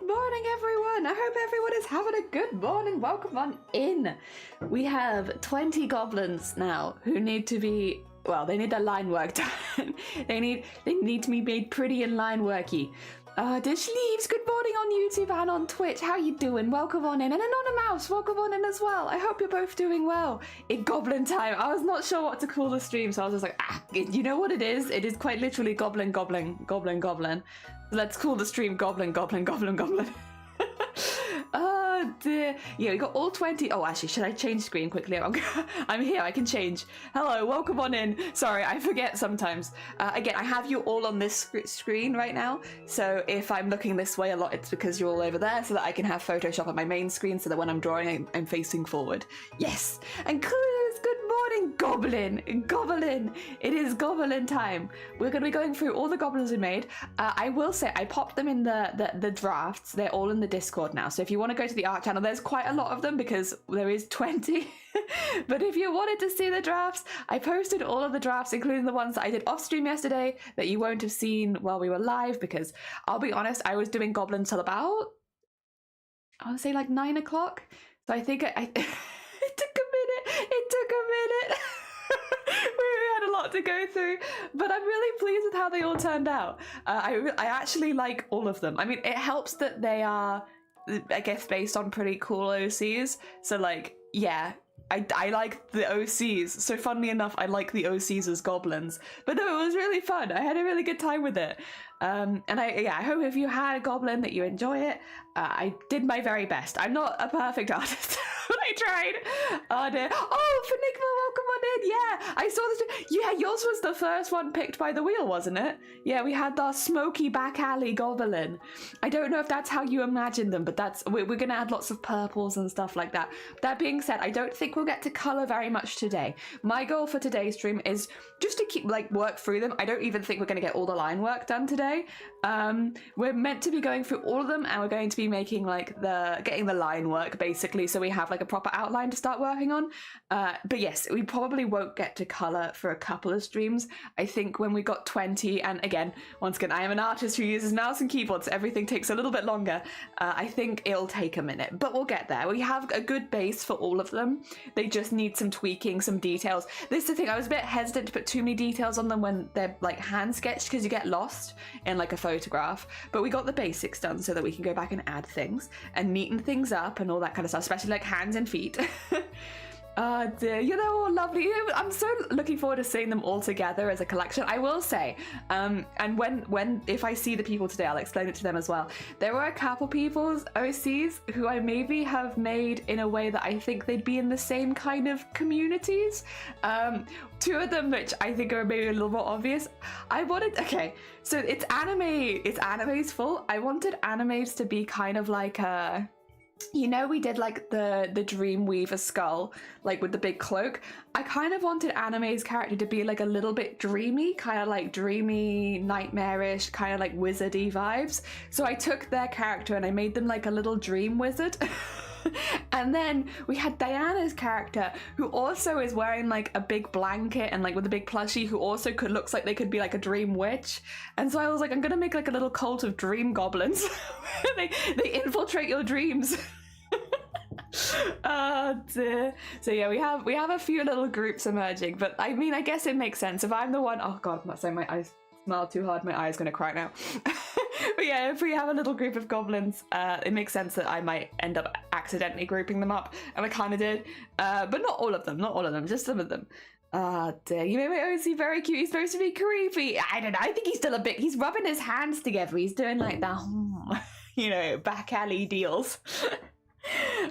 morning, everyone. I hope everyone is having a good morning. Welcome on in. We have 20 goblins now who need to be, well, they need their line work done. they need to be made pretty and line worky. Dish Leaves, good morning on YouTube and on Twitch. How you doing? Welcome on in. And Anonymous, welcome on in as well. I hope you're both doing well. In Goblin time, I was not sure what to call the stream, so I was just like, you know what it is? It is quite literally Goblin, Goblin, Goblin, Goblin. Let's call the stream Goblin, Goblin, Goblin, Goblin. Oh dear. Yeah, we got all 20. Oh, actually, should I change screen quickly? I'm here, I can change. Hello, welcome on in. Sorry, I forget sometimes. Again, I have you all on this screen right now. So if I'm looking this way a lot, it's because you're all over there so that I can have Photoshop on my main screen so that when I'm drawing, I'm facing forward. Yes. And Clues, good morning, Goblin. Goblin. It is Goblin time. We're going to be going through all the goblins we made. I will say I popped them in the drafts. They're all in the Discord now. So if you want to go to the art channel, there's quite a lot of them because there is 20. But if you wanted to see the drafts, I posted all of the drafts, including the ones that I did off stream yesterday that you won't have seen while we were live, because I'll be honest, I was doing goblins till about, I want to say like 9 o'clock. So I think it took a minute. It took a minute. We had a lot to go through, but I'm really pleased with how they all turned out. I actually like all of them. I mean, it helps that they are, I guess, based on pretty cool OCs. So like, yeah, I like the OCs. So funnily enough, I like the OCs as goblins. But no, it was really fun. I had a really good time with it. And I hope if you had a goblin that you enjoy it. I did my very best. I'm not a perfect artist, but I tried. Oh dear. Oh, Fenigma, welcome on in. Yeah, I saw this. Yeah, yours was the first one picked by the wheel, wasn't it? Yeah, we had the smoky back alley goblin. I don't know if that's how you imagined them, but that's we're gonna add lots of purples and stuff like that. That being said, I don't think we'll get to color very much today. My goal for today's stream is just to keep work through them. I don't even think we're gonna get all the line work done today. We're meant to be going through all of them, and we're going to be making getting the line work basically, so we have like a proper outline to start working on. But yes, we probably won't get to color for a couple of streams. I think when we got 20, and again, once again, I am an artist who uses mouse and keyboard, so everything takes a little bit longer. I think it'll take a minute, but we'll get there. We have a good base for all of them. They just need some tweaking, some details. This is the thing, I was a bit hesitant to put too many details on them when they're like hand sketched, because you get lost in like a photograph, but we got the basics done so that we can go back and add things and neaten things up and all that kind of stuff, especially like hands and feet. Oh dear, yeah, they're all lovely. I'm so looking forward to seeing them all together as a collection. I will say, and if I see the people today, I'll explain it to them as well. There were a couple people's OCs who I maybe have made in a way that I think they'd be in the same kind of communities. Two of them, which I think are maybe a little more obvious. Okay, so it's anime's fault. I wanted animes to be kind of like a, you know, we did like the Dreamweaver skull, like with the big cloak. I kind of wanted Anime's character to be like a little bit dreamy, kind of like dreamy, nightmarish, kind of like wizardy vibes. So I took their character and I made them like a little dream wizard. And then we had Diana's character, who also is wearing like a big blanket and like with a big plushie, who also looks like they could be like a dream witch. And so I was like, I'm gonna make like a little cult of dream goblins. they infiltrate your dreams. Oh dear. So yeah, we have a few little groups emerging, but I mean, I guess it makes sense if I'm the one. Oh god, sorry, my eyes smiled too hard, my eye's gonna cry now. But yeah, if we have a little group of goblins, it makes sense that I might end up accidentally grouping them up, and I kind of did, but not all of them, just some of them. Ah, dear, you made my OC very cute. He's supposed to be creepy. I don't know, I think he's still a bit, he's rubbing his hands together, he's doing like the, you know, back alley deals.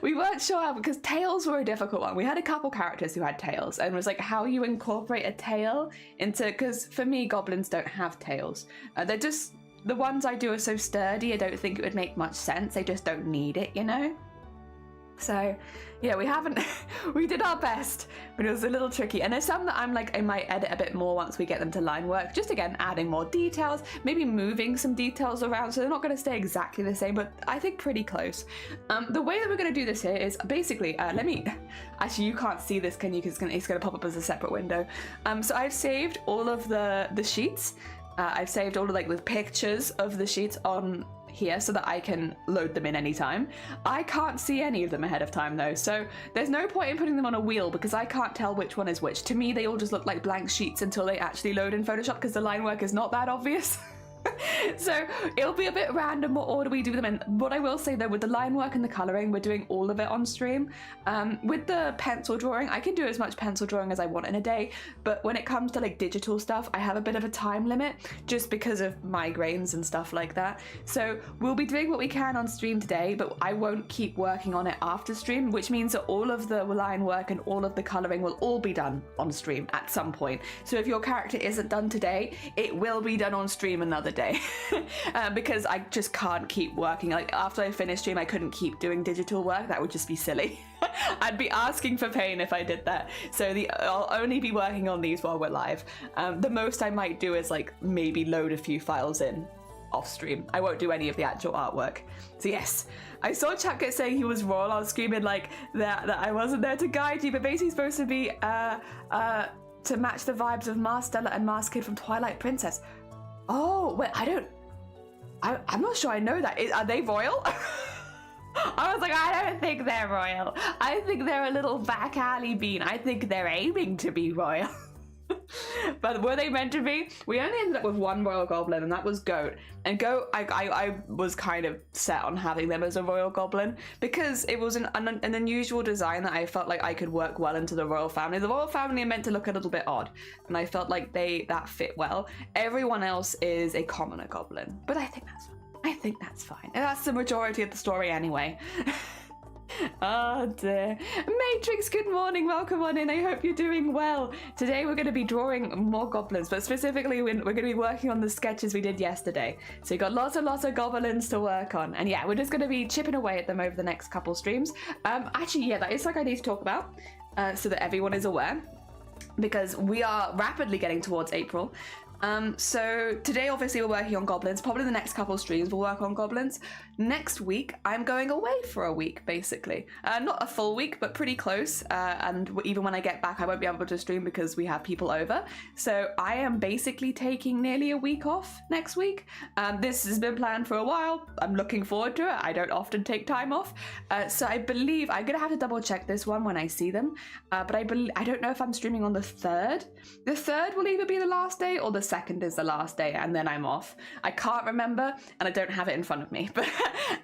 We weren't sure how, because tails were a difficult one. We had a couple characters who had tails, and it was like how you incorporate a tail into, because for me, goblins don't have tails. They're just, the ones I do are so sturdy, I don't think it would make much sense. They just don't need it, you know? So yeah, we did our best, but it was a little tricky. And there's some that I'm like, I might edit a bit more once we get them to line work, just again, adding more details, maybe moving some details around so they're not gonna stay exactly the same, but I think pretty close. The way that we're gonna do this here is basically, actually you can't see this, can you? Because it's gonna pop up as a separate window. So I've saved all of the sheets. I've saved all of like the pictures of the sheets on here so that I can load them in anytime. I can't see any of them ahead of time though, so there's no point in putting them on a wheel because I can't tell which one is which. To me, they all just look like blank sheets until they actually load in Photoshop because the line work is not that obvious. So it'll be a bit random what order we do them in. What I will say though, with the line work and the colouring, we're doing all of it on stream. With the pencil drawing, I can do as much pencil drawing as I want in a day, but when it comes to like digital stuff, I have a bit of a time limit just because of migraines and stuff like that. So we'll be doing what we can on stream today, but I won't keep working on it after stream, which means that all of the line work and all of the colouring will all be done on stream at some point. So if your character isn't done today, it will be done on stream another day. Because I just can't keep working. Like after I finish stream, I couldn't keep doing digital work. That would just be silly. I'd be asking for pain if I did that. So I'll only be working on these while we're live. The most I might do is like maybe load a few files in off stream. I won't do any of the actual artwork. So yes, I saw Chapkit saying he was royal. I was screaming like that I wasn't there to guide you, but basically supposed to be to match the vibes of Mars Stella and Mars Kid from Twilight Princess. Oh, wait, I'm not sure I know that. Are they royal? I was like, I don't think they're royal. I think they're a little back alley bean. I think they're aiming to be royal. But were they meant to be? We only ended up with one royal goblin, and that was Goat. And Goat, I was kind of set on having them as a royal goblin because it was an unusual design that I felt like I could work well into the royal family. The royal family are meant to look a little bit odd, and I felt like that fit well. Everyone else is a commoner goblin, but I think that's fine. And that's the majority of the story anyway. Oh dear. Matrix, good morning, welcome on in. I hope you're doing well. Today we're going to be drawing more goblins, but specifically we're going to be working on the sketches we did yesterday. So you got lots of goblins to work on, and yeah, we're just going to be chipping away at them over the next couple streams. Actually, yeah, that is something I need to talk about so that everyone is aware, because we are rapidly getting towards April. So today obviously we're working on goblins. Probably the next couple of streams we'll work on goblins. Next week I'm going away for a week, basically. Not a full week, but pretty close. And even when I get back, I won't be able to stream because we have people over. So I am basically taking nearly a week off next week. This has been planned for a while. I'm looking forward to it. I don't often take time off. So I believe I'm gonna have to double check this one when I see them. But I don't know if I'm streaming on the 3rd. The 3rd will either be the last day or the 2nd is the last day, and then I'm off. I can't remember, and I don't have it in front of me, but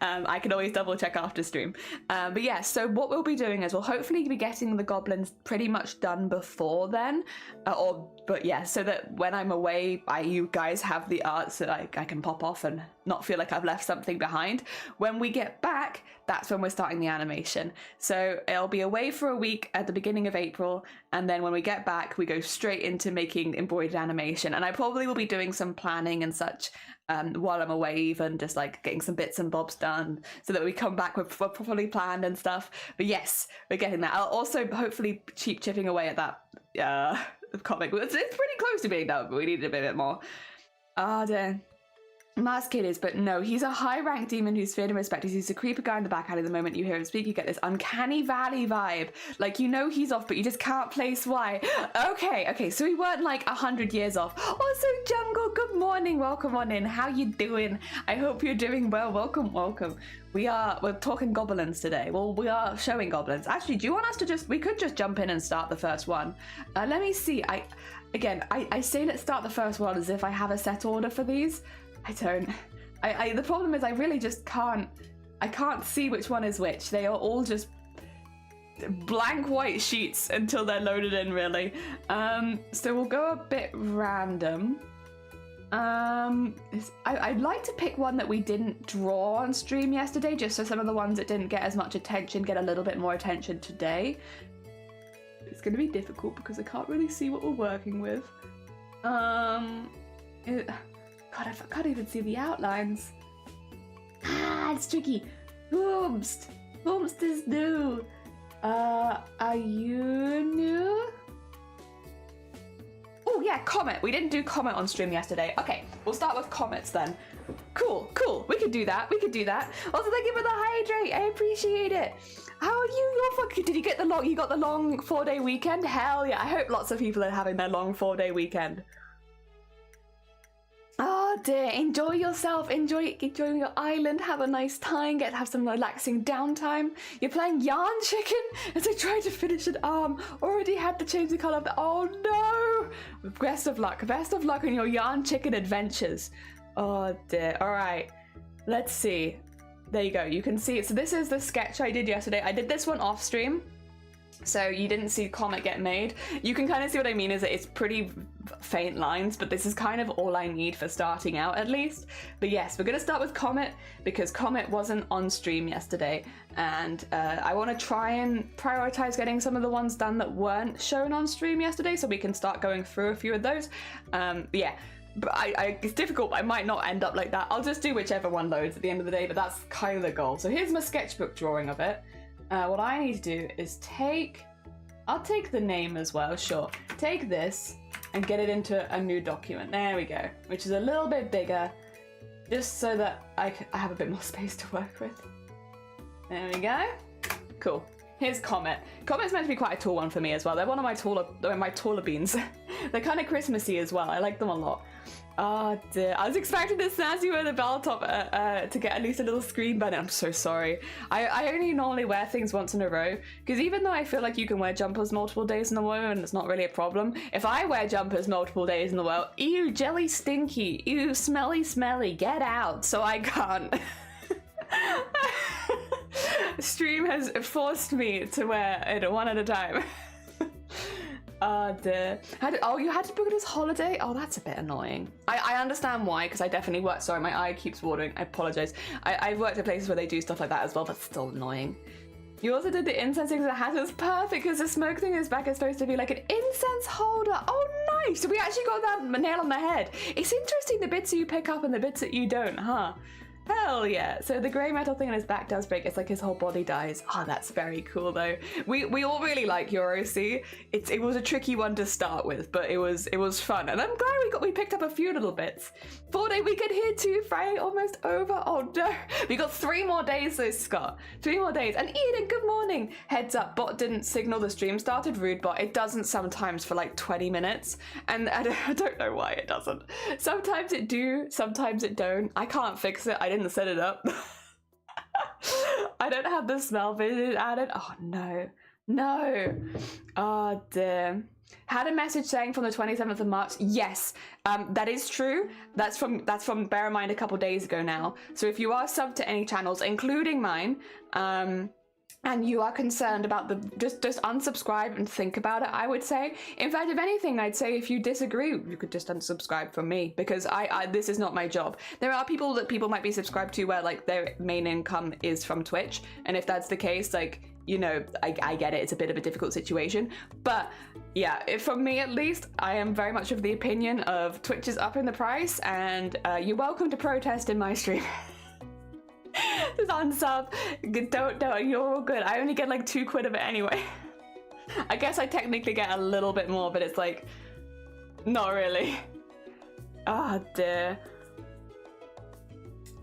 I can always double check after stream. But yeah, so what we'll be doing is we'll hopefully be getting the goblins pretty much done before then, but yeah, so that when I'm away, you guys have the art so I can pop off and not feel like I've left something behind. When we get back, that's when we're starting the animation. So it'll be away for a week at the beginning of April, and then when we get back, we go straight into making embroidered animation. And I probably will be doing some planning and such while I'm away, even just like getting some bits and bobs done so that we come back with properly planned and stuff. But yes, we're getting that. I'll also hopefully keep chipping away at that comic. It's pretty close to being done, but we need a bit more. Ah, dear. Mars Kid is, but no, he's a high-ranked demon who's feared and respected. He's a creepy guy in the back alley. The moment you hear him speak, you get this uncanny valley vibe. Like, you know he's off, but you just can't place why. Okay, so we weren't like 100 years off. Also, Jungle, good morning. Welcome on in. How you doing? I hope you're doing well. Welcome. We're talking goblins today. Well, we are showing goblins. Actually, do you want us to we could just jump in and start the first one. Let me see. I say let's start the first one as if I have a set order for these. I don't. The problem is I really just can't. I can't see which one is which. They are all just blank white sheets until they're loaded in, really. So we'll go a bit random. I'd like to pick one that we didn't draw on stream yesterday, just so some of the ones that didn't get as much attention get a little bit more attention today. It's going to be difficult because I can't really see what we're working with. God, I can't even see the outlines. It's tricky. Whomst is new. Are you new? Oh yeah, Comet. We didn't do Comet on stream yesterday. Okay, we'll start with Comets then. Cool. We could do that. Also, thank you for the hydrate. I appreciate it. How are you? Did you get the long? You got the long 4-day weekend? Hell yeah! I hope lots of people are having their long 4-day weekend. Oh, Oh dear, enjoy yourself, enjoy your island, have a nice time, get to have some relaxing downtime. You're playing Yarn Chicken as I try to finish an arm. Already had to change the colour of the, oh no! Best of luck on your Yarn Chicken adventures. Oh dear, alright, let's see. There you go, you can see it. So this is the sketch I did yesterday. I did this one off stream, so you didn't see Comet get made. You can kind of see what I mean is that it's pretty faint lines, but this is kind of all I need for starting out at least. But yes, we're gonna start with Comet because Comet wasn't on stream yesterday, and I want to try and prioritize getting some of the ones done that weren't shown on stream yesterday so we can start going through a few of those. Yeah. But it's difficult. I might not end up like that. I'll just do whichever one loads at the end of the day, but that's kind of the goal. So here's my sketchbook drawing of it. What I need to do is I'll take the name as well, sure. Take this and get it into a new document. There we go, which is a little bit bigger, just so that I have a bit more space to work with. There we go. Cool. Here's Comet. Comet's meant to be quite a tall one for me as well. They're one of my taller beans. They're kind of Christmassy as well. I like them a lot. Oh dear, I was expecting this snazzy with a bell top to get at least a little screen button. I'm so sorry. I only normally wear things once in a row, because even though I feel like you can wear jumpers multiple days in a row and it's not really a problem, if I wear jumpers multiple days in a row, ew, jelly stinky, ew, smelly, get out, so I can't. Stream has forced me to wear it one at a time. Oh dear. Oh, you had to book it as holiday? Oh, that's a bit annoying. I understand why, because I definitely work. Sorry, my eye keeps watering. I apologize. I've worked at places where they do stuff like that as well, but still annoying. You also did the incense thing with the hat. It was perfect because the smoke thing is back is supposed to be like an incense holder. Oh, nice. So we actually got that nail on the head. It's interesting the bits that you pick up and the bits that you don't, huh? Hell yeah. So the grey metal thing on his back does break. It's like his whole body dies. Oh, that's very cool though. We all really like your OC. It was a tricky one to start with, but it was fun. And I'm glad we picked up a few little bits. 4-day weekend here too, Friday almost over. Oh no. We got 3 more days though, Scott. 3 more days. And Eden, good morning. Heads up, bot didn't signal the stream started. Rude bot. It doesn't sometimes for like 20 minutes. And I don't know why it doesn't. Sometimes it do, sometimes it don't. I can't fix it. I didn't set it up. I don't have the smell vision added. Oh no. Oh dear. Had a message saying from the 27th of March. Yes, that is true. That's from bear in mind a couple days ago now. So if you are subbed to any channels, including mine, and you are concerned about just unsubscribe and think about it, I would say. In fact, if anything, I'd say if you disagree, you could just unsubscribe from me, because this is not my job. There are people that people might be subscribed to where like their main income is from Twitch, and if that's the case, like, you know, I get it, it's a bit of a difficult situation. But yeah, from me at least, I am very much of the opinion of Twitch is upping the price, and you're welcome to protest in my stream. Just unsub. Don't, you're all good. I only get like 2 quid of it anyway. I guess I technically get a little bit more, but it's like, not really. Ah, dear.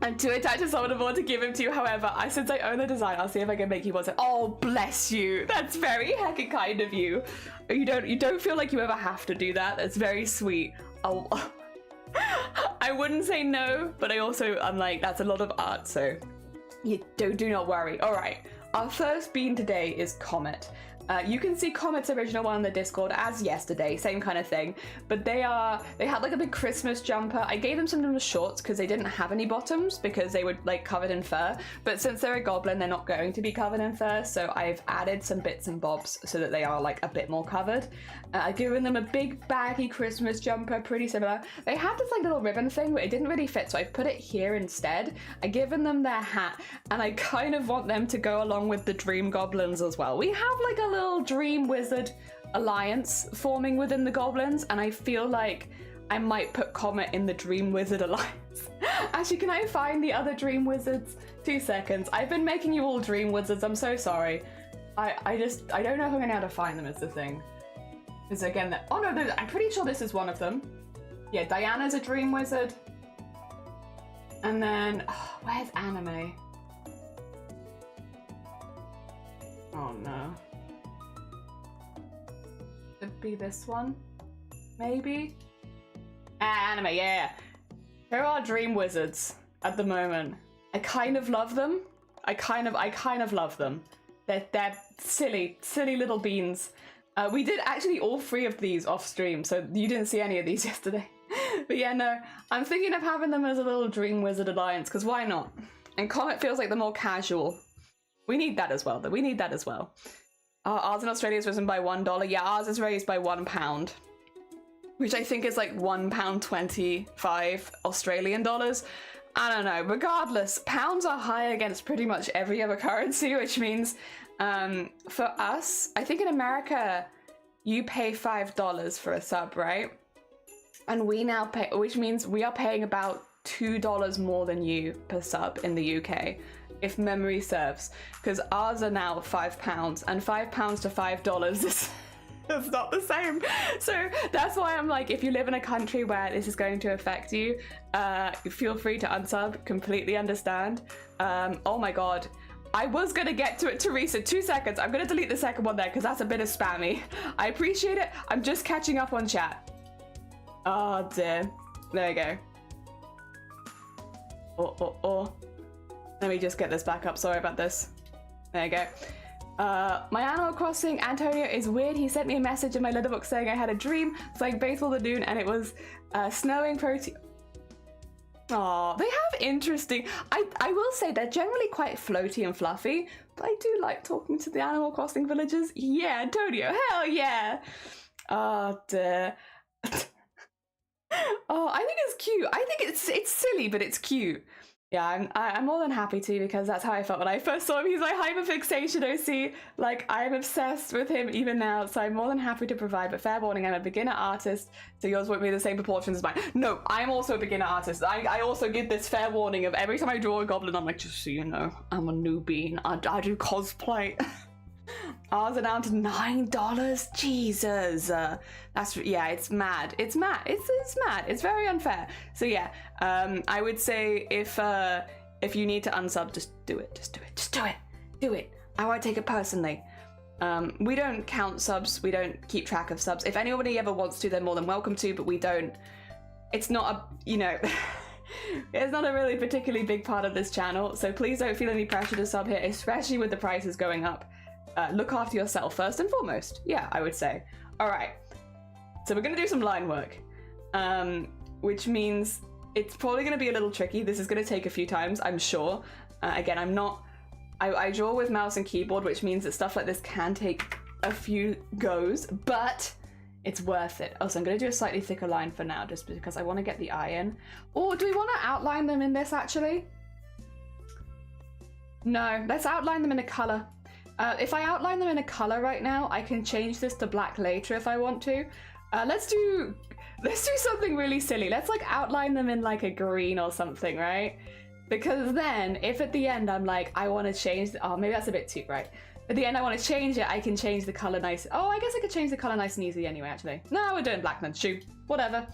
I'm too attached to someone more to give him to you. However, since I own the design, I'll see if I can make you one. Oh, bless you. That's very heckin' kind of you. You don't feel like you ever have to do that. That's very sweet. Oh. I wouldn't say no, but I'm like, that's a lot of art, so you do not worry. All right, our first bean today is Comet. You can see Comet's original one on the Discord as yesterday, same kind of thing, but they had like a big Christmas jumper. I gave them some of the shorts because they didn't have any bottoms because they were like covered in fur, but since they're a goblin, they're not going to be covered in fur, so I've added some bits and bobs so that they are like a bit more covered. I've given them a big baggy Christmas jumper, pretty similar. They had this like little ribbon thing, but it didn't really fit, so I put it here instead. I've given them their hat, and I kind of want them to go along with the Dream Goblins as well. We have like a little Dream Wizard alliance forming within the Goblins, and I feel like I might put Comet in the Dream Wizard alliance. Actually, can I find the other Dream Wizards? 2 seconds. I've been making you all Dream Wizards, I'm so sorry. I don't know if I'm gonna be able to find them, is the thing. Because again, oh no, I'm pretty sure this is one of them. Yeah, Diana's a Dream Wizard. And then, where's Anime? Oh no. Could be this one, maybe? Anime, yeah. There are dream wizards at the moment. I kind of love them. I kind of love them. They're silly little beans. We did actually all 3 of these off stream, so you didn't see any of these yesterday. But yeah, no, I'm thinking of having them as a little dream wizard alliance, because why not? And Comet feels like the more casual. We need that as well, though. We need that as well. Ours in Australia is risen by $1. Yeah, ours is raised by £1, which I think is like £1.25 Australian dollars. I don't know. Regardless, pounds are high against pretty much every other currency, which means for us, I think in America, you pay $5 for a sub, right? And we now pay, which means we are paying about $2 more than you per sub in the UK, if memory serves, because ours are now £5, and £5 to $5 is it's not the same. So that's why I'm like, if you live in a country where this is going to affect you, feel free to unsub. Completely understand. Oh my god. I was gonna get to it, Teresa. 2 seconds. I'm gonna delete the second one there because that's a bit of spammy. I appreciate it. I'm just catching up on chat. Oh dear. There you go. Oh. Let me just get this back up. Sorry about this. There you go. My Animal Crossing Antonio is weird. He sent me a message in my letterbox saying I had a dream playing baseball the dune and it was snowing protein. Oh, they have interesting. I will say they're generally quite floaty and fluffy, but I do like talking to the Animal Crossing villagers. Yeah, Antonio, hell yeah. Oh dear. Oh, I think it's cute. I think it's silly, but it's cute. Yeah, I'm more than happy to, because that's how I felt when I first saw him. He's my hyperfixation OC. Like, I'm obsessed with him even now, so I'm more than happy to provide. But fair warning, I'm a beginner artist, so yours won't be the same proportions as mine. No, I'm also a beginner artist. I also give this fair warning of every time I draw a goblin, I'm like, just so you know, I'm a newbie and I do cosplay. Ours are down to $9. Jesus, that's yeah. It's mad. It's mad. It's mad. It's very unfair. So yeah, I would say if you need to unsub, just do it. Just do it. Just do it. Do it. I won't take it personally. We don't count subs. We don't keep track of subs. If anybody ever wants to, they're more than welcome to. But we don't. It's not a it's not a really particularly big part of this channel. So please don't feel any pressure to sub here, especially with the prices going up. Look after yourself first and foremost. Yeah, I would say. All right. So we're going to do some line work, which means it's probably going to be a little tricky. This is going to take a few times, I'm sure. Again, I draw with mouse and keyboard, which means that stuff like this can take a few goes, but it's worth it. Oh, so I'm going to do a slightly thicker line for now, just because I want to get the eye in. Or do we want to outline them in this, actually? No, let's outline them in a color. If I outline them in a color right now, I can change this to black later if I want to. Let's do something really silly. Let's like outline them in like a green or something, right? Because then if at the end I'm like, I want to change, oh, maybe that's a bit too bright. At the end I want to change it, I can change the color nice. Oh, I guess I could change the color nice and easy anyway, actually. No, we're doing black then, shoot, whatever.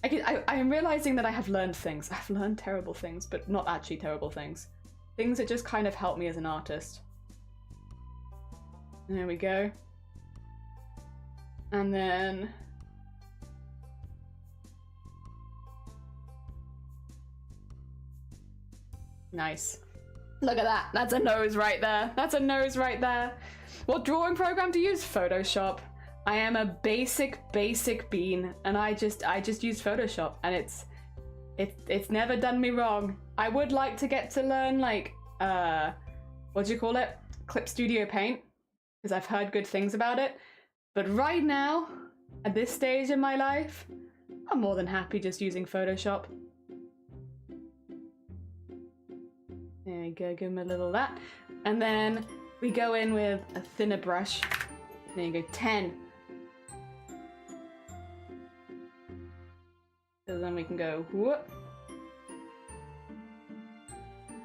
I am realizing that I have learned things. I've learned terrible things, but not actually terrible things. Things that just kind of help me as an artist. There we go. And then... nice. Look at that. That's a nose right there. That's a nose right there. What drawing program to use? Photoshop. I am a basic bean, and I just use Photoshop, and it's never done me wrong. I would like to get to learn like what do you call it? Clip Studio Paint, because I've heard good things about it. But right now, at this stage in my life, I'm more than happy just using Photoshop. There we go, give him a little of that. And then we go in with a thinner brush. There you go, 10. So then we can go, whoop.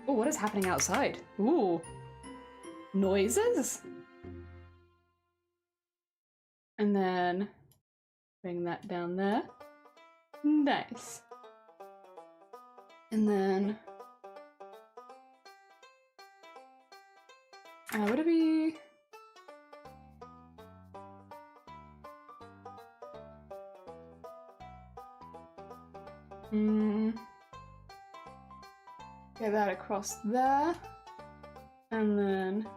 Oh, what is happening outside? Ooh, noises? And then bring that down there. Nice. And then what do we... Get that across there. And then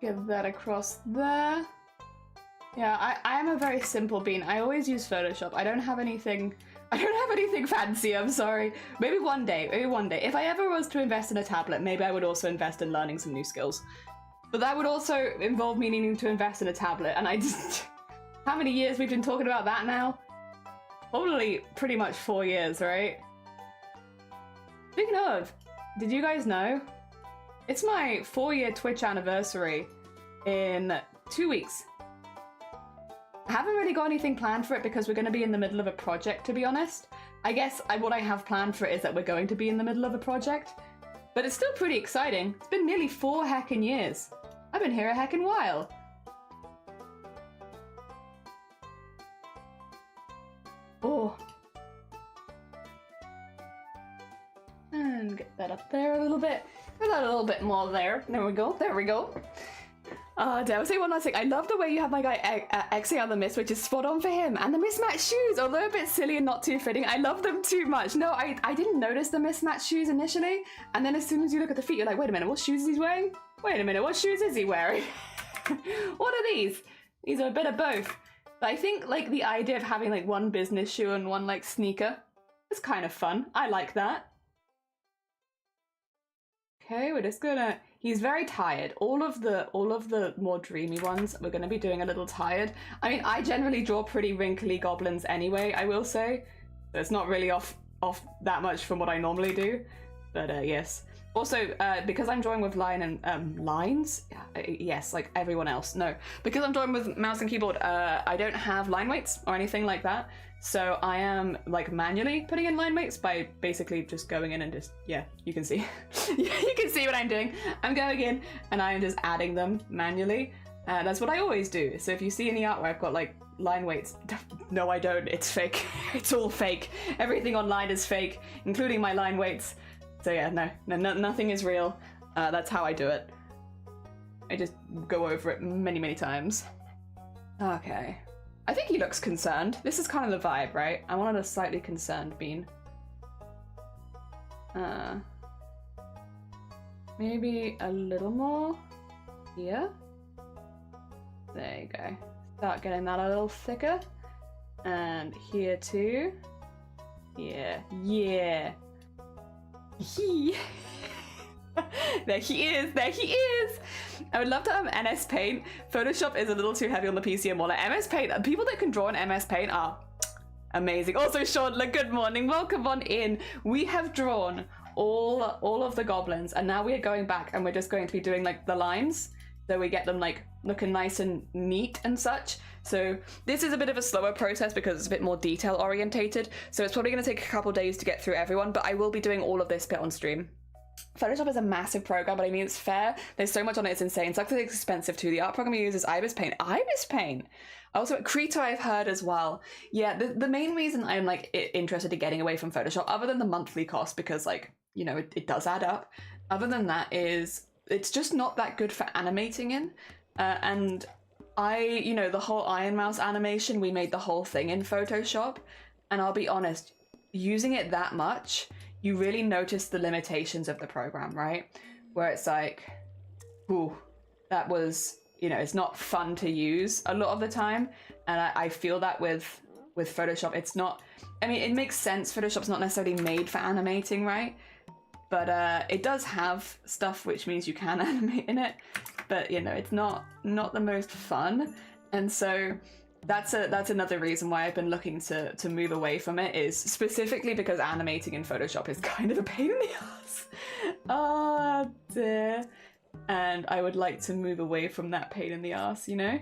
get that across there. Yeah, I am a very simple bean. I always use Photoshop. I don't have anything fancy, I'm sorry. Maybe one day. If I ever was to invest in a tablet, maybe I would also invest in learning some new skills. But that would also involve me needing to invest in a tablet, and I just... How many years we've been talking about that now? Probably pretty much 4 years, right? Speaking of, did you guys know? It's my 4-year Twitch anniversary in 2 weeks. I haven't really got anything planned for it because we're going to be in the middle of a project, to be honest. I guess what I have planned for it is that we're going to be in the middle of a project. But it's still pretty exciting. It's been nearly 4 heckin' years. I've been here a heckin' while. Oh. And get that up there a little bit. Get that a little bit more there. There we go. There we go. Dare I say one last thing? I love the way you have my guy Xing out the mist, which is spot on for him. And the mismatched shoes, although a bit silly and not too fitting, I love them too much. No, I didn't notice the mismatched shoes initially. And then as soon as you look at the feet, you're like, wait a minute, what shoes is he wearing? Wait a minute, what shoes is he wearing? What are these? These are a bit of both. But I think like the idea of having like one business shoe and one like sneaker is kind of fun. I like that. Okay, we're just gonna... He's very tired. All of the more dreamy ones, we're gonna be doing a little tired. I mean, I generally draw pretty wrinkly goblins anyway, I will say. So it's not really off that much from what I normally do. But yes. Also, because I'm drawing with lines, yes, like everyone else. No, because I'm drawing with mouse and keyboard, I don't have line weights or anything like that. So I am like manually putting in line weights by basically just going in and just, yeah, you can see. You can see what I'm doing. I'm going in and I am just adding them manually. That's what I always do. So if you see any art where I've got like line weights, no, I don't. It's fake. It's all fake. Everything online is fake, including my line weights. So yeah, no, nothing is real. That's how I do it. I just go over it many, many times. Okay. I think he looks concerned. This is kind of the vibe, right? I wanted a slightly concerned bean. Maybe a little more here. There you go. Start getting that a little thicker. And here too. Yeah, yeah. There he is, there he is! I would love to have MS Paint. Photoshop is a little too heavy on the PC and more like MS Paint. People that can draw in MS Paint are amazing. Also, Sean, good morning, welcome on in. We have drawn all of the goblins and now we are going back and we're just going to be doing like the lines. So we get them like looking nice and neat and such. So this is a bit of a slower process because it's a bit more detail orientated. So it's probably going to take a couple days to get through everyone, but I will be doing all of this bit on stream. Photoshop is a massive program, but I mean, it's fair. There's so much on it, it's insane. It's actually expensive too. The art program we use is Ibis Paint. Ibis Paint! Also, Krita I've heard as well. Yeah, the main reason I'm like interested in getting away from Photoshop, other than the monthly cost, because like, you know, it does add up. Other than that is, it's just not that good for animating in. And you know, the whole Iron Mouse animation, we made the whole thing in Photoshop. And I'll be honest, using it that much, you really notice the limitations of the program, right? Where it's like, ooh, that was, you know, it's not fun to use a lot of the time. And I feel that with Photoshop, it's not, I mean, it makes sense. Photoshop's not necessarily made for animating, right? But it does have stuff which means you can animate in it. But, you know, it's not the most fun. And so that's another reason why I've been looking to move away from it, is specifically because animating in Photoshop is kind of a pain in the ass. Oh dear. And I would like to move away from that pain in the ass, you know?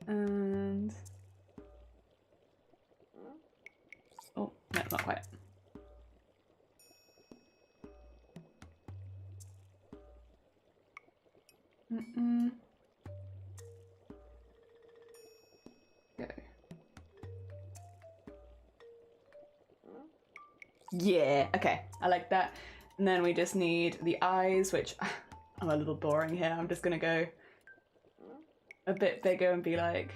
And... oh, no, not quite. Go. Yeah, okay, I like that. And then we just need the eyes, which I'm a little boring here. I'm just gonna go a bit bigger and be like,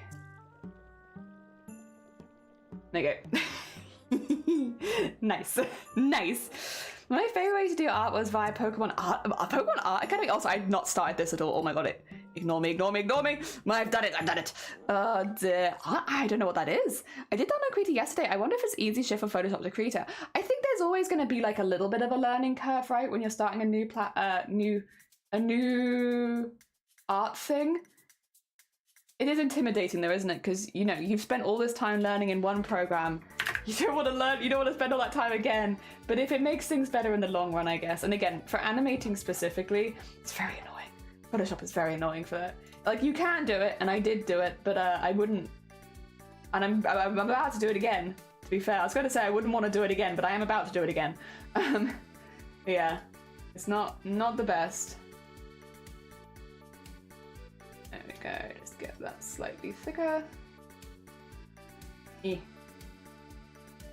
There you go. Nice. Nice. My favorite way to do art was via Pokemon art. Pokemon art? Also, I've not started this at all. Oh my god, ignore me. I've done it. I don't know what that is. I did download Krita yesterday. I wonder if it's easy shift for Photoshop to Krita. I think there's always going to be like a little bit of a learning curve, right? When you're starting a new art thing. It is intimidating though, isn't it? Because, you know, you've spent all this time learning in one program. You don't want to spend all that time again. But if it makes things better in the long run, I guess. And again, for animating specifically, it's very annoying. Photoshop is very annoying for that. Like, you can do it, and I did do it, but I wouldn't. And I'm about to do it again, to be fair. I was going to say I wouldn't want to do it again, but I am about to do it again. Yeah, it's not the best. There we go, just get that slightly thicker.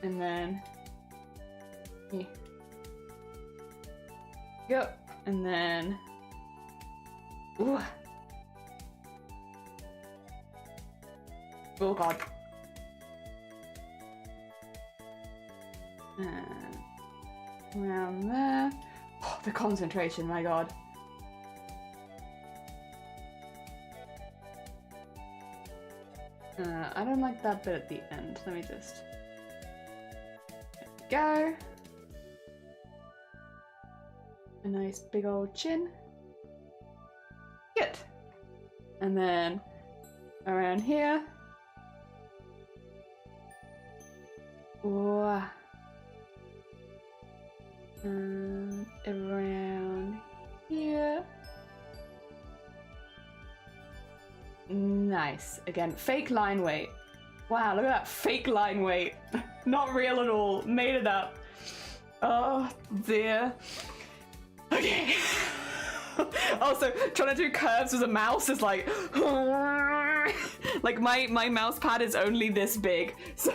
And then yep, and then ooh. Oh god. And around there. Oh, the concentration, my god. I don't like that bit at the end. Let me just... There we go. A nice big old chin. Good. And then around here. Ooh. And around here. Nice. Again, fake line weight. Wow, look at that fake line weight. Not real at all. Made it up. Oh dear. Okay. Also, trying to do curves with a mouse is like... like my mouse pad is only this big. So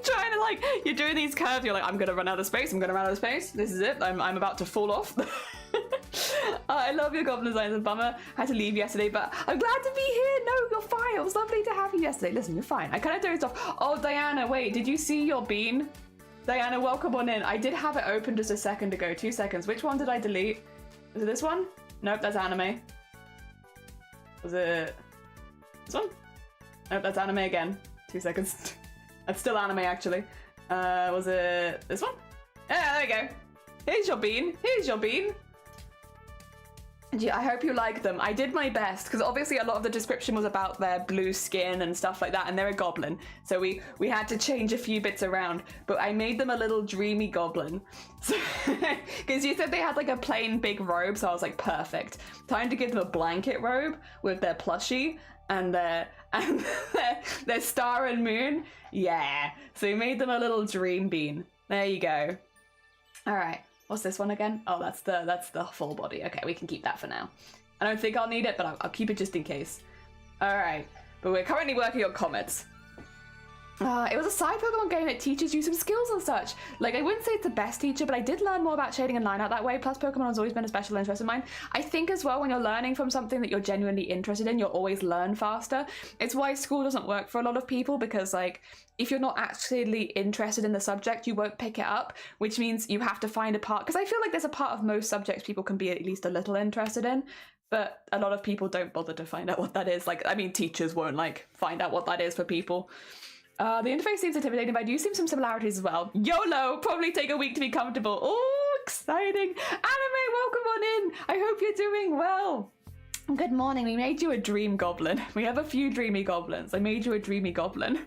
trying to like, you're doing these curves, you're like, I'm gonna run out of space, This is it, I'm about to fall off. I love your Goblin designs and bummer. I had to leave yesterday, but I'm glad to be here. No, you're fine. It was lovely to have you yesterday. Listen, you're fine. I kind of dozed off. Oh, Diana, wait, did you see your bean? Diana, welcome on in. I did have it open just a second ago. 2 seconds. Which one did I delete? Was it this one? Nope, that's anime. Was it this one? Nope, that's anime again. 2 seconds. That's still anime, actually. Was it this one? Yeah, there we go. Here's your bean. I hope you like them. I did my best because obviously a lot of the description was about their blue skin and stuff like that, and they're a goblin, so we had to change a few bits around, but I made them a little dreamy goblin. So because you said they had like a plain big robe, so I was like, perfect. Time to give them a blanket robe with their plushie and their star and moon. Yeah. So we made them a little dream bean. There you go. All right. What's this one again? Oh, that's the full body. Okay, we can keep that for now. I don't think I'll need it, but I'll keep it just in case. All right, but we're currently working on comets. It was a side Pokemon game that teaches you some skills and such. Like, I wouldn't say it's the best teacher, but I did learn more about shading and line art that way. Plus, Pokemon has always been a special interest of mine. I think as well, when you're learning from something that you're genuinely interested in, you'll always learn faster. It's why school doesn't work for a lot of people, because like, if you're not actually interested in the subject, you won't pick it up, which means you have to find a part. Because I feel like there's a part of most subjects people can be at least a little interested in, but a lot of people don't bother to find out what that is. Like, I mean, teachers won't like find out what that is for people. The interface seems intimidating, but I do see some similarities as well. YOLO! Probably take a week to be comfortable. Oh, exciting! Anime, welcome on in! I hope you're doing well! Good morning, we made you a dream goblin. We have a few dreamy goblins. I made you a dreamy goblin.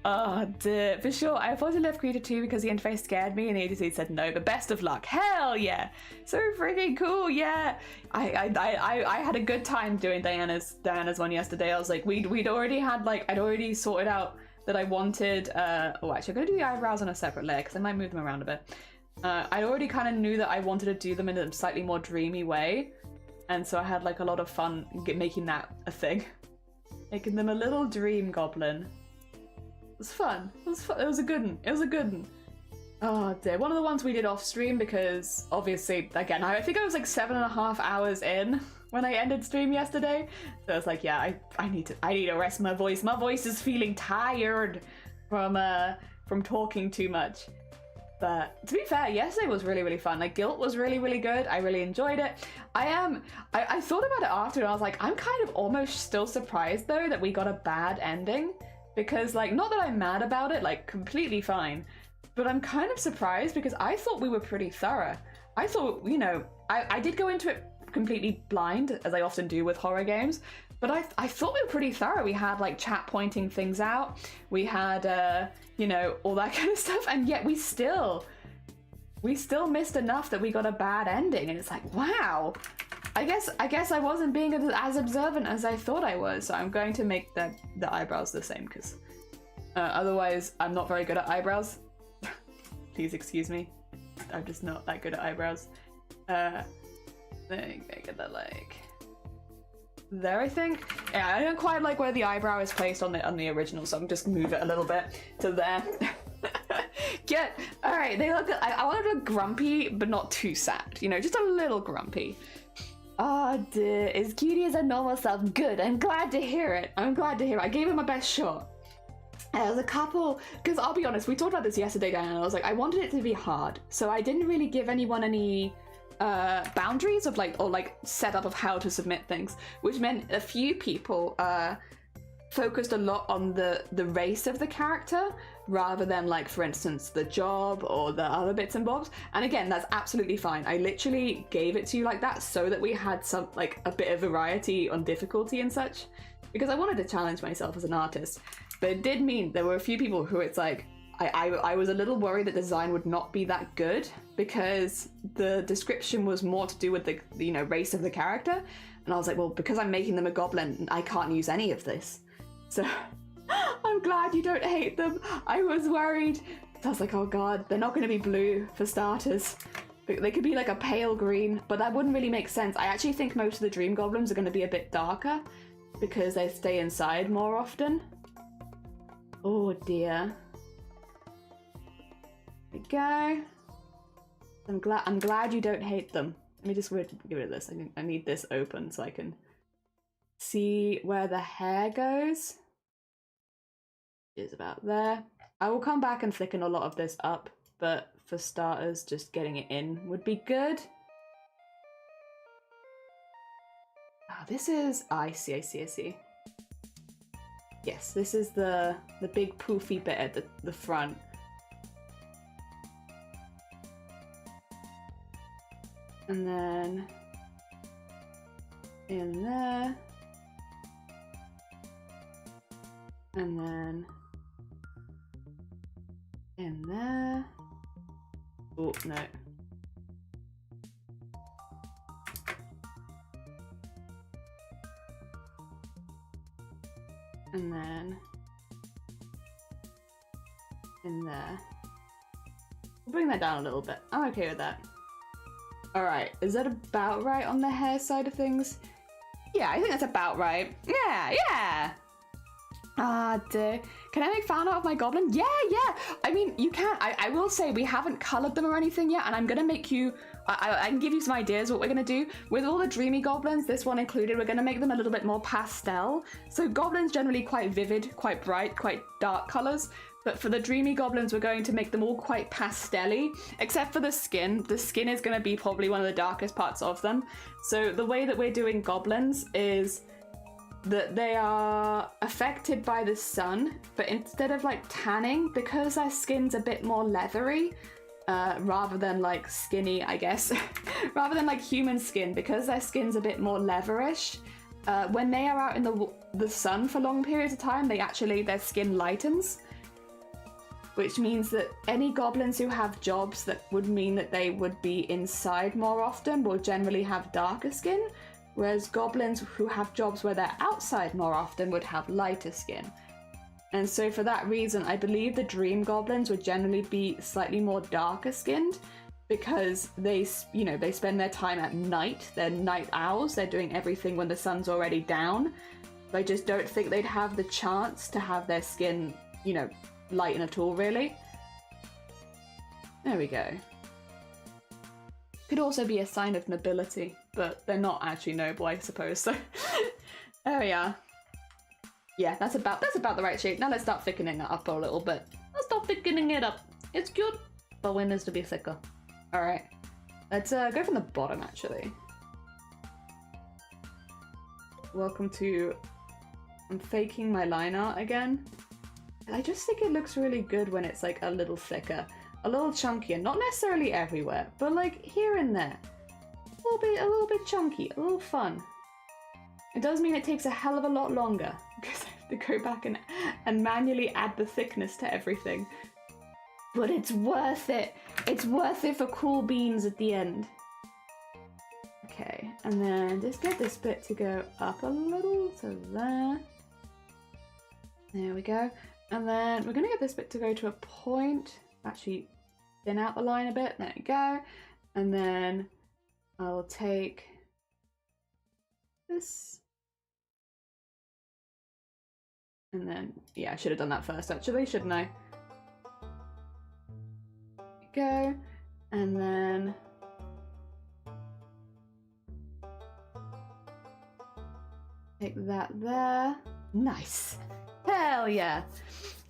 Oh dear, for sure. I thought I left Krita too because the interface scared me and the agency said no, but best of luck. Hell yeah! So freaking cool, yeah! I had a good time doing Diana's one yesterday. I was like, we'd already had like, I'd already sorted out that I wanted, oh actually I'm gonna do the eyebrows on a separate layer because I might move them around a bit. I already kind of knew that I wanted to do them in a slightly more dreamy way, and so I had like a lot of fun making that a thing. Making them a little dream goblin. It was fun. It was a good one. Oh dear, one of the ones we did off stream because obviously, again, I think I was like 7.5 hours in when I ended stream yesterday. So I was like, yeah, I need to rest my voice. My voice is feeling tired. from talking too much. But to be fair, yesterday was really, really fun. Like, Guilt was really, really good. I really enjoyed it. I thought about it after and I was like, I'm kind of almost still surprised though that we got a bad ending. Because like, not that I'm mad about it, like completely fine. But I'm kind of surprised because I thought we were pretty thorough. I thought, you know, I did go into it completely blind, as I often do with horror games. But I thought we were pretty thorough. We had like chat pointing things out. We had, you know, all that kind of stuff. And yet we still missed enough that we got a bad ending. And it's like, wow. I guess I wasn't being as observant as I thought I was. So I'm going to make the eyebrows the same because otherwise I'm not very good at eyebrows. Please excuse me. I'm just not that good at eyebrows. I get that like there, I think. Yeah, I don't quite like where the eyebrow is placed on the original, so I'm just move it a little bit to there. Get all right. They look. I want to look grumpy, but not too sad. You know, just a little grumpy. Oh dear, as cutie as a normal self. Good. I'm glad to hear it. I'm glad to hear it. I gave it my best shot. There's a couple, because I'll be honest, we talked about this yesterday, Diana, and I was like, I wanted it to be hard, so I didn't really give anyone any boundaries of like, or like setup of how to submit things, which meant a few people focused a lot on the race of the character rather than like, for instance, the job or the other bits and bobs. And again, that's absolutely fine. I literally gave it to you like that so that we had some like a bit of variety on difficulty and such, because I wanted to challenge myself as an artist. But it did mean there were a few people who it's like, I was a little worried that design would not be that good because the description was more to do with the you know, race of the character. And I was like, well, because I'm making them a goblin, I can't use any of this. So I'm glad you don't hate them. I was worried. I was like, oh God, they're not going to be blue for starters. They could be like a pale green, but that wouldn't really make sense. I actually think most of the dream goblins are going to be a bit darker because they stay inside more often. Oh dear. There we go. I'm glad you don't hate them. Let me just give rid of this. I need this open so I can see where the hair goes. It is about there. I will come back and thicken a lot of this up, but for starters, just getting it in would be good. Oh, this is... Oh, I see. Yes, this is the big poofy bit at the front. And then in there. And then in there. Oh, no. And then in there. We'll bring that down a little bit. I'm okay with that. Alright, is that about right on the hair side of things? Yeah, I think that's about right. Yeah! Ah, dear. Can I make fan art of my goblin? Yeah! I mean, you can. I will say we haven't coloured them or anything yet, and I'm gonna make you... I can give you some ideas what we're gonna do. With all the dreamy goblins, this one included, we're gonna make them a little bit more pastel. So goblins generally quite vivid, quite bright, quite dark colours. But for the dreamy goblins, we're going to make them all quite pastel-y, except for the skin. The skin is going to be probably one of the darkest parts of them. So the way that we're doing goblins is that they are affected by the sun, but instead of like tanning, because their skin's a bit more leathery, rather than like skinny, I guess, rather than like human skin, because their skin's a bit more leatherish, when they are out in the sun for long periods of time, their skin lightens. Which means that any goblins who have jobs that would mean that they would be inside more often will generally have darker skin, whereas goblins who have jobs where they're outside more often would have lighter skin. And so for that reason, I believe the dream goblins would generally be slightly more darker skinned because they spend their time at night. They're night owls. They're doing everything when the sun's already down. I just don't think they'd have the chance to have their skin, lighten at all, really. There we go. Could also be a sign of nobility, but they're not actually noble, I suppose, so there we are. Yeah, that's about the right shape. Now let's start thickening it up a little bit. Let's start thickening it up. It's good, but it needs to be thicker. All right, let's go from the bottom actually. Welcome to, I'm faking my line art again. I just think it looks really good when it's like a little thicker, a little chunkier, not necessarily everywhere, but like here and there. A little bit chunky, a little fun. It does mean it takes a hell of a lot longer because I have to go back and manually add the thickness to everything. But it's worth it. It's worth it for cool beans at the end. Okay, and then just get this bit to go up a little to there. There we go. And then we're gonna get this bit to go to a point. Actually, thin out the line a bit. There we go. And then I'll take this. And then, yeah, I should have done that first actually, shouldn't I? There we go. And then take that there. Nice. Hell yeah.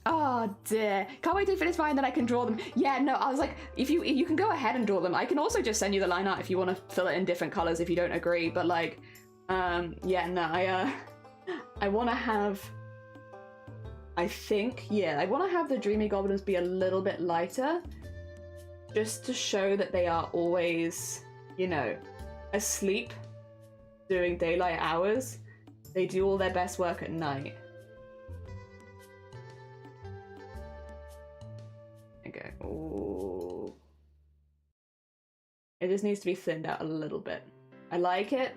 Oh dear. Can't wait to finish mine, then I can draw them. Yeah, no, I was like, if you can go ahead and draw them. I can also just send you the line art if you want to fill it in different colors if you don't agree. But like, yeah, no, I want to have, I think, yeah, I want to have the dreamy goblins be a little bit lighter, just to show that they are always, you know, asleep during daylight hours. They do all their best work at night. Okay. Ooh. It just needs to be thinned out a little bit. I like it.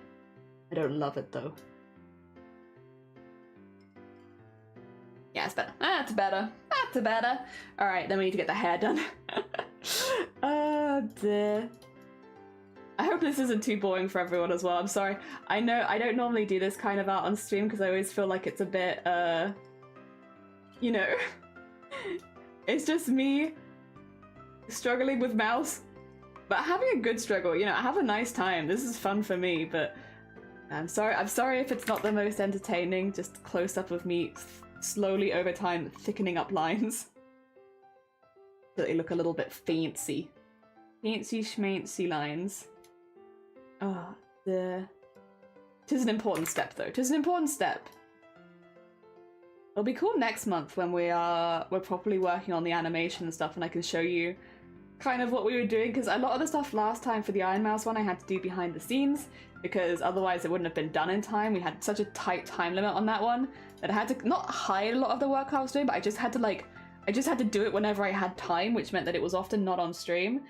I don't love it though. Yeah, it's better. That's better. That's better. All right, then we need to get the hair done. Oh dear. I hope this isn't too boring for everyone as well. I'm sorry. I know I don't normally do this kind of art on stream because I always feel like it's a bit, you know, it's just me struggling with mouse, but having a good struggle, you know, I have a nice time. This is fun for me, but I'm sorry if it's not the most entertaining, just close up of me slowly over time thickening up lines so they look a little bit fancy. Fancy schmancy lines. Oh, tis an important step though. Tis an important step. It'll be cool next month when we're properly working on the animation and stuff, and I can show you kind of what we were doing, because a lot of the stuff last time for the Iron Mouse one I had to do behind the scenes because otherwise it wouldn't have been done in time. We had such a tight time limit on that one that I had to not hide a lot of the work I was doing, but I just had to do it whenever I had time, which meant that it was often not on stream.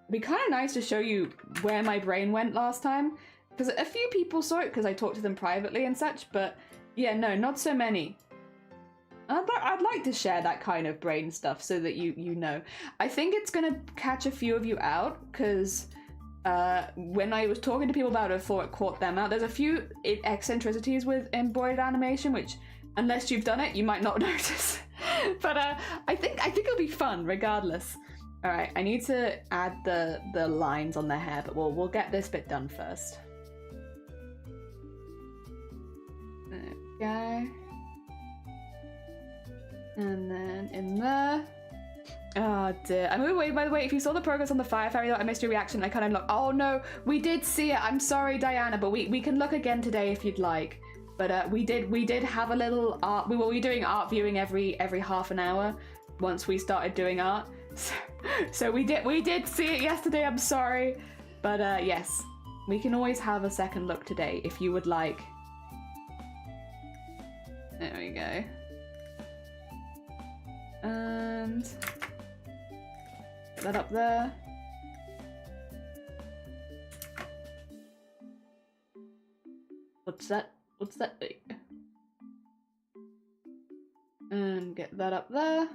It'd be kind of nice to show you where my brain went last time, because a few people saw it because I talked to them privately and such, but yeah, no, not so many. I'd like to share that kind of brain stuff so that you know. I think it's gonna catch a few of you out, because when I was talking to people about it before, it caught them out. There's a few eccentricities with embroidered animation, which, unless you've done it, you might not notice. But I think it'll be fun regardless. All right, I need to add the lines on their hair, but we'll get this bit done first. There we go. And then in there. Oh dear. By the way, if you saw the progress on the Fire Fairy, I missed your reaction. I kind of looked. Oh no, we did see it. I'm sorry, Diana, but we can look again today if you'd like. But we did have a little art. We were doing art viewing every half an hour once we started doing art. So we did see it yesterday. I'm sorry, but yes, we can always have a second look today if you would like. There we go. And get that up there. What's that? What's that? And get that up there.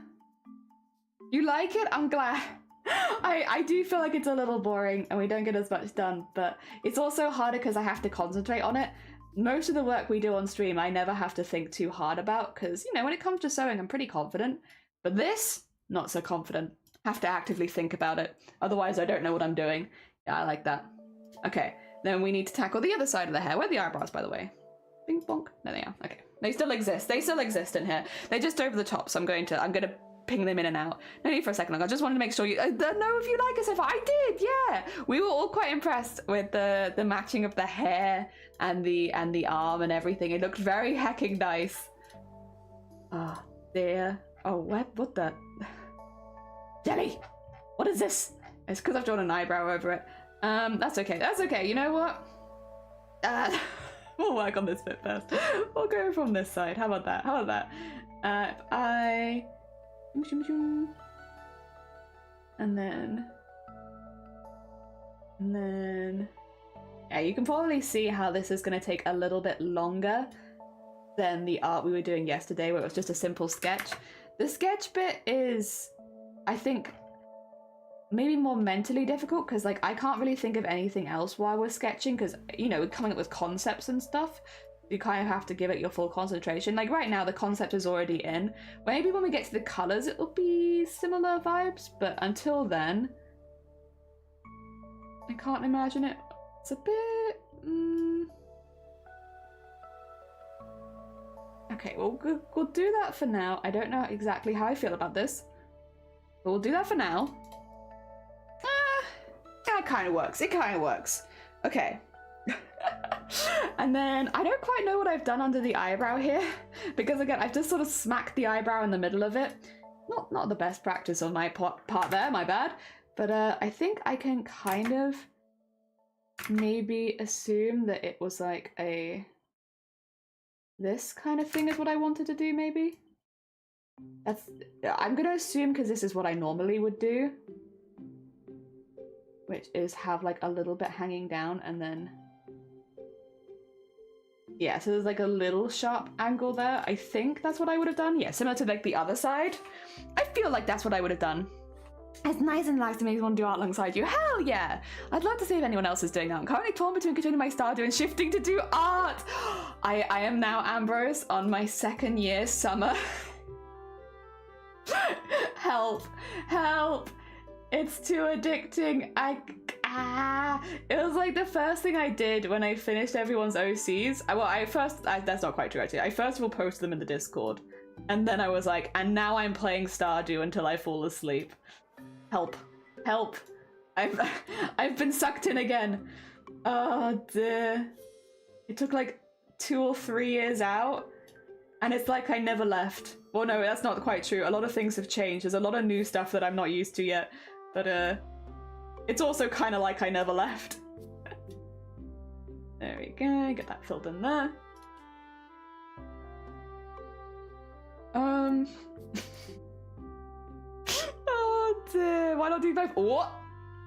You like it? I'm glad. I do feel like it's a little boring and we don't get as much done, but it's also harder because I have to concentrate on it. Most of the work we do on stream, I never have to think too hard about because, you know, when it comes to sewing, I'm pretty confident. But this, not so confident. Have to actively think about it. Otherwise, I don't know what I'm doing. Yeah, I like that. Okay, then we need to tackle the other side of the hair. Where are the eyebrows, by the way? Bing bonk. There they are. Okay. They still exist. They still exist in here. They're just over the top, so I'm going to ping them in and out. No need for a second look. I just wanted to make sure you know if you like us. If I did, yeah. We were all quite impressed with the matching of the hair and the arm and everything. It looked very hecking nice. Oh dear. Oh, what the? Jelly! What is this? It's because I've drawn an eyebrow over it. That's okay. That's okay. You know what? We'll work on this bit first. We'll go from this side. How about that? How about that? And then... Yeah, you can probably see how this is going to take a little bit longer than the art we were doing yesterday, where it was just a simple sketch. The sketch bit is, I think, maybe more mentally difficult, because like I can't really think of anything else while we're sketching, because you know, we're coming up with concepts and stuff. You kind of have to give it your full concentration. Like right now the concept is already in. Maybe when we get to the colors it'll be similar vibes, but until then I can't imagine it. It's a bit okay, we'll do that for now. I don't know exactly how I feel about this, but we'll do that for now. That kind of works. It kind of works. Okay. And then I don't quite know what I've done under the eyebrow here, because again I've just sort of smacked the eyebrow in the middle of it. Not the best practice on my part there, my bad. But I think I can kind of maybe assume that it was like this kind of thing is what I wanted to do, maybe. I'm gonna assume, because this is what I normally would do, which is have like a little bit hanging down and then yeah, so there's like a little sharp angle there. I think that's what I would have done. Yeah, similar to like the other side. I feel like that's what I would have done. It's nice and nice to make someone do art alongside you. Hell yeah! I'd love to see if anyone else is doing that. I'm currently torn between continuing my Stardew and shifting to do art. I am now Ambrose on my 2nd year summer. Help! Help! It's too addicting. It was like the first thing I did when I finished everyone's OCs. That's not quite true actually. I first of all posted them in the Discord, and then I was like, and now I'm playing Stardew until I fall asleep. Help. Help. I've been sucked in again. Oh dear. It took like 2 or 3 years out, and it's like I never left. Well, no, that's not quite true. A lot of things have changed. There's a lot of new stuff that I'm not used to yet, but it's also kind of like I never left. There we go, get that filled in there. Oh dear, why not do both? Oh,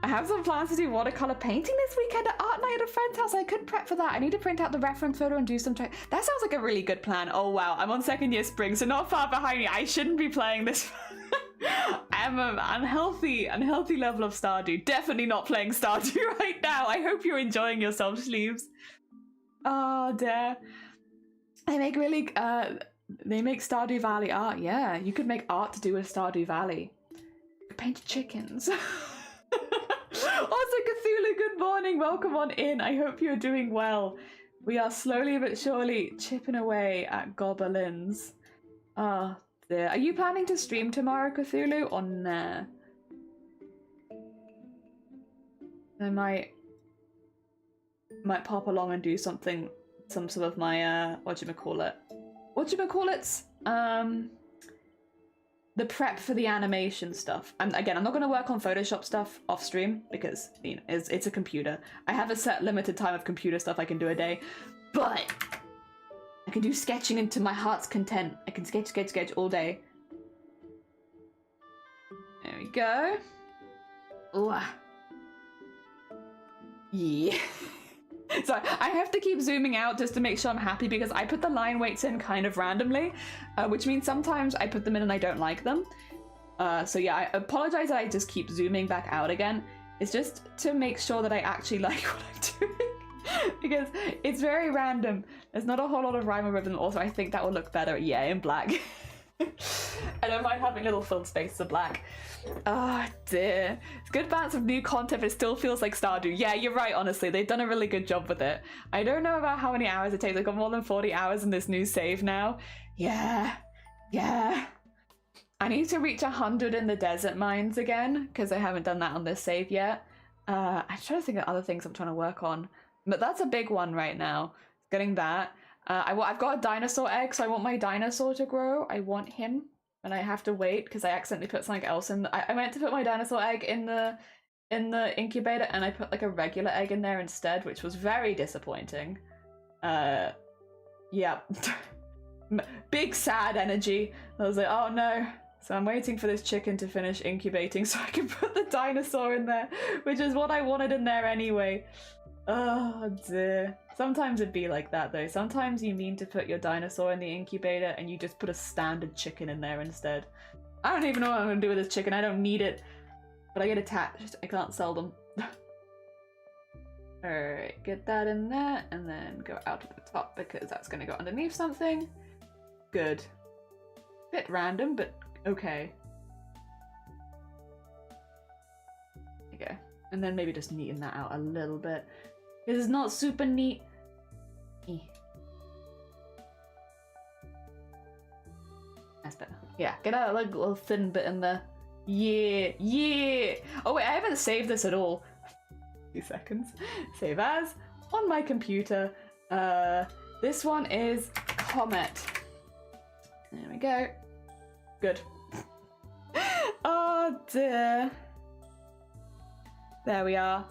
I have some plans to do watercolor painting this weekend at art night at a friend's house. I could prep for that. I need to print out the reference photo and do some that sounds like a really good plan. Oh wow, I'm on 2nd year spring, so not far behind me. I shouldn't be playing this. I'm an unhealthy level of Stardew. Definitely not playing Stardew right now. I hope you're enjoying yourself, sleeves. Oh dear. They make really they make Stardew Valley art. Yeah, you could make art to do with Stardew Valley. You could paint chickens. Also, Cthulhu, good morning. Welcome on in. I hope you're doing well. We are slowly but surely chipping away at goblins. Oh dear. Are you planning to stream tomorrow, Cthulhu, or nah? I might pop along and do some sort of my whatchamacallits? The prep for the animation stuff. Again, I'm not going to work on Photoshop stuff off stream because, you know, it's a computer. I have a set limited time of computer stuff I can do a day, but I can do sketching into my heart's content. I can sketch all day. There we go. Ooh. Yeah. So I have to keep zooming out just to make sure I'm happy, because I put the line weights in kind of randomly, which means sometimes I put them in and I don't like them. So yeah, I apologize that I just keep zooming back out again. It's just to make sure that I actually like what I'm doing, because it's very random. There's not a whole lot of rhyme or rhythm. Also, I think that will look better, yeah, in black. I don't mind having little filled spaces of black. Oh dear. It's good balance of new content, but it still feels like Stardew. Yeah, you're right, honestly. They've done a really good job with it. I don't know about how many hours it takes. I've got more than 40 hours in this new save now. Yeah. I need to reach 100 in the desert mines again, because I haven't done that on this save yet. I'm trying to think of other things I'm trying to work on. But that's a big one right now. Getting that. I've got a dinosaur egg, so I want my dinosaur to grow. I want him, and I have to wait because I accidentally put something else in. I meant to put my dinosaur egg in the incubator, and I put like a regular egg in there instead, which was very disappointing. Yeah, big sad energy. I was like, oh no. So I'm waiting for this chicken to finish incubating so I can put the dinosaur in there, which is what I wanted in there anyway. Oh dear. Sometimes it'd be like that though. Sometimes you mean to put your dinosaur in the incubator and you just put a standard chicken in there instead. I don't even know what I'm gonna do with this chicken. I don't need it. But I get attached. I can't sell them. Alright, get that in there and then go out to the top because that's gonna go underneath something. Good. Bit random, but okay. There you go. And then maybe just neaten that out a little bit. This is not super neat. That's better. Yeah, get a like, little thin bit in there. Yeah. Oh wait, I haven't saved this at all. 2 seconds. Save as on my computer. This one is Comet. There we go. Good. Oh dear. There we are.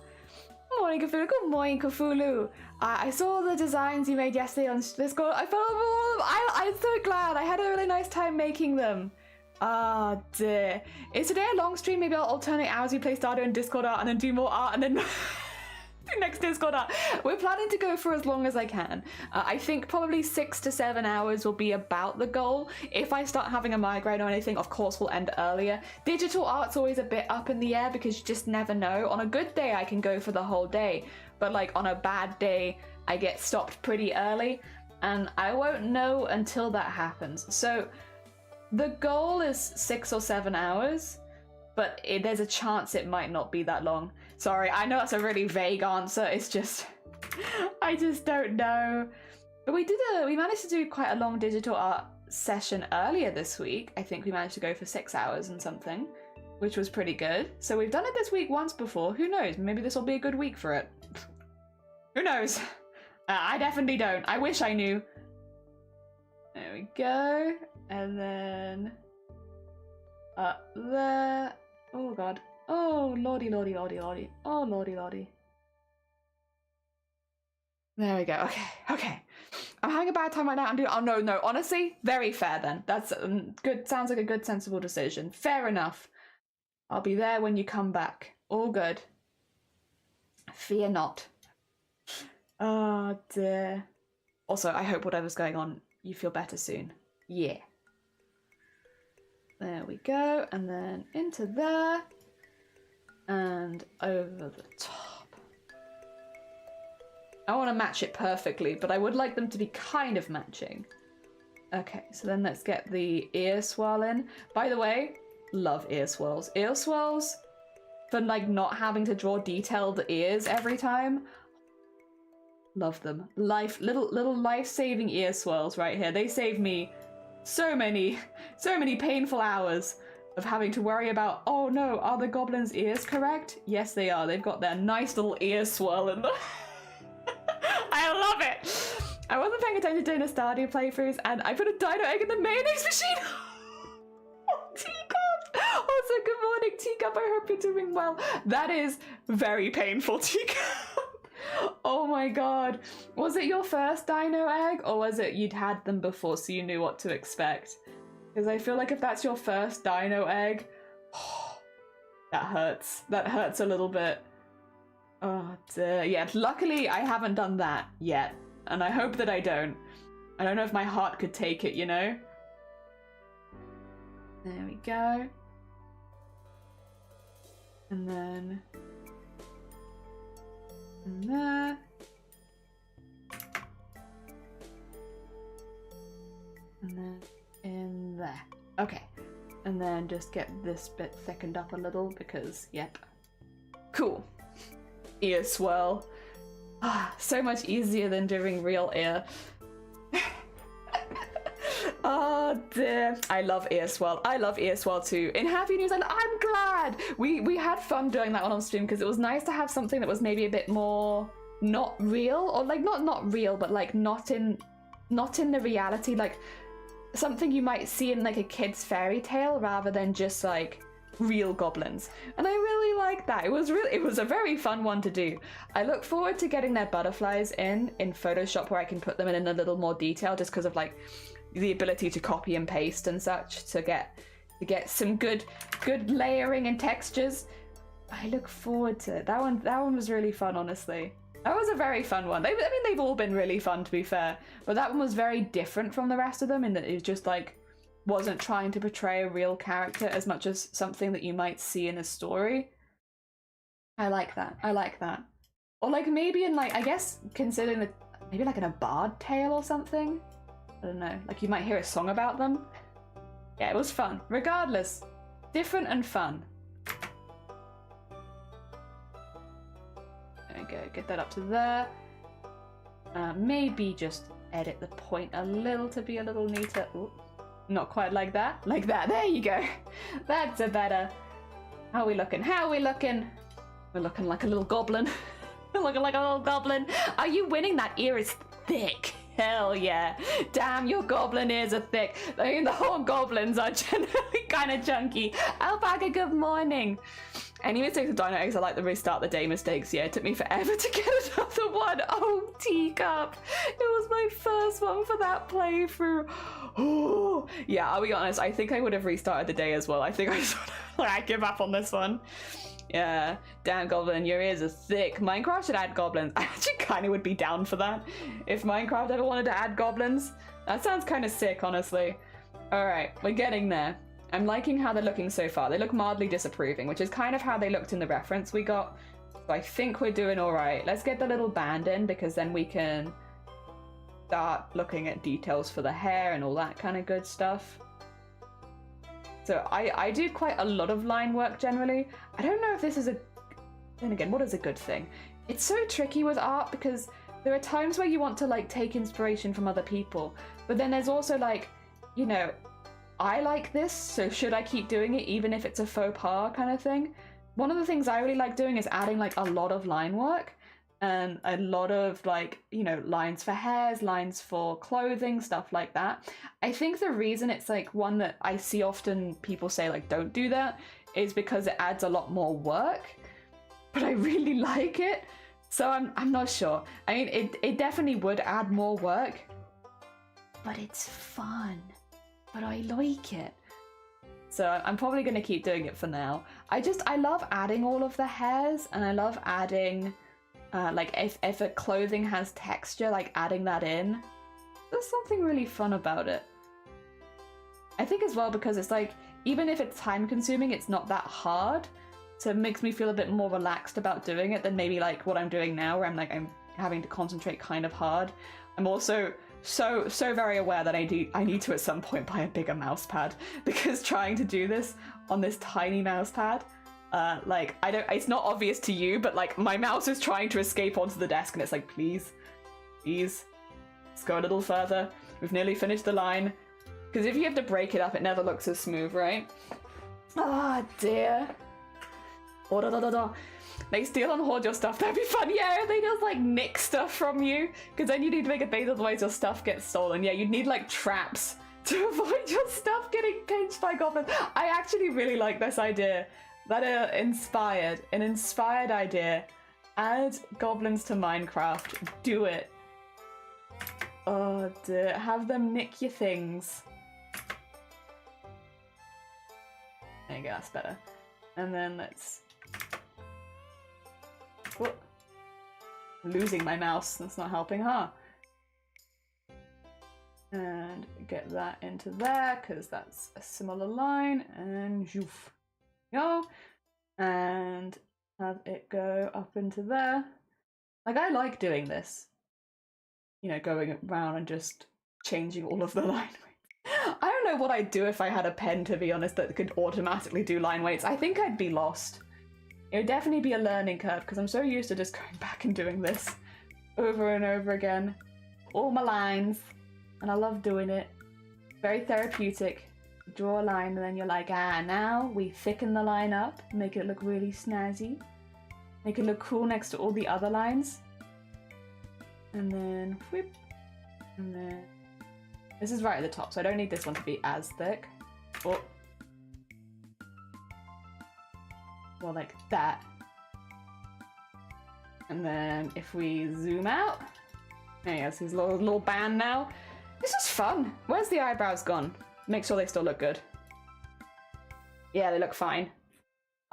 Morning, Cthulhu. Good morning, Cthulhu. I saw the designs you made yesterday on Discord. I'm so glad. I had a really nice time making them. Ah, dear. Is today a long stream? Maybe I'll alternate hours. We play Stardew and Discord art and then do more art and then do next Discord art. We're planning to go for as long as I can. I think probably 6 to 7 hours will be about the goal. If I start having a migraine or anything, of course we'll end earlier. Digital art's always a bit up in the air because you just never know. On a good day, I can go for the whole day. But like on a bad day, I get stopped pretty early. And I won't know until that happens. So the goal is 6 or 7 hours, but there's a chance it might not be that long. Sorry, I know that's a really vague answer. It's just, I just don't know. But we managed to do quite a long digital art session earlier this week. I think we managed to go for 6 hours and something, which was pretty good. So we've done it this week once before. Who knows? Maybe this will be a good week for it. Who knows? I definitely don't. I wish I knew. There we go. And then up there. Oh god. Oh lordy. Oh lordy. There we go. Okay. I'm having a bad time right now. Oh no. Honestly, very fair then. That's good. Sounds like a good, sensible decision. Fair enough. I'll be there when you come back. All good. Fear not. Oh dear. Also, I hope whatever's going on, you feel better soon. Yeah. There we go, and then into there, and over the top. I want to match it perfectly, but I would like them to be kind of matching. Okay, so then let's get the ear swirl in. By the way, love ear swirls. Ear swirls, for like not having to draw detailed ears every time. Love them. Little life-saving ear swirls right here. They save me so many painful hours of having to worry about, oh no, are the goblins' ears correct? Yes, they are. They've got their nice little ear swirl in them. I love it. I wasn't paying attention during the Stardew playthroughs, and I put a dino egg in the mayonnaise machine. Oh, Teacup. Also, good morning, Teacup. I hope you're doing well. That is very painful, Teacup. Oh my god. Was it your first dino egg, or was it you'd had them before so you knew what to expect? Because I feel like if that's your first dino egg, that hurts. That hurts a little bit. Oh dear. Yeah, luckily I haven't done that yet, and I hope that I don't. I don't know if my heart could take it, you know? There we go. And then in there. And then in there. And then just get this bit thickened up a little because, yep. Cool. Ear swirl. Ah, so much easier than doing real ear. Oh dear. I love ear swirl. I love ear swirl too. In Happy News, I'm glad we had fun doing that one on stream because it was nice to have something that was maybe a bit more not real, or like not real, but like not in the reality, like something you might see in like a kid's fairy tale rather than just like real goblins. And I really like that. It was a very fun one to do. I look forward to getting their butterflies in Photoshop where I can put them in a little more detail just because of like the ability to copy and paste and such to get some good layering and textures. I look forward to it. That one was really fun, honestly. That was a very fun one. I mean, they've all been really fun, to be fair, but that one was very different from the rest of them in that it was just like wasn't trying to portray a real character as much as something that you might see in a story. I like that. I like that. Or like maybe in like, I guess considering that maybe like in a bard tale or something. I don't know. Like you might hear a song about them. Yeah, it was fun. Regardless, different and fun. There we go. Get that up to there. Maybe just edit the point a little to be a little neater. Ooh. Not quite like that. Like that. There you go. That's a better. How are we looking? How are we looking? We're looking like a little goblin. We're looking like a little goblin. Are you winning? That ear is thick. Hell yeah. Damn, your goblin ears are thick. I mean, the whole goblins are generally kind of chunky. Alpaca, good morning. Any mistakes with Dino Eggs are like the restart the day mistakes. Yeah, it took me forever to get another one. Oh, teacup. It was my first one for that playthrough. Oh, yeah, I'll be honest. I think I would have restarted the day as well. I think I sort of like give up on this one. Yeah, damn goblin, your ears are thick. Minecraft should add goblins. I actually kind of would be down for that. If Minecraft ever wanted to add goblins. That sounds kind of sick, honestly. All right, we're getting there. I'm liking how they're looking so far. They look mildly disapproving, which is kind of how they looked in the reference we got. So I think we're doing all right. Let's get the little band in because then we can start looking at details for the hair and all that kind of good stuff. So I do quite a lot of line work generally. I don't know if this is then again, what is a good thing? It's so tricky with art because there are times where you want to like take inspiration from other people, but then there's also like, you know, I like this, so should I keep doing it even if it's a faux pas kind of thing? One of the things I really like doing is adding like a lot of line work and a lot of like, you know, lines for hairs, lines for clothing, stuff like that. I think the reason it's like one that I see often people say like don't do that is because it adds a lot more work, but I really like it. So I'm not sure. I mean, it definitely would add more work, but it's fun. But I like it. So I'm probably going to keep doing it for now. I love adding all of the hairs, and I love adding, like if a clothing has texture, like adding that in. There's something really fun about it. I think as well because it's like, even if it's time consuming, it's not that hard. So it makes me feel a bit more relaxed about doing it than maybe like what I'm doing now where I'm having to concentrate kind of hard. I'm also so very aware that I need to at some point buy a bigger mouse pad because trying to do this on this tiny mouse pad, like it's not obvious to you, but like my mouse is trying to escape onto the desk and it's like, please, let's go a little further. We've nearly finished the line. Because if you have to break it up, it never looks as smooth, right? Ah, dear. Oh, da, da, da, da. They steal and hoard your stuff. That'd be fun. Yeah, they just like nick stuff from you. Because then you need to make a base, otherwise your stuff gets stolen. Yeah, you'd need like traps to avoid your stuff getting pinched by goblins. I actually really like this idea. That an inspired idea. Add goblins to Minecraft. Do it. Oh dear. Have them nick your things. There you go, that's better. And then let's... Whoop. I'm losing my mouse, that's not helping, huh? And get that into there, because that's a similar line, and zhoof. Go. And have it go up into there. Like, I like doing this. You know, going around and just changing all of the line. I don't know what I'd do if I had a pen, to be honest, that could automatically do line weights. I think I'd be lost. It would definitely be a learning curve because I'm so used to just going back and doing this over and over again. All my lines. And I love doing it. Very therapeutic. Draw a line and then you're like, now we thicken the line up, make it look really snazzy. Make it look cool next to all the other lines. And then whip. And then this is right at the top, so I don't need this one to be as thick. Oh. Well, like that. And then if we zoom out, there you go, so there's a little band now. This is fun. Where's the eyebrows gone? Make sure they still look good. Yeah, they look fine.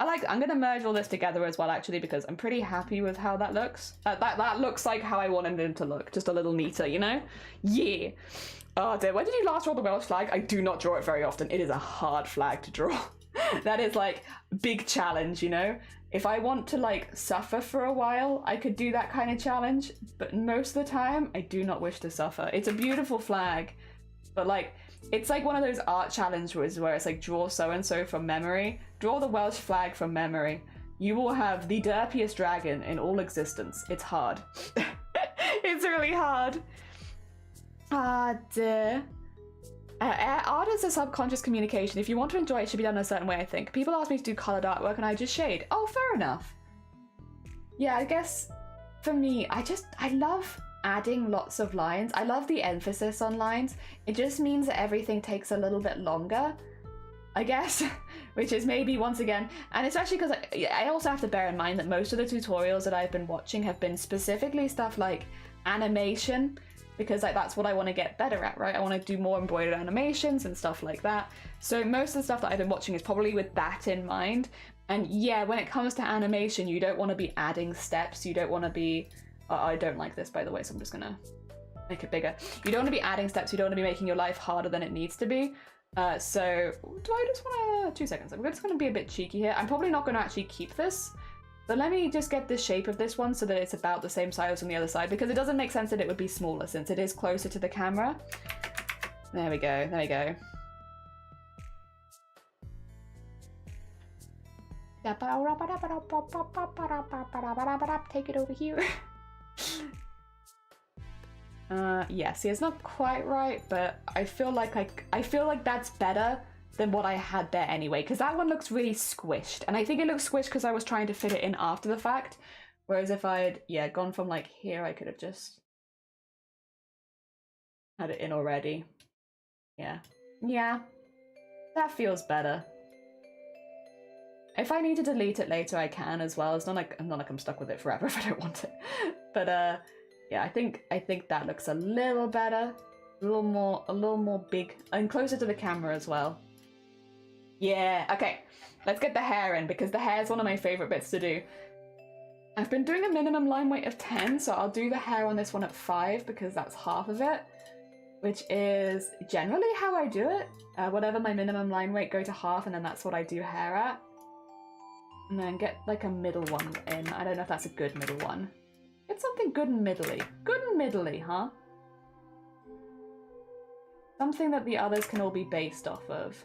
I'm gonna merge all this together as well, actually, because I'm pretty happy with how that looks. That looks like how I wanted it to look, just a little neater, you know? Yeah. Oh dear, when did you last draw the Welsh flag? I do not draw it very often. It is a hard flag to draw. That is like big challenge, you know? If I want to like suffer for a while, I could do that kind of challenge, but most of the time, I do not wish to suffer. It's a beautiful flag, but like, it's like one of those art challenges where it's like, draw so-and-so from memory. Draw the Welsh flag from memory. You will have the derpiest dragon in all existence. It's hard. It's really hard. Ah, dear. Art is a subconscious communication. If you want to enjoy it, it should be done in a certain way, I think. People ask me to do coloured artwork and I just shade. Oh, fair enough. Yeah, I guess for me, I love adding lots of lines. I love the emphasis on lines. It just means that everything takes a little bit longer, I guess, which is maybe once again, and especially because I also have to bear in mind that most of the tutorials that I've been watching have been specifically stuff like animation, because like that's what I want to get better at, right? I want to do more embroidered animations and stuff like that. So most of the stuff that I've been watching is probably with that in mind. And yeah, when it comes to animation, you don't want to be adding steps. You don't want to be... I don't like this, by the way, so I'm just gonna make it bigger. You don't want to be adding steps. You don't want to be making your life harder than it needs to be. So do I just want to... 2 seconds. I'm just going to be a bit cheeky here. I'm probably not going to actually keep this. So let me just get the shape of this one so that it's about the same size on the other side, because it doesn't make sense that it would be smaller since it is closer to the camera. There we go. There we go. Take it over here. Yeah, see, it's not quite right, but I feel like that's better than what I had there anyway, because that one looks really squished, and I think it looks squished because I was trying to fit it in after the fact, whereas if I'd, yeah, gone from like here, I could have just had it in already. Yeah. Yeah. That feels better. If I need to delete it later, I can as well. It's not like I'm stuck with it forever if I don't want it. But yeah, I think that looks a little better, a little more big, and closer to the camera as well. Yeah, okay. Let's get the hair in, because the hair is one of my favorite bits to do. I've been doing a minimum line weight of 10, so I'll do the hair on this one at 5 because that's half of it, which is generally how I do it. Whatever my minimum line weight, go to half, and then that's what I do hair at. And then get like a middle one in. I don't know if that's a good middle one. Get something good and middly. Good and middly, huh? Something that the others can all be based off of.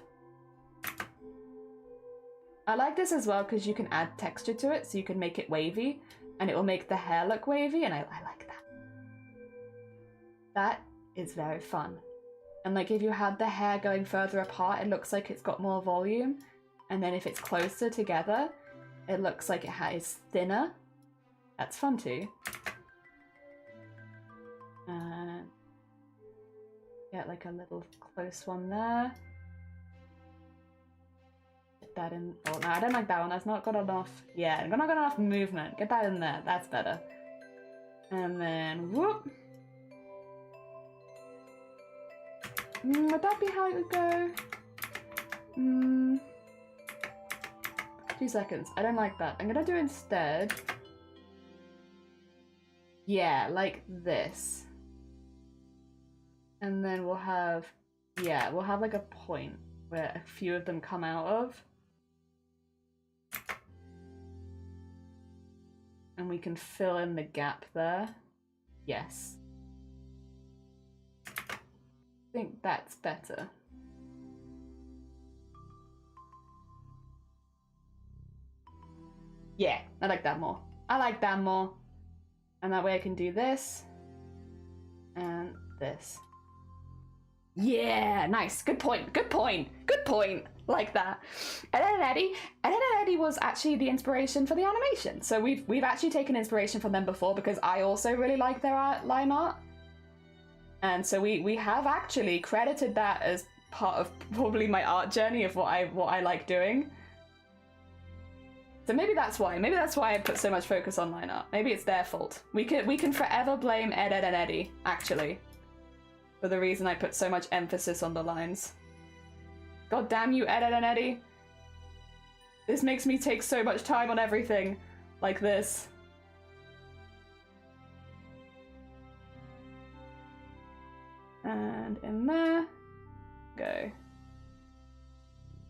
I like this as well because you can add texture to it, so you can make it wavy, and it will make the hair look wavy, and I like that. That is very fun. And like if you have the hair going further apart, it looks like it's got more volume, and then if it's closer together, it looks like it is thinner. That's fun too. Get like a little close one there. Get that in. Oh no, I don't like that one. That's not got enough. Yeah, not got enough movement. Get that in there. That's better. And then whoop. Would that be how it would go? 2 seconds. I don't like that. I'm gonna do instead. Yeah, like this. And then we'll have, yeah, we'll have like a point where a few of them come out of. And we can fill in the gap there. Yes. I think that's better. Yeah, I like that more. I like that more. And that way I can do this. And this. Yeah, nice. Good point. Good point. Good point. Like that. Ed and Eddie was actually the inspiration for the animation. So we've actually taken inspiration from them before because I also really like their line art. And so we have actually credited that as part of probably my art journey of what I like doing. So maybe that's why. Maybe that's why I put so much focus on line art. Maybe it's their fault. We can forever blame Ed and Eddie, actually, for the reason I put so much emphasis on the lines. God damn you, Ed and Eddie. This makes me take so much time on everything like this. And in there. Go.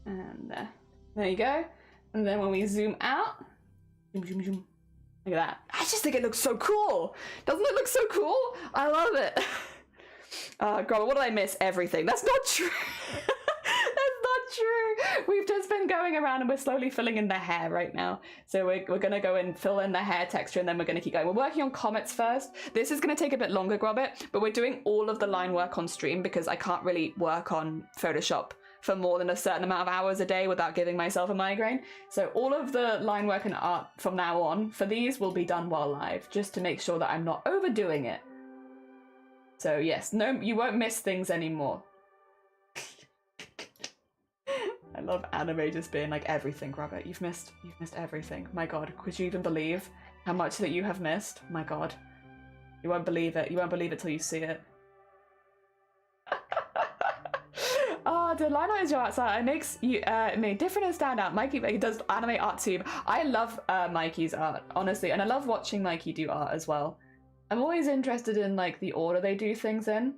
And there. There you go. And then when we zoom out, zoom, zoom, zoom. Look at that. I just think it looks so cool. Doesn't it look so cool? I love it. God, what did I miss? Everything. That's not true. That's not true. We've just been going around and we're slowly filling in the hair right now. So we're going to go and fill in the hair texture and then we're going to keep going. We're working on comets first. This is going to take a bit longer, Grobbit, but we're doing all of the line work on stream because I can't really work on Photoshop for more than a certain amount of hours a day without giving myself a migraine. So all of the line work and art from now on for these will be done while live, just to make sure that I'm not overdoing it. So yes, no, you won't miss things anymore. I love anime just being like everything, Robert. You've missed everything. My God, could you even believe how much that you have missed? My God, you won't believe it. You won't believe it till you see it. Oh, the line art is your art style. It makes you me different and stand out. Mikey does anime art too. I love Mikey's art, honestly, and I love watching Mikey do art as well. I'm always interested in like the order they do things in,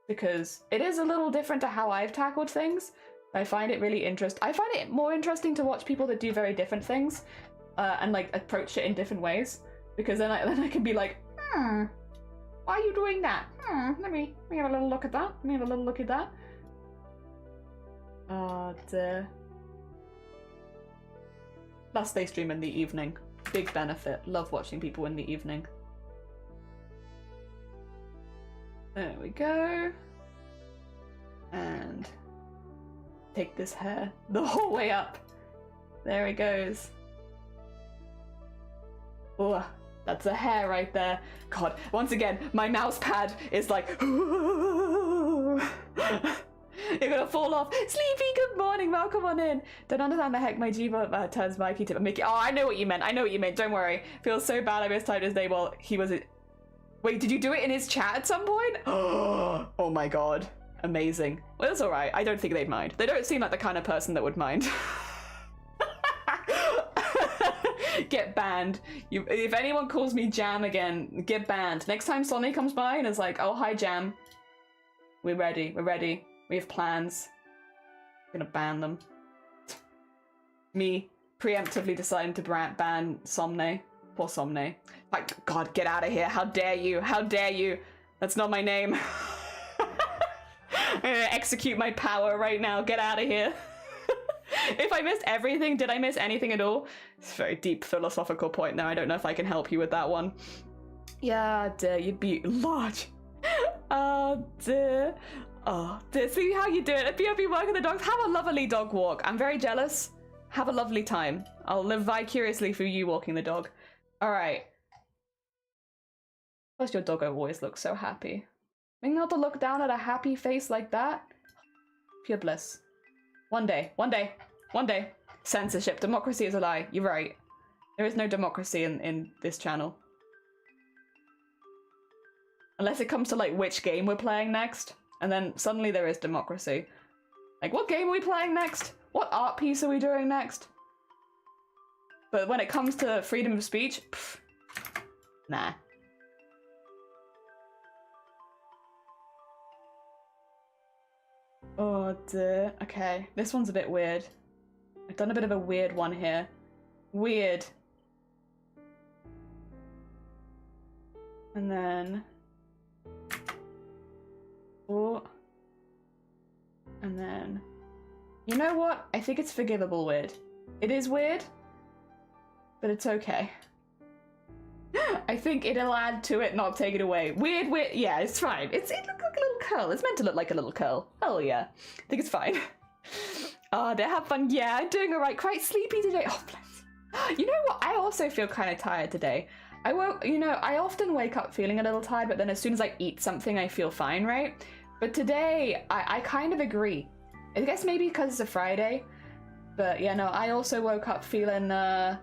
because it is a little different to how I've tackled things. I find it really interesting. I find it more interesting to watch people that do very different things and like approach it in different ways, because then I can be like, why are you doing that? Let me have a little look at that. Let me have a little look at that. Oh dear. Plus they stream in the evening. Big benefit. Love watching people in the evening. There we go. And take this hair the whole way up. There it goes. Oh, that's a hair right there. God, once again, my mouse pad is like you're gonna fall off. Sleepy, good morning, welcome on in. Don't understand the heck my Jiva turns Mikey to Mickey. Oh, I know what you meant. I know what you meant. Don't worry. Feels so bad I mistyped his name. Well, he was... Wait, did you do it in his chat at some point? Oh my God. Amazing. Well, it's alright. I don't think they'd mind. They don't seem like the kind of person that would mind. Get banned. If anyone calls me Jam again, get banned. Next time Sonny comes by and is like, oh, hi, Jam. We're ready. We're ready. We have plans. I'm gonna ban them. Me preemptively deciding to ban Somne. Poor Somne. Like, God, get out of here. How dare you? How dare you? That's not my name. I'm gonna execute my power right now. Get out of here. If I missed everything, did I miss anything at all? It's a very deep philosophical point now. I don't know if I can help you with that one. Yeah, dear, you'd be large. Oh, dear. Oh, dear. See how you do it. BOB walking the dogs. Have a lovely dog walk. I'm very jealous. Have a lovely time. I'll live vicariously through you walking the dog. All right. Plus, your doggo always looks so happy. Being able to look down at a happy face like that? Pure bliss. One day. One day. One day. Censorship. Democracy is a lie. You're right. There is no democracy in this channel. Unless it comes to, like, which game we're playing next. And then suddenly there is democracy. Like, what game are we playing next? What art piece are we doing next? But when it comes to freedom of speech, pff, nah. Oh dear. Okay, this one's a bit weird. I've done a bit of a weird one here. Weird. And then... oh. And then... you know what? I think it's forgivable weird. It is weird, but it's okay. I think it'll add to it, not take it away. Weird, yeah, it's fine. It looks like a little curl. It's meant to look like a little curl. Hell yeah. I think it's fine. Did I have fun? Yeah, I'm doing alright. Quite sleepy today. Oh, bless. You know what? I also feel kind of tired today. I often wake up feeling a little tired, but then as soon as I eat something, I feel fine, right? But today, I kind of agree. I guess maybe because it's a Friday. But yeah, no, I also woke up feeling a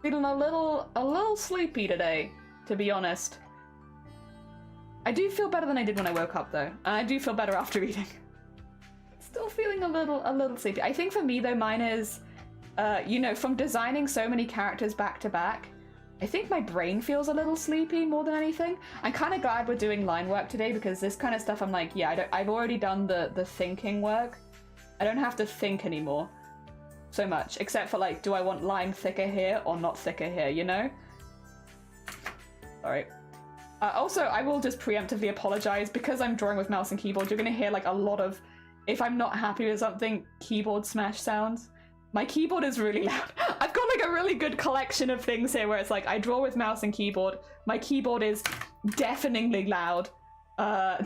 little sleepy today, to be honest. I do feel better than I did when I woke up though, and I do feel better after eating. Still feeling a little sleepy. I think for me though, mine is, from designing so many characters back to back, I think my brain feels a little sleepy more than anything. I'm kind of glad we're doing line work today because this kind of stuff I'm like, yeah, I've already done the thinking work. I don't have to think anymore so much, except for like, do I want line thicker here or not thicker here, you know? Alright. Also, I will just preemptively apologize because I'm drawing with mouse and keyboard. You're gonna hear like a lot of, if I'm not happy with something, keyboard smash sounds. My keyboard is really loud. I've got like a really good collection of things here where it's like I draw with mouse and keyboard. My keyboard is deafeningly loud. Oh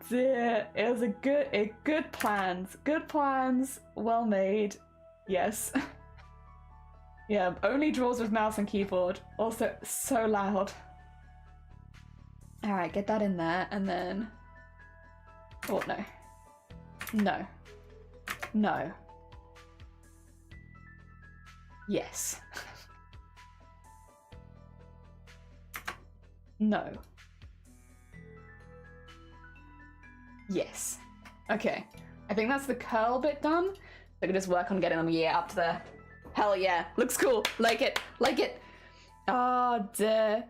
dear. It was good plans. Good plans. Well made. Yes. Yeah, only draws with mouse and keyboard. Also so loud. Alright, get that in there and then... Oh no. No. No. Yes. No. Yes. Okay. I think that's the curl bit done. So I can just work on getting them, yeah, up to there. Hell yeah. Looks cool. Like it. Like it. Oh dear.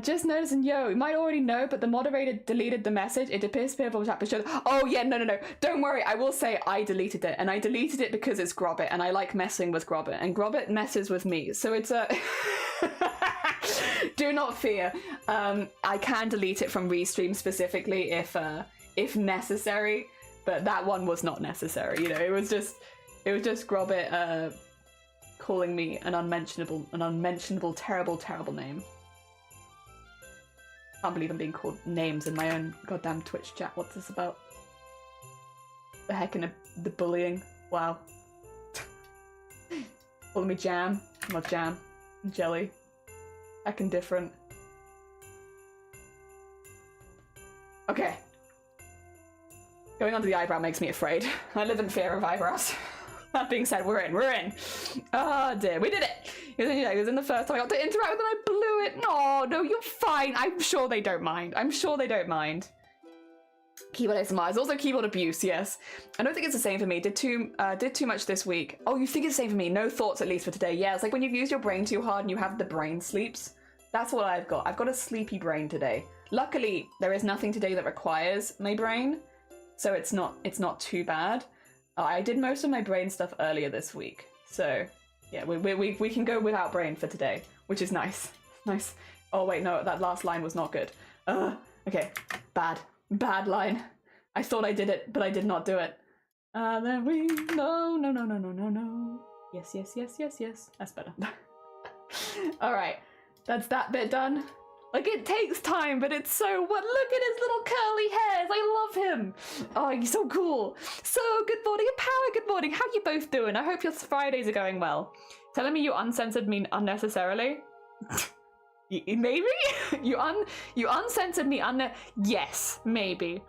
Just noticing, you might already know, but the moderator deleted the message. It appears to be able to show. Oh yeah, no. Don't worry, I will say I deleted it, and I deleted it because it's Grobbit, and I like messing with Grobbit, and Grobbit messes with me, so it's a... Do not fear. I can delete it from Restream specifically if necessary, but that one was not necessary. You know, it was just Grobbit calling me an unmentionable, terrible name. Can't believe I'm being called names in my own goddamn Twitch chat. What's this about? The heck in the bullying. Wow. Calling me jam. I'm not jam. I'm jelly. Heckin' different. Okay. Going on to the eyebrow makes me afraid. I live in fear of eyebrows. That being said, we're in. Oh dear, we did it. It was in the first time I got to interact with them, I blew it. No, you're fine. I'm sure they don't mind. Keyboard ASMR is also keyboard abuse, yes. I don't think it's the same for me. Did too much this week. Oh, you think it's the same for me? No thoughts, at least for today. Yeah, it's like when you've used your brain too hard and you have the brain sleeps. That's what I've got. I've got a sleepy brain today. Luckily, there is nothing today that requires my brain, so it's not too bad. I did most of my brain stuff earlier this week, so yeah, we can go without brain for today, which is nice. Nice. Oh wait, no, that last line was not good. Okay, bad line. I thought I did it, but I did not do it. Then we no. Yes. That's better. All right, that's that bit done. Like, it takes time, but it's so what? Look at his little curly hairs. I love him. Oh, he's so cool. So, good morning, and Power, good morning. How you both doing? I hope your Fridays are going well. Telling me you uncensored me unnecessarily? Maybe? You uncensored me yes, maybe.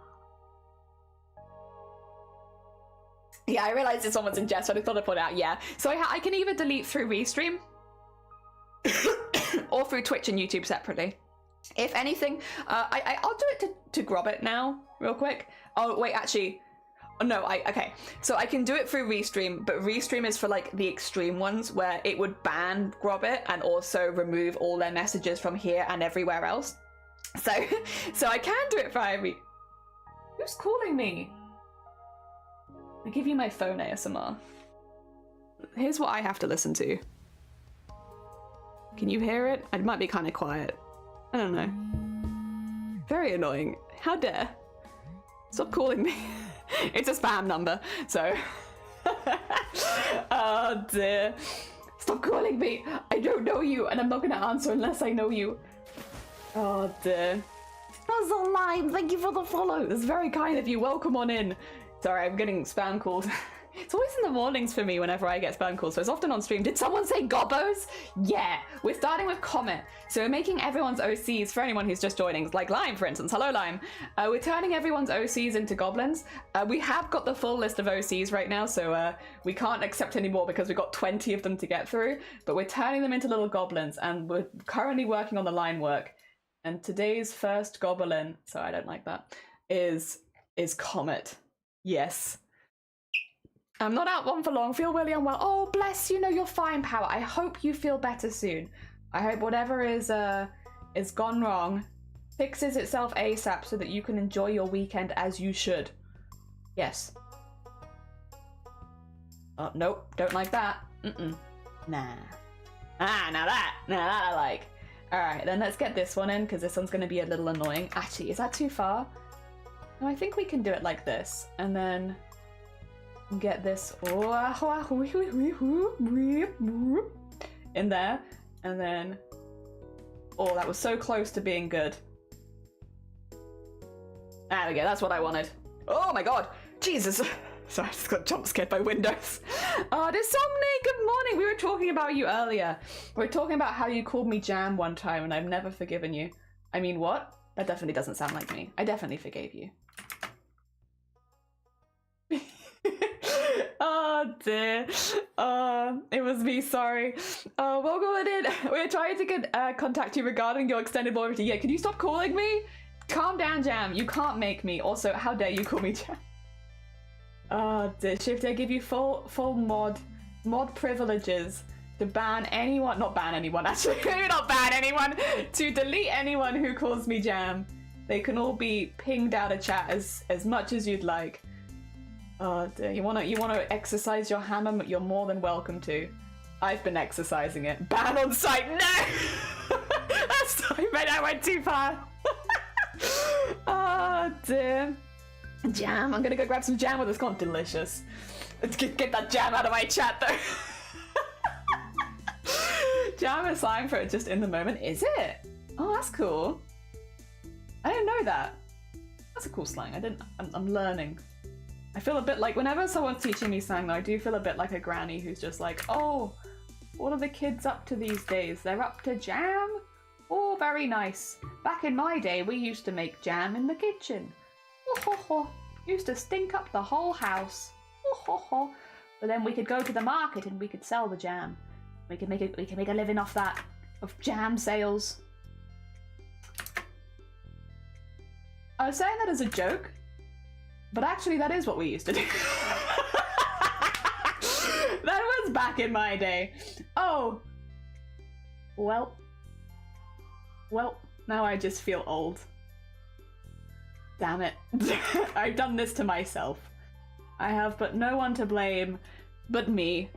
Yeah, I realized this one was in jest, so I thought I'd put it out, yeah. So I can either delete through Restream or through Twitch and YouTube separately. If anything, I'll do it to Grobbit now, real quick. Oh, wait, actually, no, okay. So I can do it through Restream, but Restream is for, like, the extreme ones where it would ban Grobbit and also remove all their messages from here and everywhere else. So I can do it via Who's calling me? I give you my phone ASMR. Here's what I have to listen to. Can you hear it? It might be kind of quiet. I don't know. Very annoying. How dare. Stop calling me. It's a spam number, so. Oh dear. Stop calling me. I don't know you, and I'm not going to answer unless I know you. Oh dear. That's a line. Thank you for the follow. That's very kind of you. Welcome on in. Sorry, I'm getting spam calls. It's always in the mornings for me whenever I get spam calls, so it's often on stream. Did someone say gobbos? Yeah, we're starting with Comet. So we're making everyone's OCs, for anyone who's just joining, like Lime, for instance. Hello, Lime. We're turning everyone's OCs into goblins. We have got the full list of OCs right now, so we can't accept any more because we've got 20 of them to get through, but we're turning them into little goblins, and we're currently working on the line work. And today's first goblin, so I don't like that, is Comet. Yes. I'm not out one for long. Feel really unwell. Oh, bless you. No, you're fine, Power. I hope you feel better soon. I hope whatever is gone wrong fixes itself ASAP so that you can enjoy your weekend as you should. Yes. Oh, nope. Don't like that. Nah. Now that I like. All right, then let's get this one in because this one's going to be a little annoying. Actually, is that too far? No, I think we can do it like this, and then get this in there, and then oh, that was so close to being good. There we go, that's what I wanted. Oh my god, Jesus. Sorry, I just got jump scared by windows. Oh, Desomni, good morning. We were talking about you earlier. We were talking about how you called me Jam one time and I've never forgiven you. I mean, what? That definitely doesn't sound like me. I definitely forgave you. Oh dear. It was me, sorry. Welcome on in. We're trying to get contact you regarding your extended loyalty. Yeah, can you stop calling me? Calm down, Jam. You can't make me. Also, how dare you call me Jam? Oh dear. Shifty, I give you full mod privileges to ban anyone, not ban anyone actually, maybe not ban anyone, to delete anyone who calls me Jam. They can all be pinged out of chat as much as you'd like. Oh dear, you wanna exercise your hammer? You're more than welcome to. I've been exercising it. Ban on site, no! That's sorry, mate, I went too far. Oh dear. Jam, I'm gonna go grab some jam with this. It's delicious. Let's get that jam out of my chat though. Jam is slang for it just in the moment, is it? Oh, that's cool. I didn't know that. That's a cool slang. I'm learning. I feel a bit like whenever someone's teaching me slang though, I do feel a bit like a granny who's just like, oh, what are the kids up to these days? They're up to jam? Oh, very nice. Back in my day, we used to make jam in the kitchen. Oh, ho, ho. Used to stink up the whole house. Oh, ho, ho. But then we could go to the market and we could sell the jam. We could make a living off that, of jam sales. I was saying that as a joke, but actually that is what we used to do. That was back in my day. Oh. Well, now I just feel old. Damn it. I've done this to myself. I have but no one to blame but me.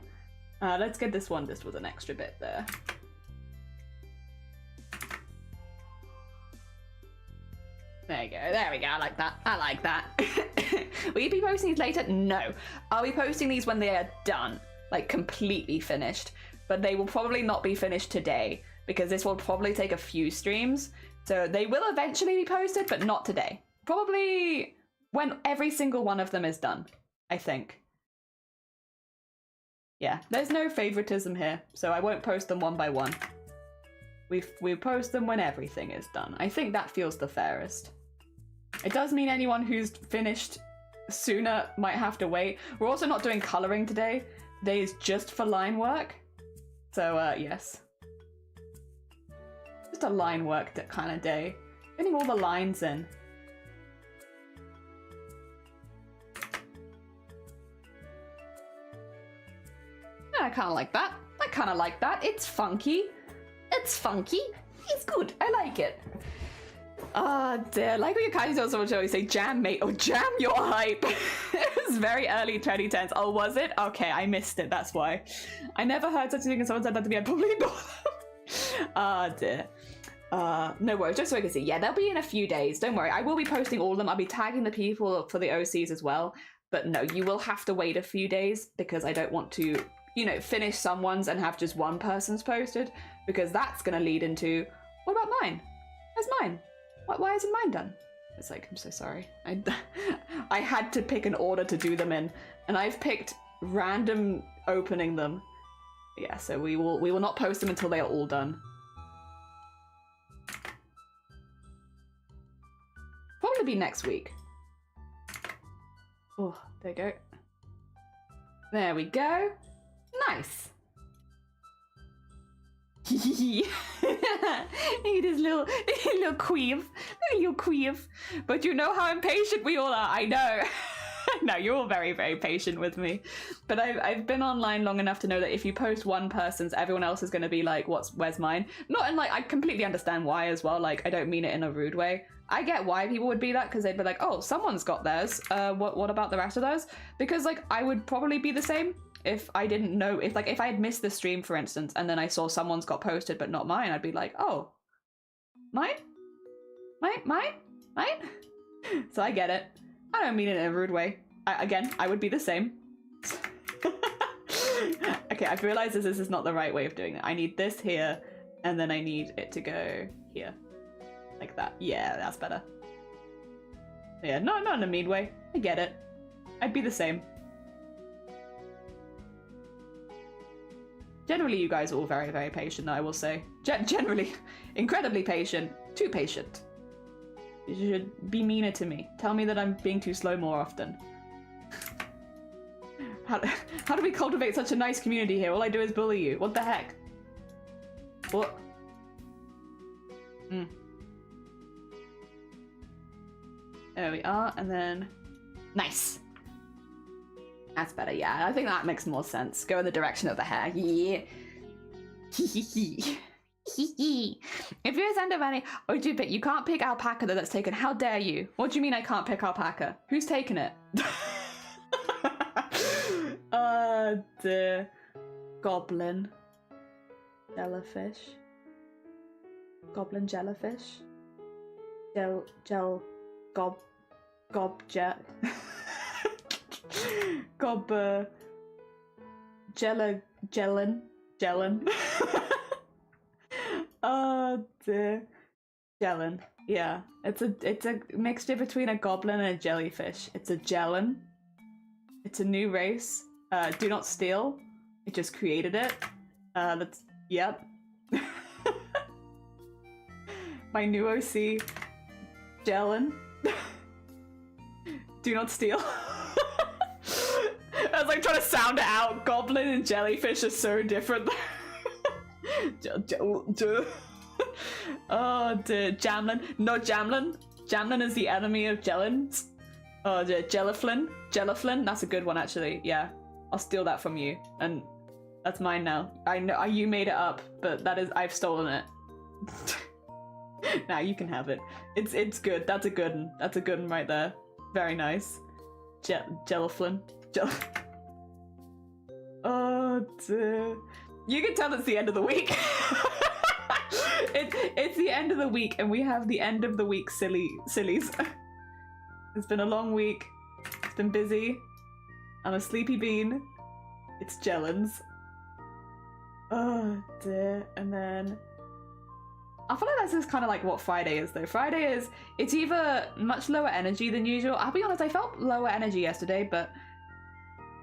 Let's get this one just with an extra bit there. There you go, there we go, I like that, I like that. Will you be posting these later? No. I'll be posting these when they are done, like completely finished. But they will probably not be finished today, because this will probably take a few streams. So they will eventually be posted, but not today. Probably when every single one of them is done, I think. Yeah, there's no favoritism here, so I won't post them one by one. We post them when everything is done. I think that feels the fairest. It does mean anyone who's finished sooner might have to wait. We're also not doing colouring today. Today is just for line work. So, yes. Just a line work kind of day. Getting all the lines in. I kind of like that. I kind of like that. It's funky. It's funky. It's good. I like it. Ah, dear. Like what you guys also say, jam mate. Oh, jam your hype. It was very early 2010s. Oh, was it? Okay, I missed it. That's why. I never heard such a thing, and someone said that to me. I'd probably ignore them. Ah, dear. No worries. Just so I can see. Yeah, they'll be in a few days. Don't worry. I will be posting all of them. I'll be tagging the people for the OCs as well. But no, you will have to wait a few days because I don't want to you know, finish someone's and have just one person's posted, because that's going to lead into, what about mine? Where's mine? Why isn't mine done? It's like, I'm so sorry. I had to pick an order to do them in, and I've picked random opening them. Yeah, so we will not post them until they are all done. Probably be next week. Oh, there you go. There we go. Nice. He is little queef. Little queef. But you know how impatient we all are. I know. No, you're all very, very patient with me. But I've been online long enough to know that if you post one person's, everyone else is going to be like, where's mine? Not in like, I completely understand why as well. Like, I don't mean it in a rude way. I get why people would be that, because they'd be like, oh, someone's got theirs. What about the rest of those? Because like, I would probably be the same if I didn't know, if I had missed the stream, for instance, and then I saw someone's got posted but not mine, I'd be like, oh, mine? So I get it. I don't mean it in a rude way. I would be the same. Okay, I've realized this is not the right way of doing it. I need this here, and then I need it to go here. Like that. Yeah, that's better. Yeah, not in a mean way. I get it. I'd be the same. Generally, you guys are all very, very patient, I will say. Generally, incredibly patient. Too patient. You should be meaner to me. Tell me that I'm being too slow more often. How do we cultivate such a nice community here? All I do is bully you. What the heck? What? There we are, and then... Nice! That's better, yeah. I think that makes more sense. Go in the direction of the hair. Yeah. If you're a send of any... Oh, but you can't pick alpaca that's taken. How dare you? What do you mean I can't pick alpaca? Who's taken it? The... Goblin. Jellyfish. Goblin jellyfish. Gob jet. Gob Jellin. Dear. Jellin. Yeah. It's a mixture between a goblin and a jellyfish. It's a Jellin. It's a new race. Do not steal. It just created it. Yep. My new OC. Jellin. Do not steal. I was like trying to sound it out. Goblin and jellyfish are so different. Oh, Jamlin. No, Jamlin. Jamlin is the enemy of Jellins. Oh, Jelliflin. Jelliflin. That's a good one, actually. Yeah, I'll steal that from you, and that's mine now. I know you made it up, but that is I've stolen it. Now you can have it. It's good. That's a good one. That's a good one right there. Very nice. Jelliflin. Oh dear. You can tell it's the end of the week. It's the end of the week, and we have the end of the week sillies. It's been a long week. It's been busy. I'm a sleepy bean. It's Jellins. Oh dear. And then I feel like this is kind of like what Friday is, though. Friday is, it's either much lower energy than usual. I'll be honest, I felt lower energy yesterday, but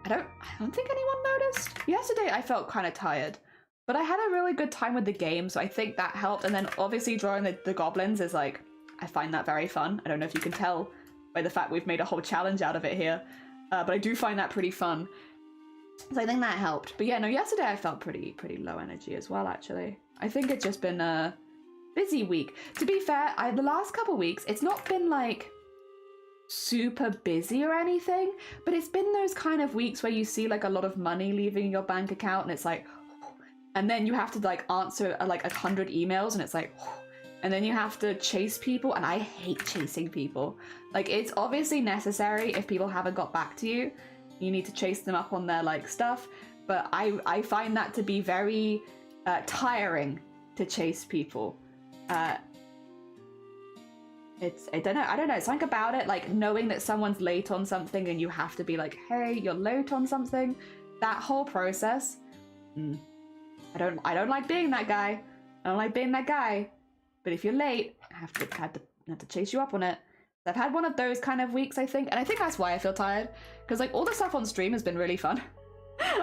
I don't think anyone noticed. Yesterday I felt kind of tired, but I had a really good time with the game, so I think that helped. And then obviously drawing the goblins is like, I find that very fun. I don't know if you can tell by the fact we've made a whole challenge out of it here, but I do find that pretty fun. So I think that helped. But yeah, no, yesterday I felt pretty low energy as well, actually. I think it's just been a busy week. To be fair, the last couple weeks, it's not been like super busy or anything, but it's been those kind of weeks where you see like a lot of money leaving your bank account, and it's like, and then you have to like answer like 100 emails, and it's like, and then you have to chase people, and I hate chasing people. Like, it's obviously necessary if people haven't got back to you. You need to chase them up on their like stuff, but I find that to be very tiring to chase people. I don't know, something about it, like knowing that someone's late on something and you have to be like, hey, you're late on something. that whole process, I don't like being that guy. I don't like being that guy. But if you're late, I have to chase you up on it. I've had one of those kind of weeks, I think, and I think that's why I feel tired, because like all the stuff on stream has been really fun.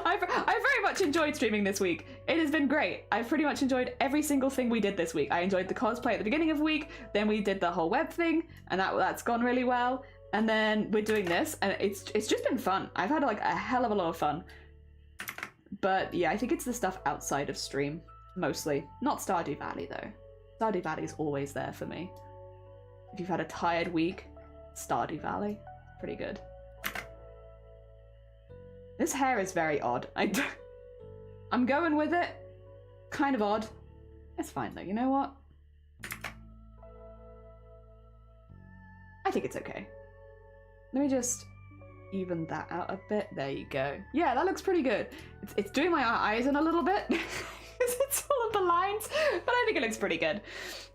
I've very much enjoyed streaming this week. It has been great. I've pretty much enjoyed every single thing we did this week. I enjoyed the cosplay at the beginning of the week, then we did the whole web thing, and that's gone really well. And then we're doing this, and it's just been fun. I've had like a hell of a lot of fun. But yeah, I think it's the stuff outside of stream, mostly. Not Stardew Valley though. Stardew Valley is always there for me. If you've had a tired week, Stardew Valley, pretty good. This hair is very odd. I'm going with it. Kind of odd. It's fine though, you know what? I think it's okay. Let me just even that out a bit. There you go. Yeah, that looks pretty good. It's doing my eyes in a little bit. It's all of the lines, but I think it looks pretty good.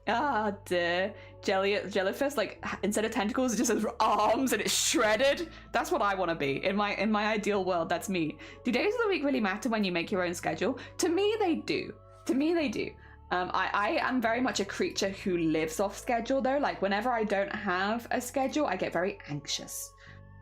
Ah, dear. Jellyfish, like, instead of tentacles, it just has arms and it's shredded. That's what I want to be. In my ideal world, that's me. Do days of the week really matter when you make your own schedule? To me, they do. To me, they do. I am very much a creature who lives off schedule, though. Like, whenever I don't have a schedule, I get very anxious.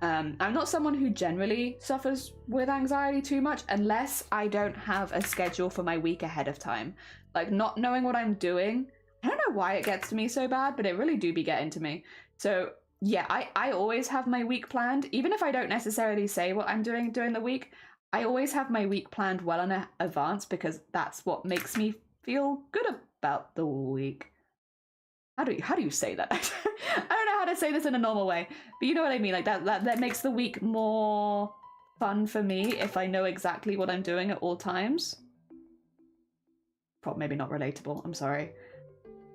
I'm not someone who generally suffers with anxiety too much unless I don't have a schedule for my week ahead of time. Like, not knowing what I'm doing, I don't know why it gets to me so bad, but it really do be getting to me. So yeah, I always have my week planned. Even if I don't necessarily say what I'm doing during the week, I always have my week planned well in advance because that's what makes me feel good about the week. How do you say that? I don't know how to say this in a normal way, but you know what I mean. Like that makes the week more fun for me if I know exactly what I'm doing at all times. Probably maybe not relatable. I'm sorry.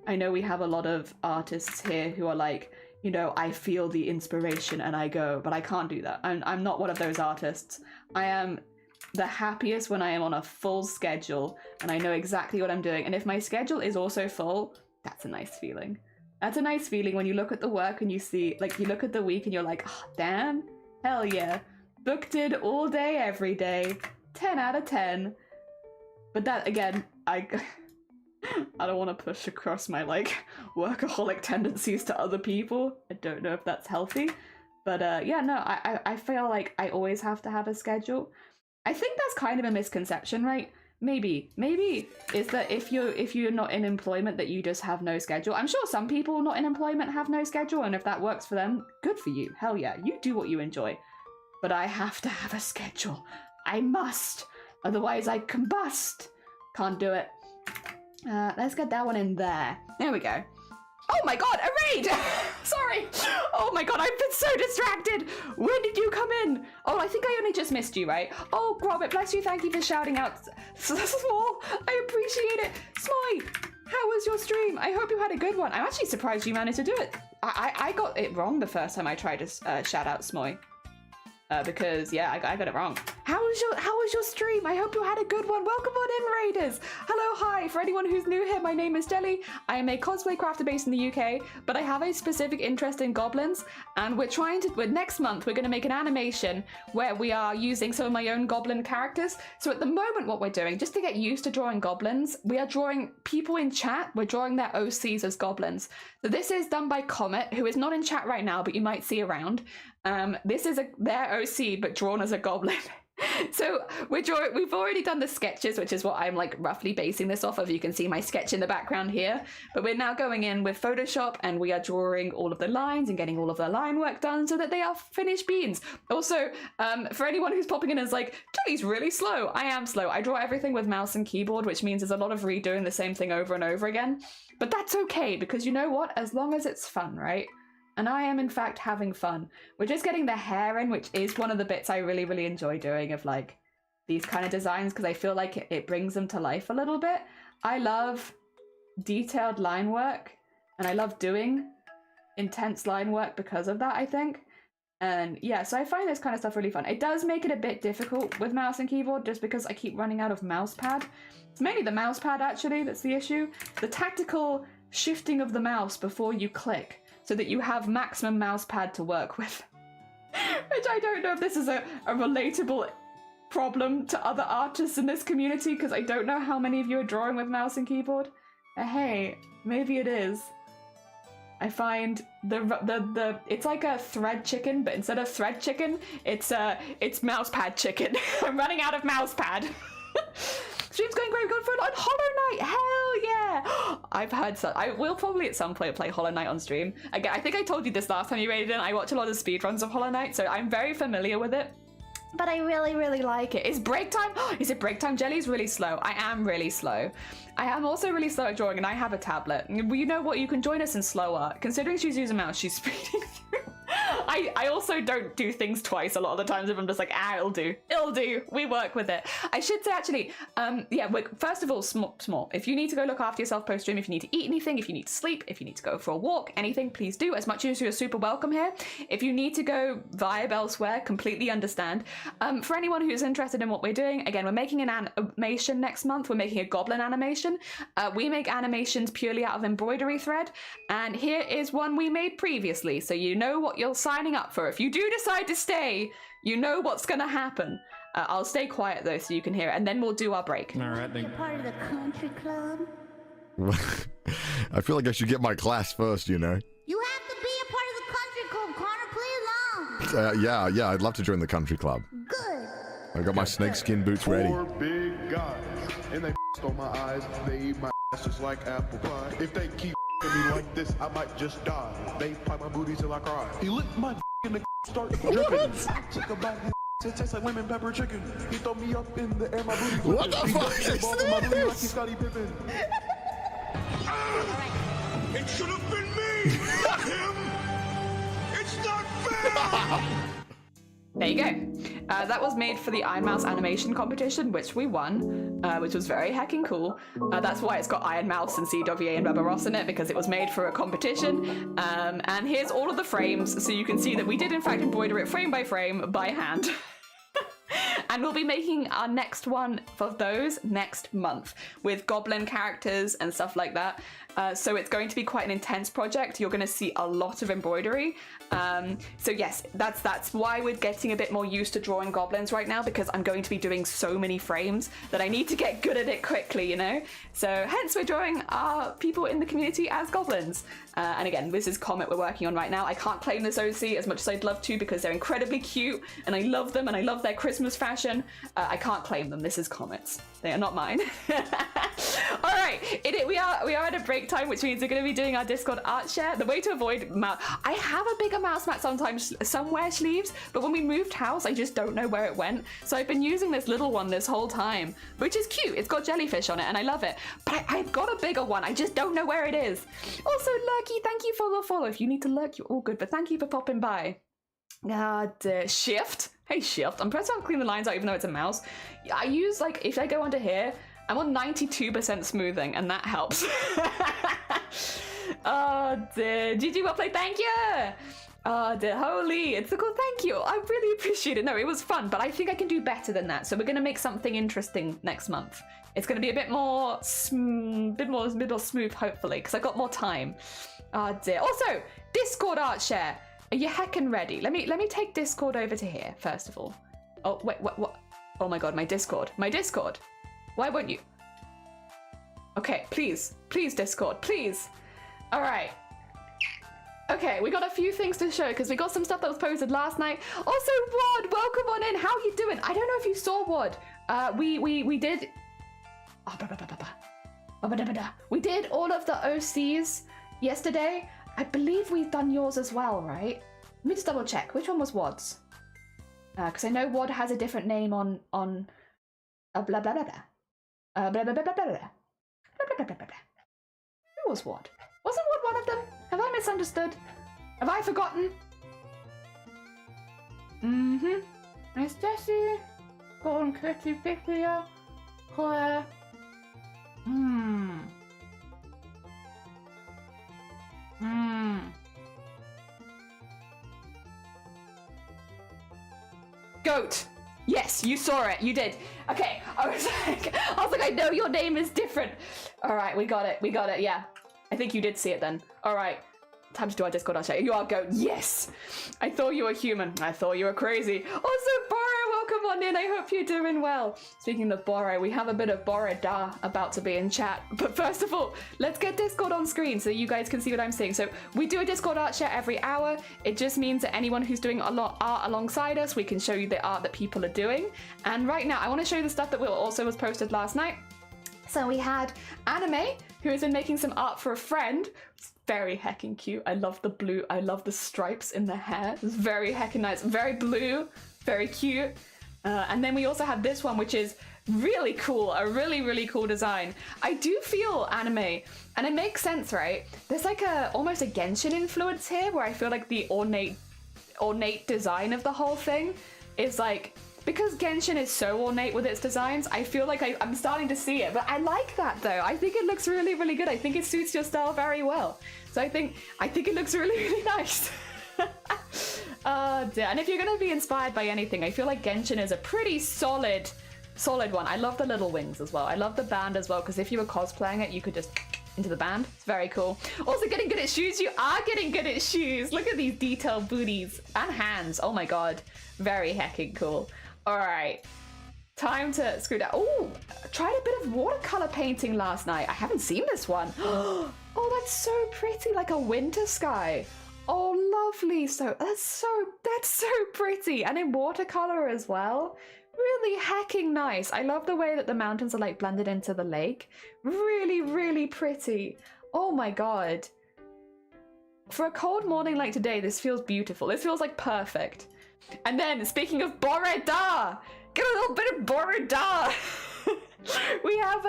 I know we have a lot of artists here who are like, you know, I feel the inspiration and I go, but I can't do that. I'm not one of those artists. I am the happiest when I am on a full schedule and I know exactly what I'm doing. And if my schedule is also full, that's a nice feeling. That's a nice feeling when you look at the work and you see, like, you look at the week and you're like, oh, damn, hell yeah. Booked it all day, every day. 10 out of 10. But that, again, I don't want to push across my, like, workaholic tendencies to other people. I don't know if that's healthy. But, yeah, no, I feel like I always have to have a schedule. I think that's kind of a misconception, right? Maybe is that if you're not in employment that you just have no schedule. I'm sure some people not in employment have no schedule, and if that works for them, good for you. Hell yeah, you do what you enjoy. But I have to have a schedule. I must. Otherwise I combust. Can't do it. Let's get that one in there. There we go. Oh my god, a raid! Sorry. Oh my god, I've been so distracted. When did you come in? Oh, I think I only just missed you, right? Oh, Robert, bless you. Thank you for shouting out. Small, I appreciate it. Smoy, how was your stream? I hope you had a good one. I'm actually surprised you managed to do it. I got it wrong the first time I tried to shout out Smoy. Because yeah, I got it wrong. How was your stream? I hope you had a good one. Welcome on in, Raiders. Hello, hi. For anyone who's new here, my name is Jelly. I am a cosplay crafter based in the UK, but I have a specific interest in goblins, and next month we're going to make an animation where we are using some of my own goblin characters. So at the moment, what we're doing, just to get used to drawing goblins, we are drawing people in chat. We're drawing their OCs as goblins. So this is done by Comet, who is not in chat right now, but you might see around. This is their OC, but drawn as a goblin. So we've already done the sketches, which is what I'm like roughly basing this off of. You can see my sketch in the background here, but we're now going in with Photoshop and we are drawing all of the lines and getting all of the line work done so that they are finished beans. Also, for anyone who's popping in and is like, Jelly's really slow. I am slow. I draw everything with mouse and keyboard, which means there's a lot of redoing the same thing over and over again. But that's okay, because you know what? As long as it's fun, right? And I am in fact having fun. We're just getting the hair in, which is one of the bits I really, really enjoy doing of like these kind of designs, because I feel like it brings them to life a little bit. I love detailed line work and I love doing intense line work because of that, I think. And yeah, so I find this kind of stuff really fun. It does make it a bit difficult with mouse and keyboard just because I keep running out of mouse pad. It's mainly the mouse pad actually that's the issue. The tactical shifting of the mouse before you click, so that you have maximum mouse pad to work with. Which I don't know if this is a relatable problem to other artists in this community because I don't know how many of you are drawing with mouse and keyboard. Hey, maybe it is. I find the it's like a thread chicken, but instead of thread chicken, it's mouse pad chicken. I'm running out of mouse pad. Stream's going great. We're going for it on Hollow Knight. Hell yeah! I've heard so. I will probably at some point play Hollow Knight on stream. Again, I think I told you this last time you raided in. I watch a lot of speedruns of Hollow Knight, so I'm very familiar with it. But I really, really like it. Is break time? Is it break time? Jelly's really slow. I am really slow. I am also really slow at drawing, and I have a tablet. You know what? You can join us in slower. Considering she's using a mouse, she's speeding through. I also don't do things twice a lot of the times if I'm just like, it'll do. It'll do. We work with it. I should say, actually, yeah, first of all, small. If you need to go look after yourself post-stream, if you need to eat anything, if you need to sleep, if you need to go for a walk, anything, please do. As much as you're super welcome here. If you need to go vibe elsewhere, completely understand. For anyone who's interested in what we're doing, again, we're making an animation next month. We're making a Goblin animation. We make animations purely out of embroidery thread. And here is one we made previously, so you know what you're signing up for. If you do decide to stay, you know what's going to happen. I'll stay quiet though so you can hear it, and then we'll do our break. All right, then. You're part of the country club? I feel like I should get my class first, you know? You have to be a part of the country club, Connor. Play along. Yeah, I'd love to join the country club. Good. I got my snakeskin boots ready. 4 big guys, and they on my eyes. They eat my ass just like apple pie. If they keep me like this, I might just die. They pie my booty till I cry. He licked my and the start dripping. I took a bite. It tastes like lemon pepper chicken. He throw me up in the air, my booty flipping. What the fuck is Like this? he's Scottie Pippen. It should have been me, not him. It's not fair. There you go. That was made for the Iron Mouse animation competition, which we won, which was very heckin' cool. That's why it's got Iron Mouse and CWA and Bubba Ross in it, because it was made for a competition. And here's all of the frames, so you can see that we did in fact embroider it frame by hand. And we'll be making our next one for those next month with Goblin characters and stuff like that. So it's going to be quite an intense project. You're going to see a lot of embroidery. So yes, that's why we're getting a bit more used to drawing goblins right now, because I'm going to be doing so many frames that I need to get good at it quickly, you know? So hence we're drawing our people in the community as goblins. And again, this is Comet we're working on right now. I can't claim this OC as much as I'd love to because they're incredibly cute and I love them and I love their Christmas fashion. I can't claim them. This is Comet's. They are not mine. All right, we are at a break time, which means we're going to be doing our Discord art share. The way to avoid mouse, I have a bigger mouse mat sometimes somewhere sleeves, but when we moved house, I just don't know where it went. So I've been using this little one this whole time, which is cute. It's got jellyfish on it and I love it, but I've got a bigger one. I just don't know where it is. Also, Lurky, thank you for the follow. If you need to lurk, you're all good, but thank you for popping by. Shift. Hey, Shift. I'm pressing to clean the lines out even though it's a mouse. I use, like, if I go under here, I'm on 92% smoothing, and that helps. Oh, dear. GG, well played. Thank you. Oh, dear. Holy. It's a cool. Thank you. I really appreciate it. No, it was fun, but I think I can do better than that. So we're going to make something interesting next month. It's going to be a bit more smooth, hopefully, because I've got more time. Oh, dear. Also, Discord art share. Are you heckin' ready? Let me take Discord over to here, first of all. Oh, wait, what? Oh my god, my Discord. My Discord. Why won't you? Okay, please, Discord, please. All right. Okay, we got a few things to show because we got some stuff that was posted last night. Also, Wad, welcome on in. How you doing? I don't know if you saw Wad. We did. We did all of the OCs yesterday. I believe we've done yours as well, right? Let me just double check. Which one was Wad's? Because I know Wad has a different name on blah blah blah blah. Blah blah blah blah blah blah. Blah blah blah blah blah. Who was Wad? Wasn't Wad one of them? Have I misunderstood? Have I forgotten? Miss Jessie, Golden Kitty, Victoria, Claire. Goat. Yes, you saw it. You did. Okay. I was like, I know your name is different. All right, we got it. Yeah. I think you did see it then. All right. Time to do our Discord. I'll show you. You are Goat. Yes. I thought you were human. I thought you were crazy. Also, Bara, welcome on in. I hope you're doing well. Speaking of Bore, we have a bit of Bore Da about to be in chat. But first of all, let's get Discord on screen so you guys can see what I'm saying. So we do a Discord art share every hour. It just means that anyone who's doing a lot art alongside us, we can show you the art that people are doing. And right now, I want to show you the stuff that also was posted last night. So we had Anime, who has been making some art for a friend. It's very heckin' cute. I love the blue. I love the stripes in the hair. It's very heckin' nice. Very blue. Very cute. And then we also have this one, which is really cool. A really, really cool design. I do feel Anime, and it makes sense, right? There's like almost a Genshin influence here, where I feel like the ornate design of the whole thing is like, because Genshin is so ornate with its designs, I feel like I'm starting to see it. But I like that though. I think it looks really, really good. I think it suits your style very well. So I think it looks really, really nice. Oh dear. And if you're going to be inspired by anything, I feel like Genshin is a pretty solid one. I love the little wings as well. I love the band as well, because if you were cosplaying it, you could just into the band. It's very cool. Also getting good at shoes. You are getting good at shoes. Look at these detailed booties and hands. Oh my god. Very heckin' cool. All right. Time to screw down. Oh, tried a bit of watercolor painting last night. I haven't seen this one. Oh, that's so pretty, like a winter sky. Oh, lovely. So that's so pretty, and in watercolor as well. Really hecking nice. I love the way that the mountains are like blended into the lake. Really, really pretty. Oh my god. For a cold morning like today, this feels beautiful. This feels like perfect. And then, speaking of Bore Da, get a little bit of Bore Da. We have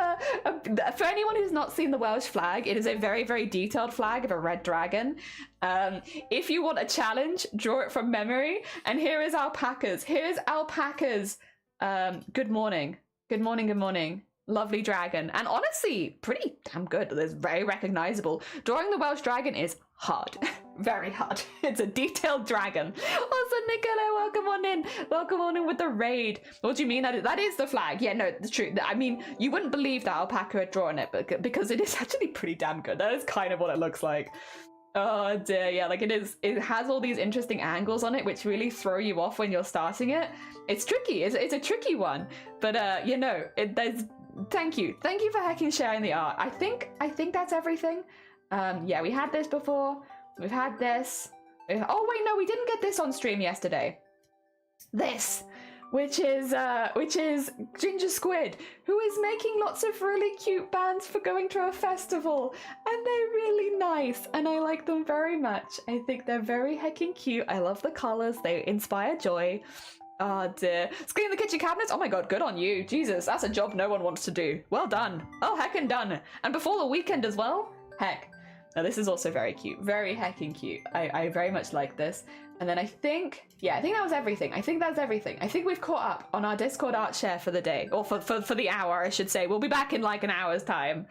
for anyone who's not seen the Welsh flag, it is a very, very detailed flag of a red dragon. If you want a challenge, draw it from memory. And here is alpacas. Here's alpacas. Good morning. Good morning, good morning. Lovely dragon. And honestly, pretty damn good. It's very recognizable. Drawing the Welsh dragon is hard. Very hard. It's a detailed dragon. Also, Nicola, welcome on in. Welcome on in with the raid. What do you mean? That is the flag. Yeah, no, it's true. I mean, you wouldn't believe that alpaca had drawn it, but because it is actually pretty damn good. That is kind of what it looks like. Oh dear, yeah, like it has all these interesting angles on it, which really throw you off when you're starting it. It's tricky. It's a tricky one, but you know, thank you for hecking sharing the art. I think that's everything. Yeah, we had this before. We've had this. Oh wait, no, we didn't get this on stream yesterday. This, which is Ginger Squid, who is making lots of really cute bands for going to a festival, and they're really nice, and I like them very much. I think they're very hecking cute. I love the colors. They inspire joy. Oh dear. Cleaning the kitchen cabinets? Oh my god, good on you. Jesus, that's a job no one wants to do. Well done. Oh, heckin' done. And before the weekend as well? Heck. Now this is also very cute. Very heckin' cute. I very much like this. And then I think that was everything. I think that's everything. I think we've caught up on our Discord art share for the day. Or for the hour, I should say. We'll be back in like an hour's time.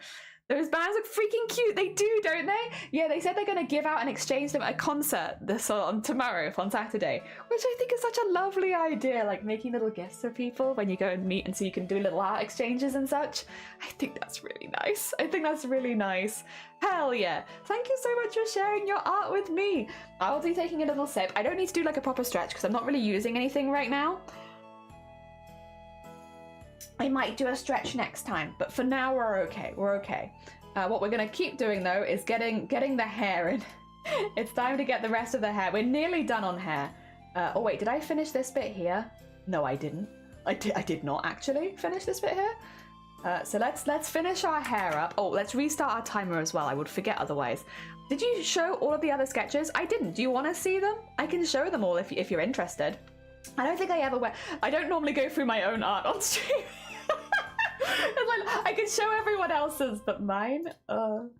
Those bands look freaking cute. They do, don't they? Yeah, they said they're going to give out and exchange them at a concert on tomorrow, on Saturday, which I think is such a lovely idea, like making little gifts for people when you go and meet, and so you can do little art exchanges and such. I think that's really nice. I think that's really nice. Hell yeah. Thank you so much for sharing your art with me. I'll be taking a little sip. I don't need to do like a proper stretch because I'm not really using anything right now. I might do a stretch next time, but for now we're okay. We're okay. What we're gonna keep doing though is getting the hair in. It's time to get the rest of the hair. We're nearly done on hair. Oh wait, did I finish this bit here? No, I didn't. I did not actually finish this bit here. So let's finish our hair up. Oh, let's restart our timer as well. I would forget otherwise. Did you show all of the other sketches? I didn't. Do you want to see them? I can show them all if you're interested. I don't think I ever went. I don't normally go through my own art on stream. It's like, I can show everyone else's, but mine, all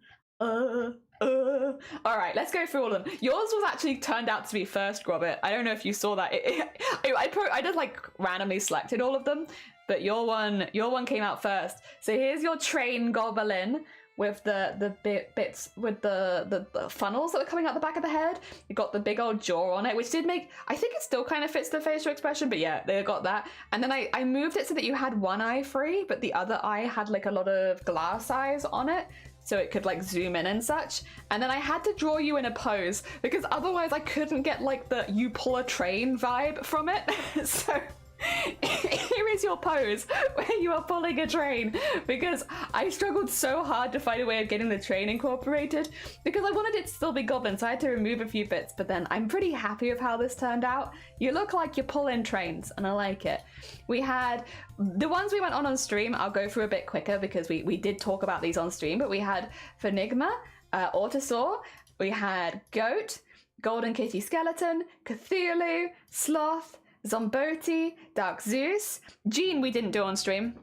right, let's go through all of them. Yours was actually turned out to be first, Robert. I don't know if you saw that. I just like randomly selected all of them, but your one came out first. So here's your train Goblin with the bits with the funnels that were coming out the back of the head. You got the big old jaw on it, which did make, I think it still kind of fits the facial expression, but yeah, they got that. And then I moved it so that you had one eye free, but the other eye had like a lot of glass eyes on it, so it could like zoom in and such. And then I had to draw you in a pose because otherwise I couldn't get like the you pull a train vibe from it. So Here is your pose where you are pulling a train, because I struggled so hard to find a way of getting the train incorporated because I wanted it to still be Goblin, so I had to remove a few bits, but then I'm pretty happy with how this turned out. You look like you're pulling trains and I like it. We had the ones we went on stream. I'll go through a bit quicker because we did talk about these on stream, but we had Phenigma, Autosaur, we had Goat, Golden Kitty Skeleton, Cthulhu, Sloth, Zomboti, Dark Zeus. Jean we didn't do on stream.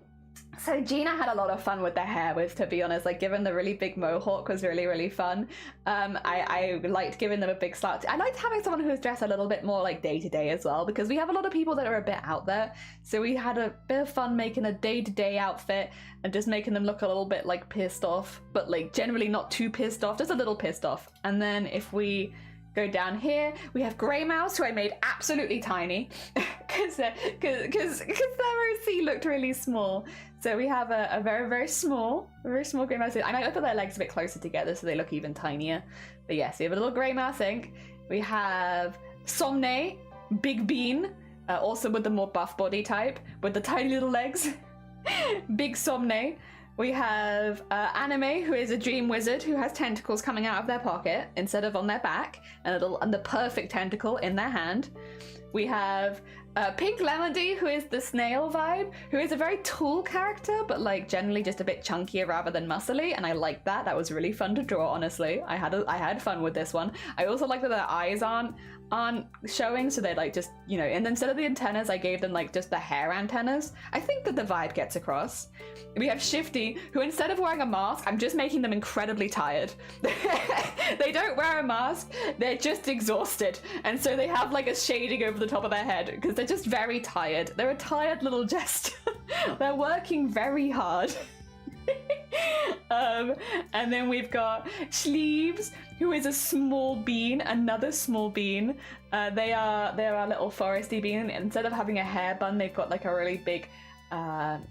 So Jean I had a lot of fun with the hair with, to be honest. Like, giving the really big mohawk was really, really fun. I liked giving them a big slouch. I liked having someone who was dressed a little bit more like day-to-day as well, because we have a lot of people that are a bit out there. So we had a bit of fun making a day-to-day outfit and just making them look a little bit like pissed off, but like generally not too pissed off, just a little pissed off. And then if we go down here, we have Grey Mouse, who I made absolutely tiny because their OC looked really small. So we have a very, very small Grey Mouse. I might put their legs a bit closer together so they look even tinier. But yes, we have a little Grey Mouse ink. We have Somne, Big Bean, also with the more buff body type, with the tiny little legs. Big Somne. We have Anime, who is a dream wizard who has tentacles coming out of their pocket instead of on their back, and the perfect tentacle in their hand. We have Pink Lemony, who is the snail vibe, who is a very tall character, but like generally just a bit chunkier rather than muscly, and I like that. That was really fun to draw, honestly. I had fun with this one. I also like that their eyes aren't showing, so they're like just, you know, and instead of the antennas, I gave them like just the hair antennas. I think that the vibe gets across. We have Shifty, who instead of wearing a mask, I'm just making them incredibly tired. They don't wear a mask, they're just exhausted, and so they have like a shading over the top of their head because they're just very tired. They're a tired little jester. They're working very hard. And then we've got Sleeves, who is a small bean, another small bean. They're a little foresty bean. Instead of having a hair bun, they've got like a really big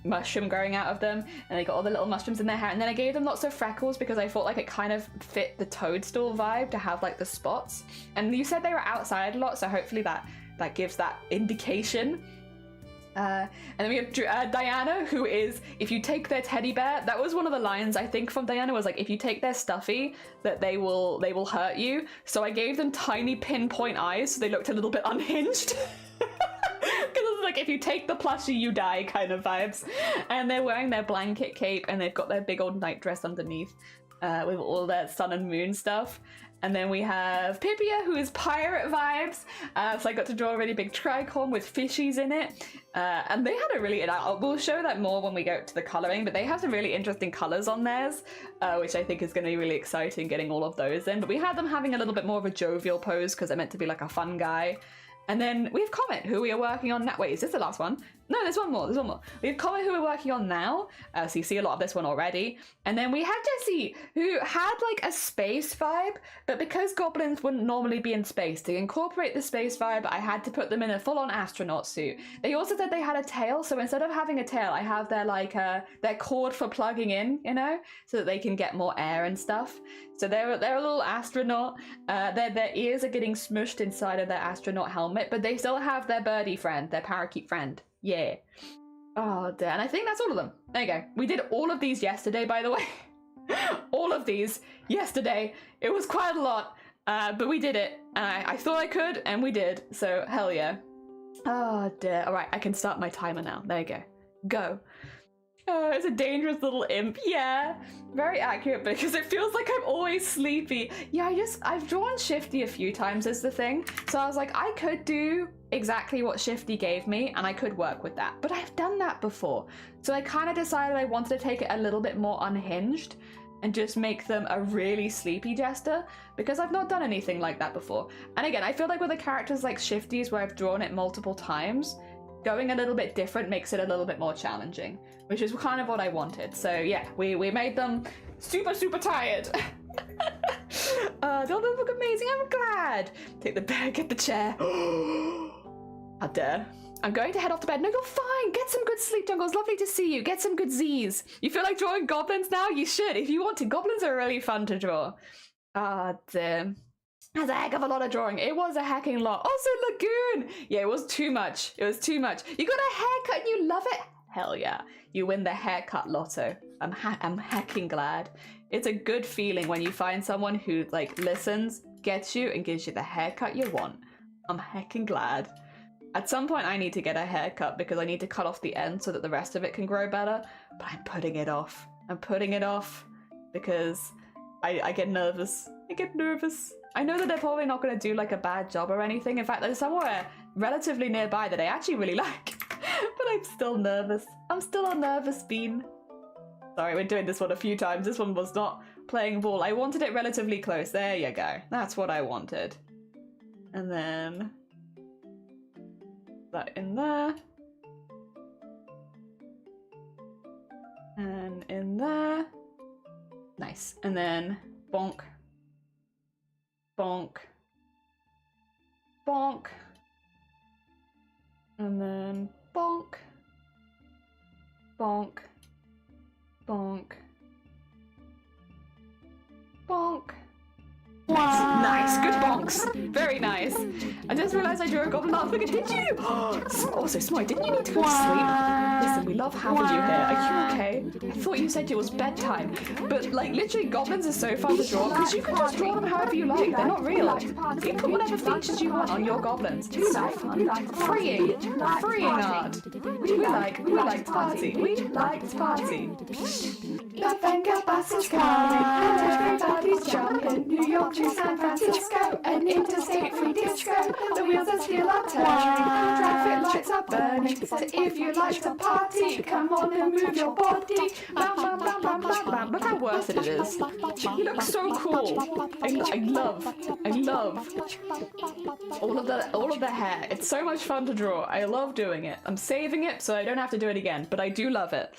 mushroom growing out of them, and they got all the little mushrooms in their hair. And then I gave them lots of freckles because I thought like it kind of fit the toadstool vibe to have like the spots. And you said they were outside a lot, so hopefully that gives that indication. And then we have Diana, who is, if you take their teddy bear, that was one of the lines I think from Diana, was like, if you take their stuffy, that they will hurt you. So I gave them tiny pinpoint eyes so they looked a little bit unhinged. Because it's like, if you take the plushie, you die kind of vibes. And they're wearing their blanket cape, and they've got their big old night dress underneath with all their sun and moon stuff. And then we have Pipia, who is pirate vibes. So I got to draw a really big tricorn with fishies in it. And they had a really, we'll show that more when we go to the colouring, but they have some really interesting colours on theirs, which I think is going to be really exciting, getting all of those in. But we had them having a little bit more of a jovial pose because they're meant to be like a fun guy. And then we have Comet, who we are working on now. Wait, is this the last one? No, there's one more. We have Comet, who we're working on now. So you see a lot of this one already. And then we have Jessie, who had like a space vibe, but because goblins wouldn't normally be in space, to incorporate the space vibe, I had to put them in a full-on astronaut suit. They also said they had a tail, so instead of having a tail, I have their their cord for plugging in, you know, so that they can get more air and stuff. So they're a little astronaut. Their ears are getting smushed inside of their astronaut helmet, but they still have their birdie friend, their parakeet friend. Yeah. Oh, dear. And I think that's all of them. There you go. We did all of these yesterday, by the way. All of these yesterday. It was quite a lot, but we did it. I thought I could, and we did. So, hell yeah. Oh, dear. All right, I can start my timer now. There you go. Go. Oh, it's a dangerous little imp. Yeah, very accurate because it feels like I'm always sleepy. Yeah, I've drawn Shifty a few times as the thing. So I was like, I could do exactly what Shifty gave me and I could work with that. But I've done that before. So I kind of decided I wanted to take it a little bit more unhinged and just make them a really sleepy jester because I've not done anything like that before. And again, I feel like with the characters like Shifty's where I've drawn it multiple times, going a little bit different makes it a little bit more challenging, which is kind of what I wanted. So yeah, we made them super, super tired. Don't they look amazing? I'm glad. Take the bag, get the chair. How dare. I'm going to head off to bed. No, you're fine. Get some good sleep, Jungle. It's lovely to see you. Get some good Z's. You feel like drawing goblins now? You should. If you want to. Goblins are really fun to draw. Ah, dear. That's a heck of a lot of drawing. It was a hecking lot. Also, Lagoon! Yeah, it was too much. It was too much. You got a haircut and you love it? Hell yeah. You win the haircut lotto. I'm hecking glad. It's a good feeling when you find someone who, like, listens, gets you, and gives you the haircut you want. I'm hecking glad. At some point, I need to get a haircut because I need to cut off the end so that the rest of it can grow better. But I'm putting it off. I'm putting it off because I get nervous. I get nervous. I know that they're probably not going to do like a bad job or anything. In fact, there's somewhere relatively nearby that I actually really like. But I'm still nervous. I'm still a nervous bean. Sorry, we're doing this one a few times. This one was not playing ball. I wanted it relatively close. There you go. That's what I wanted. And then that in there. And in there. Nice. And then bonk. Bonk. Bonk. And then bonk. Bonk. Bonk. Bonk. Nice, good bonks. Very nice. I just realised I drew a goblin laughing and hit you. Also, Smite, didn't you need to go to sleep? Listen, we love having you here. Are you okay? I thought you said it was bedtime. But, like, literally, goblins are so fun to draw because you can just draw them however you like. They're not real. You can put whatever features you want on your goblins. It's so fun. Freeing. Freeing art. We like party. We like party. The finger bus is coming and everybody's jumping. New York to San Francisco, an interstate free disco. The wheels are still are turning, traffic lights are burning. So if you like to party, come on and move your body. Bam, bam, bam, bam, bam, bam. Look how worth it is. He looks so cool. I love all of the hair. It's so much fun to draw. I love doing it. I'm saving it so I don't have to do it again, but I do love it.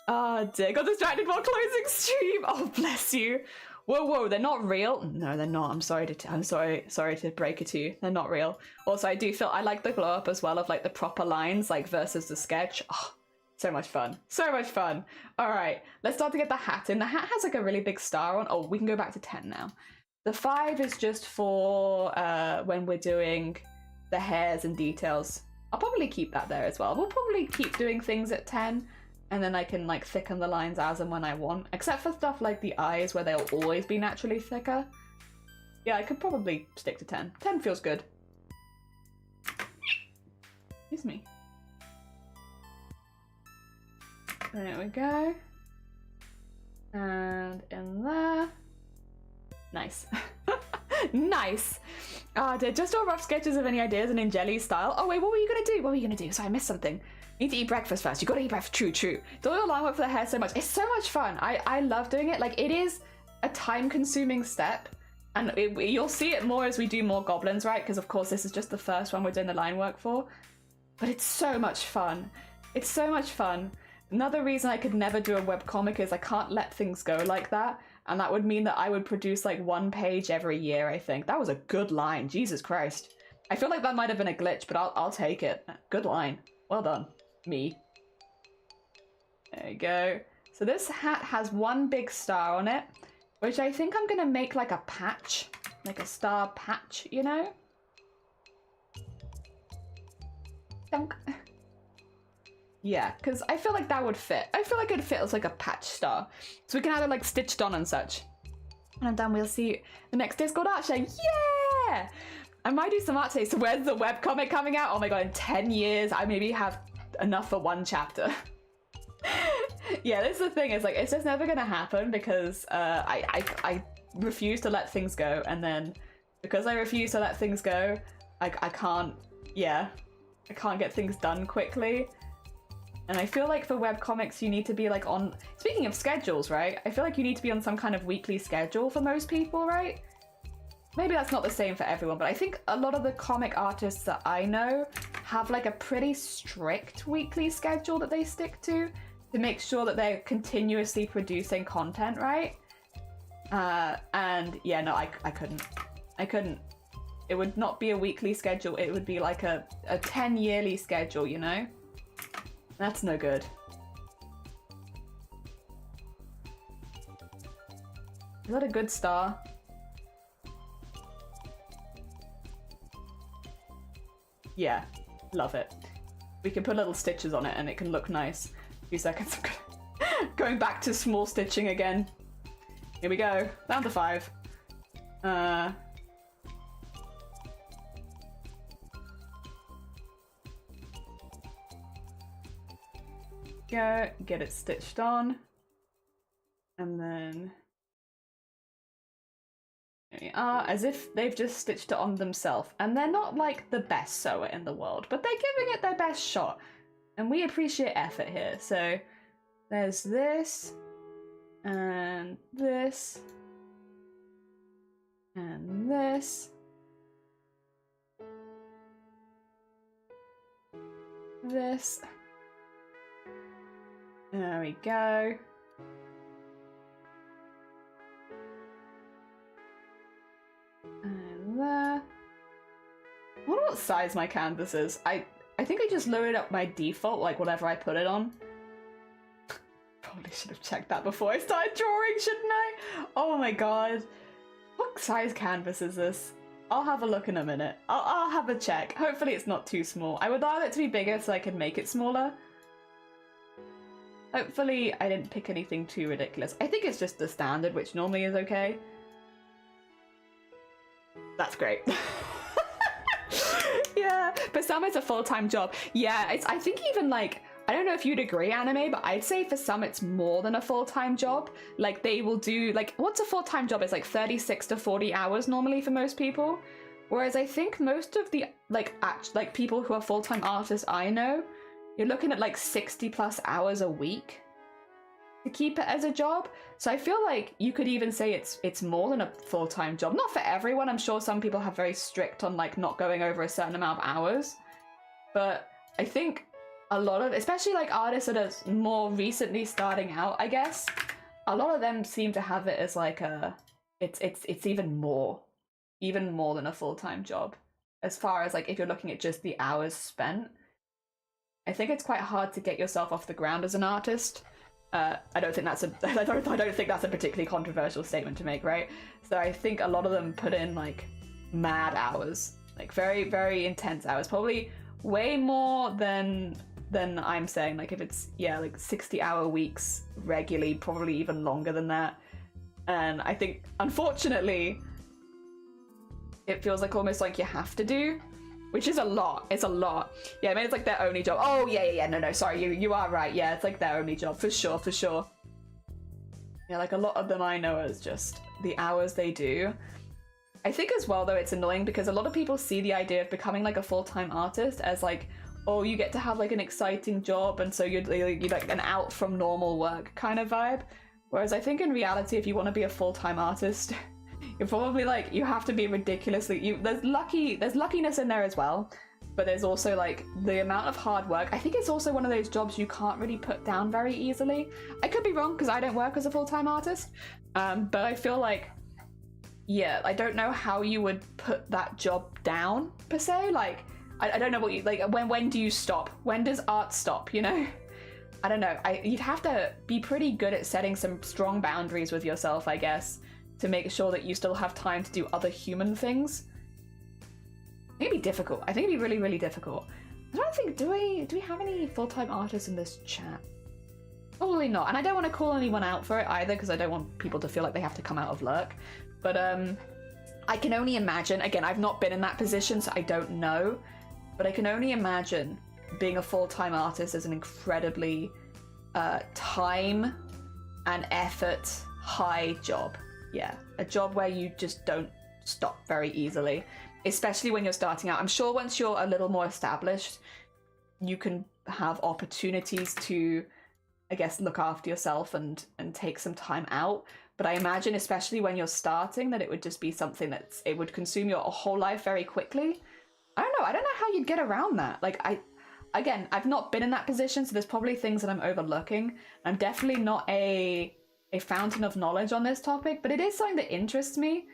Ah, dear, got distracted while closing stream. Oh, bless you. Whoa, they're not real. No, they're not. I'm sorry to break it to you. They're not real. Also, I do feel I like the glow up as well of like the proper lines, like versus the sketch. Oh, so much fun. So much fun. All right, let's start to get the hat in. The hat has like a really big star on. Oh, we can go back to 10 now. The 5 is just for when we're doing the hairs and details. I'll probably keep that there as well. We'll probably keep doing things at 10. And then I can like thicken the lines as and when I want. Except for stuff like the eyes where they'll always be naturally thicker. Yeah, I could probably stick to 10. 10 feels good. Excuse me. There we go. And in there. Nice. Nice. Just all rough sketches of any ideas and in jelly style. Oh wait, what were you gonna do? What were you gonna do? Sorry, I missed something. You need to eat breakfast first. You gotta eat breakfast. True. Do all your line work for the hair so much. It's so much fun. I love doing it. Like, it is a time-consuming step, and you'll see it more as we do more goblins, right? Because of course this is just the first one we're doing the line work for. But it's so much fun. It's so much fun. Another reason I could never do a webcomic is I can't let things go like that. And that would mean that I would produce like 1 page every year, I think. That was a good line. Jesus Christ. I feel like that might have been a glitch, but I'll take it. Good line. Well done. Me. There you go. So this hat has 1 big star on it, which I think I'm gonna make like a patch. Like a star patch, you know? Dunk. Yeah, because I feel like that would fit. I feel like it'd fit as like a patch star. So we can have it like stitched on and such. And then we'll see the next Discord art show. Yeah! I might do some art today. So where's the webcomic coming out? Oh my god, in 10 years, I maybe have enough for 1 chapter. Yeah, this is the thing, is like, it's just never gonna happen because I refuse to let things go. And then because I refuse to let things go, I can't get things done quickly. And I feel like for webcomics, you need to be like on... Speaking of schedules, right? I feel like you need to be on some kind of weekly schedule for most people, right? Maybe that's not the same for everyone, but I think a lot of the comic artists that I know have like a pretty strict weekly schedule that they stick to make sure that they're continuously producing content, right? And yeah, no, I couldn't. It would not be a weekly schedule. It would be like a 10 yearly schedule, you know? That's no good. Is that a good star? Yeah, love it. We can put little stitches on it and it can look nice. A few seconds. Going back to small stitching again. Here we go. Down to 5. Go, get it stitched on. And then there we are, as if they've just stitched it on themselves. And they're not like the best sewer in the world, but they're giving it their best shot. And we appreciate effort here. So there's this, and this, and this. This. There we go. And there. I wonder what size my canvas is. I think I just loaded up my default, like whatever I put it on. Probably should have checked that before I started drawing, shouldn't I? Oh my god. What size canvas is this? I'll have a look in a minute. I'll have a check. Hopefully it's not too small. I would like it to be bigger so I can make it smaller. Hopefully I didn't pick anything too ridiculous. I think it's just the standard, which normally is okay. That's great. Yeah, but some it's a full-time job. Yeah, I think even like, I don't know if you'd agree, Anime, but I'd say for some it's more than a full-time job. Like they will do, like, what's a full-time job? It's like 36 to 40 hours normally for most people. Whereas I think most of the, like people who are full-time artists I know, you're looking at like 60 plus hours a week to keep it as a job. So I feel like you could even say it's more than a full-time job. Not for everyone. I'm sure some people have very strict on like not going over a certain amount of hours. But I think a lot of, especially like artists that are more recently starting out, I guess, a lot of them seem to have it as like a, it's even more than a full-time job. As far as like if you're looking at just the hours spent. I think it's quite hard to get yourself off the ground as an artist. I don't think that's a particularly controversial statement to make, right? So I think a lot of them put in like mad hours, like very, very intense hours, probably way more than I'm saying. Like if it's, yeah, like 60-hour weeks regularly, probably even longer than that. And I think, unfortunately, it feels like almost like you have to do. Which is a lot. It's a lot. Yeah, I mean, it's like their only job. Oh, yeah. No, sorry. You are right. Yeah, it's like their only job. For sure. Yeah, like a lot of them I know is just the hours they do. I think as well, though, it's annoying because a lot of people see the idea of becoming like a full-time artist as like, oh, you get to have like an exciting job and so you're like an out from normal work kind of vibe. Whereas I think in reality, if you want to be a full-time artist... You're probably like, you have to be ridiculously, there's luckiness in there as well, but there's also like the amount of hard work. I think it's also one of those jobs you can't really put down very easily. I could be wrong because I don't work as a full-time artist, but I feel like, yeah, I don't know how you would put that job down per se. Like, I don't know what you, like, when do you stop? When does art stop, you know? I don't know. You'd have to be pretty good at setting some strong boundaries with yourself, I guess, to make sure that you still have time to do other human things. I think it'd be difficult. I think it'd be really, really difficult. I don't think, do we have any full-time artists in this chat? Probably not. And I don't want to call anyone out for it either, because I don't want people to feel like they have to come out of lurk. But I can only imagine, again, I've not been in that position, so I don't know, but I can only imagine being a full-time artist is an incredibly time and effort high job. Yeah, a job where you just don't stop very easily, especially when you're starting out. I'm sure once you're a little more established, you can have opportunities to, I guess, look after yourself and take some time out. But I imagine, especially when you're starting, that it would just be something it would consume your whole life very quickly. I don't know how you'd get around that. Like, I've not been in that position, so there's probably things that I'm overlooking. I'm definitely not a fountain of knowledge on this topic, but it is something that interests me.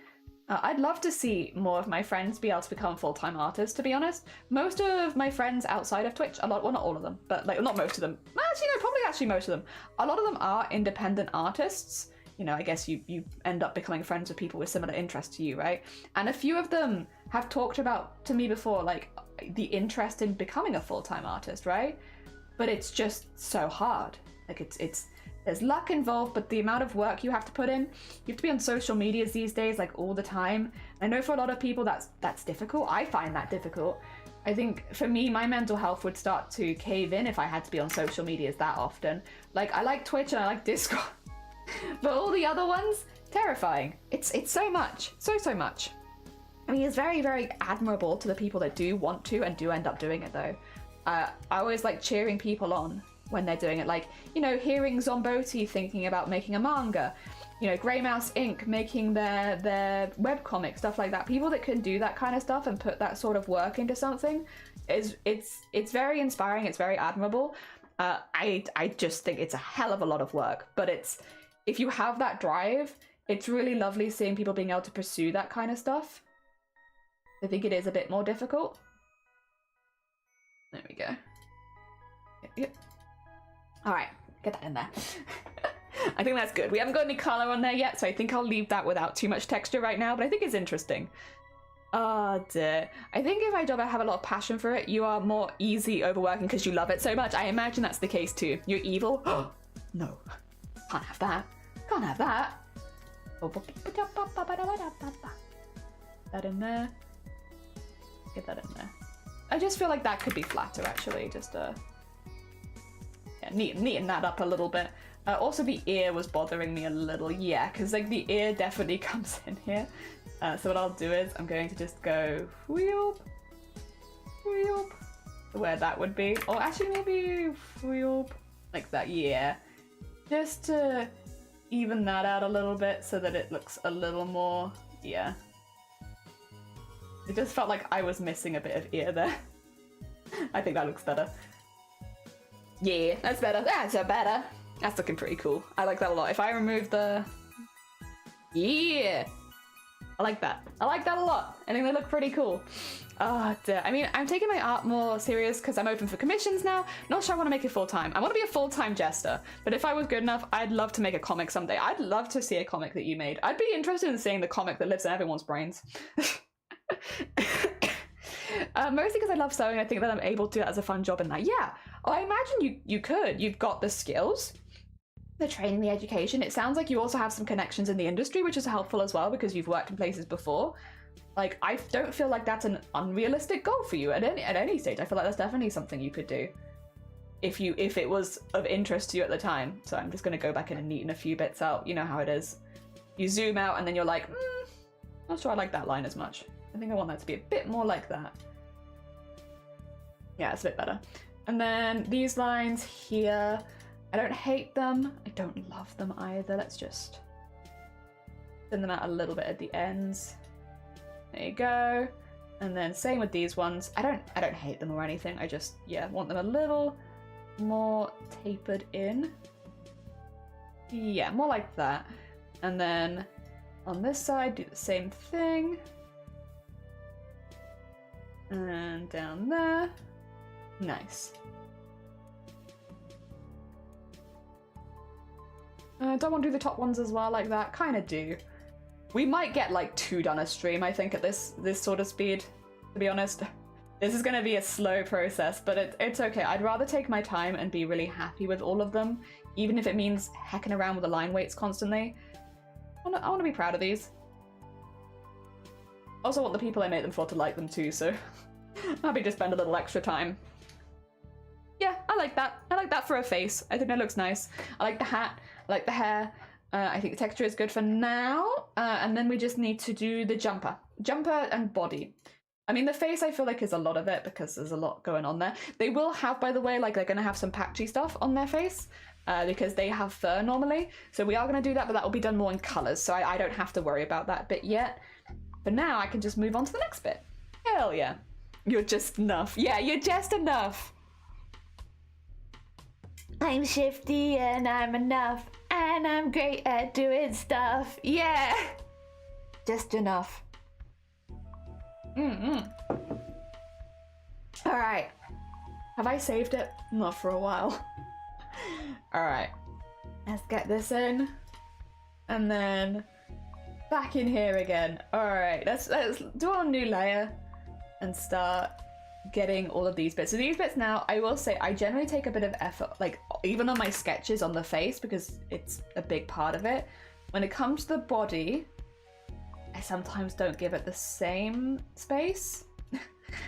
I'd love to see more of my friends be able to become full-time artists, to be honest. Most of my friends outside of Twitch, well, not all of them, but like, not most of them. Actually, no, probably most of them. A lot of them are independent artists. You know, I guess you end up becoming friends with people with similar interests to you, right? And a few of them have talked about to me before, like, the interest in becoming a full-time artist, right? But it's just so hard. Like it's there's luck involved, but the amount of work you have to put in, you have to be on social medias these days, like all the time. I know for a lot of people that's difficult. I find that difficult. I think for me, my mental health would start to cave in if I had to be on social medias that often. Like, I like Twitch and I like Discord, but all the other ones, terrifying. It's so much, so much. I mean, it's very, very admirable to the people that do want to and do end up doing it though. I always like cheering people on when they're doing it. Like, you know, hearing Zomboti thinking about making a manga, you know, Grey Mouse Inc. making their webcomic, stuff like that. People that can do that kind of stuff and put that sort of work into something it's very inspiring, it's very admirable. I just think it's a hell of a lot of work, but if you have that drive, it's really lovely seeing people being able to pursue that kind of stuff. I think it is a bit more difficult. There we go. Yep. All right, get that in there. I think that's good. We haven't got any color on there yet, so I think I'll leave that without too much texture right now, but I think it's interesting. Oh dear. I think if I have a lot of passion for it, you are more easy overworking because you love it so much. I imagine that's the case too. You're evil? No. Can't have that. Can't have that. That in there. Get that in there. I just feel like that could be flatter actually, just neaten that up a little bit. Also the ear was bothering me a little, yeah, because like the ear definitely comes in here. So what I'll do is I'm going to just go wheelp, wheelp, where that would be. Or actually maybe wheelp, like that, yeah. Just to even that out a little bit so that it looks a little more, yeah. It just felt like I was missing a bit of ear there. I think that looks better. Yeah, that's better. That's better. That's looking pretty cool. I like that a lot. If I remove the... Yeah! I like that. I like that a lot. I think they look pretty cool. Oh, dear. I mean, I'm taking my art more serious because I'm open for commissions now. Not sure I want to make it full-time. I want to be a full-time jester. But if I was good enough, I'd love to make a comic someday. I'd love to see a comic that you made. I'd be interested in seeing the comic that lives in everyone's brains. Mostly because I love sewing. I think that I'm able to do that as a fun job in that. Yeah, well, I imagine you could. You've got the skills, the training, the education. It sounds like you also have some connections in the industry, which is helpful as well because you've worked in places before. Like, I don't feel like that's an unrealistic goal for you at any stage. I feel like that's definitely something you could do if it was of interest to you at the time. So I'm just going to go back in and neaten a few bits out. You know how it is. You zoom out and then you're like, not sure I like that line as much. I think I want that to be a bit more like that. Yeah, it's a bit better. And then these lines here, I don't hate them. I don't love them either. Let's just thin them out a little bit at the ends. There you go. And then same with these ones. I don't hate them or anything. I just, yeah, want them a little more tapered in. Yeah, more like that. And then on this side, do the same thing. And down there. Nice. Don't want to do the top ones as well like that. Kind of do. We might get like 2 done a stream, I think, at this sort of speed, to be honest. This is going to be a slow process, but it's okay. I'd rather take my time and be really happy with all of them, even if it means hecking around with the line weights constantly. I want to be proud of these. Also want the people I make them for to like them too, so I'm happy to spend a little extra time. Yeah, I like that. I like that for a face. I think that looks nice. I like the hat. I like the hair. I think the texture is good for now. And then we just need to do the jumper. Jumper and body. I mean, the face I feel like is a lot of it because there's a lot going on there. They will have, by the way, like they're going to have some patchy stuff on their face because they have fur normally. So we are going to do that, but that will be done more in colors. So I don't have to worry about that bit yet. But now I can just move on to the next bit. Hell yeah. You're just enough. Yeah, you're just enough. I'm shifty and I'm enough. And I'm great at doing stuff. Yeah. Just enough. Alright. Have I saved it? Not for a while. Alright. Let's get this in. And then back in here again. Alright, let's do our new layer and start getting all of these bits. So these bits now, I will say, I generally take a bit of effort, like even on my sketches on the face, because it's a big part of it. When it comes to the body, I sometimes don't give it the same space,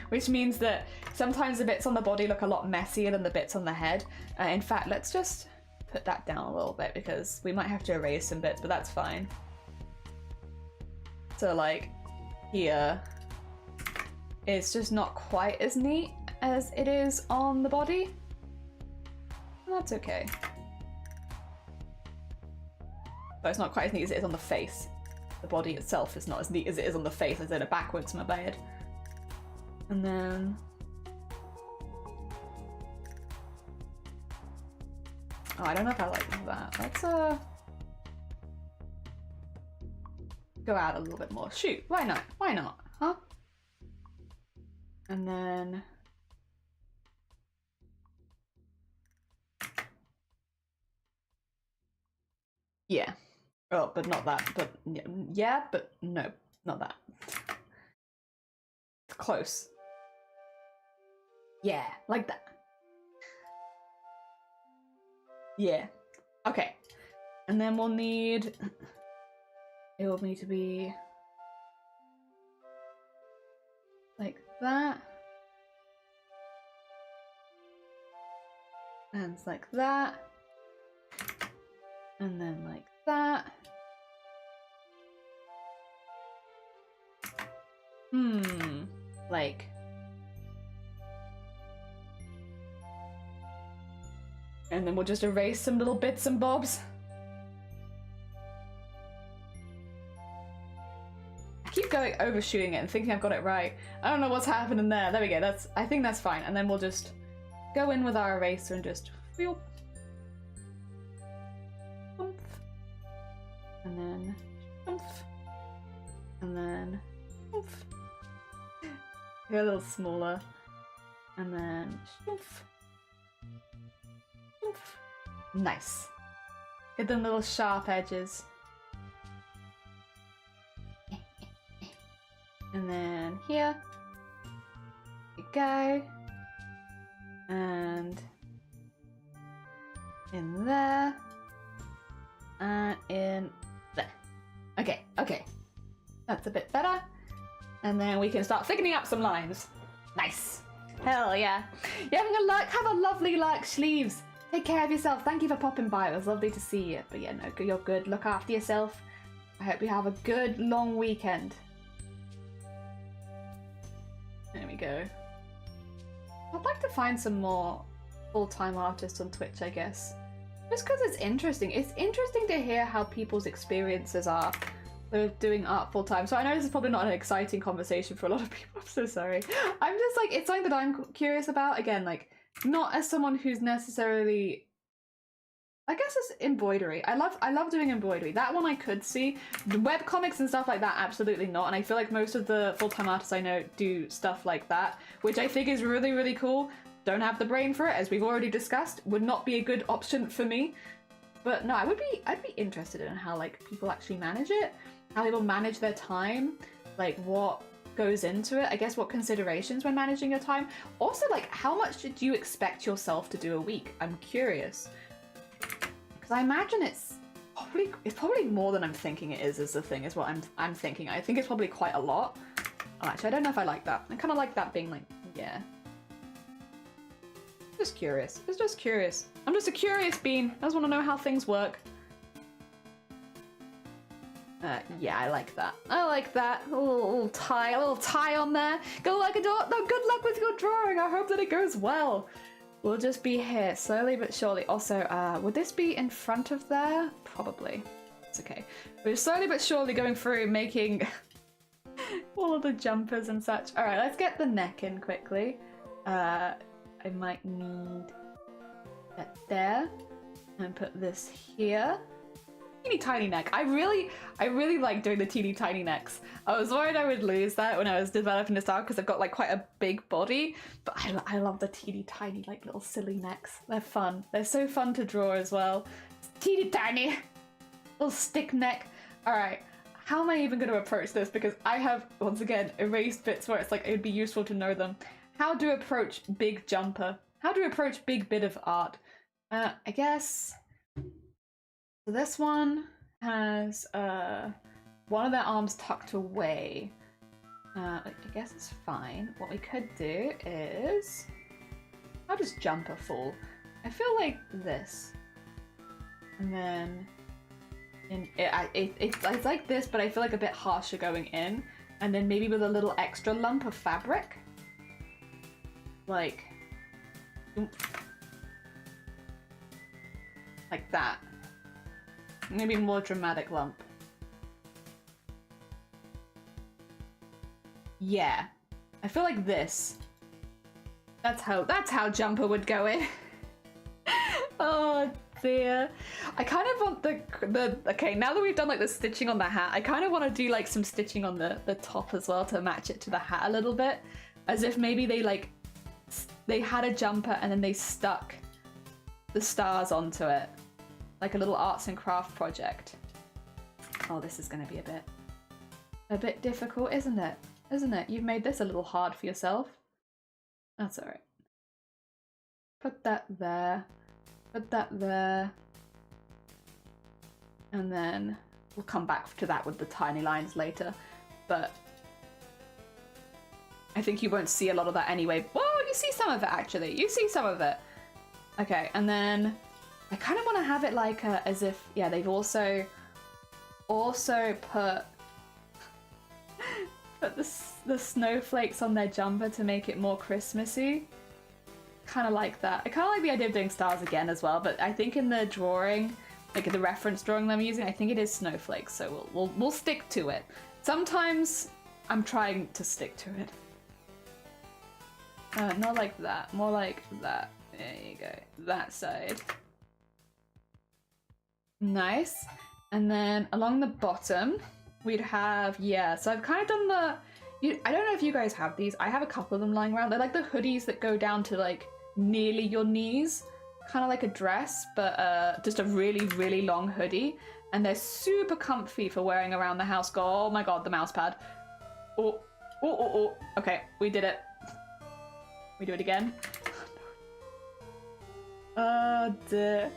which means that sometimes the bits on the body look a lot messier than the bits on the head. In fact, let's just put that down a little bit because we might have to erase some bits, but that's fine. So like here, it's just not quite as neat as it is on the body. That's okay. But it's not quite as neat as it is on the face. The body itself is not as neat as it is on the face. I did it backwards, my bad. And then... oh, I don't know if I like that. Let's go out a little bit more. Shoot, why not? Why not? Huh? And then... yeah. Oh, but not that. But yeah, but no, not that. Close. Yeah, like that. Yeah. Okay. And then we'll need... it will need to be... like that. And it's like that. And then like that. Like... and then we'll just erase some little bits and bobs. I keep going overshooting it and thinking I've got it right. I don't know what's happening there. There we go. I think that's fine. And then we'll just go in with our eraser and just wheel. And then and then go a little smaller. And then nice. Get them little sharp edges. And then here we go. And in there. And in there. Okay, okay. That's a bit better. And then we can start thickening up some lines. Nice. Hell yeah. You're having a look. Have a lovely sleeves. Take care of yourself. Thank you for popping by. It was lovely to see you. But yeah, no, you're good. Look after yourself. I hope you have a good long weekend. There we go. I'd like to find some more full-time artists on Twitch, I guess. Just because it's interesting. It's interesting to hear how people's experiences are with doing art full-time. So I know this is probably not an exciting conversation for a lot of people. I'm so sorry. I'm just like, it's something that I'm curious about. Again, like, not as someone who's necessarily... I guess it's embroidery. I love doing embroidery. That one I could see. The webcomics and stuff like that, absolutely not. And I feel like most of the full-time artists I know do stuff like that, which I think is really, really cool. Don't have the brain for it, as we've already discussed. Would not be a good option for me. But no, I'd be interested in how like people actually manage it, how people manage their time, like what goes into it. I guess what considerations when managing your time. Also, like, how much did you expect yourself to do a week? I'm curious. Because I imagine it's probably more than I'm thinking it is the thing, is what I'm thinking. I think it's probably quite a lot. Oh, actually, I don't know if I like that. I kind of like that being like, yeah. Just curious. It's just curious. I'm just a curious bean. I just want to know how things work. Yeah, I like that. I like that. A little tie on there. Good luck, no, good luck with your drawing. I hope that it goes well. We'll just be here slowly but surely. Also, would this be in front of there? Probably. It's okay. We're slowly but surely going through making all of the jumpers and such. All right, let's get the neck in quickly. I might need that there, and put this here. Teeny tiny neck. I really like doing the teeny tiny necks. I was worried I would lose that when I was developing the style because I've got like quite a big body, but I love the teeny tiny like little silly necks. They're fun. They're so fun to draw as well. Teeny tiny little stick neck. All right. How am I even going to approach this? Because I have, once again, erased bits where it's like it would be useful to know them. how to approach big jumper. How to approach big bit of art. I guess so this one has one of their arms tucked away. I guess it's fine. What we could do is, how does jumper fall? I feel like this, and then it's like this, but I feel like a bit harsher going in, and then maybe with a little extra lump of fabric, like that. Maybe more dramatic lump. Yeah, I feel like this. That's how jumper would go in. Oh dear. I kind of want the okay, now that we've done like the stitching on the hat, I kind of want to do like some stitching on the top as well to match it to the hat a little bit, as if maybe they had a jumper and then they stuck the stars onto it, like a little arts and craft project. Oh, this is going to be a bit difficult, isn't it? Isn't it? You've made this a little hard for yourself. That's alright. Put that there. Put that there. And then we'll come back to that with the tiny lines later. But I think you won't see a lot of that anyway. Whoa, you see some of it actually. You see some of it. Okay, and then I kind of want to have it like as if, yeah, they've also put the snowflakes on their jumper to make it more Christmassy. Kind of like that. I kind of like the idea of doing stars again as well, but I think in the drawing, like the reference drawing that I'm using, I think it is snowflakes, so we'll stick to it. Sometimes I'm trying to stick to it. Not like that, more like that. There you go, that side. Nice. And then along the bottom, we'd have, yeah, so I've kind of done I don't know if you guys have these. I have a couple of them lying around. They're like the hoodies that go down to like nearly your knees. Kind of like a dress, but just a really, really long hoodie. And they're super comfy for wearing around the house. Oh my god, the mouse pad. Oh. Okay, we did it. We do it again. Oh dear.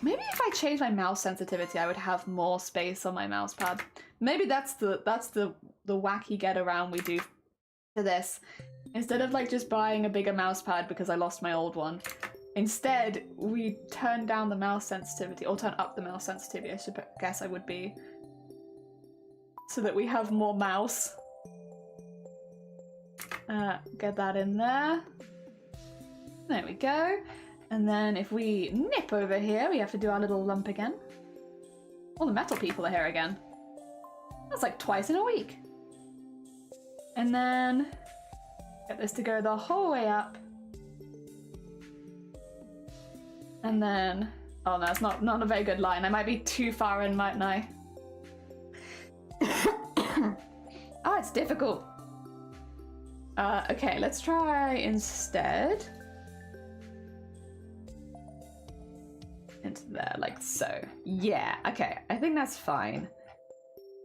Maybe if I change my mouse sensitivity, I would have more space on my mouse pad. Maybe that's the wacky get around we do to this. Instead of like just buying a bigger mouse pad because I lost my old one, instead we turn down the mouse sensitivity, or turn up the mouse sensitivity, I guess I would be, so that we have more mouse. Get that in there. There we go. And then if we nip over here, we have to do our little lump again. All the metal people are here again. That's like twice in a week. And then get this to go the whole way up. And then, oh no, it's not a very good line. I might be too far in, mightn't I? Oh, it's difficult. Okay, let's try instead. Into there, like so. Yeah, okay, I think that's fine.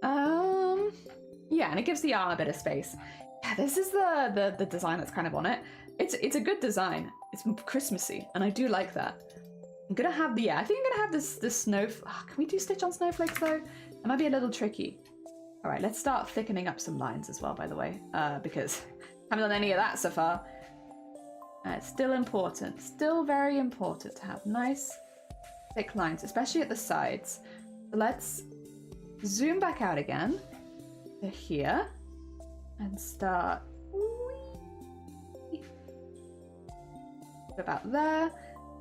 Yeah, and it gives the arm a bit of space. Yeah, this is the design that's kind of on it. It's a good design. It's Christmassy, and I do like that. I'm gonna have I think I'm gonna have this snow. Can we do stitch on snowflakes though? It might be a little tricky. All right, let's start thickening up some lines as well, by the way, because I haven't done any of that so far. It's still important, still very important to have nice thick lines, especially at the sides. So let's zoom back out again to here and start about there,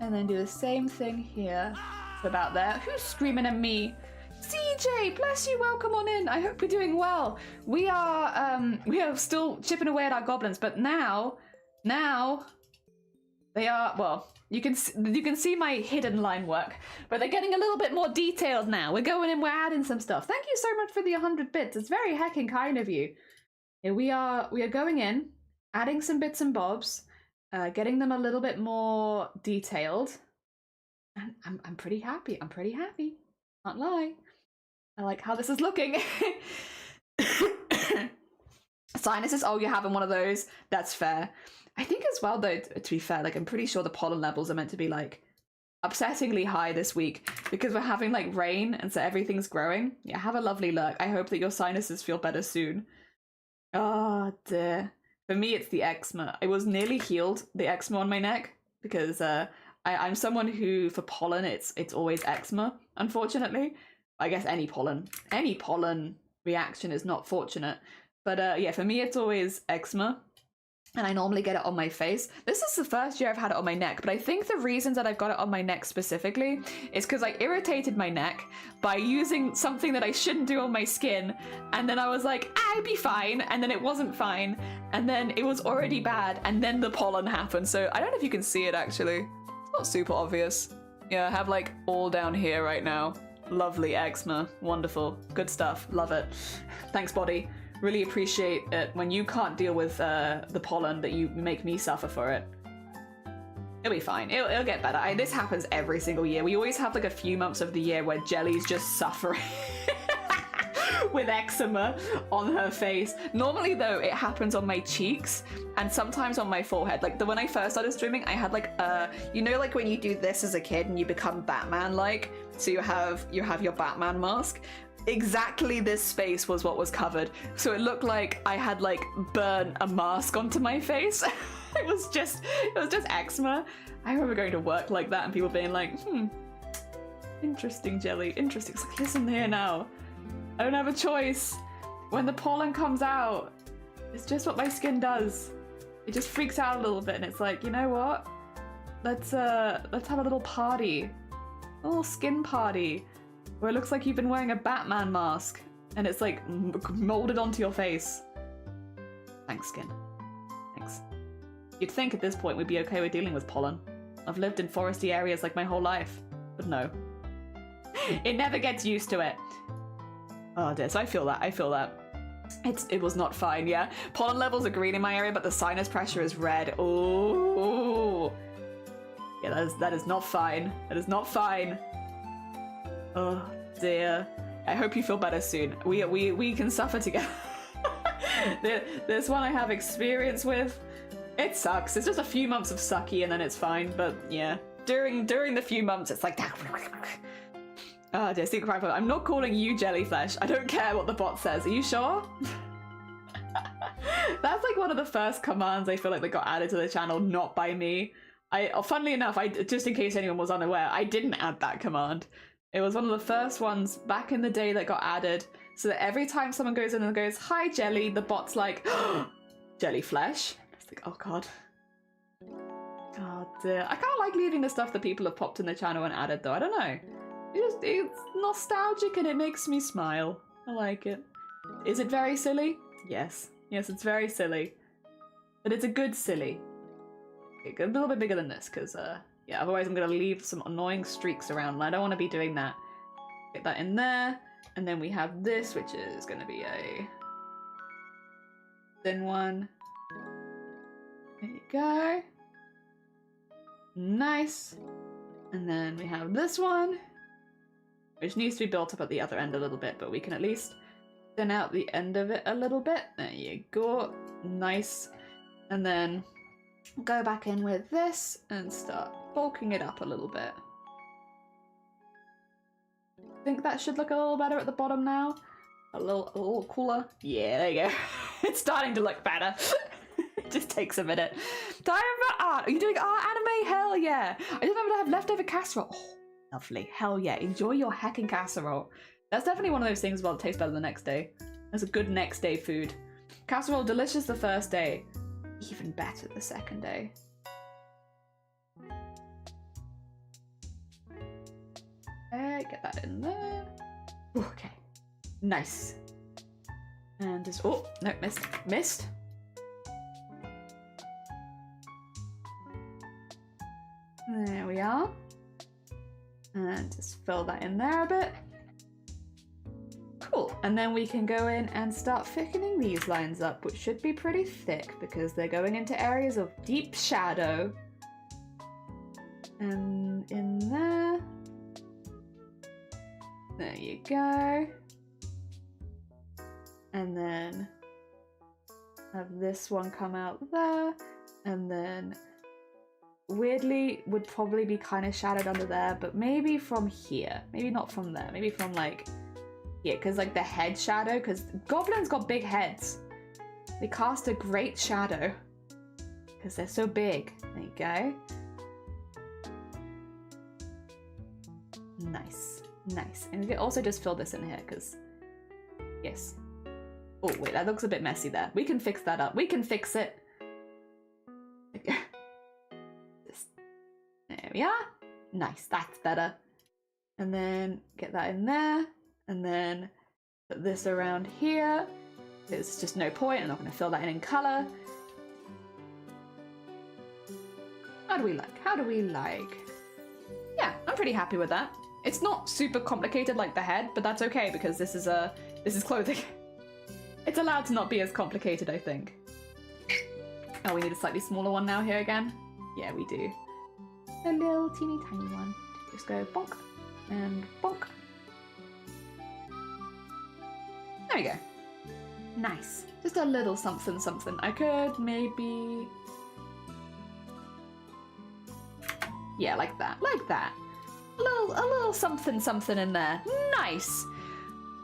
and then do the same thing here to about there. Who's screaming at me? CJ, bless you, welcome on in. I hope you're doing well. We are still chipping away at our goblins, but now they are, well, you can see my hidden line work, but they're getting a little bit more detailed now. We're going in, we're adding some stuff. Thank you so much for the 100 bits. It's very heckin' kind of you. Yeah, we are going in, adding some bits and bobs, getting them a little bit more detailed, and I'm pretty happy. I'm pretty happy. Can't lie. I like how this is looking. Sinuses, oh, you're having one of those? That's fair. I think as well, though, to be fair, like, I'm pretty sure the pollen levels are meant to be, like, upsettingly high this week because we're having, like, rain and so everything's growing. Yeah, have a lovely look. I hope that your sinuses feel better soon. Oh, dear. For me, it's the eczema. I was nearly healed, the eczema on my neck, because I'm someone who, for pollen, it's always eczema, unfortunately. I guess any pollen reaction is not fortunate. But yeah, for me, it's always eczema. And I normally get it on my face. This is the first year I've had it on my neck, but I think the reasons that I've got it on my neck specifically is because I irritated my neck by using something that I shouldn't do on my skin, and then I was like, I'd be fine, and then it wasn't fine, and then it was already bad, and then the pollen happened. So I don't know if you can see it actually. It's not super obvious. Yeah, I have like all down here right now. Lovely eczema. Wonderful. Good stuff. Love it. Thanks, body. Really appreciate it when you can't deal with the pollen that you make me suffer for it. It'll be fine. It'll get better. This happens every single year. We always have like a few months of the year where Jelly's just suffering with eczema on her face. Normally though, it happens on my cheeks and sometimes on my forehead. Like when I first started streaming, I had like you know, like when you do this as a kid and you become Batman-like, so you have your Batman mask. Exactly this space was what was covered, so it looked like I had like burnt a mask onto my face. it was just eczema. I remember going to work like that and people being like, interesting, Jelly, interesting. It's like, listen here now, I don't have a choice. When the pollen comes out, it's just what my skin does. It just freaks out a little bit and it's like, you know what, let's have a little party, a little skin party, where it looks like you've been wearing a Batman mask and it's like molded onto your face. Thanks, skin. Thanks. You'd think at this point we'd be okay with dealing with pollen. I've lived in foresty areas like my whole life, but no. It never gets used to it. Oh dear, so I feel that. It was not fine, yeah. Pollen levels are green in my area, but the sinus pressure is red. Oh, yeah, that is not fine. That is not fine. Oh dear. I hope you feel better soon. We can suffer together. This one I have experience with. It sucks. It's just a few months of sucky and then it's fine. But yeah, during the few months, it's like. Oh dear, secret private. I'm not calling you Jellyflesh. I don't care what the bot says. Are you sure? That's like one of the first commands I feel like that got added to the channel, not by me. Funnily enough, just in case anyone was unaware, I didn't add that command. It was one of the first ones back in the day that got added, so that every time someone goes in and goes, "Hi, Jelly," the bot's like, Jellyflesh. It's like, oh god. God dear. I kind of like leaving the stuff that people have popped in the channel and added though. I don't know. It's nostalgic and it makes me smile. I like it. Is it very silly? Yes. Yes, it's very silly. But it's a good silly. A little bit bigger than this, because yeah, otherwise I'm going to leave some annoying streaks around, and I don't want to be doing that. Get that in there, and then we have this, which is going to be a thin one. There you go. Nice. And then we have this one, which needs to be built up at the other end a little bit, but we can at least thin out the end of it a little bit. There you go. Nice. And then go back in with this and start bulking it up a little bit. I think that should look a little better at the bottom now. A little cooler. Yeah, there you go. It's starting to look better. It just takes a minute. Time for art. Are you doing art anime? Hell yeah. I just remember to have leftover casserole. Oh, lovely. Hell yeah. Enjoy your heckin' casserole. That's definitely one of those things that tastes better the next day. That's a good next day food. Casserole, delicious the first day. Even better the second day. Okay, get that in there. Okay, nice. And just, oh, no, missed. There we are. And just fill that in there a bit. Cool, and then we can go in and start thickening these lines up, which should be pretty thick because they're going into areas of deep shadow. And in there. There you go. And then Have this one come out there, and then weirdly would probably be kind of shadowed under there, but maybe from here. Maybe not from there. Maybe from like here, because like the head shadow, because goblins got big heads. They cast a great shadow because they're so big. There you go. Nice, nice. And we can also just fill this in here because, yes. Oh wait, that looks a bit messy there. We can fix that up. We can fix it. There we are. Nice, that's better. And then get that in there. And then put this around here. There's just no point. I'm not going to fill that in color. How do we like? How do we like? Yeah, I'm pretty happy with that. It's not super complicated like the head, but that's okay because this is clothing. It's allowed to not be as complicated, I think. Oh, we need a slightly smaller one now here again. Yeah, we do. A little teeny tiny one. Just go bonk and bonk. There we go. Nice. Just a little something something. I could maybe... Yeah, like that. Like that. A little something something in there. Nice.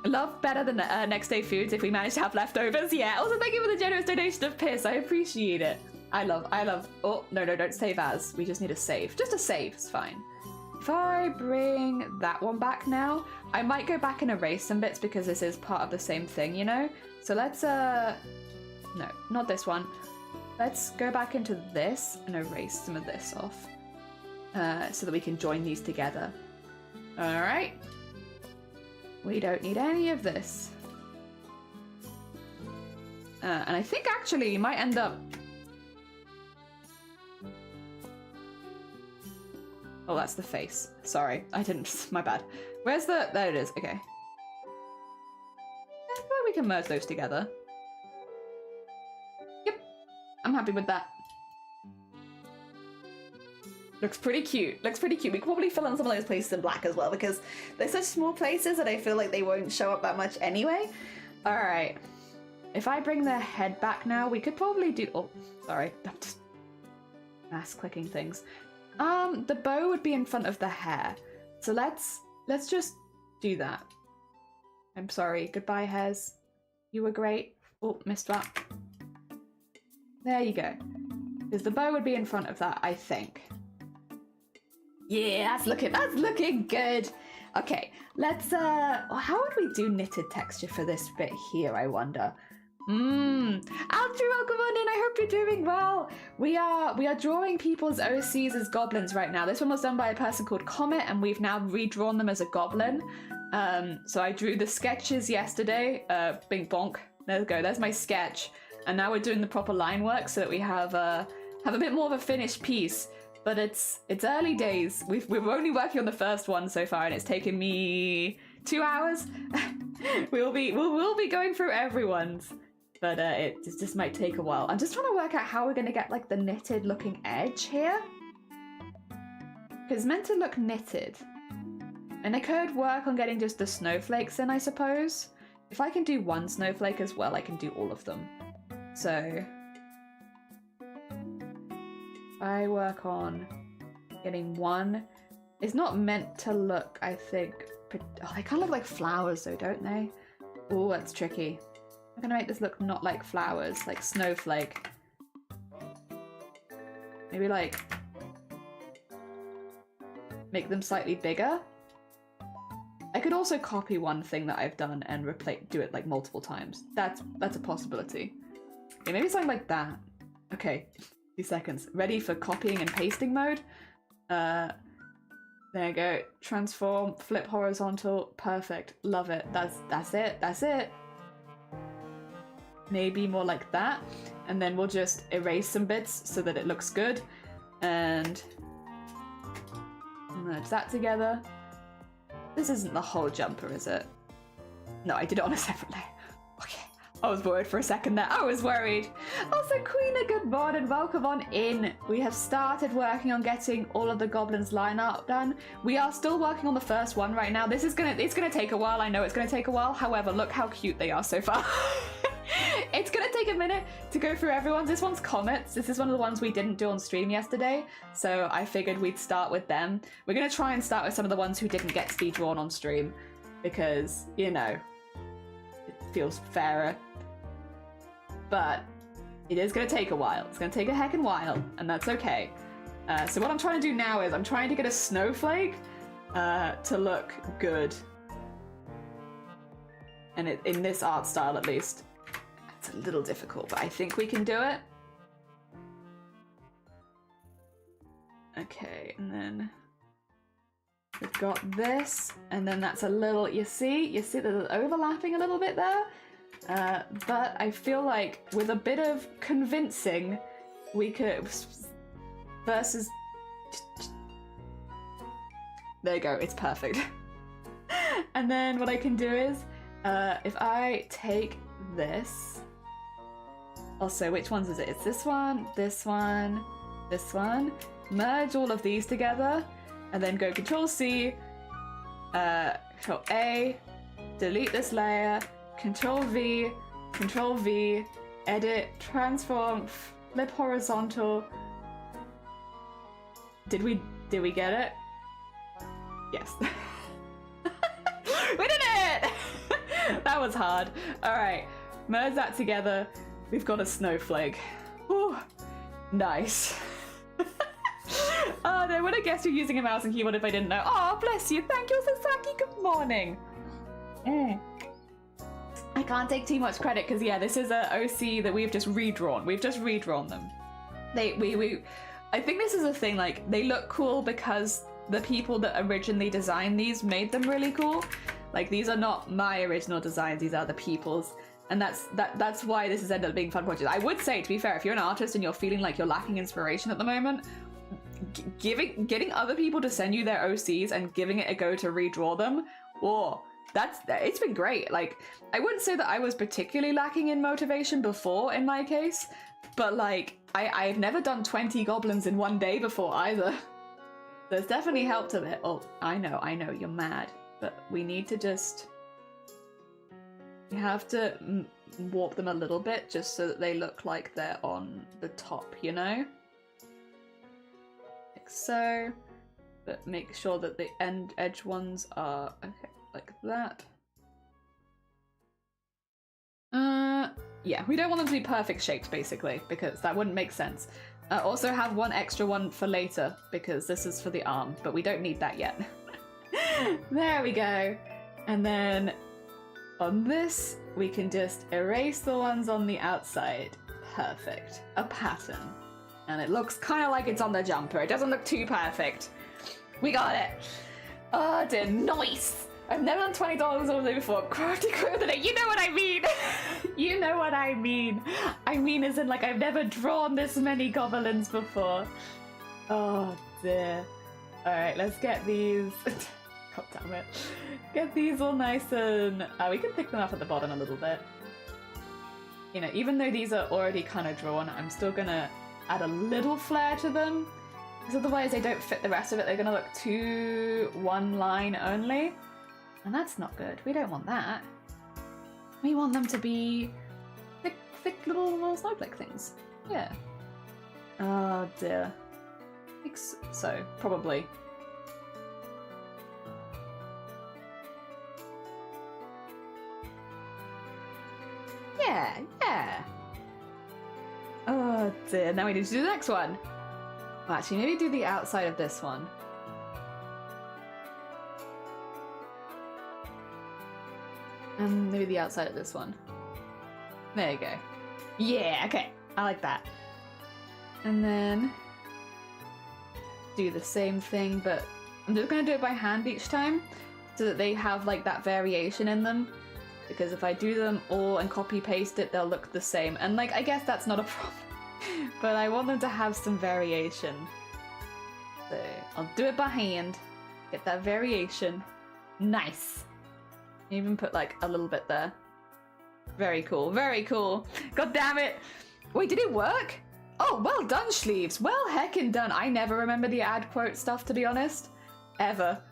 Love better than next day foods if we manage to have leftovers. Yeah. Also, thank you for the generous donation of piss. I appreciate it. I love. Oh, no, don't save as. We just need a save. Just a save. It's fine. If I bring that one back now, I might go back and erase some bits because this is part of the same thing, you know? So let's, no, not this one. Let's go back into this and erase some of this off so that we can join these together. All right. We don't need any of this. And I think actually you might end up... Oh, that's the face. Sorry, I didn't... My bad. Where's the... There it is. Okay. Well, we can merge those together. Yep. I'm happy with that. Looks pretty cute. Looks pretty cute. We could probably fill in some of those places in black as well because they're such small places that I feel like they won't show up that much anyway. All right. If I bring the head back now, we could probably do... Oh, sorry. I'm just mass clicking things. The bow would be in front of the hair. So let's just do that. I'm sorry. Goodbye, hairs. You were great. Oh, missed that. There you go. Because the bow would be in front of that, I think. Yeah, that's looking good. Okay, let's how would we do knitted texture for this bit here, I wonder? Andrew, welcome on in. I hope you're doing well. We are drawing people's OCs as goblins right now. This one was done by a person called Comet, and we've now redrawn them as a goblin. So I drew the sketches yesterday. Bing bonk. There we go. There's my sketch. And now we're doing the proper line work so that we have a bit more of a finished piece. But it's early days. We're only working on the first one so far, and it's taken me 2 hours. we'll be going through everyone's, but it just might take a while. I'm just trying to work out how we're gonna get like the knitted looking edge here, because it's meant to look knitted, and I could work on getting just the snowflakes in, I suppose. If I can do one snowflake as well, I can do all of them. So. I work on getting one. It's not meant to look, I think... Oh, they kind of look like flowers though, don't they? Oh, that's tricky. I'm gonna make this look not like flowers, like snowflake. Maybe like... make them slightly bigger. I could also copy one thing that I've done and do it like multiple times. That's a possibility. Okay, maybe something like that. Okay. 2 seconds. Ready for copying and pasting mode. There you go. Transform, flip horizontal. Perfect. Love it. That's it. That's it. Maybe more like that. And then we'll just erase some bits so that it looks good. And merge that together. This isn't the whole jumper, is it? No, I did it on a separate layer. Okay. I was worried for a second there. I was worried. Also, Queena, good morning. Welcome on in. We have started working on getting all of the goblins line up done. We are still working on the first one right now. It's gonna take a while. I know it's gonna take a while. However, look how cute they are so far. It's gonna take a minute to go through everyone's. This one's comets. This is one of the ones we didn't do on stream yesterday, so I figured we'd start with them. We're gonna try and start with some of the ones who didn't get to be drawn on stream, because, you know, it feels fairer. But it is gonna take a while. It's gonna take a heckin' while, and that's okay. So what I'm trying to do now is I'm trying to get a snowflake to look good. And in this art style, at least. It's a little difficult, but I think we can do it. Okay, and then we've got this, and then that's a little, you see there's overlapping a little bit there. But I feel like with a bit of convincing, we could, versus, there you go, it's perfect. And then what I can do is, if I take this, also which ones is it? It's this one, this one, this one, merge all of these together, and then go Control C, Control A, delete this layer, Control V, edit, transform, flip horizontal. Did we get it? Yes. We did it! That was hard. Alright, merge that together. We've got a snowflake. Whew. Nice. Oh, they would have guessed you're using a mouse and keyboard if I didn't know. Oh, bless you. Thank you, Sasaki. Good morning. I can't take too much credit because, yeah, this is a OC that we've just redrawn. We've just redrawn them. I think this is a thing, like, they look cool because the people that originally designed these made them really cool. Like, these are not my original designs, these are the people's. And that's why this has ended up being fun projects. I would say, to be fair, if you're an artist and you're feeling like you're lacking inspiration at the moment, getting other people to send you their OCs and giving it a go to redraw them, it's been great. Like, I wouldn't say that I was particularly lacking in motivation before in my case, but like, I've never done 20 goblins in one day before either. There's definitely helped a bit. Oh, I know, you're mad, but we need to just, we have to warp them a little bit just so that they look like they're on the top, you know? Like so, but make sure that the edge ones are, okay, like that. Yeah, we don't want them to be perfect shapes, basically, because that wouldn't make sense. Also have one extra one for later, because this is for the arm, but we don't need that yet. There we go. And then on this, we can just erase the ones on the outside. Perfect. A pattern. And it looks kind of like it's on the jumper. It doesn't look too perfect. We got it. Oh, dear, nice. I've never done $20 all day before. Crafty crew of the day. You know what I mean. You know what I mean. I mean as in, like, I've never drawn this many goblins before. Oh, dear. All right, let's get these. God damn it. Get these all nice and... we can pick them up at the bottom a little bit. You know, even though these are already kind of drawn, I'm still gonna add a little flair to them. Because otherwise they don't fit the rest of it. They're gonna look too one line only. And that's not good. We don't want that. We want them to be thick little snowflake things. Yeah. Oh dear. I think so, probably. Yeah. Oh dear, now we need to do the next one. Well, actually, maybe do the outside of this one. And maybe the outside of this one. There you go. Yeah, okay. I like that. And then do the same thing, but I'm just going to do it by hand each time so that they have like that variation in them. Because if I do them all and copy paste it, they'll look the same. And like, I guess that's not a problem. But I want them to have some variation. So I'll do it by hand. Get that variation. Nice. Even put like a little bit there. Very cool, very cool. God damn it. Wait, did it work? Oh, well done, Sleeves. Well heckin' done. I never remember the ad quote stuff, to be honest. Ever.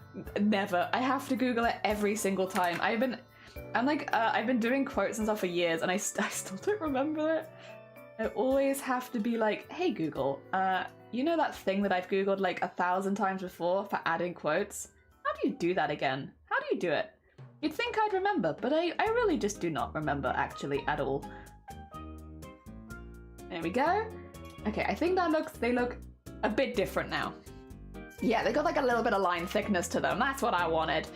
Never. I have to Google it every single time. I've been doing quotes and stuff for years, and I still don't remember it. I always have to be like, hey Google, you know that thing that I've Googled like 1,000 times before for adding quotes? How do you do that again? How do you do it? You'd think I'd remember, but I really just do not remember actually at all. There we go. Okay, I think they look a bit different now. Yeah, they got like a little bit of line thickness to them. That's what I wanted.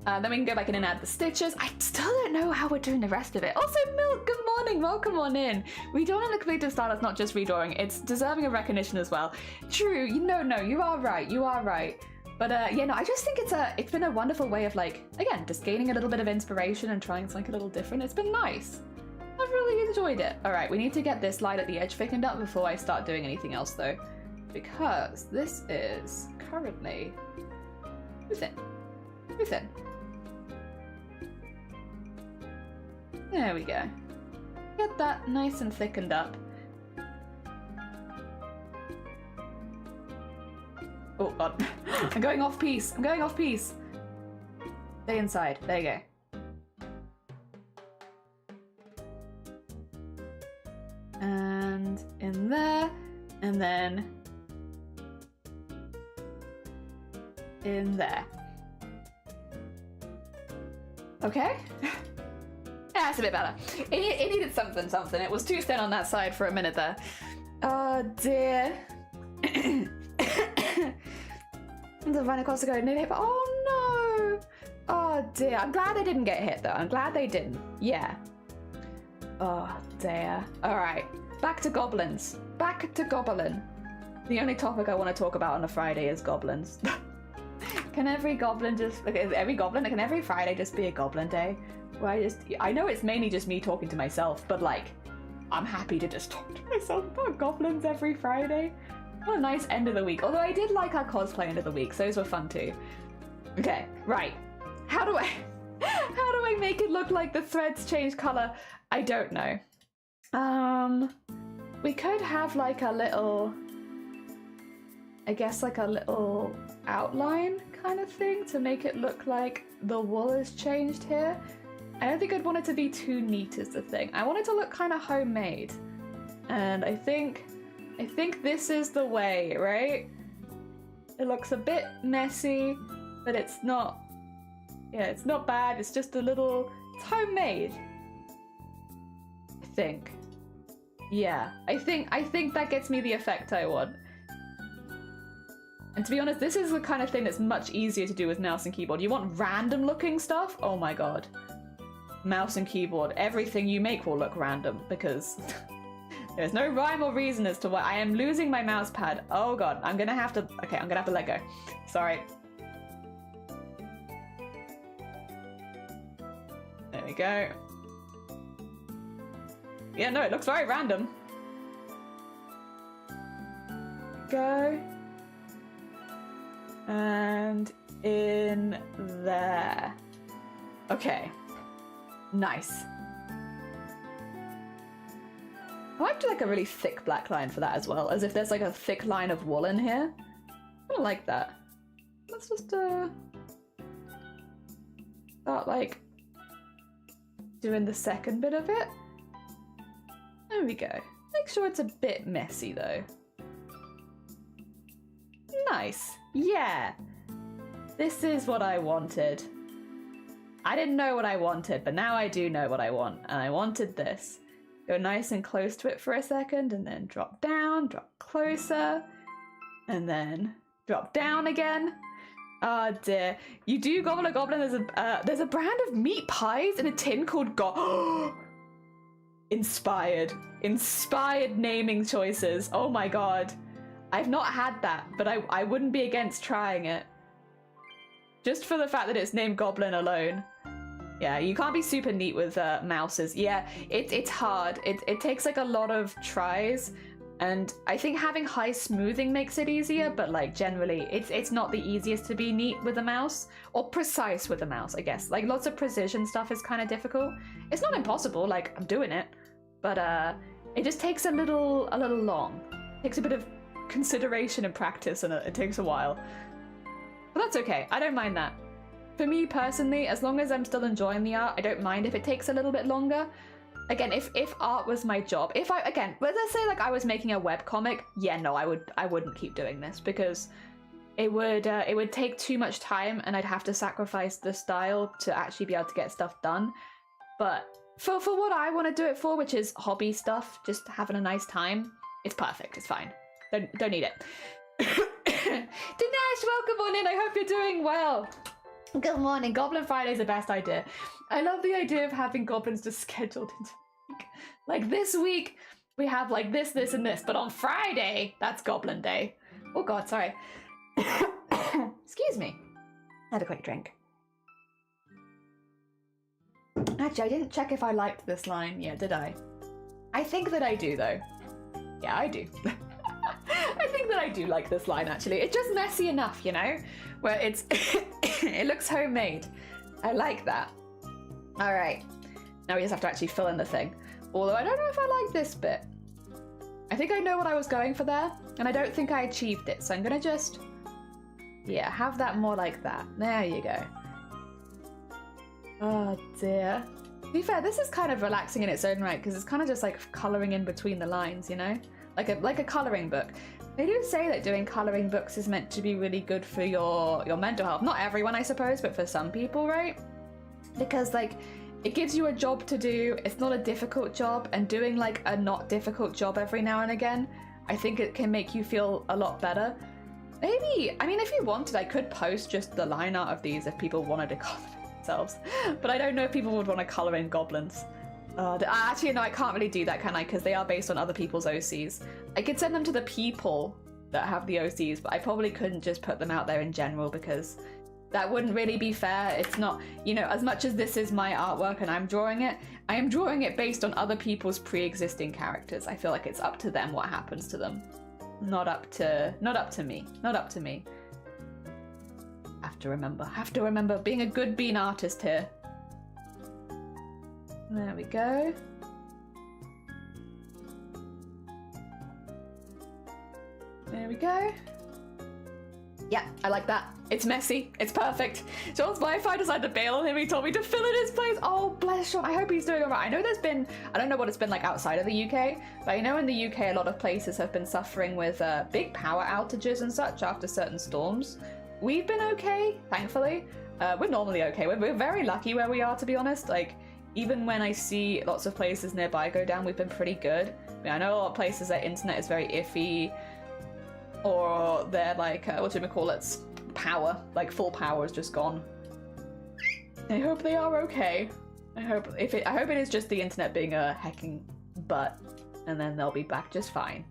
Then we can go back in and add the stitches. I still don't know how we're doing the rest of it. Also, Milk, good morning. Welcome on in. Redrawing in a creative style is not just redrawing. It's deserving of recognition as well. True. No, you are right. You are right. But yeah, no, I just think it's been a wonderful way of like, again, just gaining a little bit of inspiration and trying something a little different. It's been nice. I've really enjoyed it. All right, we need to get this line at the edge thickened up before I start doing anything else though. Because this is currently too thin. Too thin. There we go. Get that nice and thickened up. Oh god. I'm going off piece. I'm going off piece. Stay inside. There you go. And in there. And then in there. Okay. Yeah, that's a bit better. It needed something. It was too thin on that side for a minute there. Oh dear. The run across the go, no hit, but oh no! Oh dear. I'm glad they didn't get hit though. I'm glad they didn't. Yeah. Oh dear. Alright. Back to goblins. Back to Goblin. The only topic I want to talk about on a Friday is goblins. Can every goblin just... Can every Friday just be a goblin day? Where I know it's mainly just me talking to myself, but like, I'm happy to just talk to myself about goblins every Friday. What a nice end of the week. Although I did like our cosplay end of the week, so those were fun too. Okay, right. How do I make it look like the threads change color? I don't know. We could have like a little, I guess like a little outline kind of thing to make it look like the wool is changed here. I don't think I'd want it to be too neat is the thing. I want it to look kind of homemade. And I think this is the way, right? It looks a bit messy, but it's not, yeah, it's not bad. It's just a little, it's homemade. I think. Yeah, I think that gets me the effect I want. And to be honest, this is the kind of thing that's much easier to do with mouse and keyboard. You want random looking stuff? Oh my god. Mouse and keyboard, everything you make will look random because there's no rhyme or reason as to why. I am losing my mouse pad. Oh god, I'm gonna have to let go. Sorry. There we go. Yeah, no, it looks very random. Go. And in there. Okay. Nice. I might do like a really thick black line for that as well, as if there's like a thick line of wool in here. I don't like that. Let's just start like doing the second bit of it. There we go. Make sure it's a bit messy though. Nice. Yeah. This is what I wanted. I didn't know what I wanted, but now I do know what I want. And I wanted this. Go nice and close to it for a second and then drop down, drop closer, and then drop down again. Oh dear. You do Gobbler Goblin. There's a brand of meat pies in a tin called Inspired naming choices. Oh my god. I've not had that, but I wouldn't be against trying it. Just for the fact that it's named Goblin alone. Yeah, you can't be super neat with mouses. Yeah, it's hard. It takes like a lot of tries, and I think having high smoothing makes it easier, but like generally it's not the easiest to be neat with a mouse, or precise with a mouse, I guess. Like lots of precision stuff is kind of difficult. It's not impossible, like I'm doing it, but it just takes a little long. It takes a bit of consideration and practice, and it takes a while. But that's okay. I don't mind that. For me personally, as long as I'm still enjoying the art, I don't mind if it takes a little bit longer. Again, if art was my job, let's say like I was making a webcomic, yeah, no, I wouldn't keep doing this because it would take too much time and I'd have to sacrifice the style to actually be able to get stuff done. But for what I want to do it for, which is hobby stuff, just having a nice time, it's perfect. It's fine. Don't need it. Dinesh, welcome on in. I hope you're doing well. Good morning. Goblin Friday's the best idea. I love the idea of having goblins just scheduled into the week. Like this week, we have like this, and this, but on Friday, that's Goblin Day. Oh God, sorry. Excuse me. I had a quick drink. Actually, I didn't check if I liked this line. Yeah, did I? I think that I do, though. Yeah, I do. I think that I do like this line, actually. It's just messy enough, you know? Where it's... it looks homemade. I like that. Alright. Now we just have to actually fill in the thing. Although I don't know if I like this bit. I think I know what I was going for there, and I don't think I achieved it, so I'm gonna just... yeah, have that more like that. There you go. Oh dear. To be fair, this is kind of relaxing in its own right, because it's kind of just like colouring in between the lines, you know? Like a colouring book. They do say that doing colouring books is meant to be really good for your mental health. Not everyone, I suppose, but for some people, right? Because like, it gives you a job to do, it's not a difficult job, and doing like a not difficult job every now and again, I think it can make you feel a lot better. Maybe, I mean, if you wanted, I could post just the line art of these if people wanted to colour themselves, but I don't know if people would want to colour in goblins. Actually, no, I can't really do that, can I? Because they are based on other people's OCs. I could send them to the people that have the OCs, but I probably couldn't just put them out there in general because that wouldn't really be fair. It's not, you know, as much as this is my artwork and I'm drawing it, I am drawing it based on other people's pre-existing characters. I feel like it's up to them what happens to them. Not up to me. Not up to me. Have to remember being a good bean artist here. There we go. There we go. Yeah, I like that. It's messy. It's perfect. Sean's Wi-Fi decided to bail on him. He told me to fill in his place. Oh, bless Sean. I hope he's doing all right. I know there's been, I don't know what it's been like outside of the UK, but I know in the UK a lot of places have been suffering with big power outages and such after certain storms. We've been okay, thankfully. We're normally okay. We're very lucky where we are, to be honest. Like, even when I see lots of places nearby go down, we've been pretty good. I mean, I know a lot of places their internet is very iffy, or they're like, whatchamacallits, power, like full power is just gone. I hope they are okay. I hope it is just the internet being a hecking butt, and then they'll be back just fine.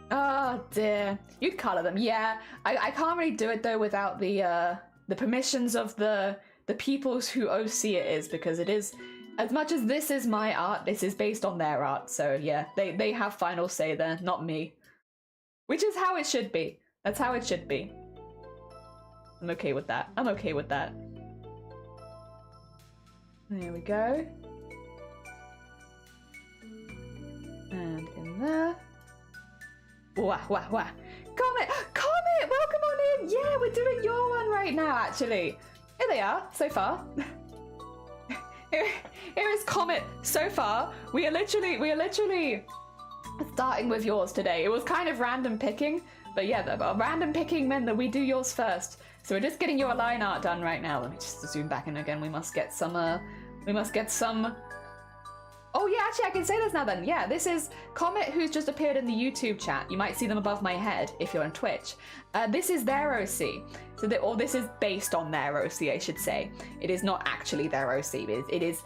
Oh dear, you'd colour them, yeah. I can't really do it though without the permissions of the peoples who OC it is, because it is, as much as this is my art, this is based on their art, so yeah, they have final say there, not me. Which is how it should be. That's how it should be. I'm okay with that. I'm okay with that. There we go. And in there. Wah, wah, wah. Comet! Comet! Welcome on in! Yeah, we're doing your one right now, actually. Here they are, so far. Here is Comet, so far. We are literally starting with yours today. It was kind of random picking, but yeah, the random picking meant that we do yours first. So we're just getting your line art done right now. Let me just zoom back in again. We must get some, oh yeah, actually I can say this now then. Yeah, this is Comet, who's just appeared in the YouTube chat. You might see them above my head if you're on Twitch. This is their OC. So this is based on their OC, I should say. It is not actually their OC. It is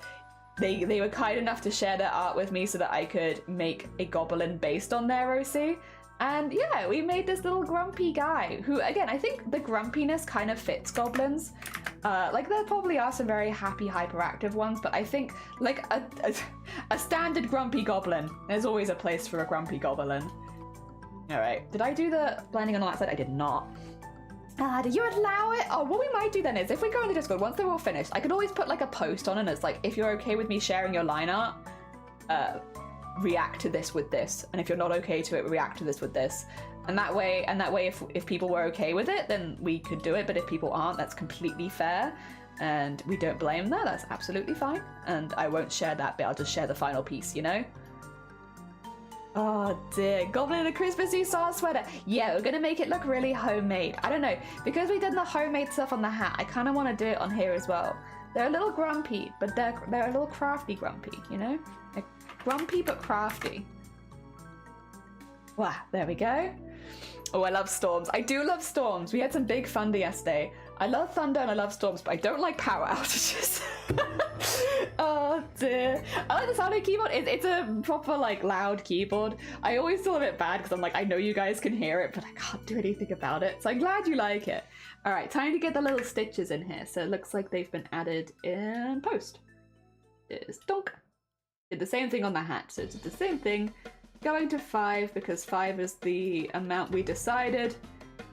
they were kind enough to share their art with me so that I could make a goblin based on their OC. And yeah, we made this little grumpy guy who, again, I think the grumpiness kind of fits goblins. Like there probably are some very happy, hyperactive ones, but I think like a standard grumpy goblin, there's always a place for a grumpy goblin. All right, did I do the blending on that side? I did not. Did you allow it? Oh, what we might do then is if we go into Discord, once they're all finished, I could always put like a post on and it's like, if you're okay with me sharing your line art, react to this with this. And if you're not okay to it, react to this with this. And that way, if people were okay with it, then we could do it. But if people aren't, that's completely fair. And we don't blame that. That's absolutely fine. And I won't share that bit. I'll just share the final piece, you know? Oh dear. Goblin in a Christmassy style sweater. Yeah, we're going to make it look really homemade. I don't know. Because we did the homemade stuff on the hat, I kind of want to do it on here as well. They're a little grumpy, but they're a little crafty grumpy, you know? Like, grumpy but crafty. Wow, there we go. Oh, I love storms. I do love storms. We had some big thunder yesterday. I love thunder and I love storms, but I don't like power outages. Oh dear. I like the sound of the keyboard. It's a proper, like, loud keyboard. I always feel a bit bad because I'm like, I know you guys can hear it, but I can't do anything about it. So I'm glad you like it. All right, time to get the little stitches in here. So it looks like they've been added in post. It's donk. Did the same thing on the hat. So it's the same thing. Going to 5 because 5 is the amount we decided.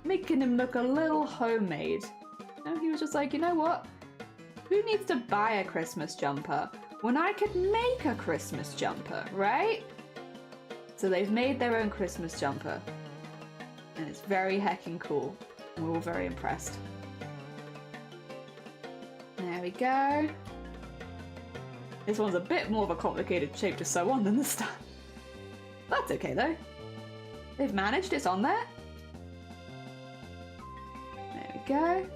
Making him look a little homemade. And he was just like, you know what? Who needs to buy a Christmas jumper when I could make a Christmas jumper, right? So they've made their own Christmas jumper. And it's very heckin' cool. We're all very impressed. There we go. This one's a bit more of a complicated shape to sew on than the stuff. That's okay though. They've managed, it's on there. There we go.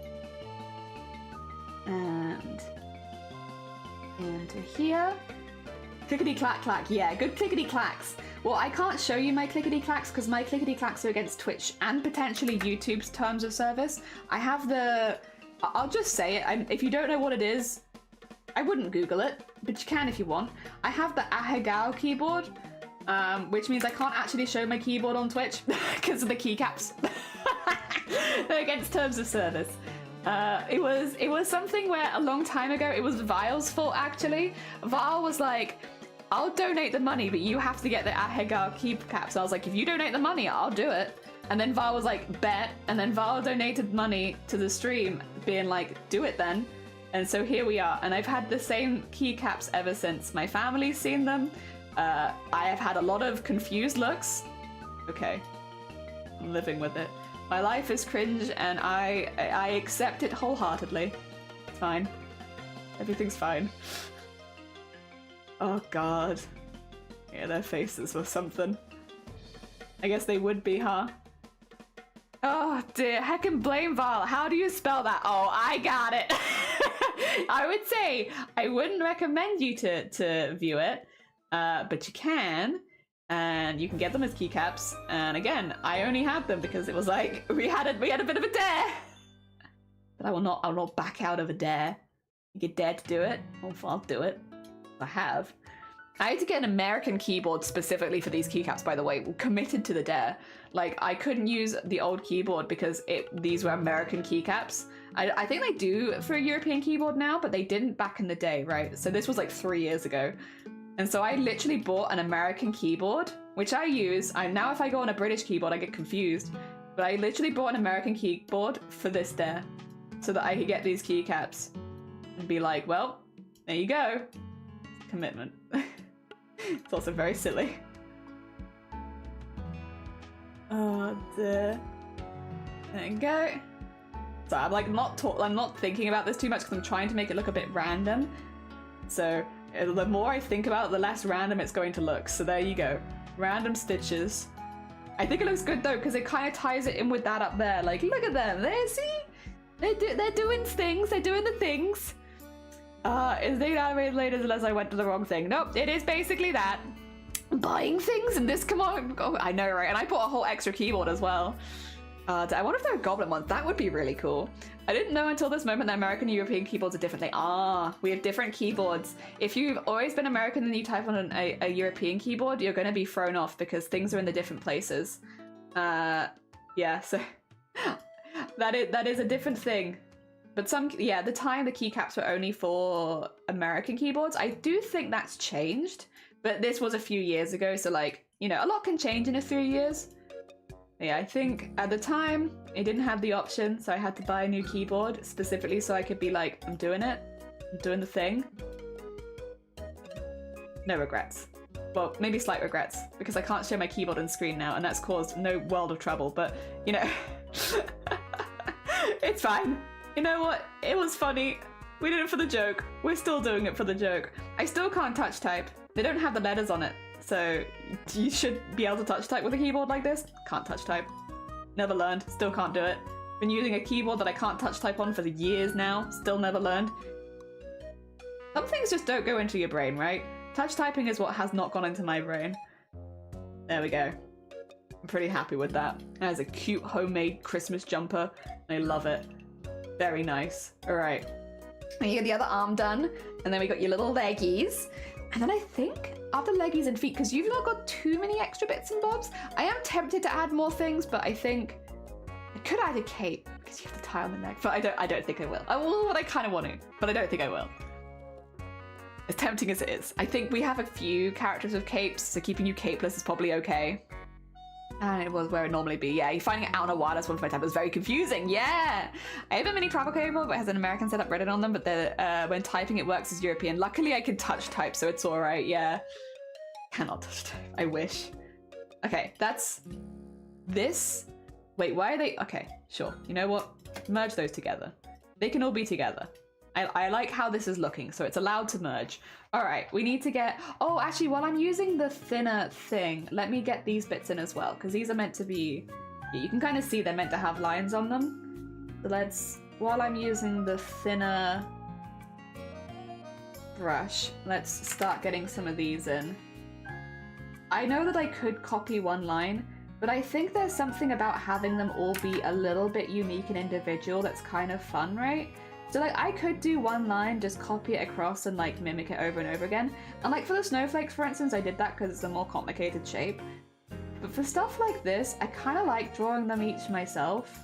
And into here. Clickety clack clack, yeah, good clickety clacks. Well, I can't show you my clickety clacks because my clickety clacks are against Twitch and potentially YouTube's terms of service. I have the, I'll just say it, if you don't know what it is, I wouldn't Google it, but you can if you want. I have the Ahegao keyboard. Which means I can't actually show my keyboard on Twitch because of the keycaps. They're against terms of service. It was something where a long time ago, it was Vile's fault actually. Vile was like, I'll donate the money, but you have to get the Ahegao keycaps. I was like, if you donate the money, I'll do it. And then Vile was like, bet. And then Vile donated money to the stream, being like, do it then. And so here we are. And I've had the same keycaps ever since. My family's seen them. I have had a lot of confused looks. Okay, I'm living with it. My life is cringe and I accept it wholeheartedly. It's fine. Everything's fine. Oh god. Yeah, their faces were something. I guess they would be, huh? Oh dear, heckin' blame Val. How do you spell that? Oh, I got it. I would say I wouldn't recommend you to view it. But you can, and you can get them as keycaps. And again, I only had them because it was like we had a bit of a dare. But I will not back out of a dare. You get dared to do it, I'll do it. I have. I had to get an American keyboard specifically for these keycaps, by the way. Committed to the dare. Like, I couldn't use the old keyboard because these were American keycaps. I think they do for a European keyboard now, but they didn't back in the day, right? So this was like 3 years ago. And so I literally bought an American keyboard, which I use. Now if I go on a British keyboard, I get confused. But I literally bought an American keyboard for this dare, so that I could get these keycaps and be like, well, there you go. Commitment. It's also very silly. Oh dear. There you go. So I'm like I'm not thinking about this too much because I'm trying to make it look a bit random. So the more I think about it, the less random it's going to look. So there you go. Random stitches. I think it looks good though, because it kind of ties it in with that up there. Like, look at them. There, see? They're doing things. They're doing the things. Is they animated later unless I went to the wrong thing? Nope, it is basically that. Buying things in this command. Oh, I know, right? And I bought a whole extra keyboard as well. I wonder if there are Goblin ones. That would be really cool. I didn't know until this moment that American and European keyboards are different. They are. We have different keyboards. If you've always been American and you type on a European keyboard, you're going to be thrown off because things are in the different places. Yeah, so that is a different thing. But at the time the keycaps were only for American keyboards. I do think that's changed, but this was a few years ago. So like, you know, a lot can change in a few years. Yeah, I think at the time it didn't have the option, so I had to buy a new keyboard specifically so I could be like, I'm doing it. I'm doing the thing. No regrets. Well, maybe slight regrets, because I can't share my keyboard and screen now, and that's caused no world of trouble, but, you know, it's fine. You know what? It was funny. We did it for the joke. We're still doing it for the joke. I still can't touch type. They don't have the letters on it, so you should be able to touch type with a keyboard like this. Can't touch type. Never learned. Still can't do it. Been using a keyboard that I can't touch type on for years now. Still never learned. Some things just don't go into your brain, right? Touch typing is what has not gone into my brain. There we go. I'm pretty happy with that. That is a cute homemade Christmas jumper. I love it. Very nice. All right. And you get the other arm done, and then we got your little leggies. And then I think after leggies and feet, because you've not got too many extra bits and bobs, I am tempted to add more things, but I think I could add a cape because you have to tie on the neck. But I don't think I will. I will, but I kind of want to, but I don't think I will. As tempting as it is. I think we have a few characters with capes, so keeping you capeless is probably okay. And it was where it normally be. Yeah, you're finding it out on a wireless one for my time. It was very confusing. Yeah. I have a mini travel keyboard, but it has an American setup written on them, but when typing it works as European. Luckily I can touch type, so it's all right. Yeah. Cannot touch type. I wish. Okay, that's this. Wait, why are they? Okay, sure. You know what? Merge those together. They can all be together. I like how this is looking, so it's allowed to merge. All right, we need to get... Oh, actually, while I'm using the thinner thing, let me get these bits in as well, because these are meant to be... You can kind of see they're meant to have lines on them. So let's... While I'm using the thinner brush, let's start getting some of these in. I know that I could copy one line, but I think there's something about having them all be a little bit unique and individual that's kind of fun, right? So like I could do one line, just copy it across and like mimic it over and over again. And like for the snowflakes, for instance, I did that because it's a more complicated shape. But for stuff like this, I kind of like drawing them each myself,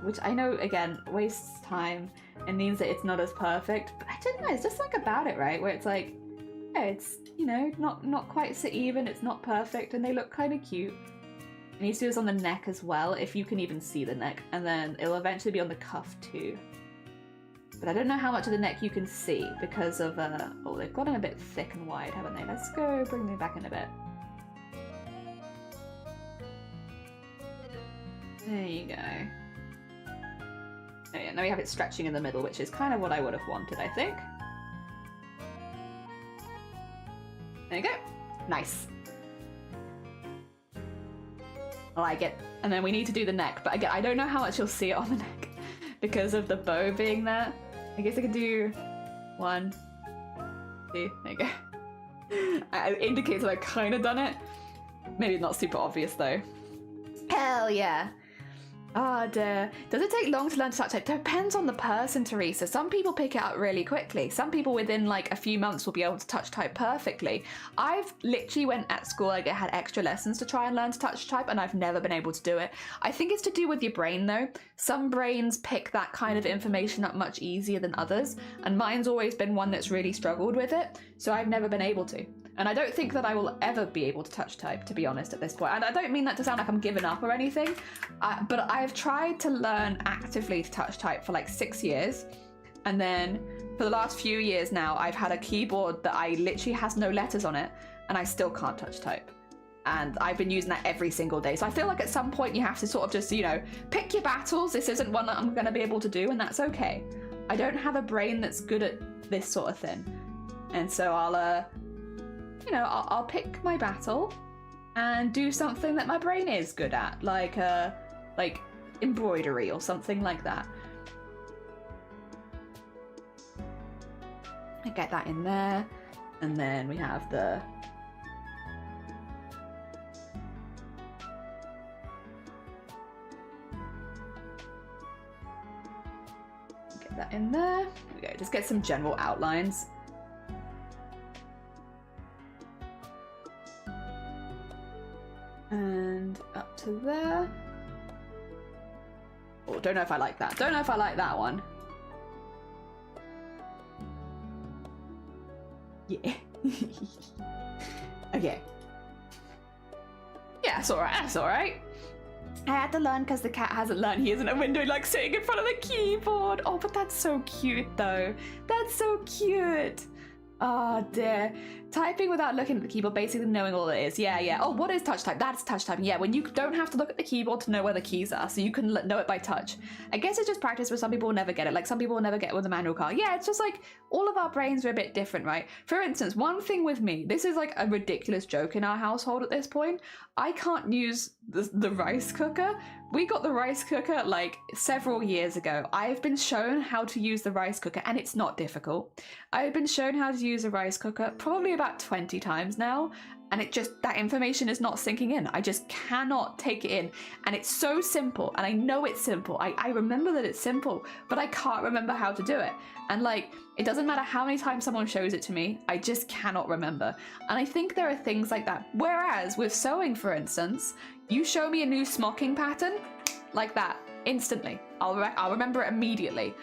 which I know, again, wastes time and means that it's not as perfect. But I don't know, it's just like about it, right? Where it's like, yeah, it's, you know, not quite so even, it's not perfect, and they look kind of cute. I need to do this on the neck as well, if you can even see the neck, and then it'll eventually be on the cuff too. But I don't know how much of the neck you can see because of, oh, they've gotten a bit thick and wide, haven't they? Let's go bring me back in a bit. There you go. Oh yeah, now we have it stretching in the middle, which is kind of what I would have wanted, I think. There you go. Nice. I like it. And then we need to do the neck, but again, I don't know how much you'll see it on the neck because of the bow being there. I guess I could do 1, 2, there you go. It indicates that I've kind of done it. Maybe not super obvious though. Hell yeah. Oh dear. Does it take long to learn to touch type? Depends on the person, Teresa. Some people pick it up really quickly. Some people within like a few months will be able to touch type perfectly. I've literally went at school, like I had extra lessons to try and learn to touch type, and I've never been able to do it. I think it's to do with your brain though. Some brains pick that kind of information up much easier than others, and mine's always been one that's really struggled with it, so I've never been able to. And I don't think that I will ever be able to touch type, to be honest, at this point. And I don't mean that to sound like I'm giving up or anything, but I've tried to learn actively to touch type for like 6 years. And then for the last few years now, I've had a keyboard that I literally has no letters on it, and I still can't touch type. And I've been using that every single day. So I feel like at some point you have to sort of just, you know, pick your battles. This isn't one that I'm going to be able to do, and that's okay. I don't have a brain that's good at this sort of thing. And so I'll pick my battle and do something that my brain is good at, like embroidery or something like that. I get that in there, and then we have the get that in there. There we go. Just get some general outlines. And up to there. Oh, don't know if I like that. Don't know if I like that one. Yeah. Okay. Yeah, that's alright, that's alright. I had to learn because the cat hasn't learned he isn't a window, like sitting in front of the keyboard. Oh, but that's so cute though. That's so cute. Oh dear. Typing without looking at the keyboard, basically knowing all it is. Yeah. Oh, what is touch type? That's touch typing. Yeah, when you don't have to look at the keyboard to know where the keys are, so you can know it by touch. I guess it's just practice, but some people will never get it. Like some people will never get it with a manual car. Yeah, it's just like all of our brains are a bit different, right? For instance, one thing with me, this is like a ridiculous joke in our household at this point. I can't use the rice cooker. We got the rice cooker like several years ago. I've been shown how to use the rice cooker and it's not difficult. I've been shown how to use a rice cooker probably about 20 times now, and it just, that information is not sinking in. I just cannot take it in. And it's so simple, and I know it's simple. I remember that it's simple, but I can't remember how to do it. And like, it doesn't matter how many times someone shows it to me, I just cannot remember. And I think there are things like that. Whereas with sewing, for instance, you show me a new smocking pattern, like that, instantly. I'll remember it immediately.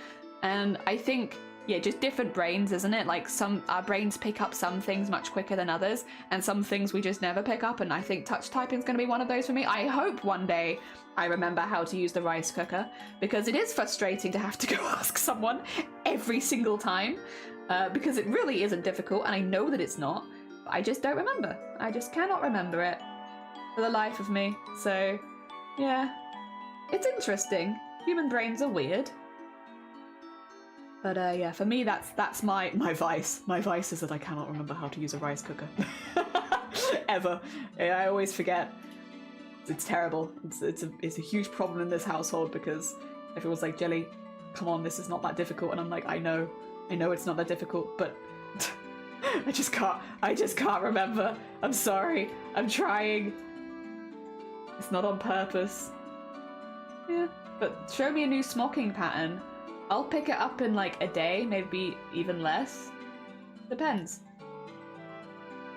And I think, yeah, just different brains, isn't it? Like our brains pick up some things much quicker than others, and some things we just never pick up, and I think touch typing is going to be one of those for me. I hope one day I remember how to use the rice cooker, because it is frustrating to have to go ask someone every single time, because it really isn't difficult, and I know that it's not, but I just don't remember. I just cannot remember it for the life of me. So, yeah, it's interesting. Human brains are weird. But yeah, for me, that's my vice. My vice is that I cannot remember how to use a rice cooker. Ever. I always forget. It's terrible. It's a huge problem in this household, because everyone's like, Jelly, come on, this is not that difficult. And I'm like, I know it's not that difficult, but I just can't remember. I'm sorry. I'm trying. It's not on purpose. Yeah, but show me a new smocking pattern. I'll pick it up in like a day, maybe even less. Depends.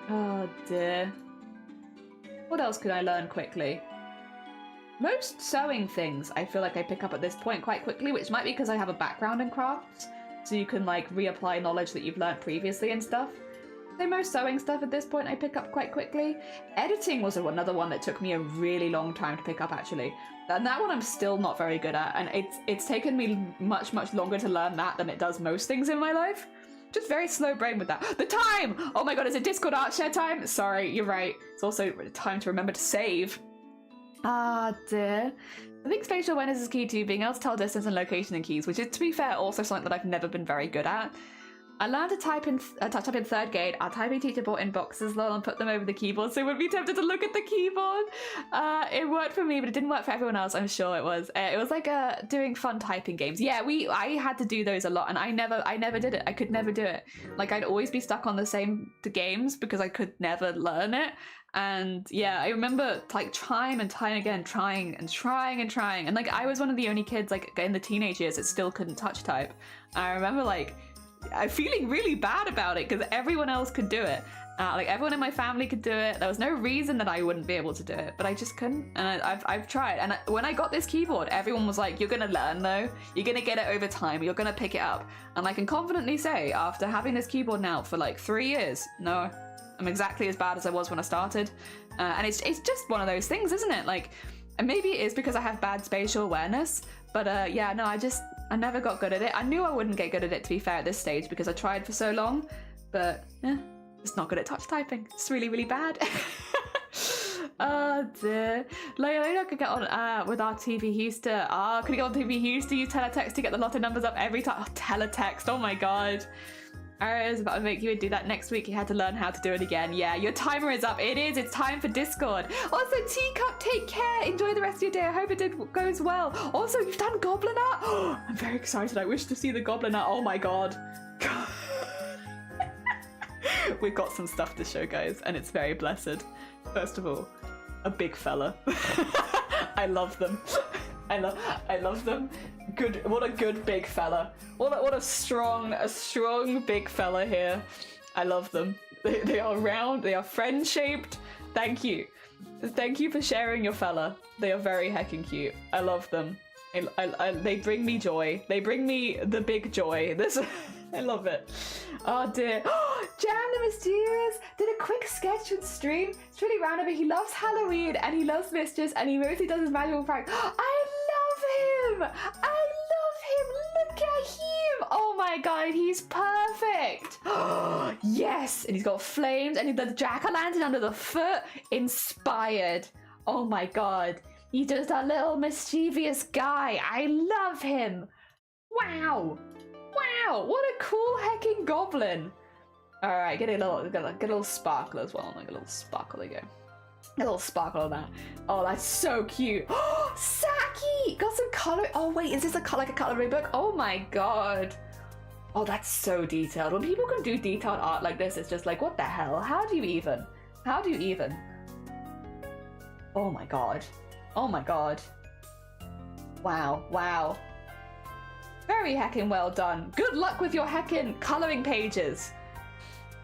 Oh dear. What else could I learn quickly? Most sewing things I feel like I pick up at this point quite quickly, which might be because I have a background in crafts, so you can like reapply knowledge that you've learned previously and stuff. So most sewing stuff at this point I pick up quite quickly. Editing was another one that took me a really long time to pick up, actually. And that one I'm still not very good at, and it's taken me much longer to learn that than it does most things in my life. Just very slow brain with that. The time! Oh my god, is it Discord art share time? Sorry, you're right. It's also time to remember to save. Ah dear. I think spatial awareness is key to being able to tell distance and location and keys, which is, to be fair, also something that I've never been very good at. I learned to touch up in third grade. Our typing teacher brought in boxes and put them over the keyboard, so I wouldn't be tempted to look at the keyboard. It worked for me, but it didn't work for everyone else, I'm sure it was. It was like doing fun typing games. Yeah, I had to do those a lot, and I never did it. I could never do it. Like, I'd always be stuck on the same games because I could never learn it. And yeah, I remember like time and time again, trying. And like, I was one of the only kids like in the teenage years that still couldn't touch type. I remember like, I'm feeling really bad about it because everyone else could do it. Like everyone in my family could do it. There was no reason that I wouldn't be able to do it, but I just couldn't. And I've tried. And when I got this keyboard, everyone was like, "You're gonna learn though. You're gonna get it over time. You're gonna pick it up." And I can confidently say, after having this keyboard now for like 3 years, no, I'm exactly as bad as I was when I started. And it's just one of those things, isn't it? Like, and maybe it is because I have bad spatial awareness. But yeah, no, I never got good at it. I knew I wouldn't get good at it, to be fair, at this stage, because I tried for so long. But yeah, just not good at touch typing. It's really bad. Oh dear. Leona could get on with our TV Houston. Could get on TV Houston, use teletext to get the lot of numbers up every time. Oh, teletext, oh my god. I was about to make you do that next week. You had to learn how to do it again. Yeah, your timer is up. It is. It's time for Discord. Also, Teacup, take care. Enjoy the rest of your day. I hope it goes well. Also, you've done Goblin art. Oh, I'm very excited. I wish to see the Goblin art. Oh my god. We've got some stuff to show, guys, and it's very blessed. First of all, a big fella. I love them. I love them. Good. What a good big fella. What a strong big fella here. I love them. They are round. They are friend shaped. Thank you. Thank you for sharing your fella. They are very heckin' cute. I love them. They bring me joy. They bring me the big joy. I love it. Oh dear. Jan the Mysterious did a quick sketch and stream. It's really random, but he loves Halloween and he loves Mistress and he mostly does his manual prank. I love him! Look at him! Oh my my god, he's perfect. Yes, and he's got flames and the jack-o'-lantern under the foot. Inspired. Oh my god, he's just a little mischievous guy. I love him. Wow. Wow, what a cool hecking goblin. All right, get a little sparkle as well. Like a little sparkle, there you go. A little sparkle on that. Oh, that's so cute. Saki! Got some color. Oh, wait, is this like a coloring book? Oh my god. Oh, that's so detailed. When people can do detailed art like this, it's just like, what the hell? How do you even? How do you even? Oh my god. Oh my god. Wow, wow. Very heckin' well done. Good luck with your heckin' coloring pages.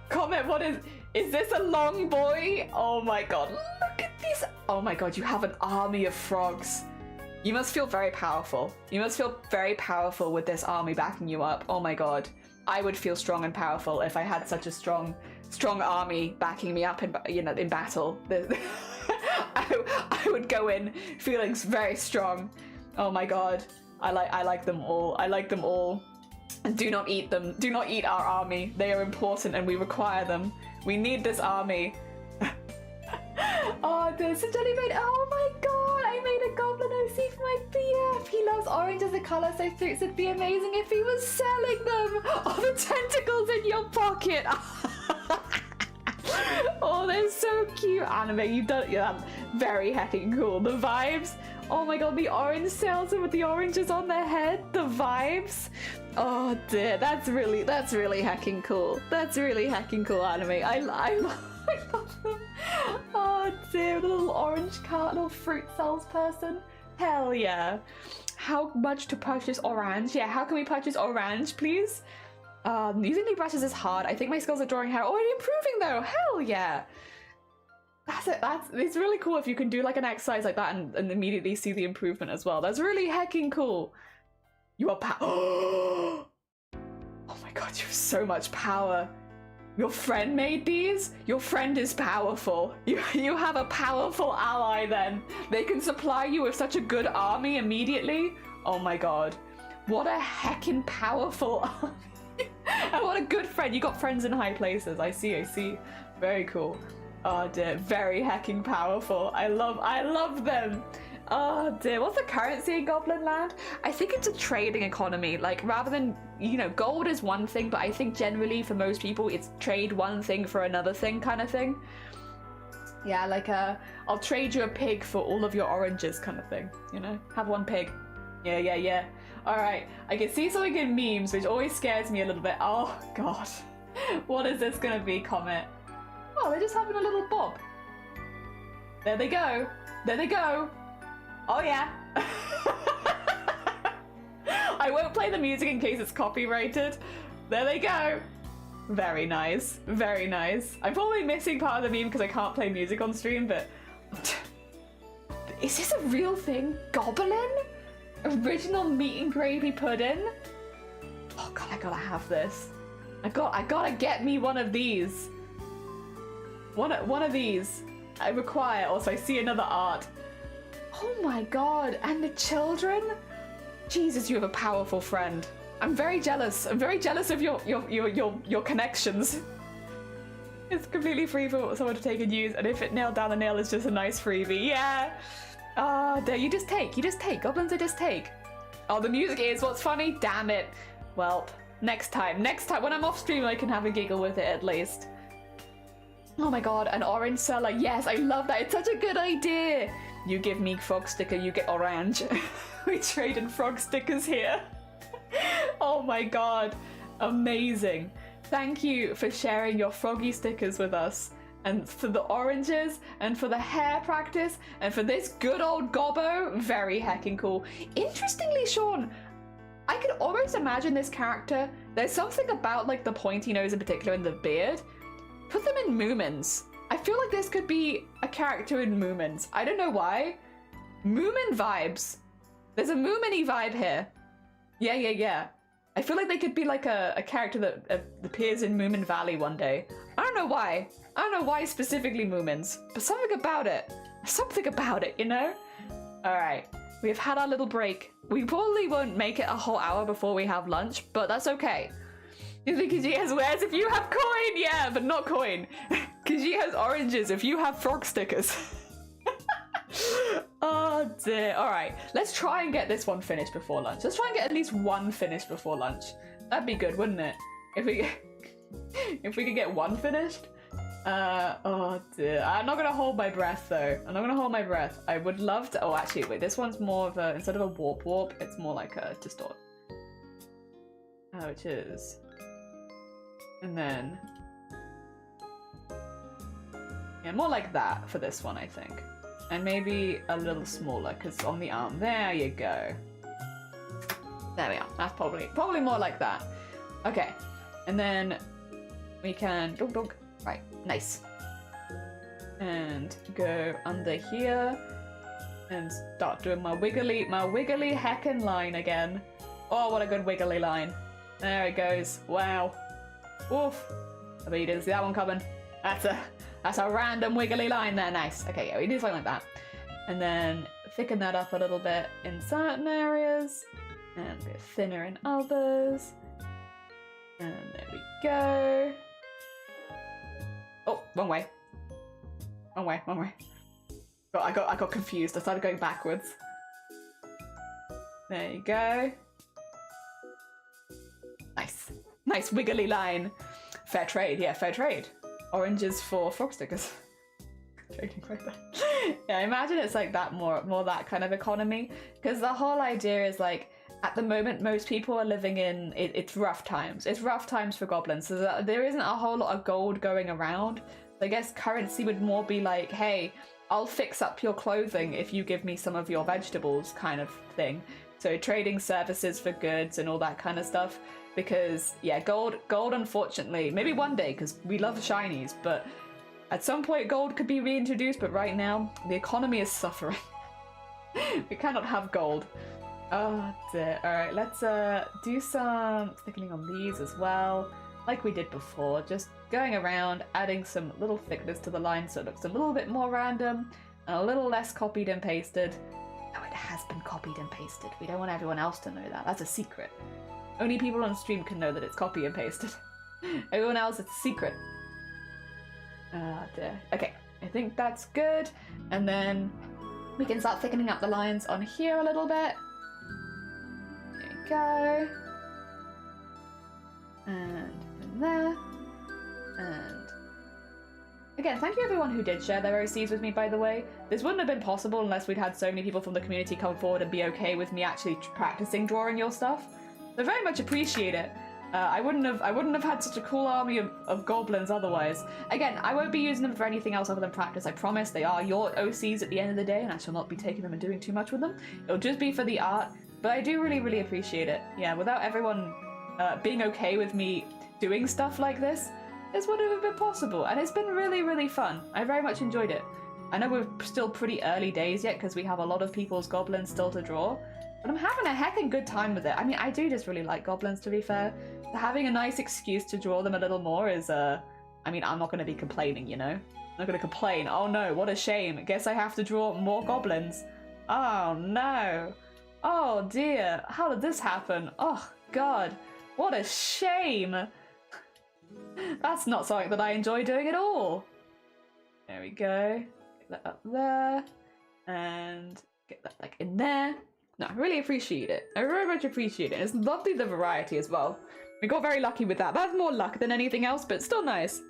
Comment, what is this a long boy? Oh my god, look at this. Oh my god, you have an army of frogs. You must feel very powerful. You must feel very powerful with this army backing you up. Oh my god. I would feel strong and powerful if I had such a strong army backing me up in battle. I would go in feeling very strong. Oh my god. I like them all. I like them all. And do not eat them. Do not eat our army. They are important and we require them. We need this army. Oh, there's a jellybean. Oh my god, I made a goblin OC for my BF. He loves orange as a colour, so suits would be amazing if he was selling them. Oh, the tentacles in your pocket. Oh, they're so cute. Anime, you've done it. Yeah, very heckin' cool. The vibes. Oh my god, the orange salesman with the oranges on their head. The vibes. Oh dear, that's really heckin' cool. That's really heckin' cool anime. I love them. Oh dear, the little orange cart, little fruit salesperson. Hell yeah. How much to purchase orange? Yeah, how can we purchase orange, please? Using new brushes is hard. I think my skills at drawing hair are already improving though. Hell yeah. It's really cool if you can do like an exercise like that and immediately see the improvement as well. That's really heckin' cool. You are oh my god, you have so much power. Your friend made these? Your friend is powerful. You have a powerful ally then. They can supply you with such a good army immediately. Oh my god. What a heckin' powerful army. And what a good friend. You got friends in high places. I see. Very cool. Oh dear, very heckin' powerful. I love them. Oh dear, what's the currency in Goblin Land? I think it's a trading economy. Like, rather than, gold is one thing, but I think generally for most people it's trade one thing for another thing kind of thing. Yeah, like I'll trade you a pig for all of your oranges kind of thing, Have one pig. Yeah. Alright, I can see something in memes, which always scares me a little bit. Oh god. What is this gonna be, Comet? Oh, they're just having a little bob. There they go. There they go. Oh yeah. I won't play the music in case it's copyrighted. There they go. Very nice. Very nice. I'm probably missing part of the meme because I can't play music on stream, but... Is this a real thing? Goblin? Original meat and gravy pudding? Oh god, I gotta have this. I gotta get me one of these. One of these. I require. Also, I see another art. Oh my god, and the children? Jesus, you have a powerful friend. I'm very jealous. I'm very jealous of your connections. It's completely free for someone to take and use, and if it nailed down the nail, it's just a nice freebie. Yeah. Ah, there, you just take. Goblins are just take. Oh, the music is what's funny? Damn it. Well, next time when I'm off stream, I can have a giggle with it at least. Oh my god, an orange seller. Yes, I love that. It's such a good idea. You give me frog sticker, you get orange. We trade in frog stickers here. Oh my god. Amazing. Thank you for sharing your froggy stickers with us. And for the oranges, and for the hair practice, and for this good old gobbo. Very heckin' cool. Interestingly, Sean, I could almost imagine this character. There's something about like the pointy nose in particular and the beard. Put them in Moomins. I feel like this could be a character in Moomins. I don't know why. Moomin vibes. There's a Moomin-y vibe here. Yeah. I feel like they could be like a character that appears in Moomin Valley one day. I don't know why. I don't know why specifically Moomins, but something about it. Something about it, Alright. We've had our little break. We probably won't make it a whole hour before we have lunch, but that's okay. Khaji has wares if you have coin, yeah, but not coin. Khaji has oranges if you have frog stickers. Oh dear. Alright, let's try and get this one finished before lunch. Let's try and get at least one finished before lunch. That'd be good, wouldn't it? If we could get one finished. Oh dear. I'm not gonna hold my breath though. I'm not gonna hold my breath. I would love to. Oh, actually, wait. This one's more of a, instead of a warp, it's more like a distort. Which is, and then, yeah, more like that for this one, I think. And maybe a little smaller, because on the arm, there you go. There we are. That's probably more like that. Okay, and then we can dunk. Right, nice. And go under here and start doing my wiggly heckin' line again. Oh, what a good wiggly line. There it goes. Wow. Oof. I bet you didn't see that one coming. That's a random wiggly line there. Nice. Okay, yeah, we do something like that. And then thicken that up a little bit in certain areas and a bit thinner in others. And there we go. Oh, wrong way. Wrong way. Oh, I got confused. I started going backwards. There you go. Nice wiggly line. Fair trade, yeah, fair trade. Oranges for frog stickers. Trading right there. Yeah, I imagine it's like that, more that kind of economy. Because the whole idea is like, at the moment, most people are living in, it's rough times. It's rough times for goblins, so there isn't a whole lot of gold going around. So I guess currency would more be like, hey, I'll fix up your clothing if you give me some of your vegetables kind of thing. So trading services for goods and all that kind of stuff. Because, yeah, gold unfortunately, maybe one day, because we love shinies, but at some point gold could be reintroduced, but right now, the economy is suffering. We cannot have gold. Oh dear. Alright, let's do some thickening on these as well, like we did before, just going around, adding some little thickness to the line so it looks a little bit more random, and a little less copied and pasted. Oh, it has been copied and pasted. We don't want everyone else to know that. That's a secret. Only people on stream can know that it's copy and pasted. Everyone else, it's a secret. Oh dear. Okay, I think that's good. And then we can start thickening up the lines on here a little bit. There we go. And in there. And again, thank you everyone who did share their OCs with me, by the way. This wouldn't have been possible unless we'd had so many people from the community come forward and be okay with me actually practicing drawing your stuff. So very much appreciate it. I wouldn't have had such a cool army of goblins otherwise. Again, I won't be using them for anything else other than practice, I promise. They are your OCs at the end of the day, and I shall not be taking them and doing too much with them. It'll just be for the art, but I do really, really appreciate it. Yeah, without everyone being okay with me doing stuff like this wouldn't have been possible, and it's been really, really fun. I very much enjoyed it. I know we're still pretty early days yet, because we have a lot of people's goblins still to draw, but I'm having a heckin' good time with it. I mean, I do just really like goblins, to be fair. Having a nice excuse to draw them a little more is, I mean, I'm not going to be complaining, you know? I'm not going to complain. Oh no, what a shame. Guess I have to draw more goblins. Oh no. Oh dear. How did this happen? Oh god. What a shame. That's not something that I enjoy doing at all. There we go. Get that up there. And get that like in there. No, I really appreciate it. I very much appreciate it. It's lovely, the variety as well. We got very lucky with that. That's more luck than anything else, but still nice.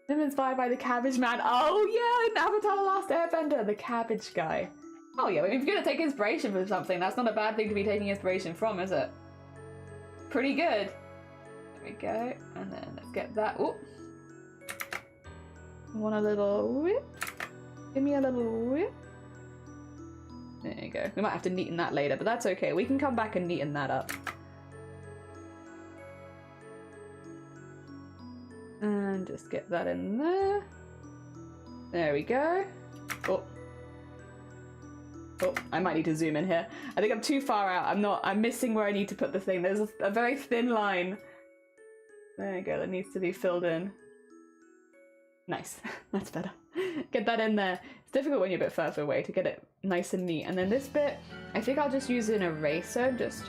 I'm inspired by the Cabbage Man. Oh yeah, in Avatar The Last Airbender, the Cabbage guy. Oh yeah, if you're gonna take inspiration from something, that's not a bad thing to be taking inspiration from, is it? Pretty good. There we go. And then let's get that. Oh. Want a little whip? Give me a little whip. There you go. We might have to neaten that later, but that's okay. We can come back and neaten that up. And just get that in there. There we go. Oh. Oh, I might need to zoom in here. I think I'm too far out. I'm missing where I need to put the thing. There's a very thin line. There you go, that needs to be filled in. Nice. That's better. Get that in there. It's difficult when you're a bit further away to get it nice and neat. And then this bit, I think I'll just use an eraser, just...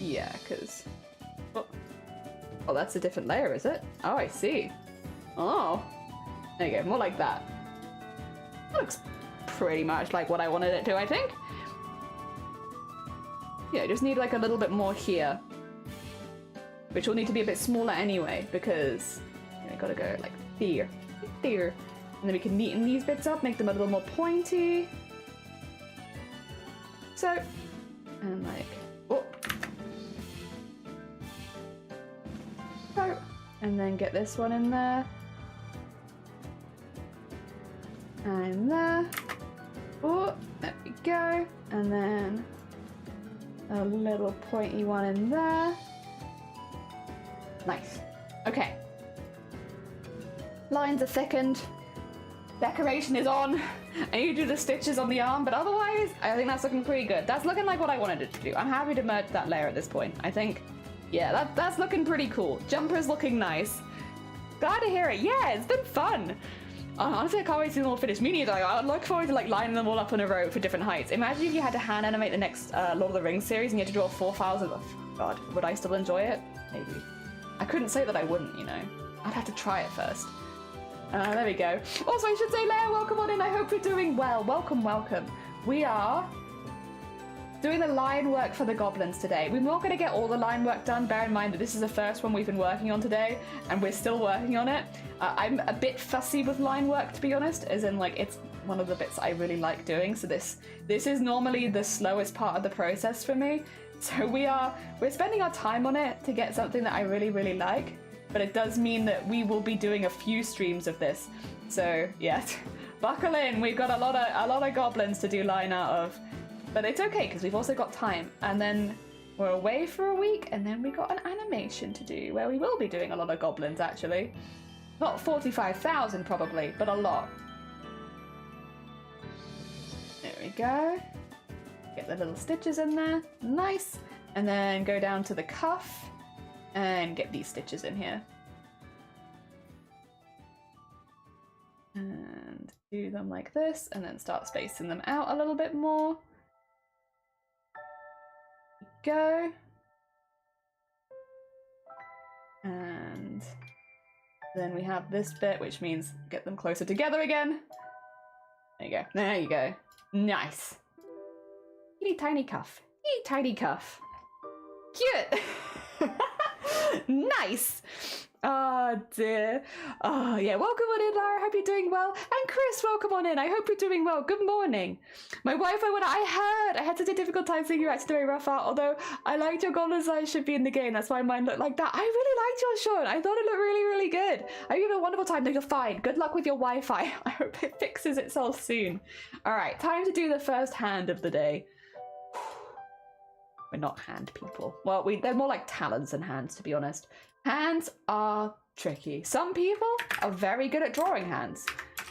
Yeah, because... Oh, that's a different layer, is it? Oh, I see. Oh. There you go, more like that. That looks pretty much like what I wanted it to, I think. Yeah, just need like a little bit more here. Which will need to be a bit smaller anyway, because I gotta go like there, there. And then we can neaten these bits up, make them a little more pointy. So, and like, oh. So, and then get this one in there. And there. Oh, there we go. And then a little pointy one in there. Nice. Okay. Lines are thickened. Decoration is on. I need to do the stitches on the arm, but otherwise, I think that's looking pretty good. That's looking like what I wanted it to do. I'm happy to merge that layer at this point. I think, yeah, that's looking pretty cool. Jumper's looking nice. Glad to hear it. Yeah, it's been fun. Honestly, I can't wait to see them all finished. Me neither. I look forward to like lining them all up in a row for different heights. Imagine if you had to hand animate the next Lord of the Rings series and you had to draw 4,000. Oh, God, would I still enjoy it? Maybe. I couldn't say that I wouldn't, you know. I'd have to try it first. There we go. Also, I should say, Leia, welcome on in. I hope you're doing well. Welcome, welcome. We are doing the line work for the goblins today. We're not going to get all the line work done. Bear in mind that this is the first one we've been working on today, and we're still working on it. I'm a bit fussy with line work, to be honest, as in, like, it's one of the bits I really like doing. So this is normally the slowest part of the process for me. So we're spending our time on it to get something that I really, really like. But it does mean that we will be doing a few streams of this. So yeah, buckle in. We've got a lot of goblins to do line out of. But it's okay because we've also got time. And then we're away for a week, and then we got an animation to do where we will be doing a lot of goblins actually. Not 45,000 probably, but a lot. There we go. Get the little stitches in there. Nice. And then go down to the cuff and get these stitches in here. And do them like this, and then start spacing them out a little bit more. Go. And then we have this bit, which means get them closer together again. There you go. There you go. Nice. Teeny tiny cuff. Teeny tiny cuff. Cute. Nice. Oh dear. Oh yeah, welcome on in, Lara. Hope you're doing well. And Chris, welcome on in. I hope you're doing well. Good morning. My Wi-Fi went. I had such a difficult time seeing you actually doing rough art. Although I liked your goblin design should be in the game. That's why mine looked like that. I really liked yours, Sean. I thought it looked really, really good. I hope you have a wonderful time. No, you're fine. Good luck with your Wi-Fi. I hope it fixes itself soon. All right, time to do the first hand of the day. We're not hand people. Well, they're more like talons than hands, to be honest. Hands are tricky. Some people are very good at drawing hands.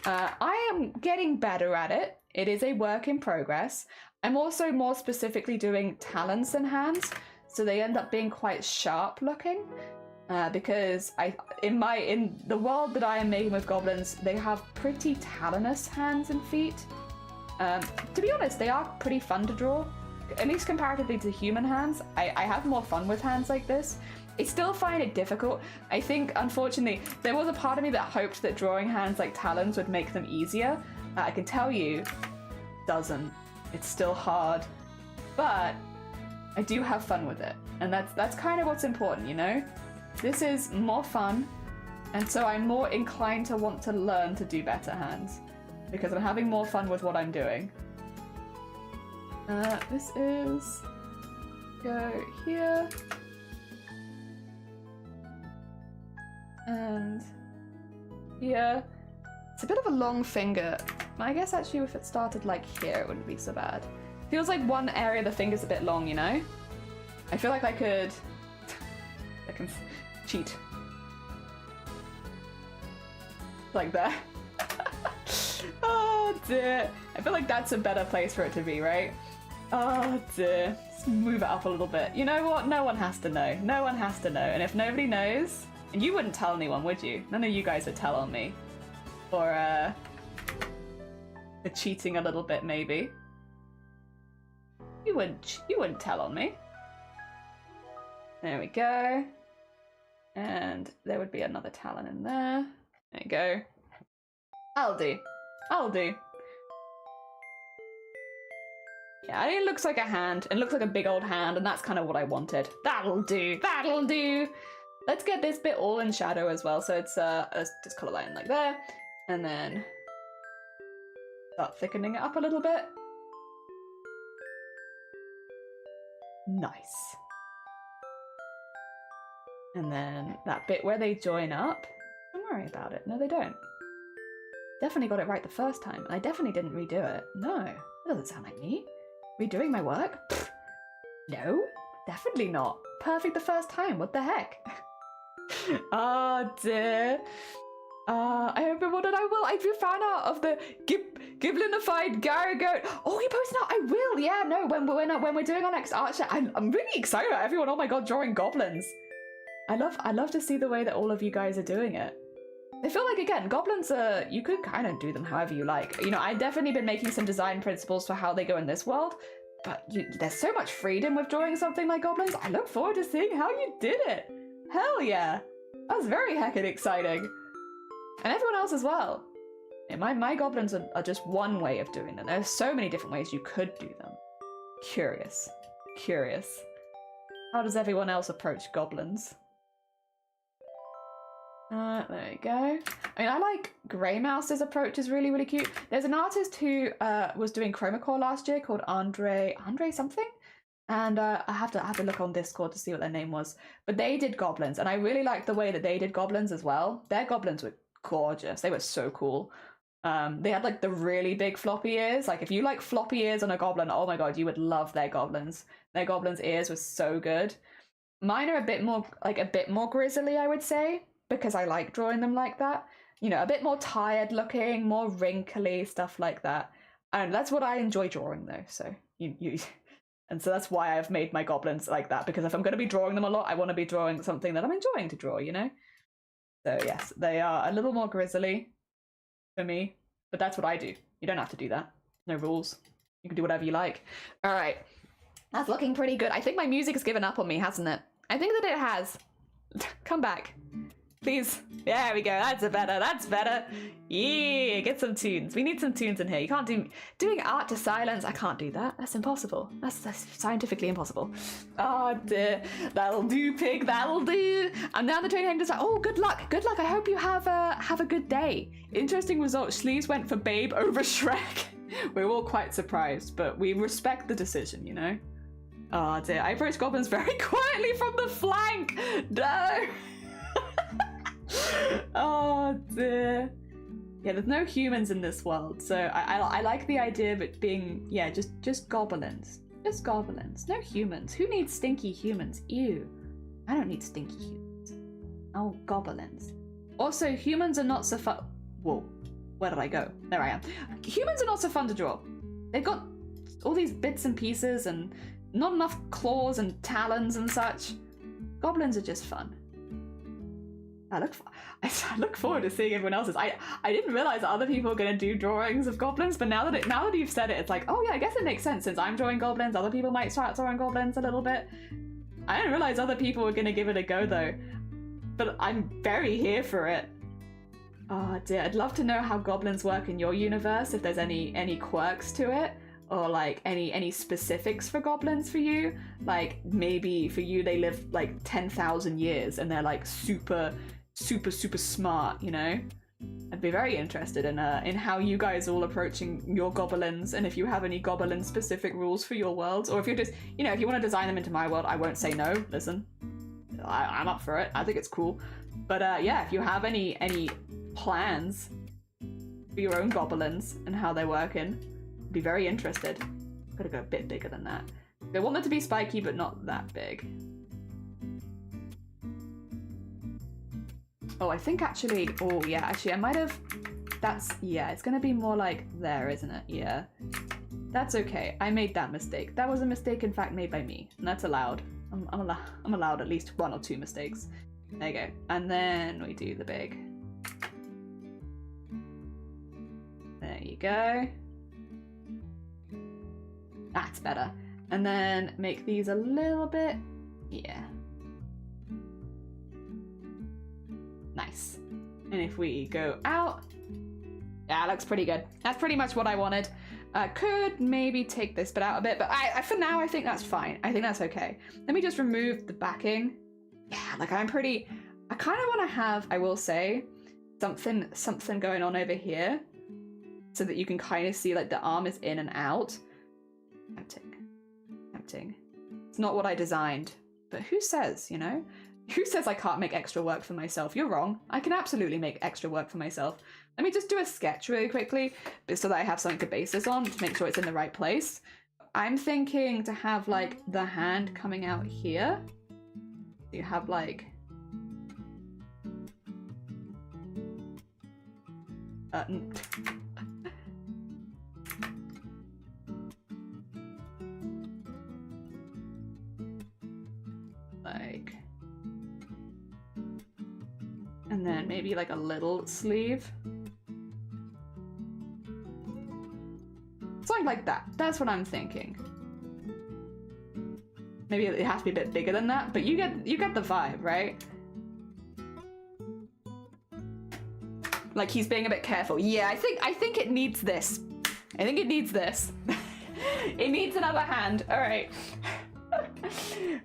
I am getting better at it. It is a work in progress. I'm also more specifically doing talons than hands, so they end up being quite sharp looking. Because in the world that I am making with goblins, they have pretty talonous hands and feet. To be honest, they are pretty fun to draw. At least comparatively to human hands, I have more fun with hands like this. I still find it difficult. I think, unfortunately, there was a part of me that hoped that drawing hands like talons would make them easier. I can tell you, it doesn't. It's still hard. But I do have fun with it. And that's kind of what's important, you know? This is more fun, and so I'm more inclined to want to learn to do better hands. Because I'm having more fun with what I'm doing. This is... go here. And here. It's a bit of a long finger. I guess actually if it started like here, it wouldn't be so bad. Feels like one area of the finger's a bit long, you know? I feel like I can cheat. Like that. Oh dear. I feel like that's a better place for it to be, right? Oh dear. Let's move it up a little bit. You know what? No one has to know. No one has to know. And if nobody knows, And you wouldn't tell anyone, would you? None of you guys would tell on me. Or, the cheating a little bit, maybe. You wouldn't tell on me. There we go. And there would be another talon in there. There you go. I'll do. Yeah, it looks like a hand. It looks like a big old hand, and that's kind of what I wanted. That'll do. Let's get this bit all in shadow as well. So it's just color line like there, and then start thickening it up a little bit. Nice. And then that bit where they join up, don't worry about it. No, they don't. Definitely got it right the first time. I definitely didn't redo it. No, that doesn't sound like me. Redoing my work? Pfft. No, definitely not. Perfect the first time, what the heck? Oh dear. I hope everyone I will. I've found out of the Giblinified Garagoat. Oh, you posted out? I will. Yeah, no. When we're doing our next art show, I'm really excited about everyone. Oh my god, drawing goblins. I love to see the way that all of you guys are doing it. I feel like, again, goblins are, you could kind of do them however you like. You know, I've definitely been making some design principles for how they go in this world, but there's so much freedom with drawing something like goblins. I look forward to seeing how you did it. Hell yeah. That was very heckin' exciting. And everyone else as well. Yeah, my goblins are just one way of doing them. There's so many different ways you could do them. Curious. How does everyone else approach goblins? There we go. I mean, I like Grey Mouse's approach is really, really cute. There's an artist who was doing Chromacore last year called Andre something. And I have to look on Discord to see what their name was. But they did goblins, and I really liked the way that they did goblins as well. Their goblins were gorgeous. They were so cool. They had like the really big floppy ears. Like if you like floppy ears on a goblin, oh my god, you would love their goblins. Their goblins' ears were so good. Mine are a bit more grisly, I would say, because I like drawing them like that. You know, a bit more tired looking, more wrinkly, stuff like that. And that's what I enjoy drawing though. So and so that's why I've made my goblins like that, because if I'm going to be drawing them a lot, I want to be drawing something that I'm enjoying to draw, you know? So yes, they are a little more grisly for me, but that's what I do. You don't have to do that. No rules. You can do whatever you like. All right. That's looking pretty good. I think my music has given up on me, hasn't it? I think that it has. Come back. Please. There we go. That's better. Yeah, get some tunes. We need some tunes in here. You can't doing art to silence. I can't do that. That's impossible. That's scientifically impossible. Oh dear. That'll do, pig. That'll do. And now the training just like, oh, good luck. I hope you have a good day. Interesting result. Sleeves went for Babe over Shrek. We're all quite surprised, but we respect the decision, you know? Oh dear. I approached goblins very quietly from the flank. No. Oh dear. Yeah, there's no humans in this world, so I like the idea of it being, yeah, just goblins. Just goblins. No humans. Who needs stinky humans? Ew. I don't need stinky humans. Oh, goblins. Also, humans are not so fun. Whoa. Where did I go? There I am. Humans are not so fun to draw. They've got all these bits and pieces and not enough claws and talons and such. Goblins are just fun. I look forward to seeing everyone else's. I didn't realize that other people were going to do drawings of goblins, but now that you've said it, it's like, oh yeah, I guess it makes sense. Since I'm drawing goblins, other people might start drawing goblins a little bit. I didn't realize other people were going to give it a go though, but I'm very here for it. Oh dear, I'd love to know how goblins work in your universe, if there's any quirks to it, or like any specifics for goblins for you. Like maybe for you they live like 10,000 years and they're like super smart, you know? I'd be very interested in how you guys are all approaching your goblins, and if you have any goblin specific rules for your worlds, or if you're just, you know, if you want to design them into my world, I won't say no. Listen, I'm up for it. I think it's cool. But yeah, if you have any plans for your own goblins and how they're working, I'd be very interested. Gotta go a bit bigger than that. I want them to be spiky, but not that big. Oh, I think actually, oh yeah, actually I might have, yeah, it's gonna be more like there, isn't it? Yeah. That's okay. I made that mistake. That was a mistake, in fact, made by me, and that's allowed. I'm allowed at least 1 or 2 mistakes. There you go. And then we do the big. There you go. That's better. And then make these a little bit, yeah. Nice. And if we go out, yeah, looks pretty good. That's pretty much what I wanted. Could maybe take this bit out a bit, but for now, I think that's fine. I think that's okay. Let me just remove the backing. Yeah, like I kind of want to have, I will say, something going on over here so that you can kind of see like the arm is in and out. Tempting. It's not what I designed, but who says, you know? Who says I can't make extra work for myself? You're wrong. I can absolutely make extra work for myself. Let me just do a sketch really quickly so that I have something to base this on to make sure it's in the right place. I'm thinking to have like the hand coming out here. You have like like, and then maybe like a little sleeve. Something like that. That's what I'm thinking. Maybe it has to be a bit bigger than that, but you get the vibe, right? Like he's being a bit careful. Yeah, I think it needs this. I think it needs this. It needs another hand. All right.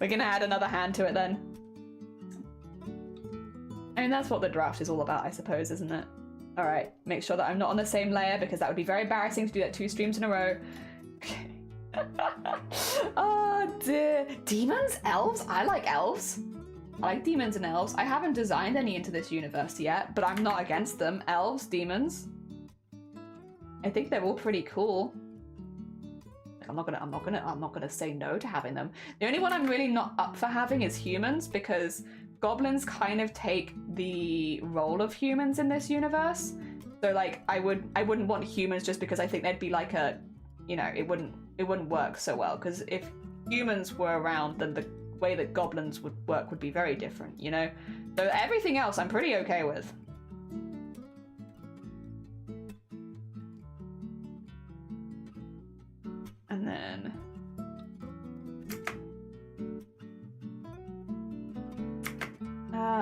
We're gonna add another hand to it then. I mean, that's what the draft is all about, I suppose, isn't it? All right, make sure that I'm not on the same layer because that would be very embarrassing to do that 2 streams in a row. Okay. Oh dear. Demons? Elves? I like elves. I like demons and elves. I haven't designed any into this universe yet, but I'm not against them. Elves, demons. I think they're all pretty cool. I'm not gonna say no to having them. The only one I'm really not up for having is humans, because goblins kind of take the role of humans in this universe. So like I wouldn't want humans just because I think they'd be like a, you know, it wouldn't work so well, because if humans were around, then the way that goblins would work would be very different, you know? So everything else I'm pretty okay with. And then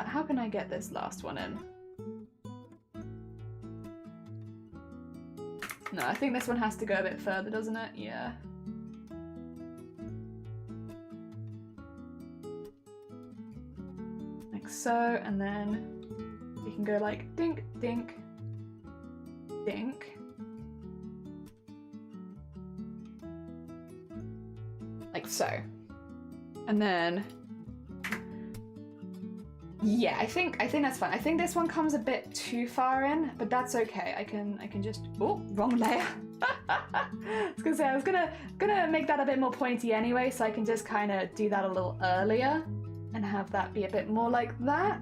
how can I get this last one in? No, I think this one has to go a bit further, doesn't it? Yeah. Like so, and then we can go like dink, dink, dink. Like so. And then yeah, I think that's fine. I think this one comes a bit too far in, but that's okay. I can just, oh, wrong layer. I was gonna say I was gonna make that a bit more pointy anyway, so I can just kind of do that a little earlier and have that be a bit more like that.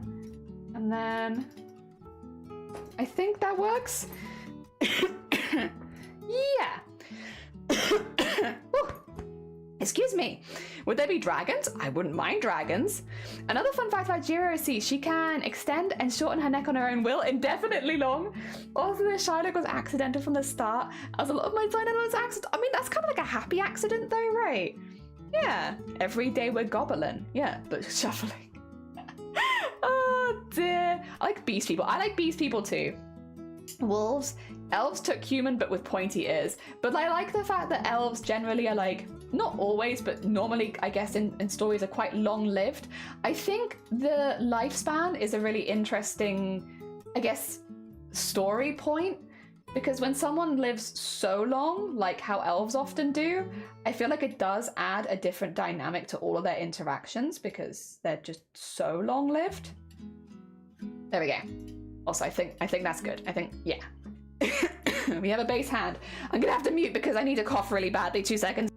And then I think that works. Yeah. Excuse me. Would there be dragons? I wouldn't mind dragons. Another fun fact about Jiro C, she can extend and shorten her neck on her own will indefinitely long. Also, the Shylock was accidental from the start, as a lot of my design was accident. I mean, that's kind of like a happy accident though, right? Yeah. Every day we're Goblin. Yeah, but shuffling. Oh dear. I like beast people. I like beast people too. Wolves. Elves took human but with pointy ears. But I like the fact that elves generally are like, not always, but normally, I guess, in stories are quite long-lived. I think the lifespan is a really interesting, I guess, story point. Because when someone lives so long, like how elves often do, I feel like it does add a different dynamic to all of their interactions because they're just so long-lived. There we go. Also, I think that's good. I think, yeah. We have a base hand. I'm gonna have to mute because I need to cough really badly. 2 seconds.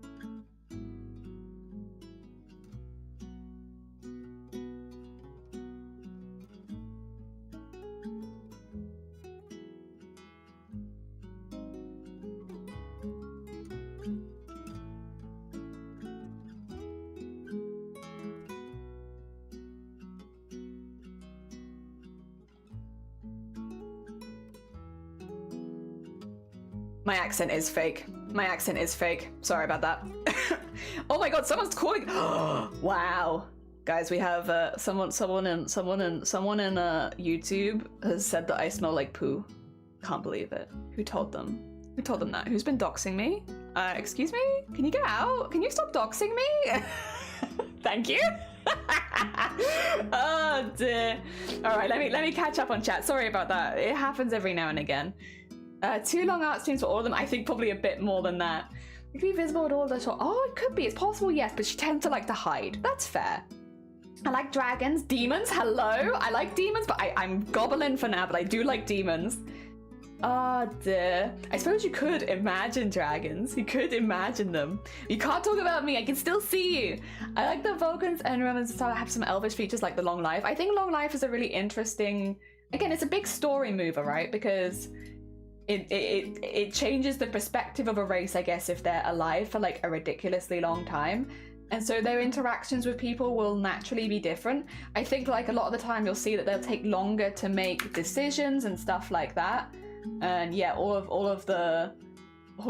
My accent is fake. My accent is fake. Sorry about that. Oh my god, someone's calling. Wow. Guys, we have someone in YouTube has said that I smell like poo. Can't believe it. Who told them? Who told them that? Who's been doxing me? Excuse me? Can you get out? Can you stop doxing me? Thank you. Oh dear. All right, let me catch up on chat. Sorry about that. It happens every now and again. 2 long art streams for all of them. I think probably a bit more than that. You can be visible at all the shop. Oh, it could be. It's possible, yes, but she tends to like to hide. That's fair. I like dragons. Demons, hello. I like demons, but I'm Goblin for now, but I do like demons. Oh dear. I suppose you could imagine dragons. You could imagine them. You can't talk about me. I can still see you. I like the Vulcans and Romans have some elvish features like the long life. I think long life is a really interesting... Again, it's a big story mover, right? Because it changes the perspective of a race, I guess, if they're alive for like a ridiculously long time. And so their interactions with people will naturally be different. I think like a lot of the time you'll see that they'll take longer to make decisions and stuff like that. And yeah, all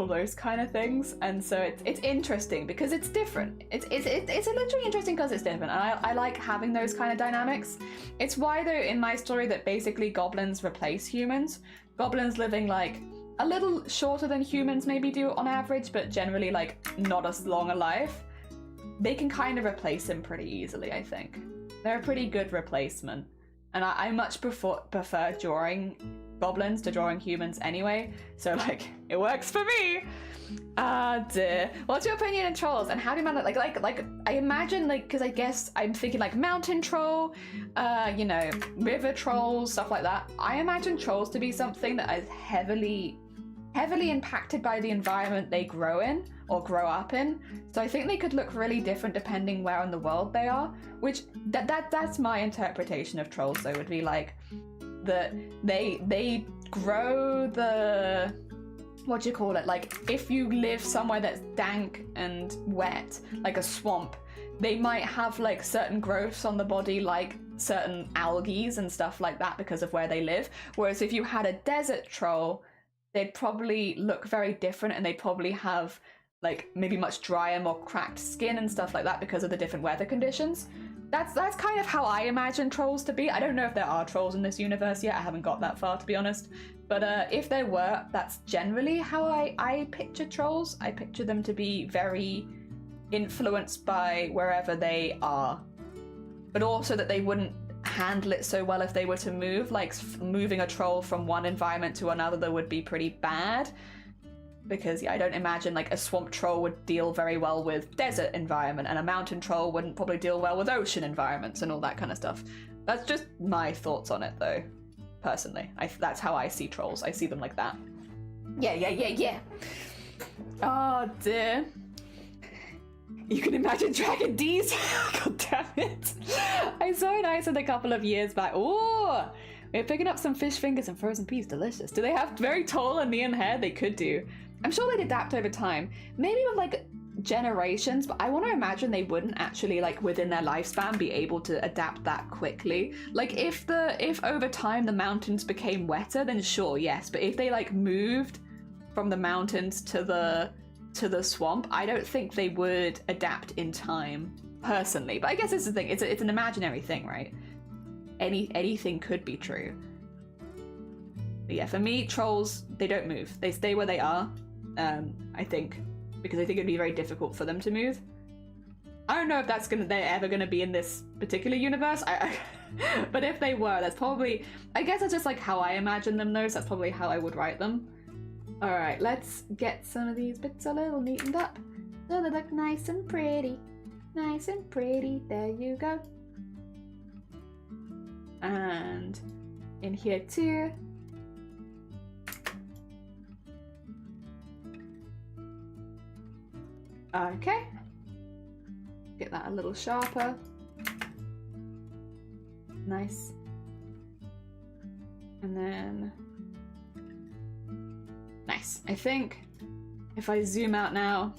those kind of things. And so it's interesting because it's different. It's literally interesting because it's different. And I like having those kind of dynamics. It's why though in my story that basically goblins replace humans. Goblins living like a little shorter than humans maybe do on average, but generally like not as long a life. They can kind of replace them pretty easily, I think. They're a pretty good replacement. And I much prefer drawing goblins to drawing humans anyway. So like, it works for me. Dear. What's your opinion on trolls? And how do you manage, like I imagine like, because I guess I'm thinking like mountain troll, you know, river trolls, stuff like that. I imagine trolls to be something that is heavily impacted by the environment they grow in or grow up in. So I think they could look really different depending where in the world they are, which that's my interpretation of trolls though, would be like that they grow the, what do you call it, like if you live somewhere that's dank and wet, like a swamp, they might have like certain growths on the body, like certain algae and stuff like that because of where they live. Whereas if you had a desert troll, they'd probably look very different and they'd probably have like maybe much drier, more cracked skin and stuff like that because of the different weather conditions. That's kind of how I imagine trolls to be. I don't know if there are trolls in this universe yet. I haven't got that far, to be honest. But if there were, that's generally how I picture trolls. I picture them to be very influenced by wherever they are. But also that they wouldn't handle it so well if they were to move. Like moving a troll from one environment to another that would be pretty bad. Because yeah, I don't imagine like a swamp troll would deal very well with desert environment, and a mountain troll wouldn't probably deal well with ocean environments and all that kind of stuff. That's just my thoughts on it though, personally. That's how I see trolls. I see them like that. Yeah. Oh dear. You can imagine Dragon D's. God damn it. I saw an ice a couple of years back. Oh, we're picking up some fish fingers and frozen peas. Delicious. Do they have very tall and neon hair? They could do. I'm sure they'd adapt over time. Maybe with like generations, but I want to imagine they wouldn't actually like within their lifespan be able to adapt that quickly. Like if over time the mountains became wetter, then sure, yes. But if they like moved from the mountains to the swamp, I don't think they would adapt in time, personally. But I guess it's the thing, it's an imaginary thing, right? Anything could be true. But yeah, for me, trolls, they don't move. They stay where they are, I think, because I think it'd be very difficult for them to move. I don't know if they're ever gonna be in this particular universe. But if they were, that's probably, I guess that's just like how I imagine them though, so that's probably how I would write them. Alright, let's get some of these bits a little neatened up so they look nice and pretty. Nice and pretty, there you go. And in here too. Okay. Get that a little sharper. Nice. And then... Nice. I think if I zoom out now,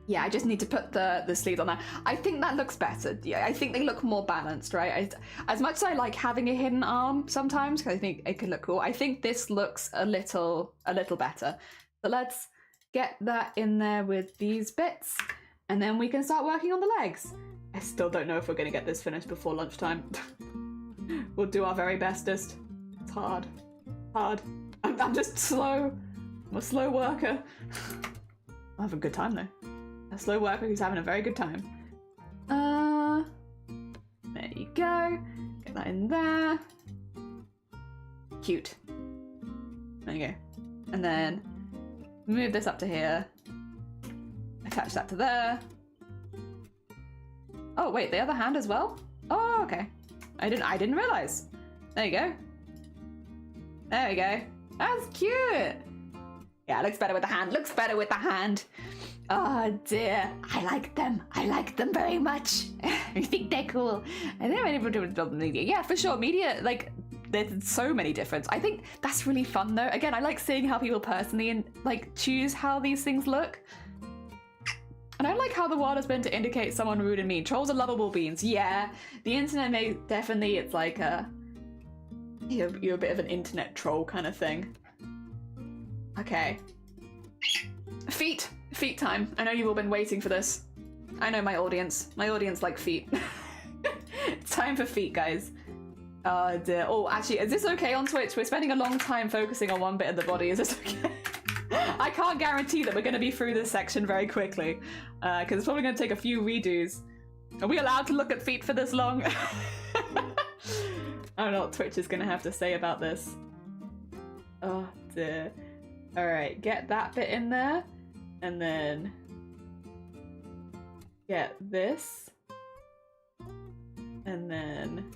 yeah, I just need to put the sleeves on there. I think that looks better. Yeah, I think they look more balanced, right? As much as I like having a hidden arm sometimes, because I think it could look cool, I think this looks a little better. But let's get that in there with these bits, and then we can start working on the legs. I still don't know if we're going to get this finished before lunchtime. We'll do our very bestest. It's hard. Hard. I'm just slow. I'm a slow worker. I'll have a good time though. A slow worker who's having a very good time. There you go. Get that in there. Cute. There you go. And then move this up to here. Attach that to there. Oh wait, the other hand as well? Oh, okay. I didn't realize. There you go. There we go. That's cute. Yeah, looks better with the hand. Looks better with the hand. Oh dear. I like them. I like them very much. I think they're cool. I think many people build media. Yeah, for sure. Media, like, there's so many different. I think that's really fun though. Again, I like seeing how people personally and like choose how these things look. And I like how the word has been to indicate someone rude and mean. Trolls are lovable beings. Yeah, the internet may definitely, it's like you're a bit of an internet troll kind of thing. Okay. Feet. Feet time. I know you've all been waiting for this. I know my audience. My audience like feet. It's time for feet, guys. Oh dear. Oh, actually, is this okay on Twitch? We're spending a long time focusing on one bit of the body. Is this okay? I can't guarantee that we're going to be through this section very quickly, because it's probably going to take a few redos. Are we allowed to look at feet for this long? I don't know what Twitch is going to have to say about this. Oh dear. Alright, get that bit in there, and then get this, and then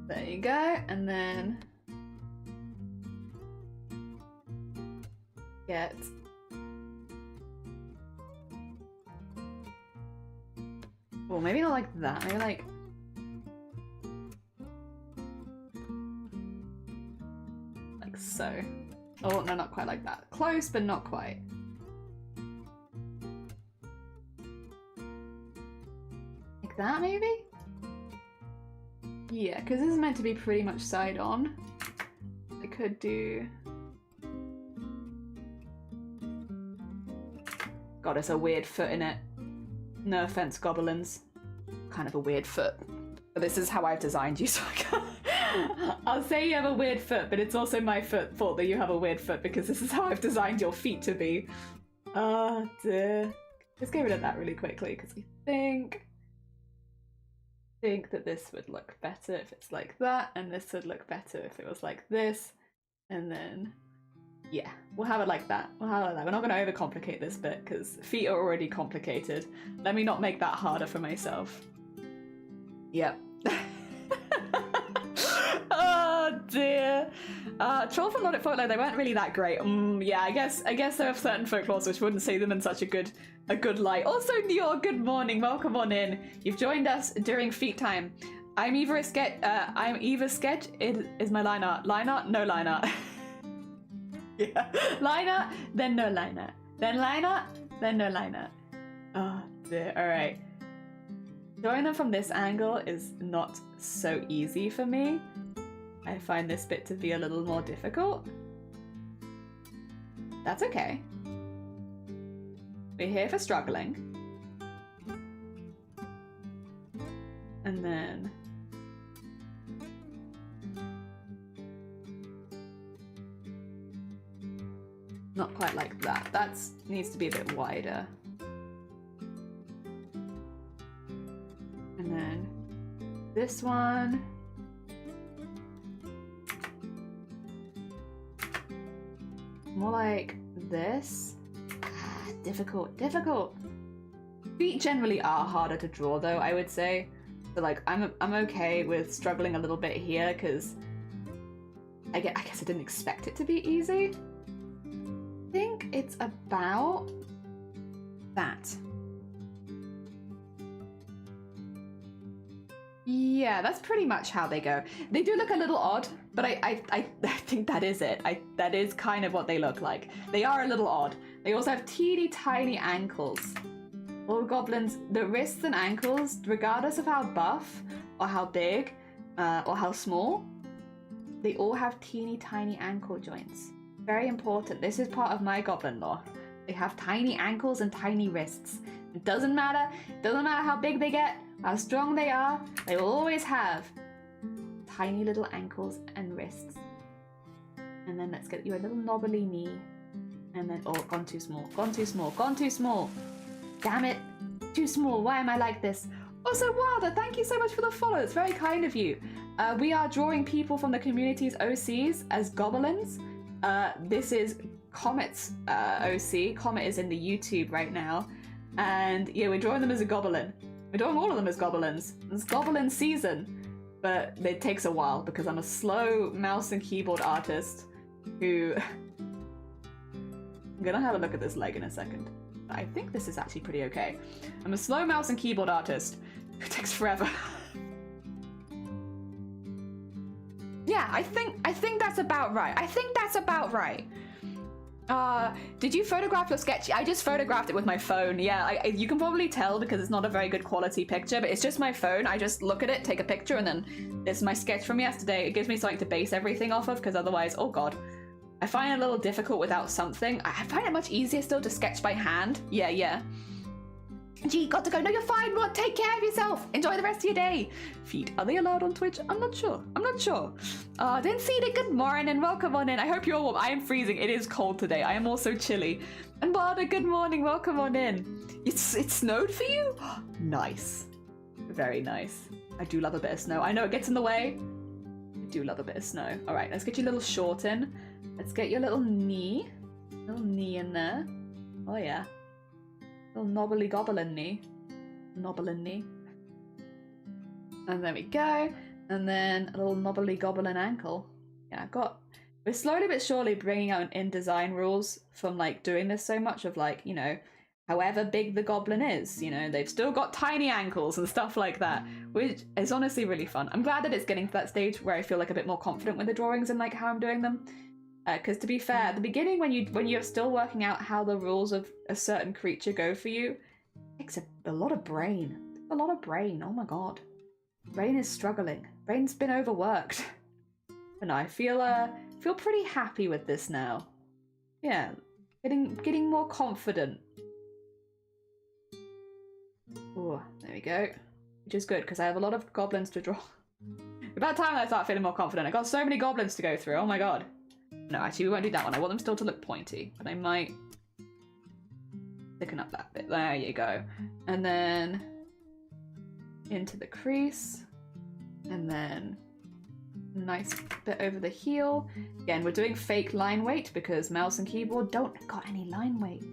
there you go, and then get well, maybe not like that, maybe like so. Oh no, not quite like that. Close, but not quite. Like that, maybe? Yeah, because this is meant to be pretty much side on. I could do... God, it's a weird foot in it. No offense, goblins. Kind of a weird foot. But this is how I've designed you, so I can't... I'll say you have a weird foot, but it's also my fault that you have a weird foot, because this is how I've designed your feet to be. Oh dear. Let's get rid of that really quickly, because I think that this would look better if it's like that, and this would look better if it was like this, and then yeah, we'll have it like that. We'll have it like that. We're not going to overcomplicate this bit, because feet are already complicated. Let me not make that harder for myself. Yep. Oh dear. Troll from Nordic folklore, they weren't really that great. Yeah, I guess there are certain folklores which wouldn't see them in such a good light. Also, Nior, good morning. Welcome on in. You've joined us during feet time. I'm either sketch. It is my line art. Line art, no line art. Yeah, line art, then no line art. Then line art, then no line art. Oh dear. All right. Drawing them from this angle is not so easy for me. I find this bit to be a little more difficult. That's okay. We're here for struggling. And then... not quite like that. That needs to be a bit wider. And then this one. More like this. Difficult. Feet generally are harder to draw though, I would say. So like I'm okay with struggling a little bit here because I guess I didn't expect it to be easy. I think it's about that. Yeah, that's pretty much how they go. They do look a little odd, but I think that is it. That is kind of what they look like. They are a little odd. They also have teeny tiny ankles. All goblins, the wrists and ankles, regardless of how buff or how big or how small, they all have teeny tiny ankle joints. Very important. This is part of my goblin lore. They have tiny ankles and tiny wrists. It doesn't matter how big they get, how strong they are, they will always have tiny little ankles and wrists. And then let's get you a little knobbly knee. And then, oh, gone too small, gone too small, gone too small. Damn it, too small, why am I like this? Also, Wilder, thank you so much for the follow, it's very kind of you. We are drawing people from the community's OCs as goblins. This is Comet's OC. Comet is in the YouTube right now. And yeah, we're drawing them as a goblin. We're drawing all of them as goblins. It's goblin season. But it takes a while because I'm a slow mouse and keyboard artist who... I'm gonna have a look at this leg in a second. I think this is actually pretty okay. I'm a slow mouse and keyboard artist who takes forever. Yeah, I think that's about right. I think that's about right. Did you photograph your sketch? I just photographed it with my phone. Yeah, you can probably tell because it's not a very good quality picture, but it's just my phone. I just look at it, take a picture, and then it's my sketch from yesterday. It gives me something to base everything off of because otherwise, oh god. I find it a little difficult without something. I find it much easier still to sketch by hand. Yeah. Gee, got to go. No, you're fine, Rod. Take care of yourself. Enjoy the rest of your day. Feet, are they allowed on Twitch? I'm not sure. Didn't see it. Good morning. Welcome on in. I hope you're warm. I am freezing. It is cold today. I am also chilly. And Barda, good morning. Welcome on in. It snowed for you? Nice. Very nice. I do love a bit of snow. I know it gets in the way. I do love a bit of snow. All right, let's get your little short in. Let's get your little knee. Little knee in there. Oh yeah. Little knobbly goblin knee. Knobbling knee. And there we go. And then a little knobbly goblin ankle. Yeah, we're slowly but surely bringing out InDesign rules from like doing this so much of like, you know, however big the goblin is, you know, they've still got tiny ankles and stuff like that, which is honestly really fun. I'm glad that it's getting to that stage where I feel like a bit more confident with the drawings and like how I'm doing them. Because to be fair, at the beginning when you're still working out how the rules of a certain creature go for you, it takes a lot of brain. A lot of brain, oh my god. Brain is struggling. Brain's been overworked. But no, I feel pretty happy with this now. Yeah, getting more confident. Oh, there we go. Which is good, because I have a lot of goblins to draw. About time I start feeling more confident. I got so many goblins to go through, oh my god. No, actually, we won't do that one. I want them still to look pointy, but I might thicken up that bit. There you go. And then into the crease. And then a nice bit over the heel. Again, we're doing fake line weight because mouse and keyboard don't got any line weight.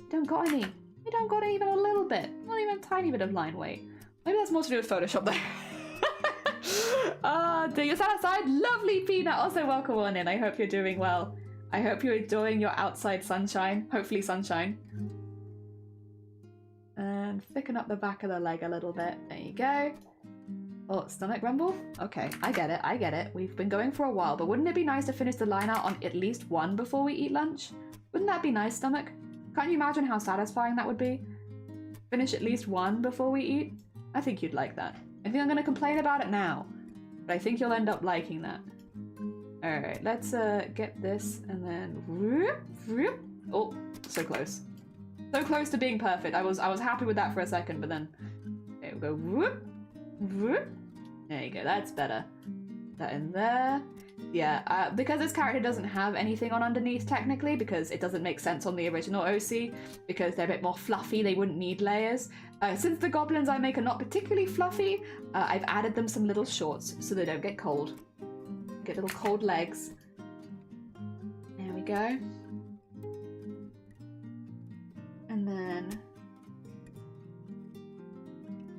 Don't got any. We don't got even a little bit. Not even a tiny bit of line weight. Maybe that's more to do with Photoshop there. Do you stand outside? Lovely, Peanut. Also, welcome on in. I hope you're doing well. I hope you're enjoying your outside sunshine. Hopefully sunshine. And thicken up the back of the leg a little bit. There you go. Oh, stomach rumble? Okay, I get it. We've been going for a while, but wouldn't it be nice to finish the line out on at least one before we eat lunch? Wouldn't that be nice, stomach? Can't you imagine how satisfying that would be? Finish at least one before we eat? I think you'd like that. I think I'm going to complain about it now, but I think you'll end up liking that. Alright, let's get this and then... Whoop. Oh, so close. So close to being perfect. I was happy with that for a second, but then... Okay, we'll go whoop. Whoop. There you go, that's better. That in there. Yeah, because this character doesn't have anything on underneath technically, because it doesn't make sense on the original OC, because they're a bit more fluffy, they wouldn't need layers. Since the goblins I make are not particularly fluffy, I've added them some little shorts so they don't get cold. Get little cold legs. There we go. And then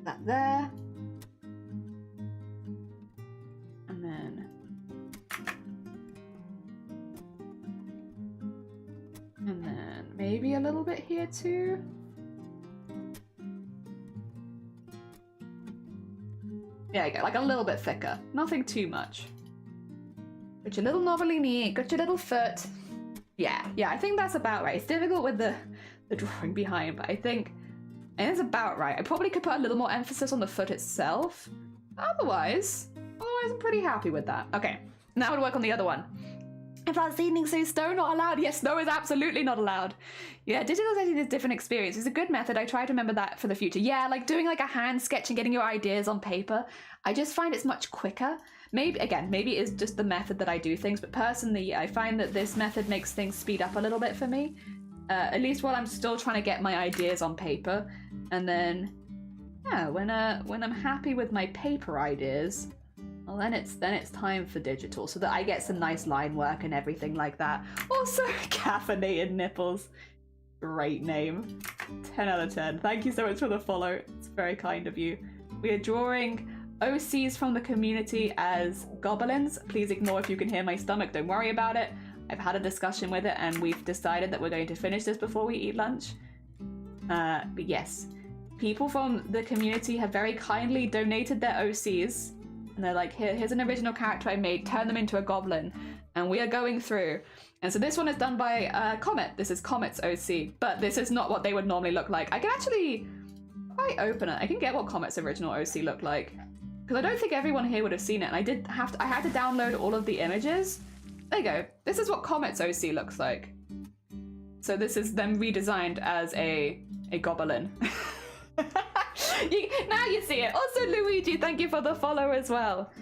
that there. And then maybe a little bit here too. There you go, like a little bit thicker. Nothing too much. Got your little knobbly knee, got your little foot. Yeah, I think that's about right. It's difficult with the drawing behind, but I think it's about right. I probably could put a little more emphasis on the foot itself. Otherwise I'm pretty happy with that. Okay, Now we'll work on the other one. If that's eating, so snow not allowed. Yes, snow is absolutely not allowed. Yeah, digital setting is a different experience. It's a good method. I try to remember that for the future. Yeah, like doing like a hand sketch and getting your ideas on paper. I just find it's much quicker. Maybe it's just the method that I do things, but personally, I find that this method makes things speed up a little bit for me. At least while I'm still trying to get my ideas on paper. And then, yeah, when I'm happy with my paper ideas, well, then it's time for digital, so that I get some nice line work and everything like that. Also, caffeinated nipples. Great name. 10 out of 10. Thank you so much for the follow. It's very kind of you. We are drawing OCs from the community as goblins. Please ignore if you can hear my stomach. Don't worry about it. I've had a discussion with it, and we've decided that we're going to finish this before we eat lunch. But yes, people from the community have very kindly donated their OCs. And they're like, here's an original character I made, turn them into a goblin. And we are going through. And so this one is done by Comet. This is Comet's OC, but this is not what they would normally look like. I can actually, if I open it, I can get what Comet's original OC looked like. Because I don't think everyone here would have seen it. And I had to download all of the images. There you go. This is what Comet's OC looks like. So this is them redesigned as a goblin. Now you see it. Also, Luigi, thank you for the follow as well.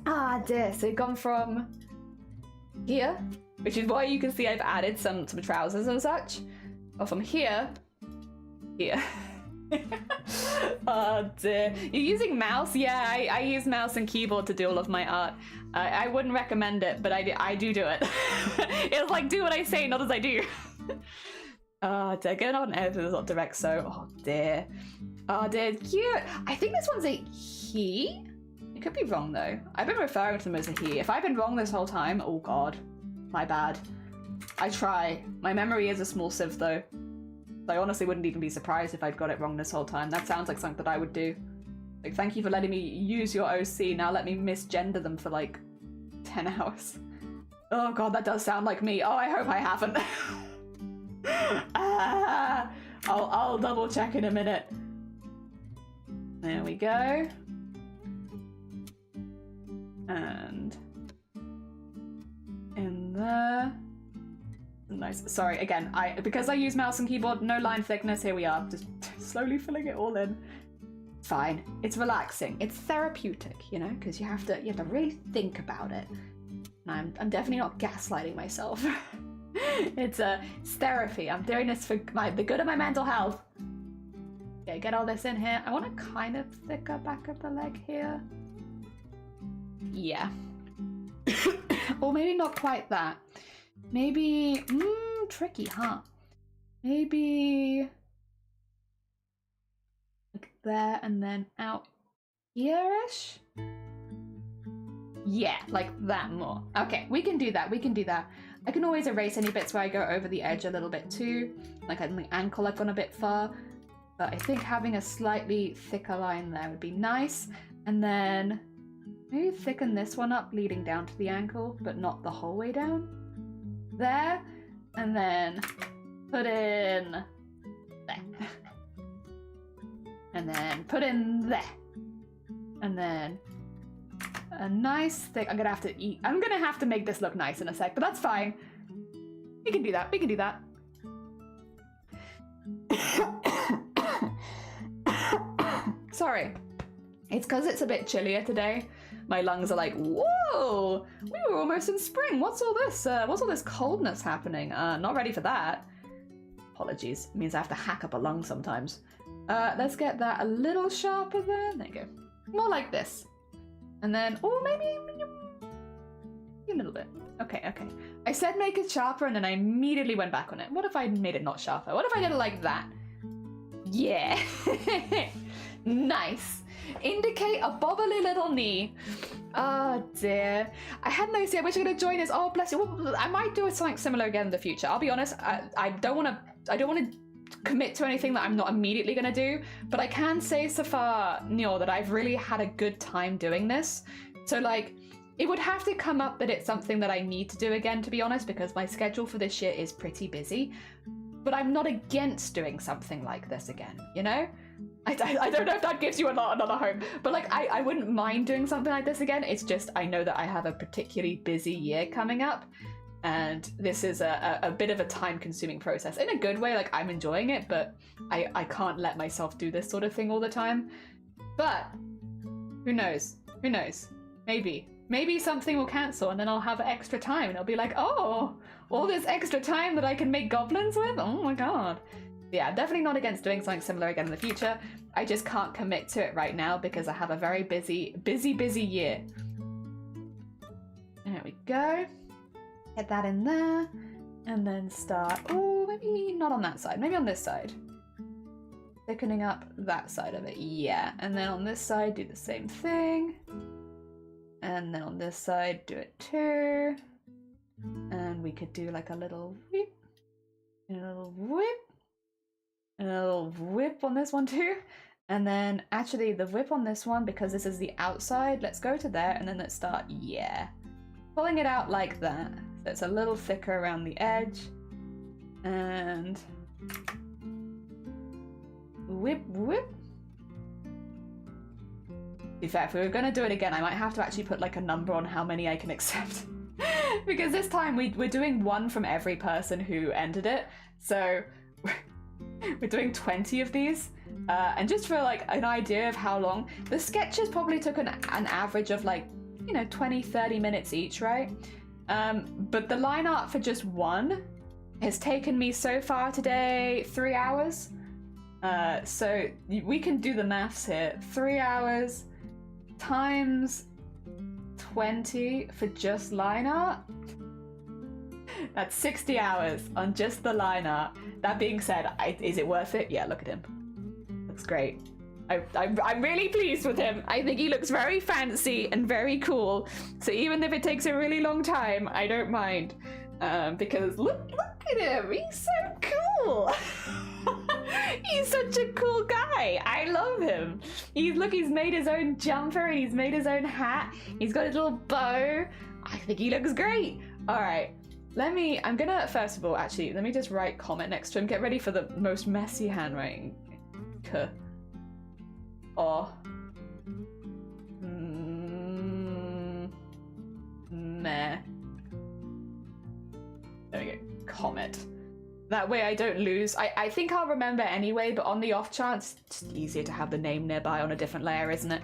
Ah, dear. So gone from here, which is why you can see I've added some trousers and such. Or from here. Oh dear. You're using mouse? Yeah, I use mouse and keyboard to do all of my art. I wouldn't recommend it, but I do it. It's like, do what I say, not as I do. Oh dear, going on editor is not direct, so oh dear. Oh dear, cute. I think this one's a he. It could be wrong though. I've been referring to them as a he. If I've been wrong this whole time, oh god, my bad. I try. My memory is a small sieve though. I honestly wouldn't even be surprised if I'd got it wrong this whole time. That sounds like something that I would do. Like, thank you for letting me use your OC. Now let me misgender them for like 10 hours. Oh god, that does sound like me. Oh, I hope I haven't. I'll double check in a minute. There we go. And in there. Nice. Sorry, again, because I use mouse and keyboard, no line thickness. Here we are, just slowly filling it all in. It's fine. It's relaxing. It's therapeutic, you know, because you have to really think about it. And I'm definitely not gaslighting myself. It's therapy. I'm doing this for the good of my mental health. Okay, get all this in here. I want a kind of thicker back of the leg here. Yeah. Or maybe not quite that. Maybe, tricky, huh? Maybe like there and then out here-ish? Yeah, like that more. Okay, we can do that, I can always erase any bits where I go over the edge a little bit too. Like at the ankle I've gone a bit far. But I think having a slightly thicker line there would be nice. And then maybe thicken this one up leading down to the ankle, but not the whole way down. There, and then put in there. And then put in there. And then a nice thick, I'm gonna have to make this look nice in a sec, but that's fine. We can do that, Sorry. It's because it's a bit chillier today. My lungs are like, whoa, we were almost in spring. What's all this coldness happening? Not ready for that. Apologies. It means I have to hack up a lung sometimes. Let's get that a little sharper there. There you go. More like this. And then, oh, maybe a little bit. Okay. I said make it sharper and then I immediately went back on it. What if I made it not sharper? What if I did it like that? Yeah. Nice. Indicate a bobbly little knee. Oh dear. I had no idea. I wish I could have joined us. Oh bless you. Well, I might do something similar again in the future. I'll be honest. I don't want to commit to anything that I'm not immediately going to do. But I can say so far, Neil, that I've really had a good time doing this. So like, it would have to come up that it's something that I need to do again, to be honest, because my schedule for this year is pretty busy. But I'm not against doing something like this again, you know? I don't know if that gives you another hope, but like I wouldn't mind doing something like this again. It's just I know that I have a particularly busy year coming up, and this is a bit of a time-consuming process in a good way. Like I'm enjoying it, but I can't let myself do this sort of thing all the time. But who knows? Who knows? Maybe something will cancel, and then I'll have extra time, and I'll be like, oh, all this extra time that I can make goblins with. Oh my god. Yeah, I'm definitely not against doing something similar again in the future. I just can't commit to it right now because I have a very busy year. There we go. Get that in there. And then start... Oh, maybe not on that side. Maybe on this side. Thickening up that side of it. Yeah. And then on this side, do the same thing. And then on this side, do it too. And we could do like a little whip. And a little whip. And a little whip on this one too. And then actually the whip on this one, because this is the outside, let's go to there and then let's start, yeah. Pulling it out like that. So it's a little thicker around the edge. And whip, whip. In fact, if we were going to do it again, I might have to actually put like a number on how many I can accept. Because this time we're doing one from every person who entered it. So we're doing 20 of these. And just for like an idea of how long, the sketches probably took an average of like, 20, 30 minutes each, right? But the line art for just one has taken me so far today 3 hours. So we can do the maths here. 3 hours times 20 for just line art. That's 60 hours on just the line art. That being said, is it worth it? Yeah, look at him. Looks great. I'm really pleased with him. I think he looks very fancy and very cool. So even if it takes a really long time, I don't mind. Because look at him. He's so cool. He's such a cool guy. I love him. He's made his own jumper and he's made his own hat. He's got a little bow. I think he looks great. All right. I'm gonna, first of all, actually, let me just write comment next to him. Get ready for the most messy handwriting. Meh. There we go. Comment. That way I don't lose. I think I'll remember anyway, but on the off chance, it's easier to have the name nearby on a different layer, isn't it?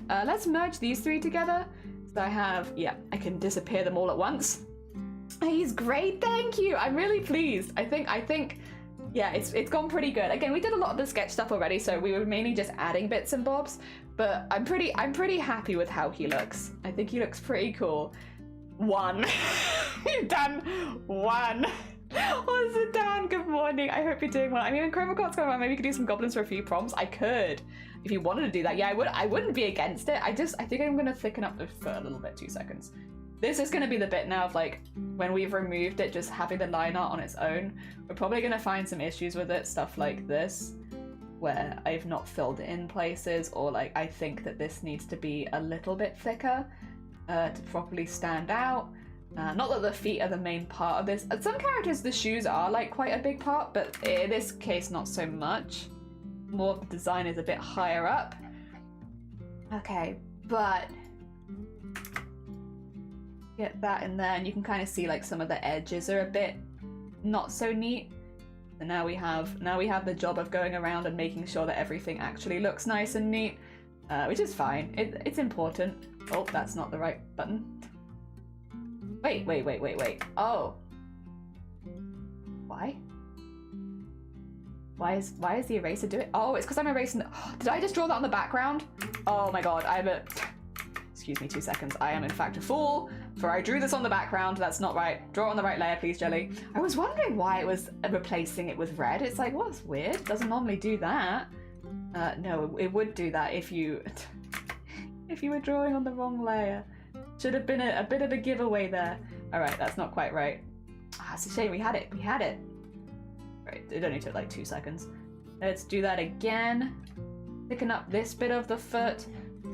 Let's merge these three together. So I have, I can disappear them all at once. He's great, thank you. I'm really pleased. I think, yeah, it's gone pretty good. Again, we did a lot of the sketch stuff already, so we were mainly just adding bits and bobs. But I'm pretty happy with how he looks. I think he looks pretty cool. One. We've done one. What's it, Dan? Good morning. I hope you're doing well. I mean, when Chromacot's going around, maybe we could do some goblins for a few prompts. I could, if you wanted to do that. Yeah, I wouldn't be against it. I think I'm gonna thicken up the foot a little bit. 2 seconds. This is gonna be the bit now of like when we've removed it, just having the line art on its own. We're probably gonna find some issues with it, stuff like this, where I've not filled it in places, or like I think that this needs to be a little bit thicker to properly stand out. Not that the feet are the main part of this. At some characters, the shoes are like quite a big part, but in this case, not so much. More of the design is a bit higher up. Okay, but get that in there, and you can kind of see like some of the edges are a bit not so neat. And now we have the job of going around and making sure that everything actually looks nice and neat, which is fine. It's important. Oh, that's not the right button. Wait. Oh. Why? Why is the eraser doing? Oh, it's because I'm erasing the... Did I just draw that on the background? Oh my god, Excuse me 2 seconds. I am in fact a fool, for I drew this on the background. That's not right. Draw it on the right layer, please, Jelly. I was wondering why it was replacing it with red. It's like, well, it's weird. It doesn't normally do that. No, it would do that if you... if you were drawing on the wrong layer. Should have been a bit of a giveaway there. Alright, that's not quite right. It's a shame, we had it. Right, it only took like 2 seconds. Let's do that again. Thicken up this bit of the foot,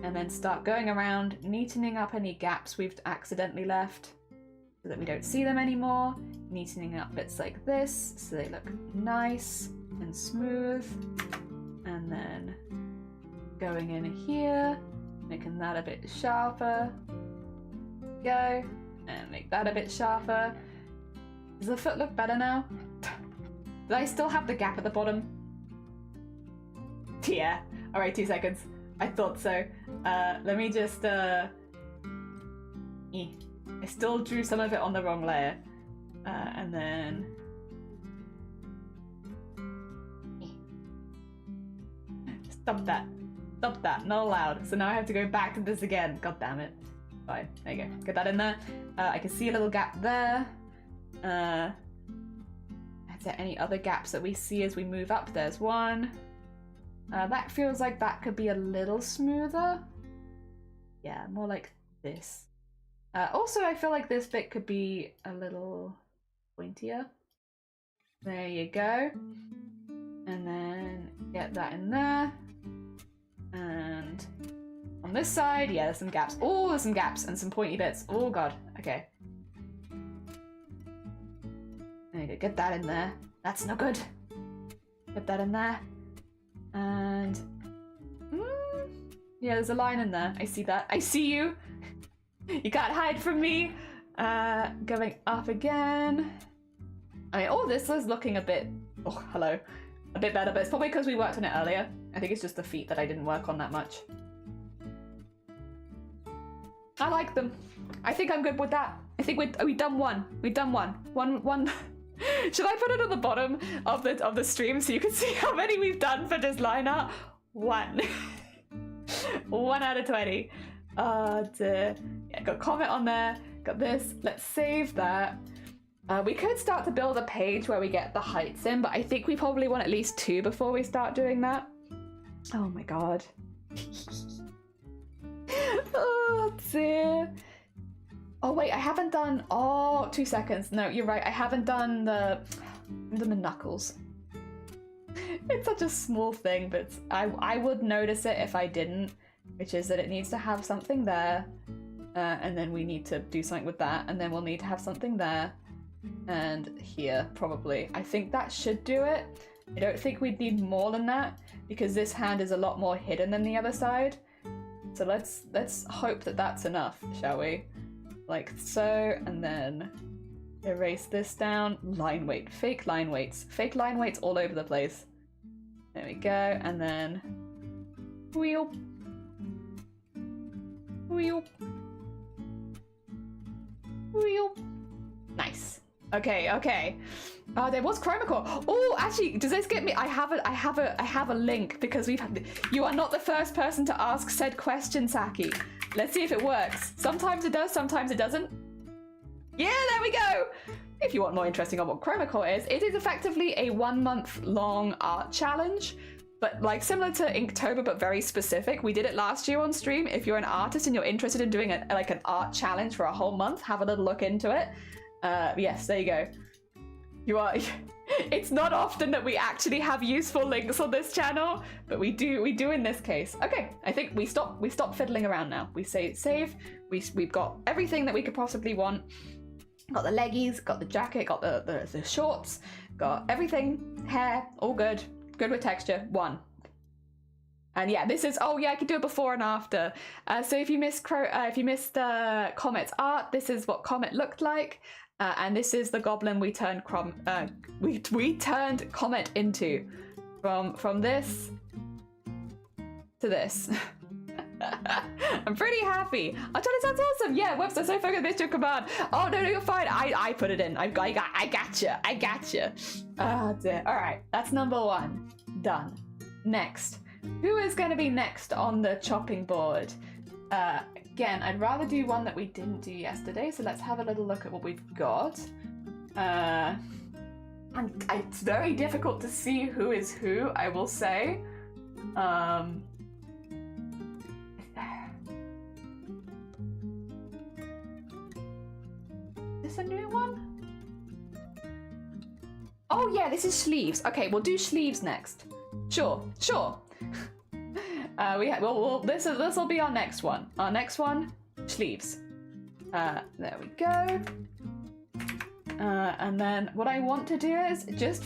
and then start going around, neatening up any gaps we've accidentally left, so that we don't see them anymore. Neatening up bits like this, so they look nice and smooth. And then going in here, making that a bit sharper. Go, and make that a bit sharper. Does the foot look better now? Do I still have the gap at the bottom? Yeah. Alright, 2 seconds. I thought so. Let me just, I still drew some of it on the wrong layer. And then... Stop that. Stop that. Not allowed. So now I have to go back to this again. God damn it. Fine. There you go. Get that in there. I can see a little gap there. Is there any other gaps that we see as we move up? There's one. That feels like that could be a little smoother. Yeah, more like this. Also, I feel like this bit could be a little pointier. There you go. And then get that in there. And on this side, yeah, there's some gaps. Oh, there's some gaps and some pointy bits. Oh god, okay. There you go, get that in there. That's no good. Get that in there. And yeah, there's a line in there. I see that. I see you. You can't hide from me. Going up again. I mean, all this is looking a bit, oh, hello, a bit better, but it's probably because we worked on it earlier. I think it's just the feet that I didn't work on that much. I like them. I think I'm good with that. I think we've done one. We've done one. One. Should I put it at the bottom of the stream so you can see how many we've done for just line art? 1. 1 out of 20. Yeah, got comment on there. Got this. Let's save that. We could start to build a page where we get the heights in, but I think we probably want at least 2 before we start doing that. Oh my god. Oh dear. Oh wait, I haven't done, oh, 2 seconds. No, you're right, I haven't done the knuckles. It's such a small thing, but I would notice it if I didn't, which is that it needs to have something there, and then we need to do something with that, and then we'll need to have something there, and here, probably. I think that should do it. I don't think we'd need more than that, because this hand is a lot more hidden than the other side. So let's hope that that's enough, shall we? Like so, and then erase this down. Line weight, fake line weights all over the place. There we go, and then wheel. Nice. Okay. There was chroma core. Oh, actually, does this get me? I have a link because you are not the first person to ask said question, Saki. Let's see if it works. Sometimes it does, sometimes it doesn't. Yeah, there we go. If you want more interesting on what chroma core is, it is effectively a 1-month long art challenge, but like similar to Inktober, but very specific. We did it last year on stream. If you're an artist and you're interested in doing like an art challenge for a whole month, have a little look into it. Yes, there you go. You are. It's not often that we actually have useful links on this channel, but we do in this case. Okay, I think we stop fiddling around now. We say save. We've got everything that we could possibly want. Got the leggies, got the jacket, got the shorts, got everything. Hair, all good. Good with texture. 1. And yeah, this is, oh yeah, I could do it before and after. So if you missed Comet's art, this is what Comet looked like. And this is the goblin we turned we turned Comet into, from this to this. I'm pretty happy. Oh, Johnny, sounds awesome. Yeah, whoops, I so focused missed your command. Oh no, you're fine. I put it in. I gotcha. Oh dear. All right, that's number 1 done. Next, who is going to be next on the chopping board? Again, I'd rather do one that we didn't do yesterday, so let's have a little look at what we've got. It's very difficult to see who is who, I will say. Is this a new one? Oh yeah, this is sleeves. Okay, we'll do sleeves next. Sure. This will be our next one. Our next one, sleeves. There we go. And then what I want to do is just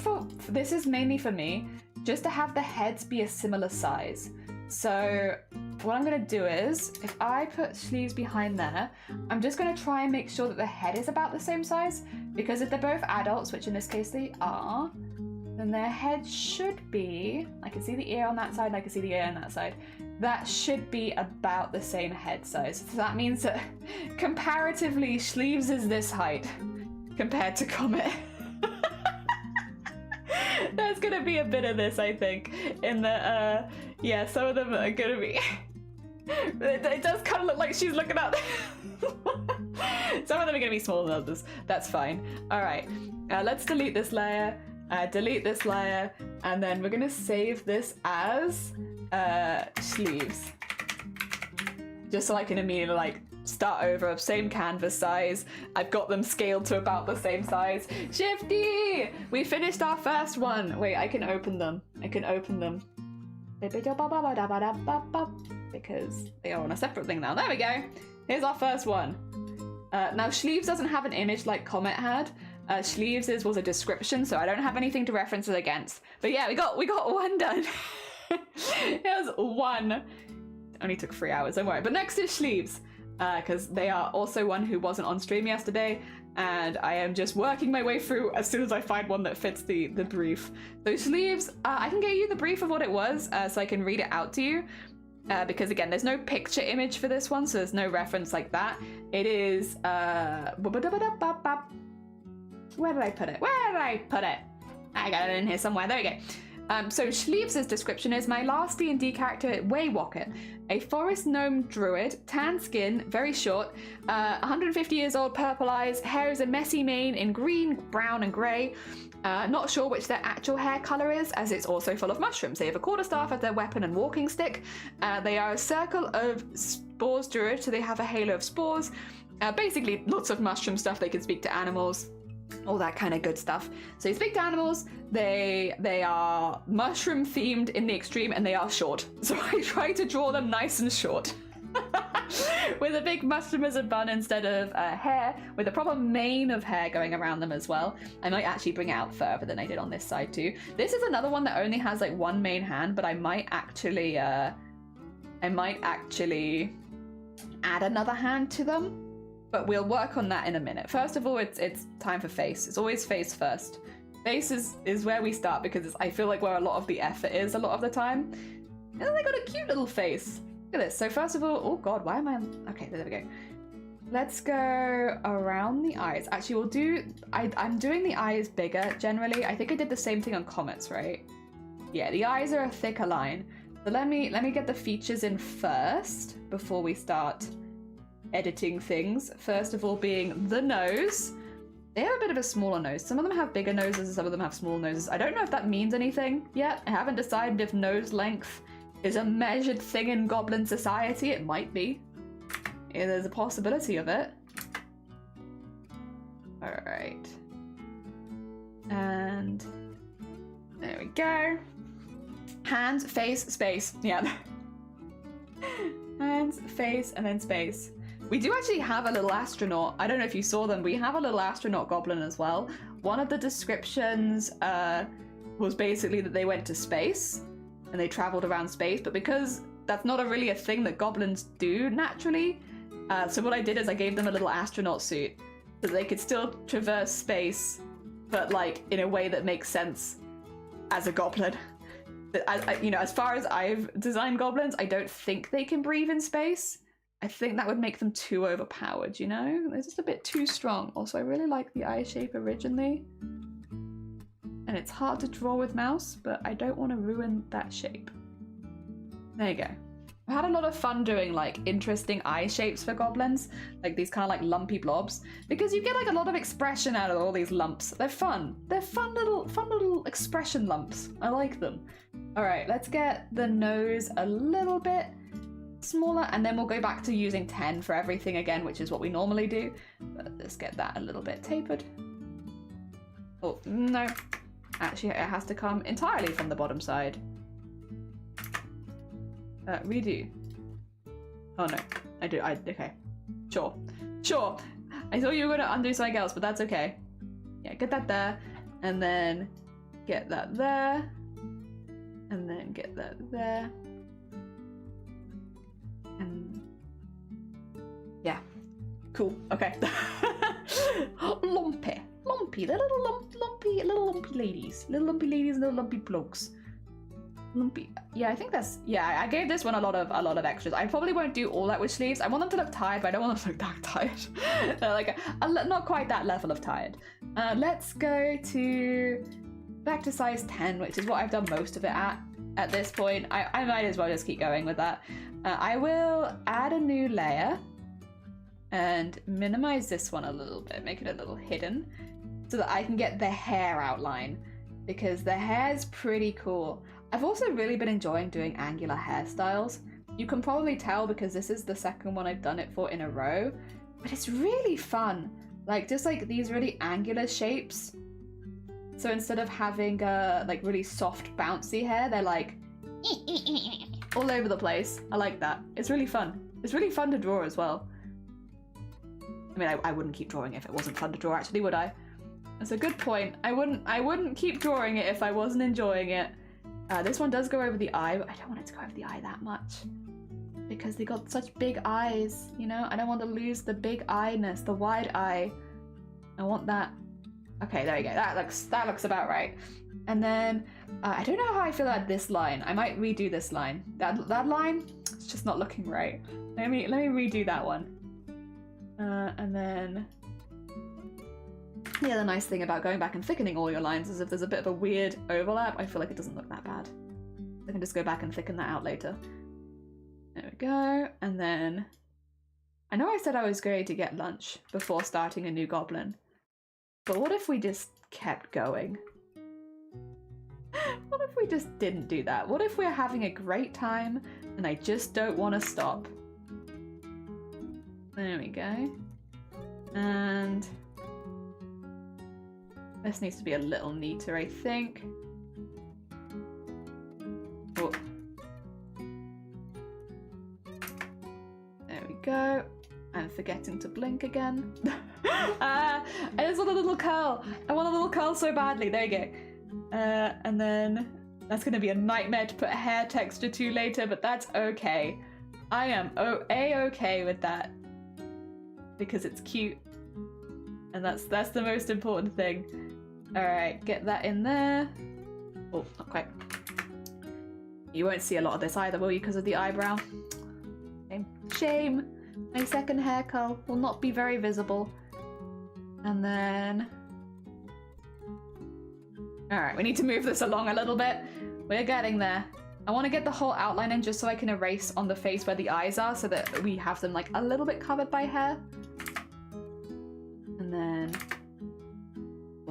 this is mainly for me, just to have the heads be a similar size. So what I'm going to do is, if I put sleeves behind there, I'm just going to try and make sure that the head is about the same size, because if they're both adults, which in this case they are, then their head should be, I can see the ear on that side, and I can see the ear on that side. That should be about the same head size. So that means that comparatively, Sleeves is this height compared to Comet. There's gonna be a bit of this, I think, in the, yeah, some of them are gonna be, it does kind of look like she's looking up. Some of them are gonna be smaller than others. That's fine. All right, let's delete this layer, delete this layer, and then we're gonna save this as sleeves. Just so I can immediately, like, start over, same canvas size. I've got them scaled to about the same size. Shifty! We finished our first one. Wait, I can open them. I can open them. Because they are on a separate thing now. There we go. Here's our first one. Now, Sleeves doesn't have an image like Comet had. Sleeves was a description, so I don't have anything to reference it against. But yeah, we got one done. Here's one. It only took 3 hours, don't worry. But next is Sleeves. Because they are also one who wasn't on stream yesterday, and I am just working my way through as soon as I find one that fits the brief. So Sleeves, I can get you the brief of what it was, so I can read it out to you, because again, there's no picture image for this one, so there's no reference like that. It is, where did I put it? Where did I put it? I got it in here somewhere, there we go. So Sleeves' description is my last D&D character, Waywalker, a forest gnome druid, tan skin, very short, 150 years old, purple eyes, hair is a messy mane in green, brown and grey. Not sure which their actual hair colour is, as it's also full of mushrooms. They have a quarterstaff as their weapon and walking stick. They are a circle of spores druid, so they have a halo of spores. Basically, lots of mushroom stuff. They can speak to animals. All that kind of good stuff. So you speak to animals, they are mushroom themed in the extreme, and they are short. So I try to draw them nice and short. With a big mushroom as a bun instead of hair, with a proper mane of hair going around them as well. I might actually bring it out further than I did on this side too. This is another one that only has like one main hand, but I might actually add another hand to them. But we'll work on that in a minute. First of all, it's time for face. It's always face first. Face is where we start, because I feel like where a lot of the effort is a lot of the time. And then they got a cute little face. Look at this. So first of all, oh god, why am I... Okay, there we go. Let's go around the eyes. Actually, we'll do... I'm doing the eyes bigger, generally. I think I did the same thing on Comets, right? Yeah, the eyes are a thicker line. So let me get the features in first, before we start editing things. First of all being the nose. They have a bit of a smaller nose. Some of them have bigger noses and some of them have small noses. I don't know if that means anything yet. I haven't decided if nose length is a measured thing in Goblin society. It might be. Yeah, there's a possibility of it. Alright. And there we go. Hands, face, space. Yeah. Hands, face, and then space. We do actually have a little astronaut. I don't know if you saw them. We have a little astronaut goblin as well. One of the descriptions was basically that they went to space and they traveled around space, but because that's not really a thing that goblins do naturally, so what I did is I gave them a little astronaut suit so that they could still traverse space, but like in a way that makes sense as a goblin. You know, as far as I've designed goblins, I don't think they can breathe in space. I think that would make them too overpowered, you know? They're just a bit too strong. Also, I really like the eye shape originally. And it's hard to draw with mouse, but I don't want to ruin that shape. There you go. I've had a lot of fun doing like interesting eye shapes for goblins, like these kind of like lumpy blobs, because you get like a lot of expression out of all these lumps. They're fun. They're fun little expression lumps. I like them. All right, let's get the nose a little bit smaller, and then we'll go back to using 10 for everything again, which is what we normally do. But let's get that a little bit tapered. Oh, no. Actually, it has to come entirely from the bottom side. Redo. Oh no, okay. Sure. I thought you were gonna undo something else, but that's okay. Yeah, get that there, and then get that there. get that there. And yeah, cool. Okay. Lumpy, lumpy, lumpy ladies, little lumpy ladies, little lumpy blokes. Lumpy. Yeah, I think that's. Yeah, I gave this one a lot of extras. I probably won't do all that with sleeves. I want them to look tired, but I don't want them to look that tired. Like not quite that level of tired. Let's go back to size 10, which is what I've done most of it at this point. I might as well just keep going with that. I will add a new layer and minimize this one a little bit, make it a little hidden, so that I can get the hair outline, because the hair's pretty cool. I've also really been enjoying doing angular hairstyles. You can probably tell because this is the second one I've done it for in a row, but it's really fun. Like just like these really angular shapes. So instead of having like really soft bouncy hair, they're like all over the place. I like that. It's really fun. It's really fun to draw as well. I mean, I wouldn't keep drawing if it wasn't fun to draw, actually, would I? That's a good point. I wouldn't keep drawing it if I wasn't enjoying it. This one does go over the eye, but I don't want it to go over the eye that much, because they got such big eyes, you know? I don't want to lose the big eye-ness, the wide eye. I want that. Okay, there we go. That looks about right. And then I don't know how I feel about this line. I might redo this line. That line, it's just not looking right. Let me redo that one. And then the other nice thing about going back and thickening all your lines is if there's a bit of a weird overlap, I feel like it doesn't look that bad. I can just go back and thicken that out later. There we go. And then I know I said I was going to get lunch before starting a new goblin, but what if we just kept going? What if we just didn't do that? What if we're having a great time and I just don't want to stop? There we go. And this needs to be a little neater, I think. Oh. There we go. I'm forgetting to blink again. I just want a little curl. I want a little curl so badly. There you go. And then that's going to be a nightmare to put hair texture to later, but that's okay. I am A-okay with that, because it's cute, and that's the most important thing. All right, get that in there. Oh, not quite. You won't see a lot of this either, will you, because of the eyebrow? Shame. My second hair curl will not be very visible. And then... Alright, we need to move this along a little bit. We're getting there. I want to get the whole outline in just so I can erase on the face where the eyes are, so that we have them like a little bit covered by hair. And then...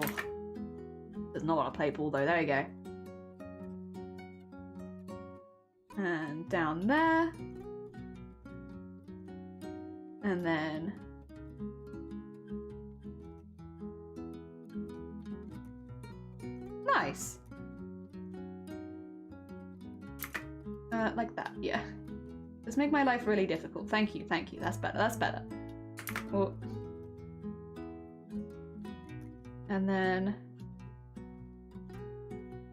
Oh. Does not want to play ball though, there we go. And down there. And then... Nice. Like that, yeah. Just make my life really difficult. Thank you, thank you. That's better, that's better. Oh. And then...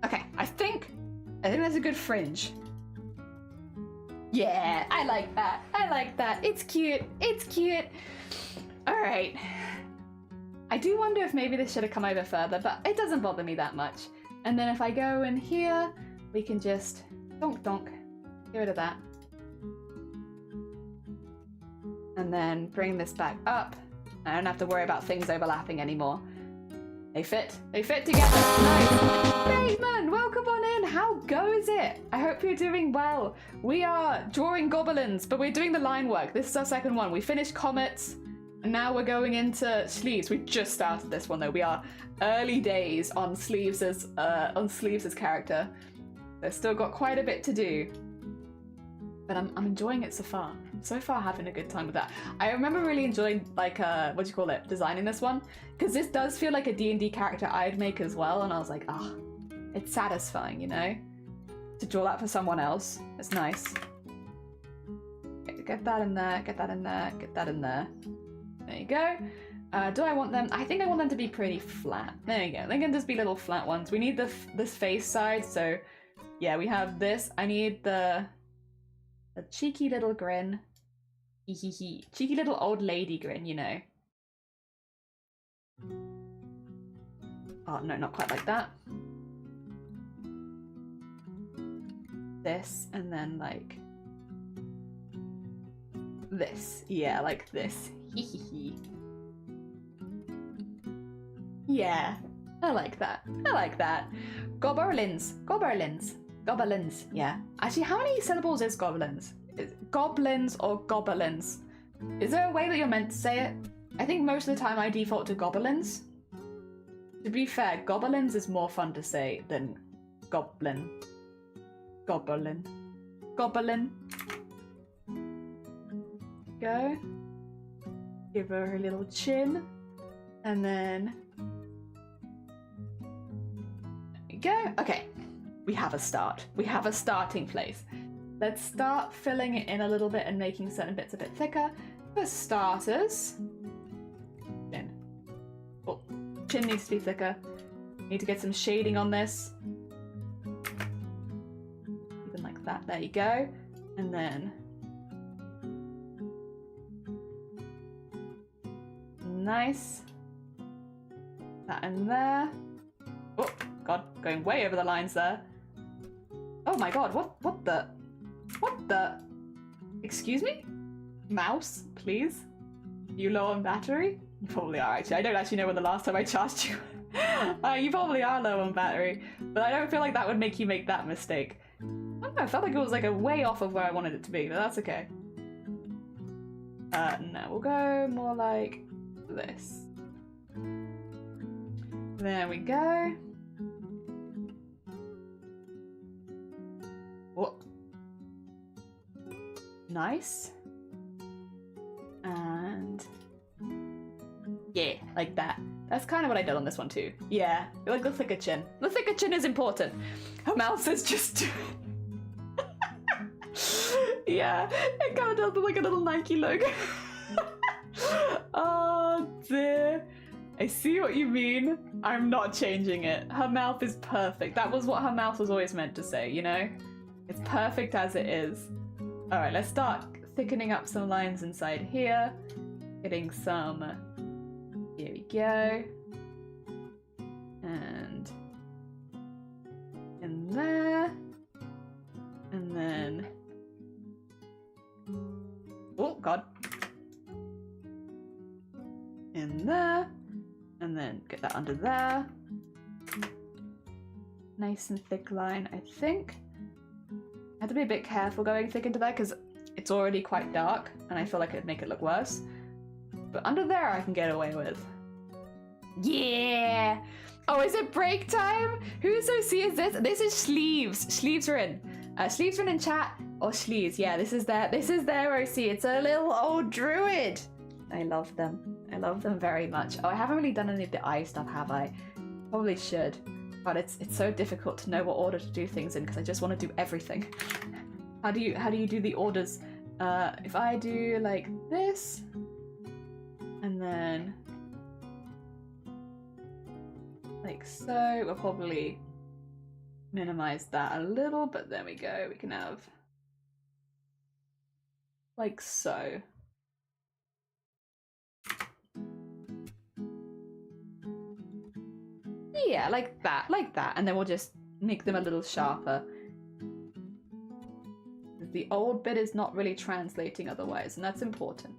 Okay, I think that's a good fringe. Yeah, I like that. I like that. It's cute. It's cute. All right. I do wonder if maybe this should have come over further, but it doesn't bother me that much. And then if I go in here, we can just donk donk. Get rid of that. And then bring this back up. I don't have to worry about things overlapping anymore. They fit. They fit together. Nice. Bateman, welcome on in. How goes it? I hope you're doing well. We are drawing goblins, but we're doing the line work. This is our second one. We finished comets, and now we're going into sleeves. We just started this one though. We are early days on Sleeves' character. They've still got quite a bit to do, but I'm enjoying it so far. I'm so far having a good time with that. I remember really enjoying like what do you call it? Designing this one, because this does feel like a D&D character I'd make as well, and I was like, ah, oh, it's satisfying, you know, to draw that for someone else. It's nice. Okay, get that in there. Get that in there. Get that in there. There you go. Do I want them? I think I want them to be pretty flat. There you go. They can just be little flat ones. We need this face side, so Yeah, we have this. I need the cheeky little grin. Hee. Cheeky little old lady grin, you know. Oh, no, not quite like that. This, and then like this. Yeah, like this. Hee. Yeah, I like that. I like that. Goblins. Yeah. Actually, how many syllables is goblins? Goblins or goblins? Is there a way that you're meant to say it? I think most of the time I default to goblins. To be fair, goblins is more fun to say than goblin. Goblin. Go. Give her a little chin. And then... there we go. Okay. We have a start. We have a starting place. Let's start filling it in a little bit and making certain bits a bit thicker. For starters... chin. Oh, chin needs to be thicker. Need to get some shading on this. Even like that. There you go. And then... nice. That in there. Oh, God. Going way over the lines there. Oh my God. What the... Excuse me? Mouse, please? You low on battery? You probably are, actually. I don't actually know when the last time I charged you. You probably are low on battery. But I don't feel like that would make you make that mistake. I don't know, I felt like it was like a way off of where I wanted it to be, but that's okay. No, we'll go more like this. There we go. Whoa. Nice. And yeah, like that. That's kind of what I did on this one too. Yeah, like the thicker chin. The thicker chin is important. Her mouth is just yeah, it kind of does look like a little Nike logo. Oh dear. I see what you mean. I'm not changing it. Her mouth is perfect. That was what her mouth was always meant to say, you know? It's perfect as it is. Alright, let's start thickening up some lines inside here. Getting some... here we go. And... in there. And then... oh, God. In there. And then get that under there. Nice and thick line, I think. I have to be a bit careful going thick into there because it's already quite dark and I feel like it'd make it look worse. But under there I can get away with. Yeah! Oh, is it break time? Whose OC is this? This is sleeves. Sleeves are in. Sleeves are in chat. Or sleeves. Yeah, this is their OC. It's a little old druid. I love them. I love them very much. Oh, I haven't really done any of the eye stuff, have I? Probably should. But it's so difficult to know what order to do things in because I just want to do everything. How do you do the orders? If I do like this, and then like so, we'll probably minimize that a little, but there we go. We can have like so. Yeah, like that, and then we'll just make them a little sharper. The old bit is not really translating otherwise, and that's important.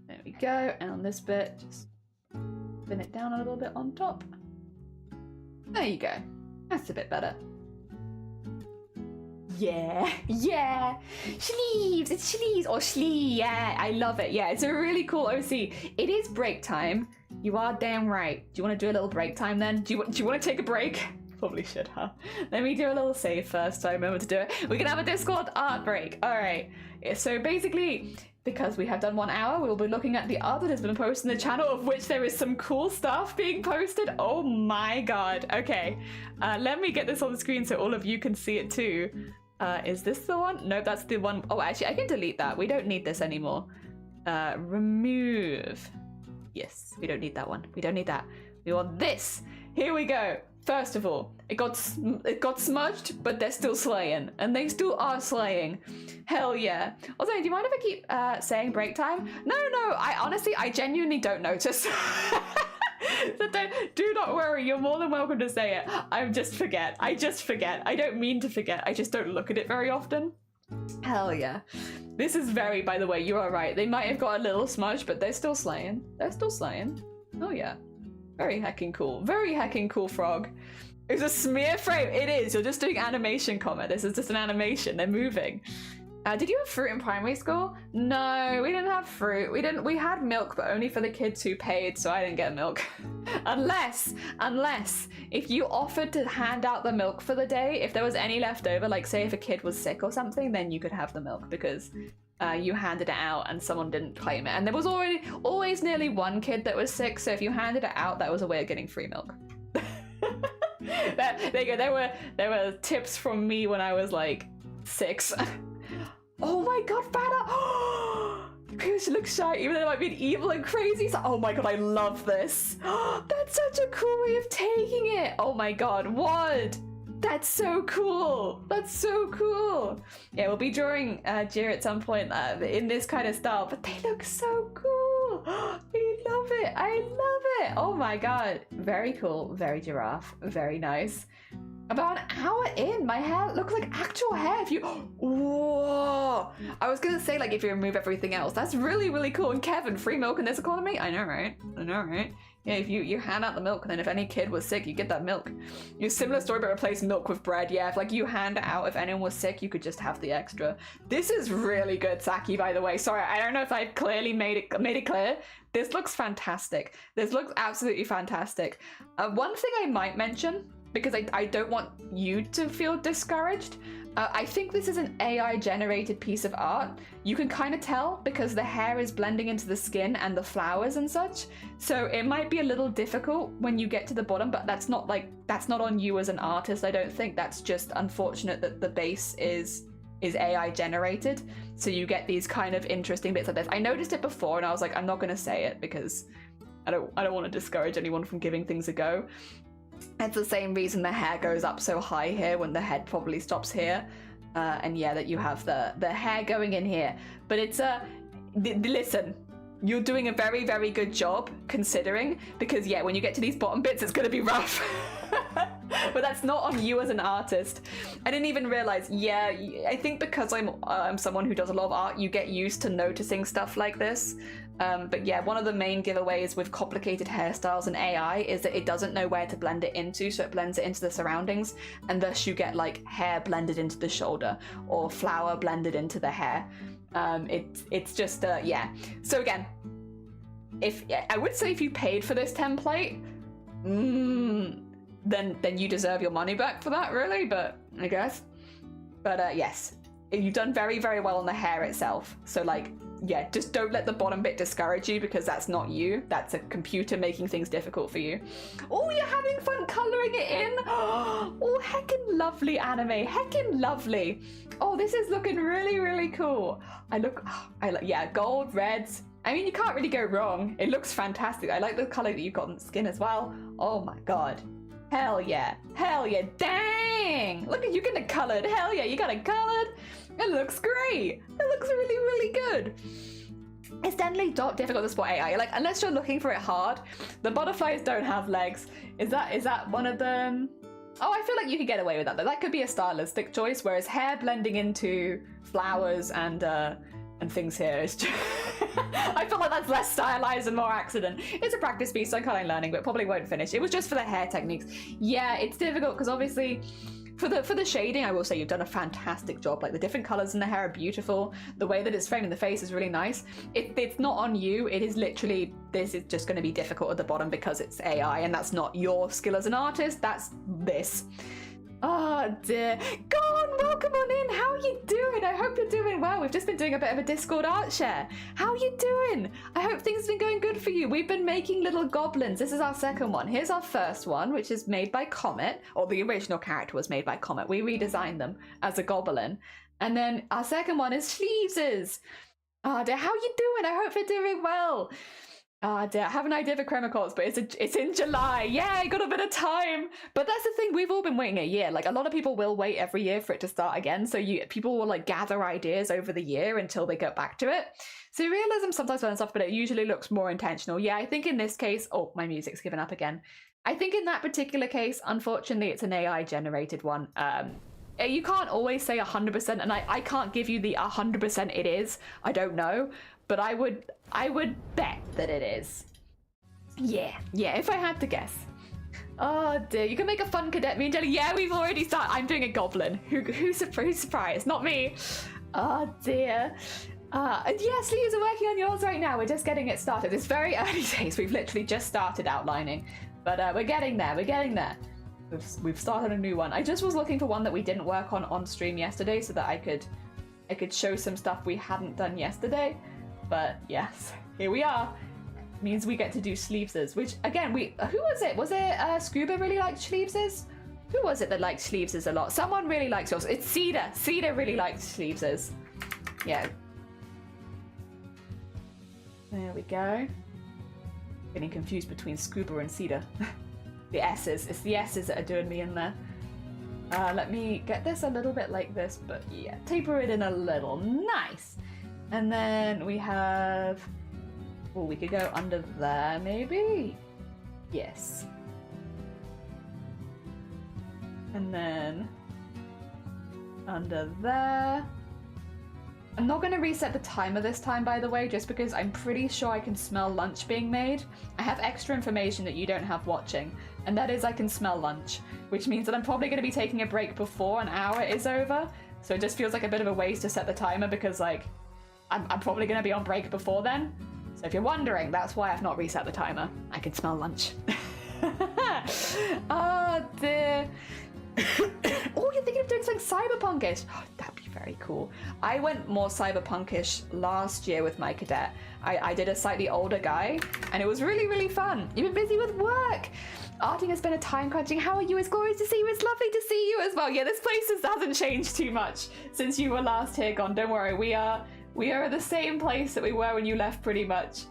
There we go, and on this bit, just spin it down a little bit on top. There you go. That's a bit better. Yeah, yeah. Sleeves, it's sleeves, or schlee, yeah, I love it. Yeah, it's a really cool OC. It is break time. You are damn right. Do you want to do a little break time then? Do you want to take a break? Probably should, huh? Let me do a little save first so I remember to do it. We can have a Discord art break. All right. So basically, because we have done 1 hour, we will be looking at the art that has been posted in the channel, of which there is some cool stuff being posted. Oh my god. Okay. Let me get this on the screen so all of you can see it too. Is this the one? No, that's the one. Oh, actually, I can delete that. We don't need this anymore. Remove. Yes, we don't need that one. We don't need that. We want this. Here we go. First of all, it got smudged, but they're still slaying, and they still are slaying. Hell yeah. Also, do you mind if I keep saying break time? No, I genuinely don't notice. So do not worry, you're more than welcome to say it. I just forget. I don't mean to forget. I just don't look at it very often. Hell yeah. This is very, by the way, you are right. They might have got a little smudge, but they're still slaying. Oh yeah. Very heckin' cool. Very heckin' cool, frog. It's a smear frame. It is. You're just doing animation, comment. This is just an animation. They're moving. Did you have fruit in primary school? No, we didn't have fruit. We had milk, but only for the kids who paid, so I didn't get milk. unless if you offered to hand out the milk for the day, if there was any left over, like say if a kid was sick or something, then you could have the milk because you handed it out and someone didn't claim it. And there was always nearly one kid that was sick, so if you handed it out, that was a way of getting free milk. There you go. There were tips from me when I was like 6. Oh my god, Fana! She looks shy, even though it might be evil and crazy. So, oh my god, I love this. That's such a cool way of taking it. Oh my god, what? That's so cool. That's so cool. Yeah, we'll be drawing Jir at some point in this kind of style, but they look so cool. I love it. I love it. Oh my god. Very cool. Very giraffe. Very nice. About an hour in, my hair looks like actual hair. If you, whoa! I was gonna say like if you remove everything else, that's really, really cool. And Kevin, free milk in this economy? I know, right? Yeah, if you hand out the milk, and then if any kid was sick, you get that milk. You similar story, but replace milk with bread. Yeah, if like you hand it out, if anyone was sick, you could just have the extra. This is really good, Saki. By the way, sorry, I don't know if I've clearly made it clear. This looks fantastic. This looks absolutely fantastic. One thing I might mention, because I don't want you to feel discouraged. I think this is an AI generated piece of art. You can kind of tell because the hair is blending into the skin and the flowers and such. So it might be a little difficult when you get to the bottom, but that's not on you as an artist. I don't think. That's just unfortunate that the base is AI generated. So you get these kind of interesting bits like this. I noticed it before and I was like, I'm not going to say it because I don't want to discourage anyone from giving things a go. It's the same reason the hair goes up so high here when the head probably stops here. And yeah, that you have the hair going in here. But it's listen, you're doing a very, very good job considering, because yeah, when you get to these bottom bits, it's going to be rough. But that's not on you as an artist. I didn't even realize, yeah, I think because I'm someone who does a lot of art, you get used to noticing stuff like this. But yeah, one of the main giveaways with complicated hairstyles and AI is that it doesn't know where to blend it into, so it blends it into the surroundings, and thus you get like hair blended into the shoulder or flower blended into the hair. It's just yeah. So again, I would say if you paid for this template, then you deserve your money back for that, really. But I guess, yes, you've done very, very well on the hair itself. So like, yeah, just don't let the bottom bit discourage you because that's not you. That's a computer making things difficult for you. Oh, you're having fun coloring it in. Oh, heckin' lovely anime. Heckin' lovely. Oh, this is looking really, really cool. Yeah, gold, reds. I mean, you can't really go wrong. It looks fantastic. I like the color that you've got on the skin as well. Oh my god. Hell yeah. Hell yeah. Dang! Look at you getting it colored. Hell yeah, you got it colored. It looks great. It looks really, really good. It's definitely difficult to spot AI. Like, unless you're looking for it hard, the butterflies don't have legs. Is that one of them? Oh, I feel like you could get away with that though. That could be a stylistic choice, whereas hair blending into flowers and things here is just I feel like that's less stylized and more accident. It's a practice piece, so I'm kind of learning, but probably won't finish. It was just for the hair techniques. Yeah, it's difficult because obviously for the shading, I will say you've done a fantastic job. Like the different colors in the hair are beautiful. The way that it's framed in the face is really nice. It's not on you. It is literally, this is just going to be difficult at the bottom because it's AI and that's not your skill as an artist. That's this. Oh dear. Go on, welcome on in. How are you doing? I hope you're doing well. We've just been doing a bit of a Discord art share. How are you doing? I hope things have been going good for you. We've been making little goblins. This is our second one. Here's our first one, which is made by Comet, or the original character was made by Comet. We redesigned them as a goblin. And then our second one is Sleeveses. Oh dear, how are you doing? I hope you're doing well. Ah, dear. I have an idea for Chromacols, but it's in July. Yeah, I got a bit of time. But that's the thing, we've all been waiting a year. Like, a lot of people will wait every year for it to start again. So people will, like, gather ideas over the year until they get back to it. So realism sometimes runs off, but it usually looks more intentional. Yeah, I think in this case... Oh, my music's given up again. I think in that particular case, unfortunately, it's an AI-generated one. You can't always say 100%, and I can't give you the 100% it is. I don't know. But I would bet that it is. Yeah, if I had to guess. Oh dear, you can make a fun cadet. Me and Jelly, yeah, we've already started. I'm doing a goblin. Who's surprised? Not me. Oh dear. And yeah, sleeves are working on yours right now. We're just getting it started. It's very early days. We've literally just started outlining. But we're getting there. We've started a new one. I just was looking for one that we didn't work on stream yesterday so that I could show some stuff we hadn't done yesterday. But yes, here we are. Means we get to do sleeveses, which again, who was it? Was it Scuba really liked sleeveses? Who was it that liked sleeveses a lot? Someone really likes yours. It's Cedar. Cedar really liked sleeveses. Yeah. There we go. Getting confused between Scuba and Cedar. The S's. It's the S's that are doing me in there. Let me get this a little bit like this, but yeah, taper it in a little. Nice. And then we have... Oh, we could go under there, maybe? Yes. And then... under there. I'm not going to reset the timer this time, by the way, just because I'm pretty sure I can smell lunch being made. I have extra information that you don't have watching, and that is I can smell lunch, which means that I'm probably going to be taking a break before an hour is over. So it just feels like a bit of a waste to set the timer because, like, I'm probably going to be on break before then. So if you're wondering, that's why I've not reset the timer. I can smell lunch. Oh, dear. Oh, you're thinking of doing something cyberpunkish. Oh, that'd be very cool. I went more cyberpunkish last year with my cadet. I did a slightly older guy, and it was really, really fun. You've been busy with work. Arting has been a time crunching. How are you? It's glorious to see you. It's lovely to see you as well. Yeah, this place hasn't changed too much since you were last here, Gone. Don't worry, we are at the same place that we were when you left, pretty much.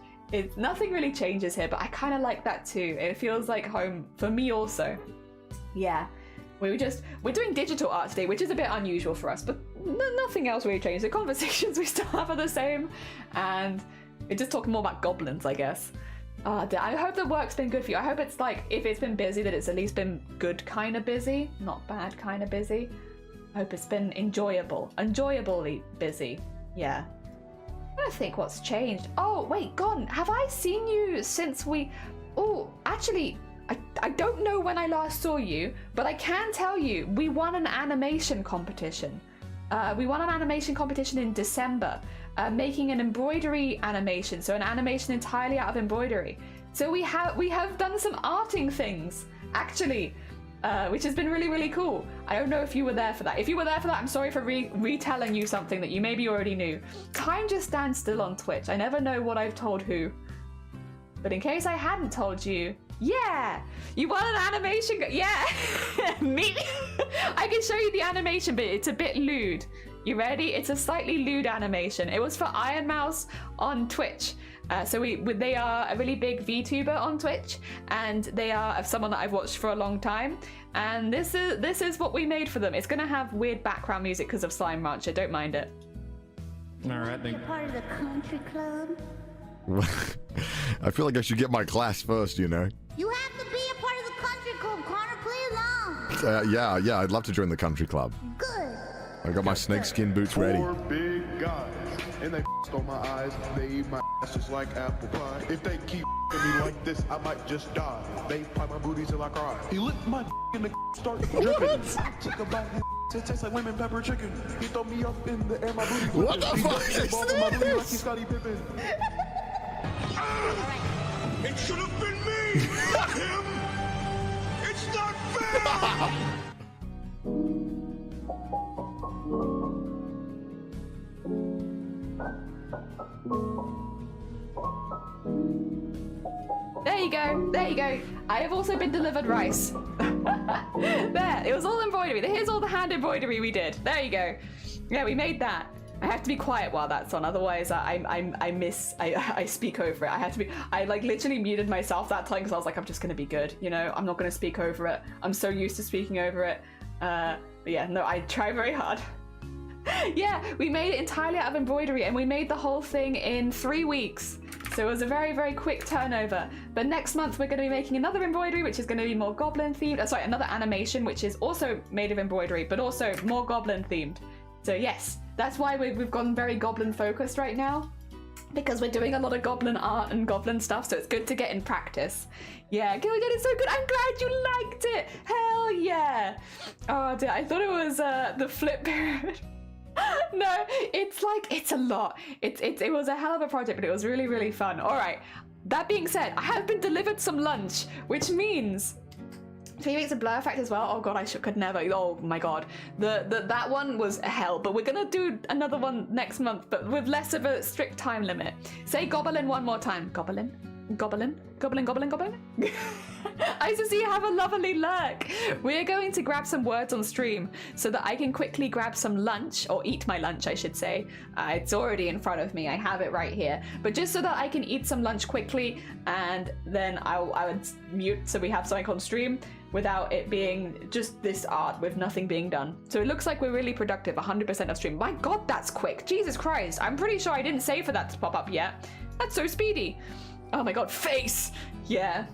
Nothing really changes here, but I kind of like that too. It feels like home for me also. Yeah, we're doing digital art today, which is a bit unusual for us, but nothing else really changed. The conversations we still have are the same, and we're just talking more about goblins, I guess. I hope the work's been good for you. I hope it's like, if it's been busy, that it's at least been good kind of busy, not bad kind of busy. I hope it's been enjoyably busy. Yeah. I think what's changed. Oh, wait, Gone. Have I seen you since we... Oh, actually, I don't know when I last saw you, but I can tell you we won an animation competition. We won an animation competition in December, making an embroidery animation, so an animation entirely out of embroidery. So we have done some arting things, actually. Which has been really, really cool. I don't know if you were there for that. If you were there for that, I'm sorry for retelling you something that you maybe already knew. Time just stands still on Twitch. I never know what I've told who. But in case I hadn't told you, yeah, you won an animation. Yeah, me. I can show you the animation, but it's a bit lewd. You ready? It's a slightly lewd animation. It was for Iron Mouse on Twitch. So they are a really big VTuber on Twitch, and they are someone that I've watched for a long time. And this is what we made for them. It's gonna have weird background music because of Slime Rancher. Don't mind it. All right, then. You're part of the country club. I feel like I should get my class first, you know. You have to be a part of the country club, Connor. Play along. Yeah, I'd love to join the country club. Good. I got my snakeskin boots ready. 4 big guys, and they on my eyes. They eat my ass just like apple pie. If they keep me like this, I might just die. They pie my booty till I cry. He licked my and the start dripping. Took a bite. It tastes like lemon pepper chicken. He throw me up in the air, my booty. What the fuck is this? Like Scottie Pippen. It should have been me, not him. It's not fair. There you go. I have also been delivered rice. There, it was all embroidery. Here's all the hand embroidery we did. There you go. Yeah, we made that. I have to be quiet while that's on, otherwise I speak over it. I like literally muted myself that time because I was like, I'm just gonna be good, you know? I'm not gonna speak over it. I'm so used to speaking over it. But yeah, no, I try very hard. Yeah, we made it entirely out of embroidery and we made the whole thing in 3 weeks. So it was a very, very quick turnover. But next month we're going to be making another embroidery, which is going to be more goblin themed. Sorry, another animation, which is also made of embroidery, but also more goblin themed. So yes, that's why we've gone very goblin focused right now, because we're doing a lot of goblin art and goblin stuff. So it's good to get in practice. Yeah, Gilligan, it's so good. I'm glad you liked it. Hell yeah. Oh dear, I thought it was the flip period. No, it's a lot. It was a hell of a project, but it was really, really fun. All right. That being said, I have been delivered some lunch, which means 3 weeks of Blur Effect as well. Oh god, could never. Oh my god, that one was hell. But we're gonna do another one next month, but with less of a strict time limit. Say Goblin one more time. Goblin, Goblin, Goblin, Goblin, Goblin. I just see you have a lovely lurk. We're going to grab some words on stream so that I can quickly grab some lunch, or eat my lunch, I should say. It's already in front of me. I have it right here. But just so that I can eat some lunch quickly, and then I would mute so we have something on stream without it being just this art with nothing being done. So it looks like we're really productive, 100% of stream. My god, that's quick. Jesus Christ. I'm pretty sure I didn't save for that to pop up yet. That's so speedy. Oh my god, face. Yeah.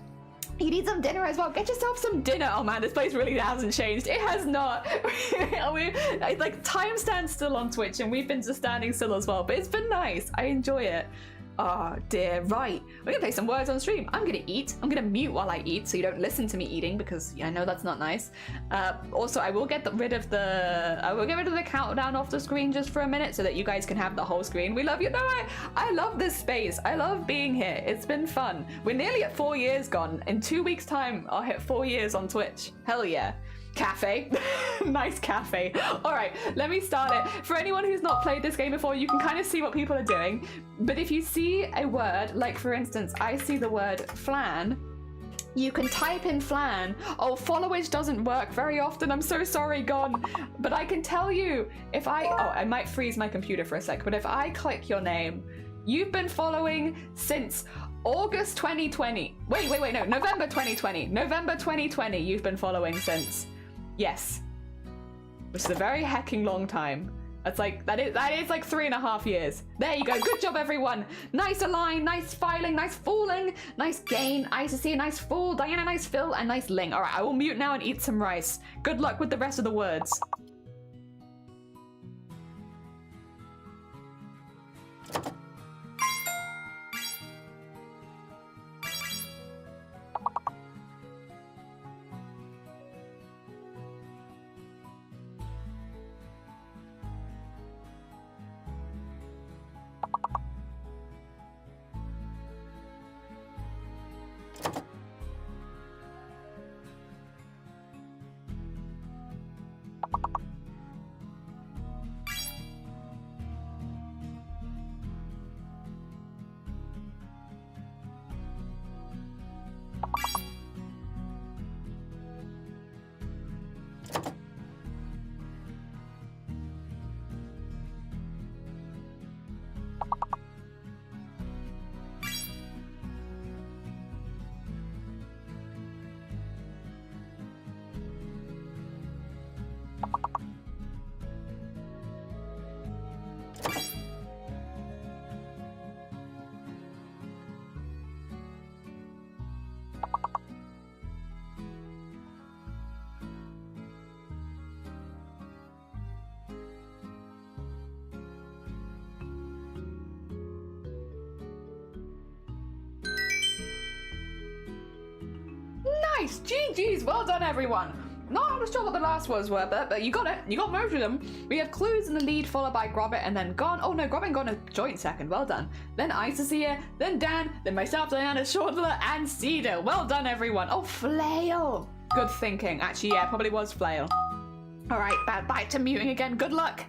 You need some dinner as well. Get yourself some dinner. Oh man, this place really hasn't changed. It has not. Like, time stands still on Twitch, and we've been just standing still as well. But it's been nice. I enjoy it. Oh dear, right. We're gonna play some words on stream. I'm gonna eat. I'm gonna mute while I eat so you don't listen to me eating, because I know that's not nice. Also, I will get rid of the countdown off the screen just for a minute so that you guys can have the whole screen. We love you. No, I love this space. I love being here. It's been fun. We're nearly at 4 years gone. In 2 weeks' time, I'll hit 4 years on Twitch. Hell yeah. Cafe. Nice cafe. All right, let me start it. For anyone who's not played this game before, you can kind of see what people are doing. But if you see a word, like for instance, I see the word flan, you can type in flan. Oh, followage doesn't work very often. I'm so sorry, gone. But I can tell you, if I might freeze my computer for a sec, but if I click your name, you've been following since August 2020. Wait, no, November 2020. November 2020, you've been following since. Yes. Which is a very hecking long time. That's like, that is like 3.5 years. There you go. Good job, everyone. Nice align, nice filing, nice falling, nice gain, Isis, nice fall, Diana, nice fill, and nice ling. All right, I will mute now and eat some rice. Good luck with the rest of the words. Nice! GG's! Well done, everyone! Not sure what the last words were, but you got it. You got most of them. We have clues in the lead, followed by Grobbit, and then Gone. Oh no, Grobbit and Gone a joint second. Well done. Then Isis, then Dan, then myself, Diana, Shortler, and Cedar. Well done, everyone. Oh, Flail! Good thinking. Actually, yeah, probably was Flail. Alright, back to muting again. Good luck!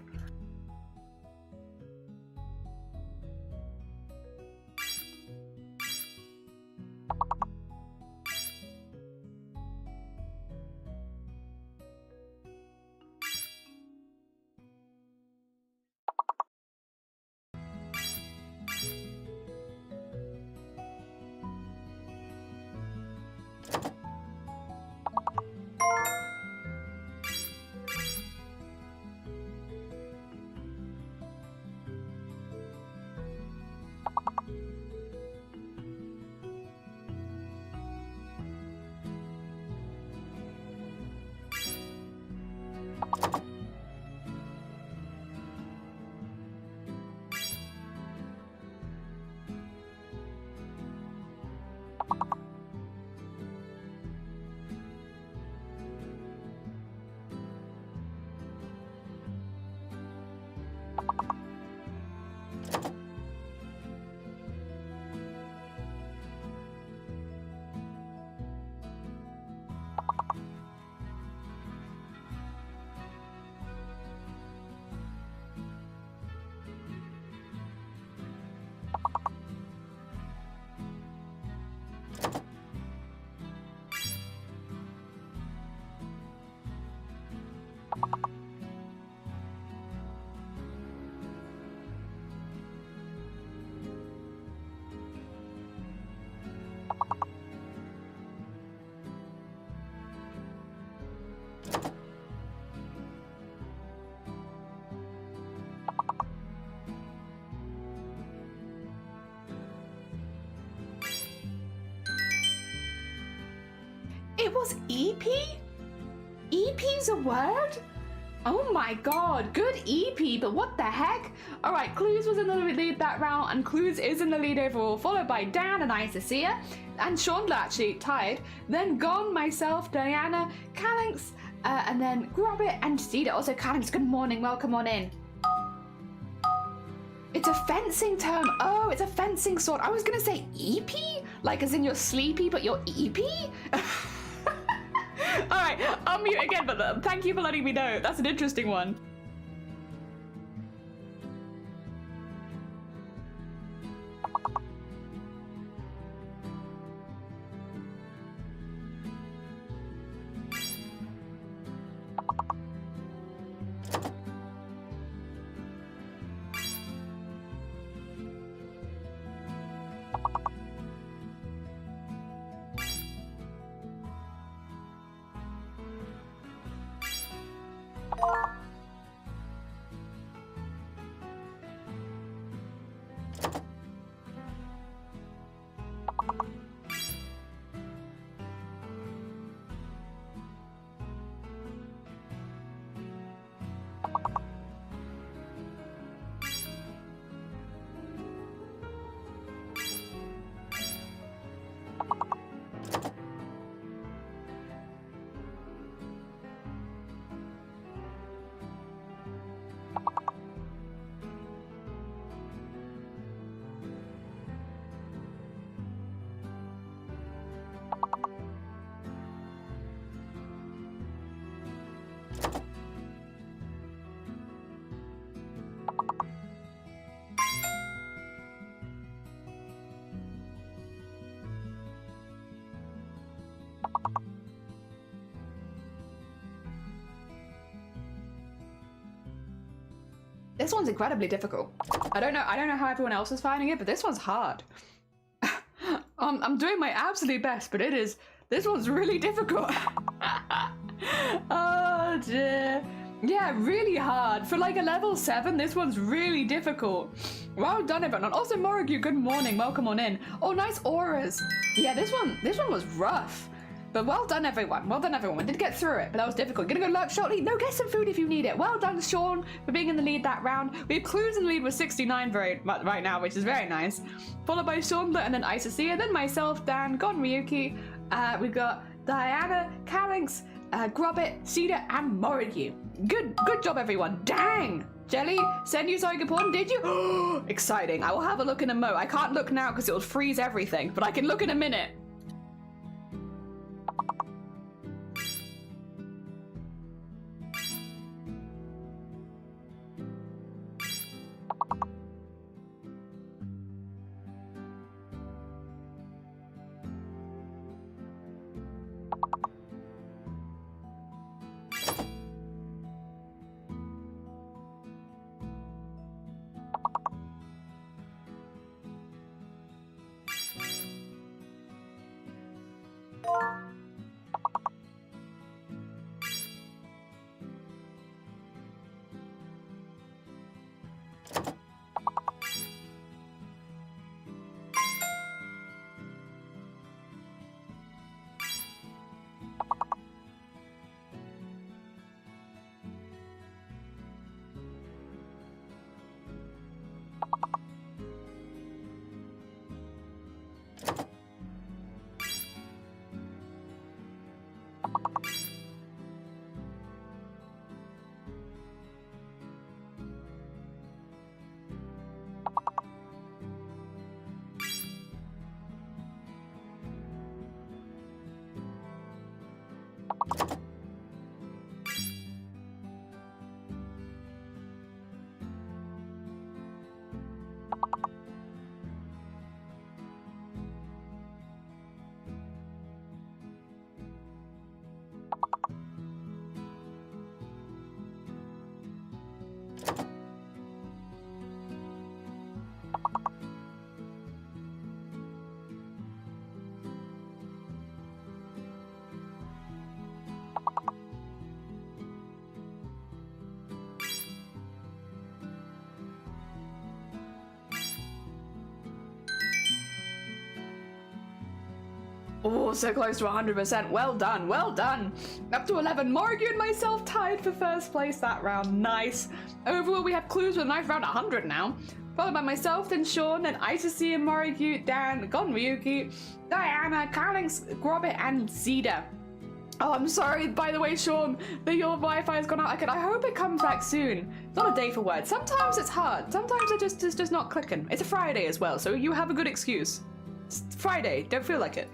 It was EP? EP's a word? Oh my god, good EP, but what the heck? Alright, Clues was in the lead that round, and Clues is in the lead overall, followed by Dan and Isacia, and Chandler actually tied. Then Gone, myself, Diana, Calyx, and then Grobbit and Cedar. Also, Calyx, good morning, welcome on in. It's a fencing term. Oh, it's a fencing sword. I was gonna say EP? Like as in you're sleepy, but you're EP? Alright, I'll mute again, but thank you for letting me know. That's an interesting one. This one's incredibly difficult. I don't know how everyone else is finding it, but this one's hard. I'm doing my absolute best, but this one's really difficult. Oh dear. Yeah, really hard. For like a level 7, this one's really difficult. Well done, everyone. And also, Morrigue, good morning. Welcome on in. Oh, nice auras. Yeah, this one was rough. But well done, everyone. Well done, everyone. Did get through it, but that was difficult. Gonna go lurk shortly? No, get some food if you need it. Well done, Sean, for being in the lead that round. We have Clues in the lead with 69 right now, which is very nice. Followed by Sean, and then Isacia, then myself, Dan, Gon Ryuki. We've got Diana, Calyx, Grobbit, Cedar, and Morrigue. Good job, everyone. Dang! Jelly, send you Zygoporn, did you? Exciting. I will have a look in a mo. I can't look now because it will freeze everything, but I can look in a minute. Oh, so close to 100%. Well done, well done. Up to 11. Morrigue and myself tied for first place that round. Nice. Overall, we have clues with a nice round 100 now. Followed by myself, then Sean, then Isacy and Morrigue, Dan, Gonryuki, Diana, Carlings, Grobbit, and Cedar. Oh, I'm sorry, by the way, Sean, that your Wi-Fi has gone out. I hope it comes back soon. It's not a day for words. Sometimes it's hard. Sometimes it's just not clicking. It's a Friday as well, so you have a good excuse. It's Friday. Don't feel like it.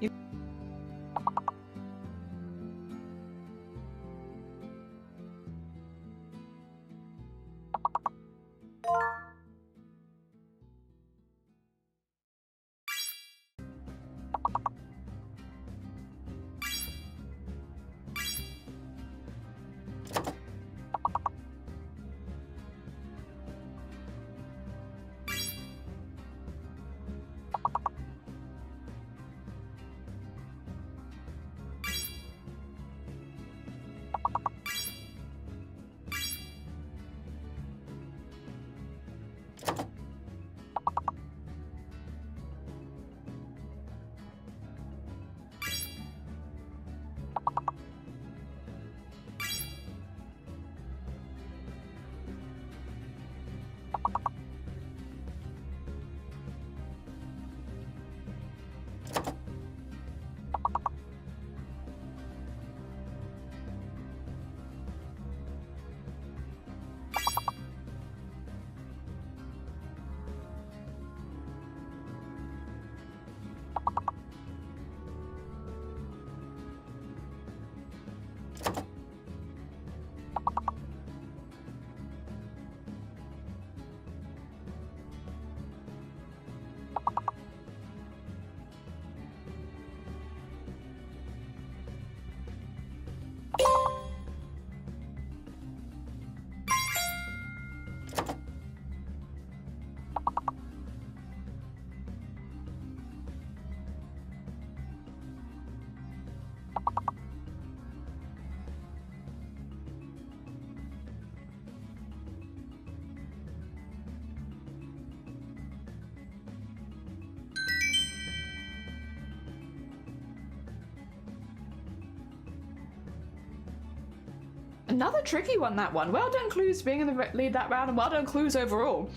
Another tricky one, that one. Well done, Clues, being in the lead that round, and well done, Clues, overall.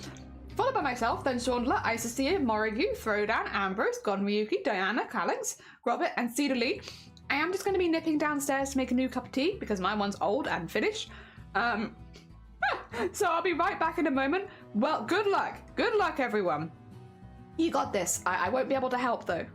Followed by myself, then Chandler, Isacia, Morrigue, Frodan, Ambrose, Gonryuki, Diana, Callings, Robert, and Cedar Lee. I am just going to be nipping downstairs to make a new cup of tea, because my one's old and finished. So I'll be right back in a moment. Well, good luck. Good luck, everyone. You got this. I won't be able to help, though.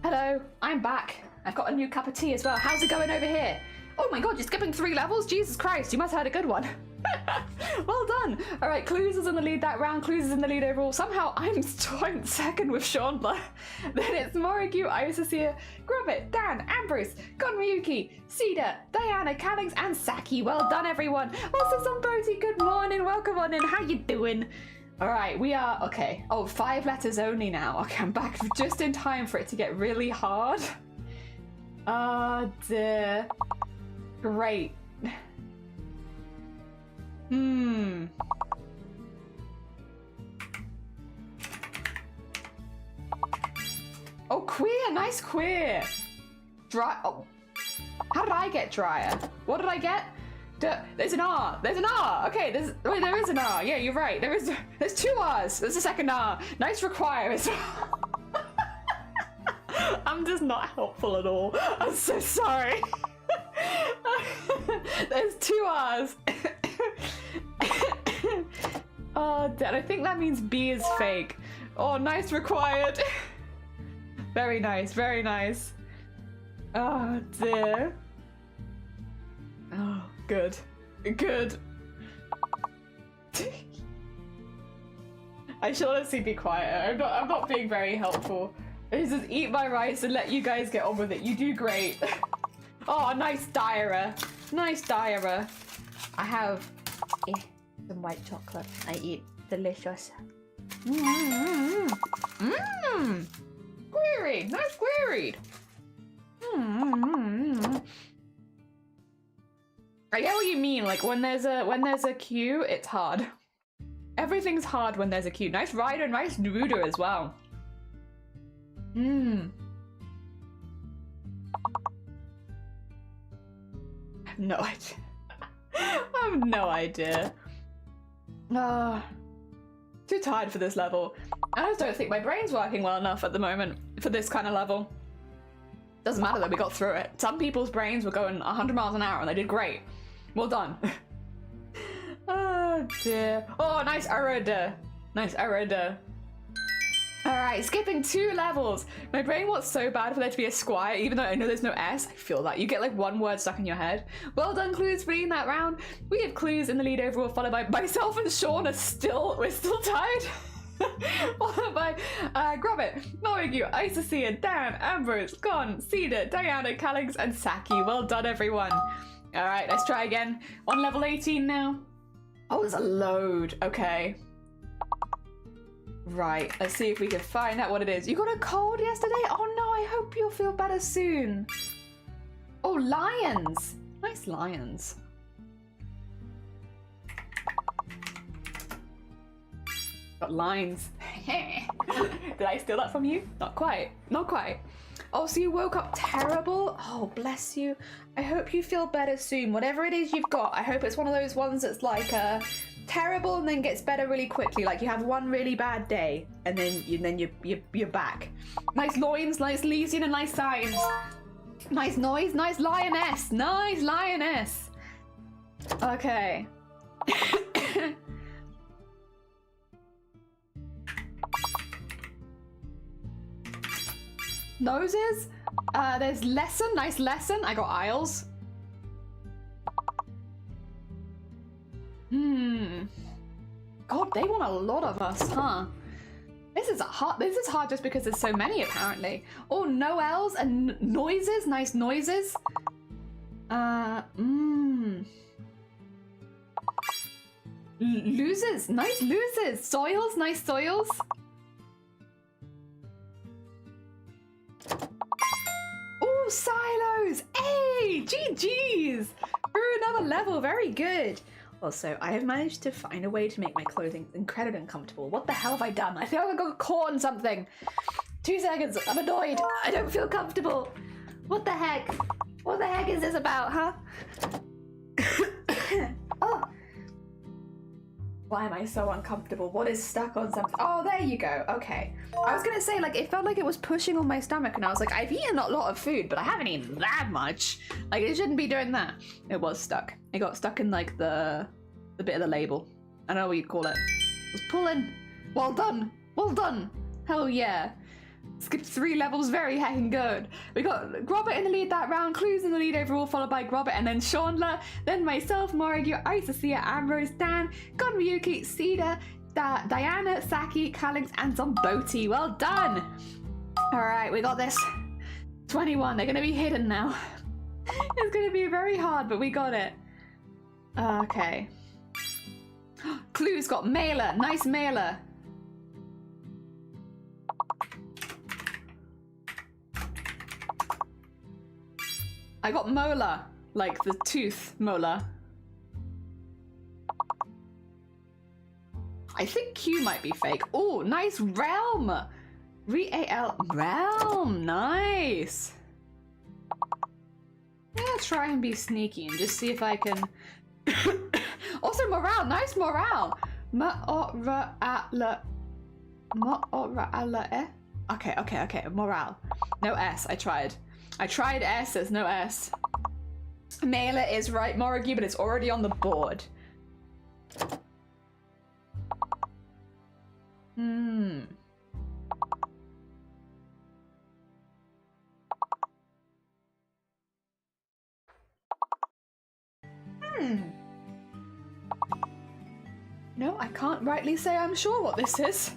Hello, I'm back. I've got a new cup of tea as well. How's it going over here? Oh my god, you're skipping 3 levels? Jesus Christ, you must have had a good one. Well done. All right, Clues is in the lead that round. Clues is in the lead overall. Somehow I'm joint second with Chandler. Then it's Morigu, Isasia, Grubbit, Dan, Ambrose, Gonryuki, Cedar, Diana, Callings, and Saki. Well done, everyone. Also, Zomboti, good morning. Welcome on in. How you doing? All right, we are, okay. Oh, 5 letters only now. Okay, I'm back just in time for it to get really hard. Oh, dear. Great. Oh, queer, nice queer. Dry, oh. How did I get drier? What did I get? There's an R. There's an R. Okay, wait, there is an R. Yeah, you're right. There's 2 R's. There's a second R. Nice require as well. I'm just not helpful at all. I'm so sorry. There's 2 R's. Oh, Dad, I think that means B is fake. Oh, nice required. Very nice, very nice. Oh, dear. Oh, good. Good. I should honestly be quiet. I'm not being very helpful. I just eat my rice and let you guys get on with it. You do great. Oh, nice diarrhea. Nice diarrhea. I have some white chocolate. I eat delicious. Query. Nice queried. I get what you mean. Like when there's a queue, it's hard. Everything's hard when there's a queue. Nice rider, nice rooter as well. No idea. I have no idea. Too tired for this level. I just don't think my brain's working well enough at the moment for this kind of level. Doesn't matter though, we got through it. Some people's brains were going 100 miles an hour and they did great. Well done. Oh dear. Oh, nice error. Nice error. Alright, skipping 2 levels. My brain wants so bad for there to be a squire, even though I know there's no S. I feel that. You get like 1 word stuck in your head. Well done, Clues, for winning that round. We have Clues in the lead overall, followed by myself and Sean we're still tied. Followed by Grubbit, Morigu, Isasia, Dan, Ambrose, Gon, Cedar, Diana, Callings, and Saki. Well done, everyone. Alright, let's try again. On level 18 now. Oh, there's a load. Okay. Right, let's see if we can find out what it is. You got a cold yesterday? Oh no, I hope you'll feel better soon. Oh, lions. Nice lions. Got lines. Did I steal that from you? Not quite. Not quite. Oh, so you woke up terrible? Oh, bless you. I hope you feel better soon. Whatever it is you've got, I hope it's one of those ones that's like terrible and then gets better really quickly. Like you have one really bad day and then you're back. Nice loins, nice lesion, and nice signs. Nice noise, nice lioness. Nice lioness. Okay. Noses. There's lesson, nice lesson. I got aisles. God, they want a lot of us, huh? This is hard just because there's so many apparently. Oh, Noels and noises, nice noises. Losers, nice losers. Soils, nice soils. Ooh, Oh, silos! Hey! GG's! Through another level, very good. Also, I have managed to find a way to make my clothing incredibly uncomfortable. What the hell have I done? I feel like I got caught on something. 2 seconds, I'm annoyed. I don't feel comfortable. What the heck? What the heck is this about, huh? Oh. Why am I so uncomfortable? What is stuck on something? Oh, there you go. Okay. I was gonna say, like, it felt like it was pushing on my stomach, and I was like, I've eaten a lot of food, but I haven't eaten that much. Like, it shouldn't be doing that. It was stuck. It got stuck in, like, the bit of the label. I don't know what you'd call it. It was pulling. Well done. Well done. Hell yeah. Skipped 3 levels, very heckin' good. We got Grobert in the lead that round, Clues in the lead overall, followed by Grobert and then Chandler, then myself, Morrigue, Isacia, Ambrose, Dan, Gonryuki, Cedar, Diana, Saki, Calix, and Zomboti. Well done! Alright, we got this. 21, they're gonna be hidden now. It's gonna be very hard, but we got it. Okay. Clues got Mailer, nice Mailer. I got molar, like the tooth molar. I think Q might be fake. Oh, nice realm. R-E-A-L, realm, nice. I'm gonna try and be sneaky and just see if I can. Also morale, nice morale. Okay, morale. No S, I tried S, there's no S. Mailer is right, Morrigue, but it's already on the board. No, I can't rightly say I'm sure what this is.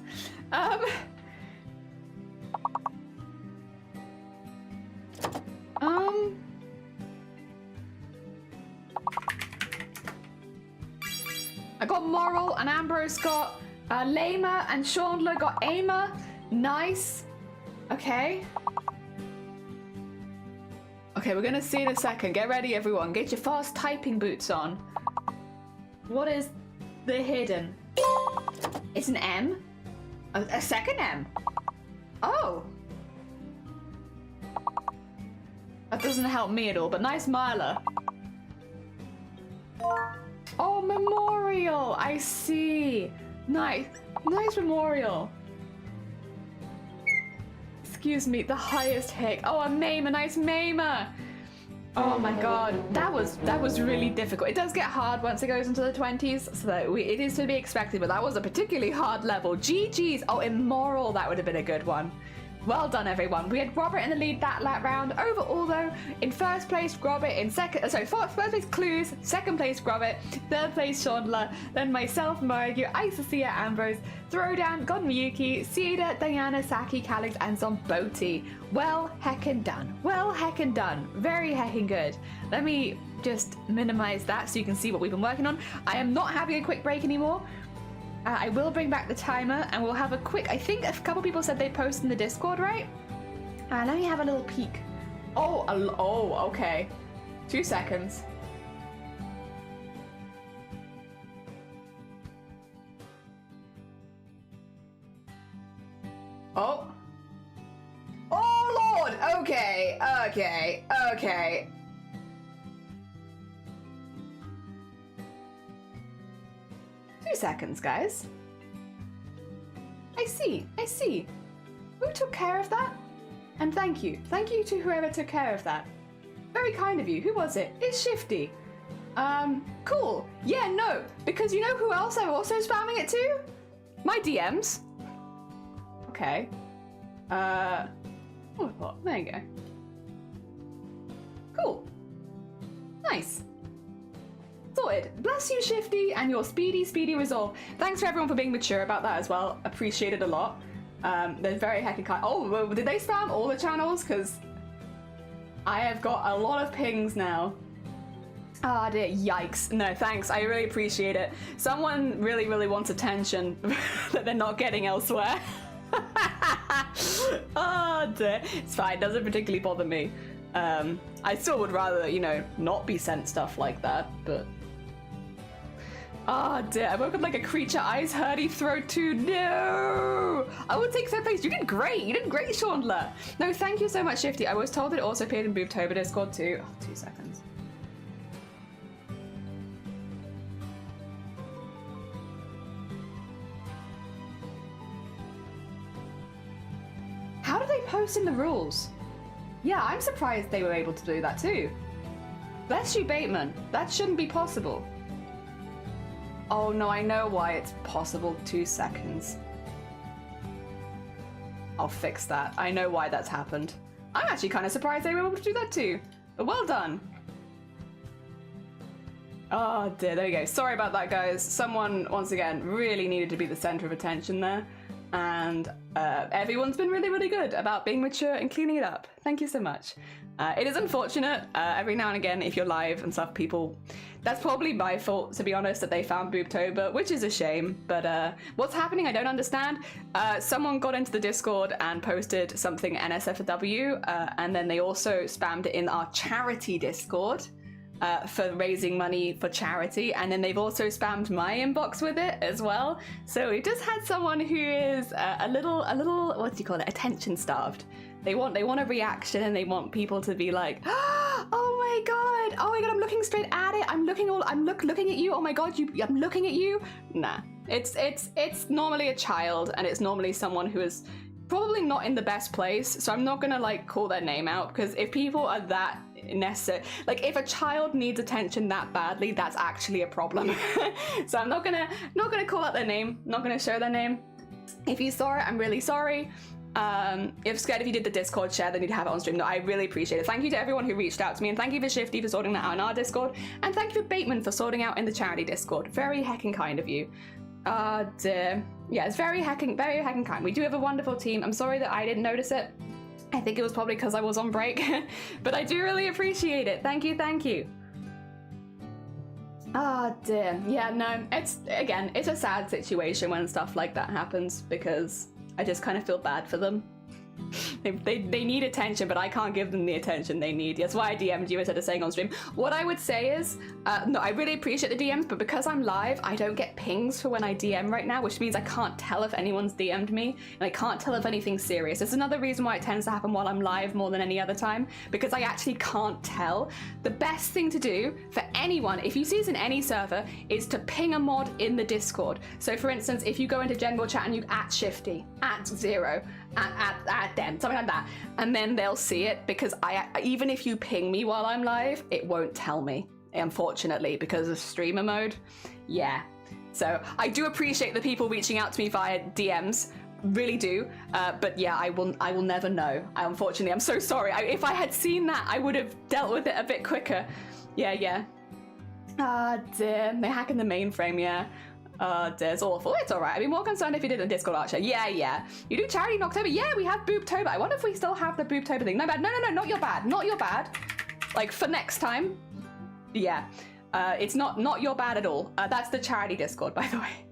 I got Moral and Ambrose got Lama and Chandler got Ama. Nice. Okay. Okay, we're gonna see in a second. Get ready, everyone. Get your fast typing boots on. What is the hidden? It's an M? A second M? Oh. That doesn't help me at all, but nice Myla. Oh, memorial! I see. Nice. Nice memorial. Excuse me, the highest hick. Oh, a Maimer, a nice Maimer. Oh my god, that was really difficult. It does get hard once it goes into the 20s, so it is to be expected, but that was a particularly hard level. GG's. Oh, immoral, that would have been a good one. Well done, everyone. We had Grobert in the lead that round. Overall, though, in first place, Grobert. In second, first place, Clues. Second place, Grobert. Third place, Chandler. Then myself, Morrigue, Isacia, Ambrose, Throwdown, Gonryuki, Cedar, Diana, Saki, Calix, and Zomboti. Well heckin' done. Well heckin' done. Very heckin' good. Let me just minimize that so you can see what we've been working on. I am not having a quick break anymore. I will bring back the timer and we'll have a quick, I think a couple people said they post in the Discord, right? Let me have a little peek. Oh, okay. 2 seconds. Oh. Oh, Lord. Okay. 2 seconds, guys. I see. Who took care of that? And thank you. Thank you to whoever took care of that. Very kind of you. Who was it? It's Shifty. Cool. Yeah, no. Because you know who else I'm also spamming it to? My DMs. Okay. Oh, well, there you go. Cool. Nice. Sorted. Bless you, Shifty, and your speedy resolve. Thanks for everyone for being mature about that as well. Appreciate it a lot. They're very heckin' kind. Oh, did they spam all the channels? Because I have got a lot of pings now. Ah, dear. Yikes. No, thanks. I really appreciate it. Someone really wants attention that they're not getting elsewhere. Oh, dear. It's fine. Doesn't particularly bother me. I still would rather, you know, not be sent stuff like that, but... Oh dear, I woke up like a creature, eyes hurty, throat too. No! I would take third place. You did great, Chandler. No, thank you so much, Shifty. I was told it also appeared in Boobtober Discord too. Oh, 2 seconds. How do they post in the rules? Yeah, I'm surprised they were able to do that too. Bless you, Bateman. That shouldn't be possible. Oh no, I know why it's possible. 2 seconds. I'll fix that. I know why that's happened. I'm actually kind of surprised they were able to do that too. But well done. Oh dear, there we go. Sorry about that, guys. Someone, once again, really needed to be the center of attention there. And everyone's been really, really good about being mature and cleaning it up. Thank you so much. It is unfortunate, every now and again, if you're live and stuff, people... That's probably my fault, to be honest, that they found Boobtober, which is a shame. But what's happening, I don't understand. Someone got into the Discord and posted something NSFW, and then they also spammed it in our charity Discord. For raising money for charity, and then they've also spammed my inbox with it as well. So we just had someone who is a little, what do you call it? Attention starved. They want a reaction, and they want people to be like, oh my god, I'm looking straight at it. I'm looking at you. Oh my god, I'm looking at you. Nah, it's normally a child, and it's normally someone who is probably not in the best place. So I'm not gonna like call their name out, because if people are that necessary, like if a child needs attention that badly, that's actually a problem. So I'm not gonna call out their name, not gonna show their name. If you saw it, I'm really sorry. If scared if you did the Discord share, then you'd have it on stream. No, I really appreciate it. Thank you to everyone who reached out to me, and thank you for Shifty for sorting that out in our Discord, and thank you for Bateman for sorting out in the charity Discord. Very heckin' kind of you. Dear. Yeah, it's very heckin' kind. We do have a wonderful team. I'm sorry that I didn't notice it. I think it was probably because I was on break, but I do really appreciate it. Thank you, thank you. Oh dear. Yeah, no, it's a sad situation when stuff like that happens, because I just kind of feel bad for them. They need attention, but I can't give them the attention they need. That's why I DM'd you instead of saying on stream. What I would say is, no, I really appreciate the DMs, but because I'm live, I don't get pings for when I DM right now, which means I can't tell if anyone's DM'd me, and I can't tell if anything's serious. It's another reason why it tends to happen while I'm live more than any other time, because I actually can't tell. The best thing to do for anyone, if you see this in any server, is to ping a mod in the Discord. So for instance, if you go into general chat and you @Shifty, @0, at them, something like that, and then they'll see it, because even if you ping me while I'm live, it won't tell me, unfortunately, because of streamer mode. Yeah, so I do appreciate the people reaching out to me via DMs, really do, but yeah, I will never know. Unfortunately, I'm so sorry. If I had seen that, I would have dealt with it a bit quicker. Yeah. Ah dear, they're hacking the mainframe. Yeah. It's awful. It's alright. I'd be more concerned if you did a Discord Archer. Yeah. You do charity in October? Yeah, we have Boobtober. I wonder if we still have the Boobtober thing. No, bad. No, not your bad. Not your bad. Like, for next time. Yeah. It's not your bad at all. That's the charity Discord, by the way.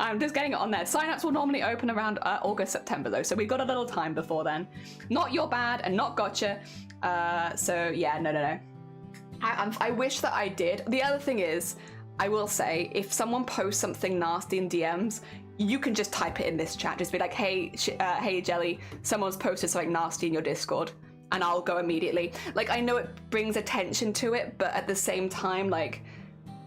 I'm just getting it on there. Sign-ups will normally open around August, September, though, so we've got a little time before then. Not your bad and not gotcha. So, yeah, no. I wish that I did. The other thing is, I will say, if someone posts something nasty in DMs, you can just type it in this chat. Just be like, hey Jelly, someone's posted something nasty in your Discord, and I'll go immediately. Like, I know it brings attention to it, but at the same time, like,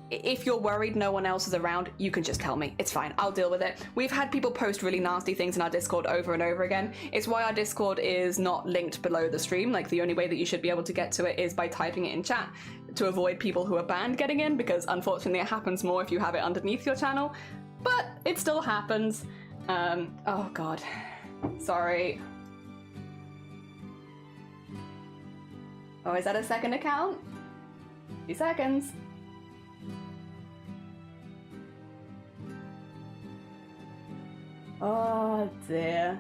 if you're worried no one else is around, you can just tell me. It's fine. I'll deal with it. We've had people post really nasty things in our Discord over and over again. It's why our Discord is not linked below the stream. Like, the only way that you should be able to get to it is by typing it in chat, to avoid people who are banned getting in, because unfortunately it happens more if you have it underneath your channel. But it still happens. Oh god. Sorry. Oh, is that a second account? 2 seconds. Oh dear.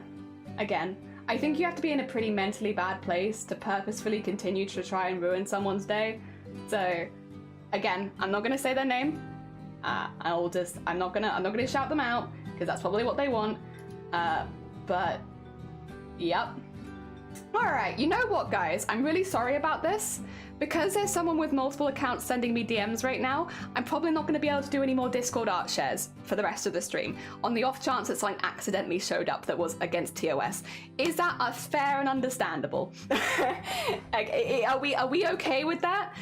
Again, I think you have to be in a pretty mentally bad place to purposefully continue to try and ruin someone's day. So, again, I'm not gonna say their name. I'm not gonna shout them out, because that's probably what they want. But, yep. Alright, you know what, guys? I'm really sorry about this. Because there's someone with multiple accounts sending me DMs right now, I'm probably not going to be able to do any more Discord art shares for the rest of the stream, on the off chance that something accidentally showed up that was against TOS. Is that fair and understandable? Are we okay with that?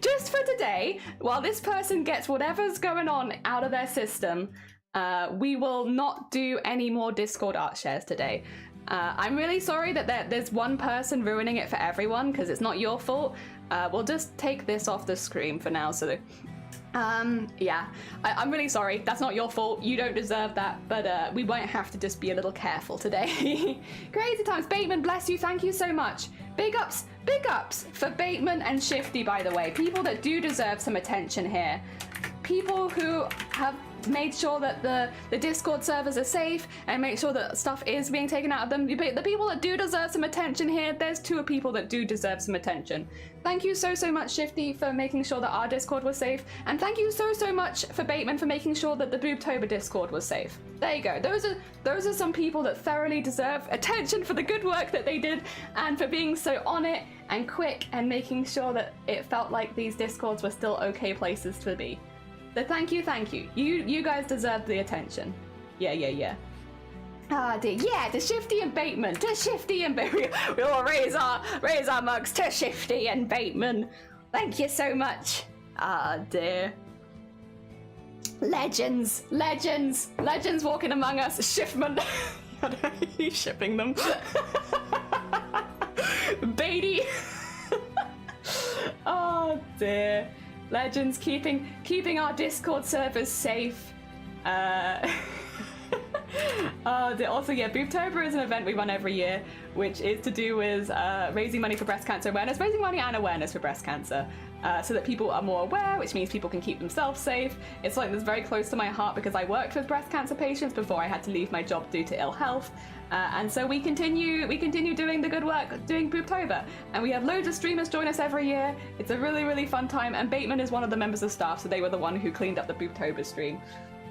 Just for today, while this person gets whatever's going on out of their system, we will not do any more Discord art shares today. I'm really sorry that there's one person ruining it for everyone, because it's not your fault. We'll just take this off the screen for now, so yeah, I'm really sorry. That's not your fault. You don't deserve that, but we won't have to just be a little careful today. Crazy times. Bateman, bless you. Thank you so much. Big ups for Bateman and Shifty, by the way. People that do deserve some attention here. People who have made sure that the Discord servers are safe and make sure that stuff is being taken out of them. The people that do deserve some attention here, there's two people that do deserve some attention. Thank you so much, Shifty, for making sure that our Discord was safe, and thank you so much for Bateman for making sure that the Boobtober Discord was safe. There you go. Those are some people that thoroughly deserve attention for the good work that they did and for being so on it and quick and making sure that it felt like these Discords were still okay places to be. So thank you. You guys deserve the attention. Yeah. Ah dear, yeah, to Shifty and Bateman, we'll raise our mugs to Shifty and Bateman. Thank you so much. Ah dear. Legends walking among us. Shiftman. He's shipping them. Beatty. Oh dear. Legends keeping our Discord servers safe. Also, yeah, Boobtober is an event we run every year, which is to do with raising money for breast cancer awareness, raising money and awareness for breast cancer, so that people are more aware, which means people can keep themselves safe. It's something that's very close to my heart because I worked with breast cancer patients before I had to leave my job due to ill health. And so we continue doing the good work, doing Boobtober, and we have loads of streamers join us every year. It's a really fun time, and Bateman is one of the members of staff, so they were the one who cleaned up the Boobtober stream.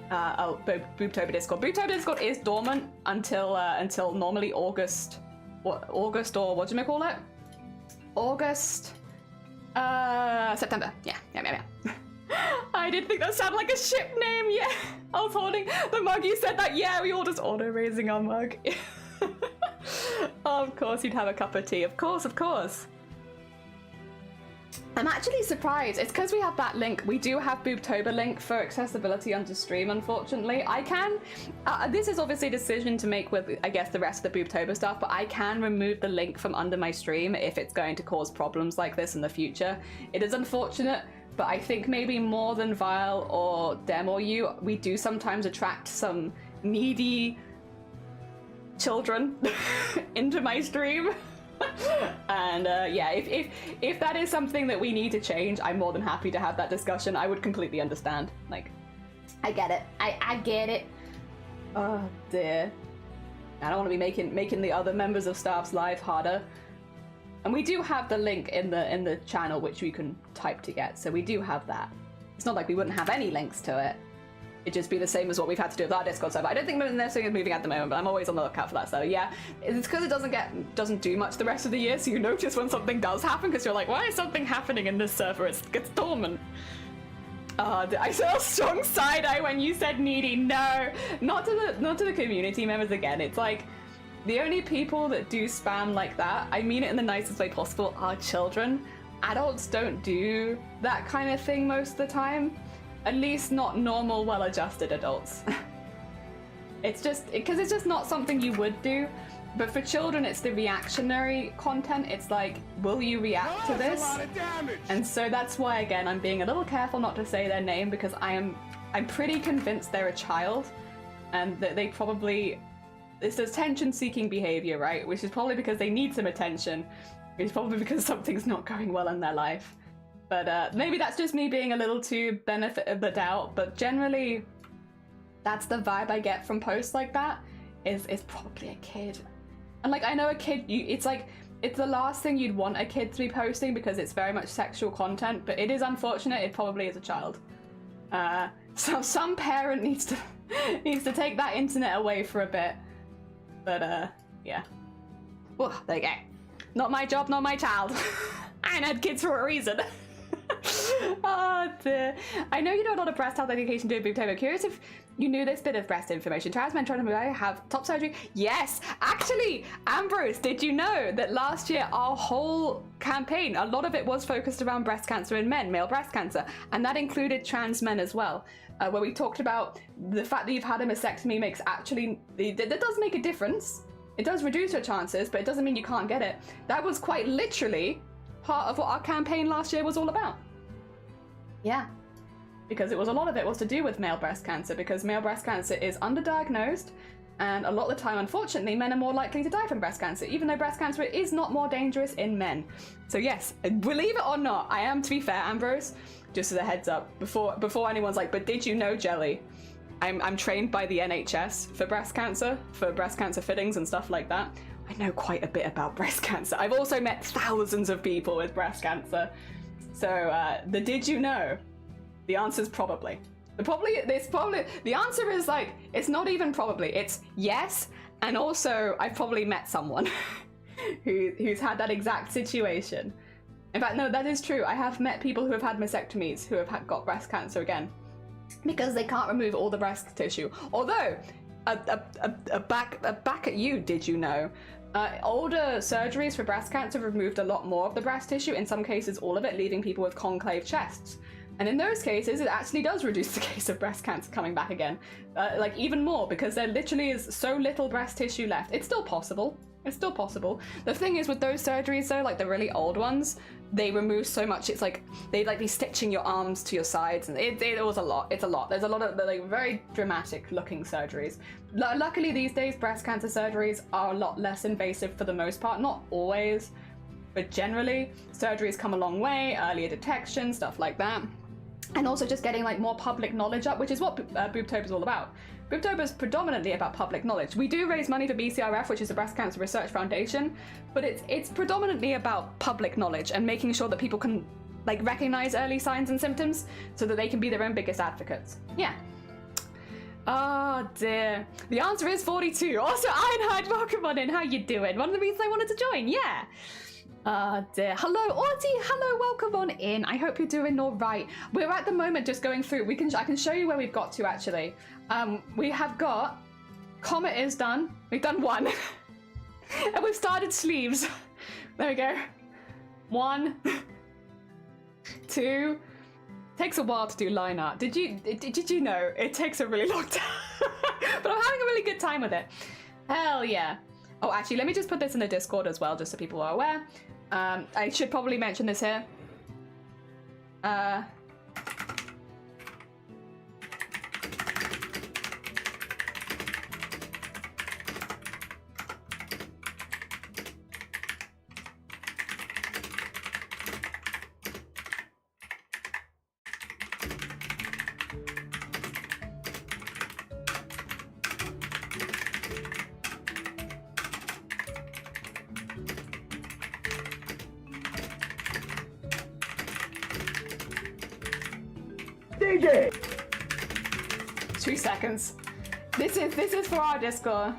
Boobtober Discord. Boobtober Discord is dormant until normally August or what do you call it? September. Yeah. I didn't think that sounded like a ship name. Yeah, I was holding the mug. You said that. Yeah, we all just auto-raising our mug. Of course, you'd have a cup of tea. Of course. I'm actually surprised. It's because we have that link. We do have Boobtober link for accessibility under stream, unfortunately. I can, this is obviously a decision to make with, I guess, the rest of the Boobtober stuff, but I can remove the link from under my stream if it's going to cause problems like this in the future. It is unfortunate, but I think maybe more than Vile or Dem or you, we do sometimes attract some needy children into my stream. And yeah, if that is something that we need to change, I'm more than happy to have that discussion. I would completely understand. Like, I get it. I get it. Oh dear. I don't want to be making the other members of staff's life harder. And we do have the link in the channel which we can type to get, so we do have that. It's not like we wouldn't have any links to it. It'd just be the same as what we've had to do with our Discord server. I don't think necessarily moving at the moment, but I'm always on the lookout for that. So yeah, it's because it doesn't do much the rest of the year, so you notice when something does happen because you're like, why is something happening in this server? It's dormant. I saw a strong side eye when you said needy. No, not to the community members again. It's like the only people that do spam like that, I mean it in the nicest way possible, are children. Adults don't do that kind of thing most of the time. At least not normal, well-adjusted adults. It's just, because it's just not something you would do. But for children, it's the reactionary content. It's like, will you react to this? That's a lot of damage. And so that's why, again, I'm being a little careful not to say their name, because I'm pretty convinced they're a child. And that they probably, it's attention-seeking behavior, right? Which is probably because they need some attention. It's probably because something's not going well in their life. But maybe that's just me being a little too benefit of the doubt, but generally that's the vibe I get from posts like that, is probably a kid. And like, I know a kid, it's like, it's the last thing you'd want a kid to be posting because it's very much sexual content, but it is unfortunate, it probably is a child. So some parent needs to take that internet away for a bit. But yeah. Well, there you go. Not my job, not my child. I ain't had kids for a reason. Oh dear. I know you know a lot of breast health education doing Boobtober. I'm curious if you knew this bit of breast information. Trans men trying to have top surgery. Yes, actually, Ambrose, did you know that last year our whole campaign, a lot of it was focused around breast cancer in men, male breast cancer, and that included trans men as well. Where we talked about the fact that you've had a mastectomy makes actually, that does make a difference. It does reduce your chances, but it doesn't mean you can't get it. That was quite literally part of what our campaign last year was all about. Yeah, because a lot of it was to do with male breast cancer, because male breast cancer is underdiagnosed, and a lot of the time, unfortunately, men are more likely to die from breast cancer, even though breast cancer is not more dangerous in men. So yes, believe it or not, I am, to be fair, Ambrose, just as a heads up, before anyone's like, but did you know, Jelly? I'm trained by the NHS for breast cancer fittings and stuff like that. I know quite a bit about breast cancer. I've also met thousands of people with breast cancer. So did you know? The answer is probably. The answer is like, it's not even probably, it's yes, and also I've probably met someone who's had that exact situation. In fact, no, that is true. I have met people who have had mastectomies who have got breast cancer again, because they can't remove all the breast tissue. Although, back at you, did you know? Older surgeries for breast cancer have removed a lot more of the breast tissue, in some cases all of it, leaving people with concave chests. And in those cases, it actually does reduce the case of breast cancer coming back again. Like even more, because there literally is so little breast tissue left. It's still possible. It's still possible. The thing is with those surgeries though, like the really old ones, they remove so much. It's like they'd like be stitching your arms to your sides, and it was a lot. It's a lot. There's a lot of like very dramatic looking surgeries. Luckily these days, breast cancer surgeries are a lot less invasive for the most part. Not always, but generally surgeries come a long way. Earlier detection, stuff like that, and also just getting like more public knowledge up, which is what Boobtober is all about. Boobtober is predominantly about public knowledge. We do raise money for BCRF, which is the Breast Cancer Research Foundation, but it's predominantly about public knowledge and making sure that people can like recognize early signs and symptoms so that they can be their own biggest advocates. Yeah. Oh dear. The answer is 42. Also, Ironhide, welcome on in. How you doing? One of the reasons I wanted to join. Yeah. Dear. Hello, Arty. Hello, welcome on in. I hope you're doing all right. We're at the moment just going through. I can show you where we've got to actually. We have got Comet is done. We've done one, and we've started sleeves. There we go. 1, 2. Takes a while to do line art. Did you know it takes a really long time? But I'm having a really good time with it. Hell yeah. Oh, actually, let me just put this in the Discord as well, just so people are aware. I should probably mention this here. DJ! 2 seconds. This is for our Discord.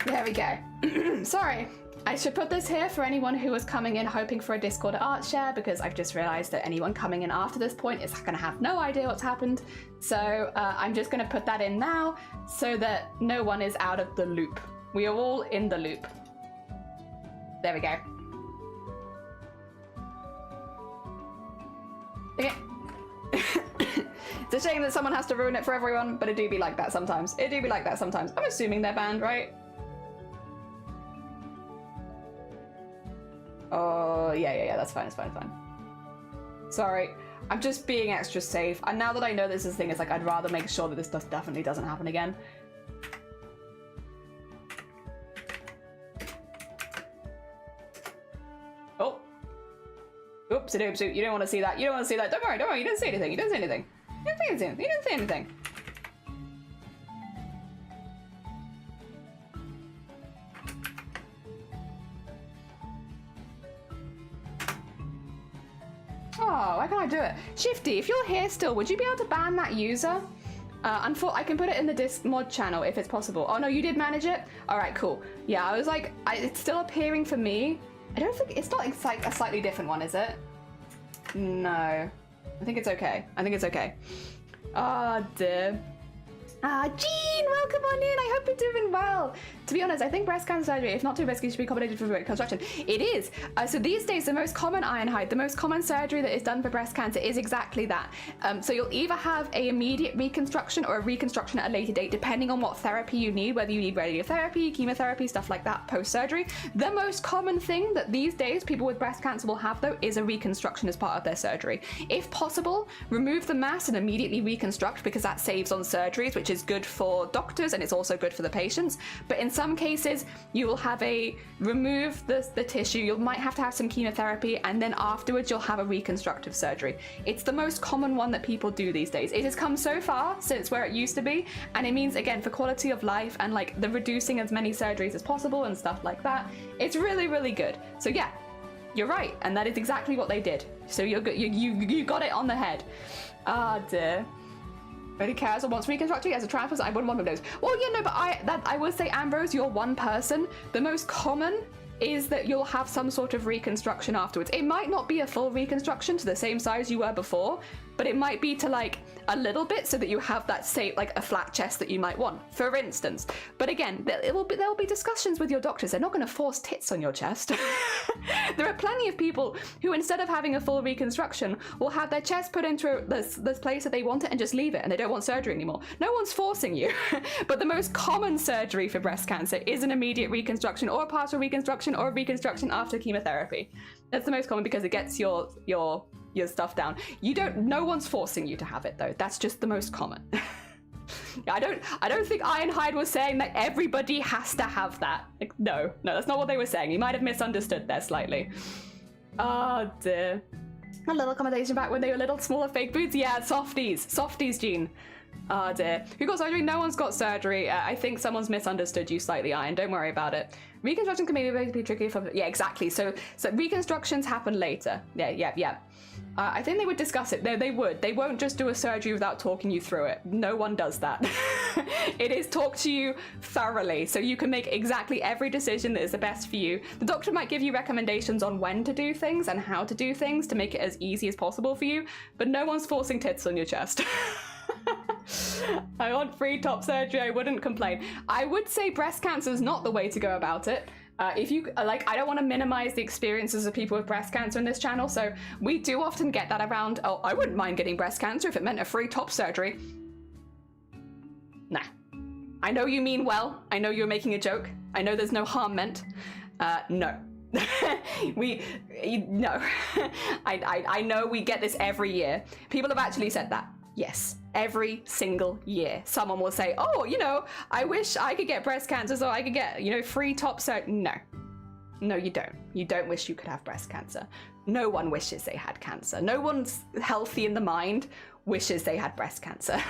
There we go. Sorry. I should put this here for anyone who was coming in hoping for a Discord art share, because I've just realized that anyone coming in after this point is going to have no idea what's happened. So I'm just going to put that in now so that no one is out of the loop. We are all in the loop. There we go. Okay. It's a shame that someone has to ruin it for everyone, but it do be like that sometimes. It do be like that sometimes. I'm assuming they're banned, right? Oh, yeah, that's fine, it's fine. Sorry. I'm just being extra safe. And now that I know this is a thing, it's like I'd rather make sure that this stuff definitely doesn't happen again. Oh. Oopsie doopsie. You don't want to see that. You don't want to see that. Don't worry, don't worry. You didn't say anything. You didn't say anything. You didn't say anything. You didn't say anything. Oh, why can't I do it? Shifty, if you're here still, would you be able to ban that user? I can put it in the disc mod channel if it's possible. Oh no, you did manage it? All right, cool. Yeah, I was like, it's still appearing for me. I don't think, it's not like a slightly different one, is it? No, I think it's okay. I think it's okay. Oh dear. Jean, welcome on in. I hope you're doing well. To be honest, I think breast cancer surgery, if not too risky, should be accommodated for reconstruction. It is. So these days, the most common Ironhide, the most common surgery that is done for breast cancer is exactly that. So you'll either have an immediate reconstruction or a reconstruction at a later date, depending on what therapy you need, whether you need radiotherapy, chemotherapy, stuff like that post-surgery. The most common thing that these days people with breast cancer will have, though, is a reconstruction as part of their surgery. If possible, remove the mass and immediately reconstruct, because that saves on surgeries, which is good for doctors and it's also good for the patients. But in some cases, you will have remove the tissue, you might have to have some chemotherapy, and then afterwards you'll have a reconstructive surgery. It's the most common one that people do these days. It has come so far since where it used to be, and it means, again, for quality of life and like the reducing as many surgeries as possible and stuff like that, it's really, really good. So yeah, you're right, and that is exactly what they did. So you got it on the head. Ah dear. Really cares or wants reconstructing as a trans person? I wouldn't want one of those. Well, yeah, no, but I would say, Ambrose, you're one person. The most common is that you'll have some sort of reconstruction afterwards. It might not be a full reconstruction to the same size you were before, but it might be to like a little bit so that you have that, say, like a flat chest that you might want, for instance. But again, there'll be discussions with your doctors. They're not going to force tits on your chest. There are plenty of people who, instead of having a full reconstruction, will have their chest put into this place that they want it and just leave it, and they don't want surgery anymore. No one's forcing you. But the most common surgery for breast cancer is an immediate reconstruction or a partial reconstruction or a reconstruction after chemotherapy. That's the most common because it gets your stuff down. No one's forcing you to have it though. That's just the most common. I don't think Ironhide was saying that everybody has to have that. Like, no, that's not what they were saying. You might have misunderstood there slightly. Oh dear. A little accommodation back when they were little smaller fake boots. Yeah, softies, Jean. Oh dear. Who got surgery? No one's got surgery. I think someone's misunderstood you slightly, Iron. Don't worry about it. Reconstruction can maybe be tricky for... Yeah, exactly. So reconstructions happen later. Yeah. I think they would discuss it. They would. They won't just do a surgery without talking you through it. No one does that. It is talk to you thoroughly, so you can make exactly every decision that is the best for you. The doctor might give you recommendations on when to do things and how to do things to make it as easy as possible for you, but no one's forcing tits on your chest. I want free top surgery, I wouldn't complain. I would say breast cancer is not the way to go about it. If you like, I don't want to minimize the experiences of people with breast cancer in this channel, so we do often get that around. Oh, I wouldn't mind getting breast cancer if it meant a free top surgery. Nah. I know you mean well. I know you're making a joke. I know there's no harm meant. No. No. I know we get this every year. People have actually said that. Yes, every single year. Someone will say, oh, I wish I could get breast cancer so I could get, free top surgery. No, you don't. You don't wish you could have breast cancer. No one wishes they had cancer. No one's healthy in the mind wishes they had breast cancer.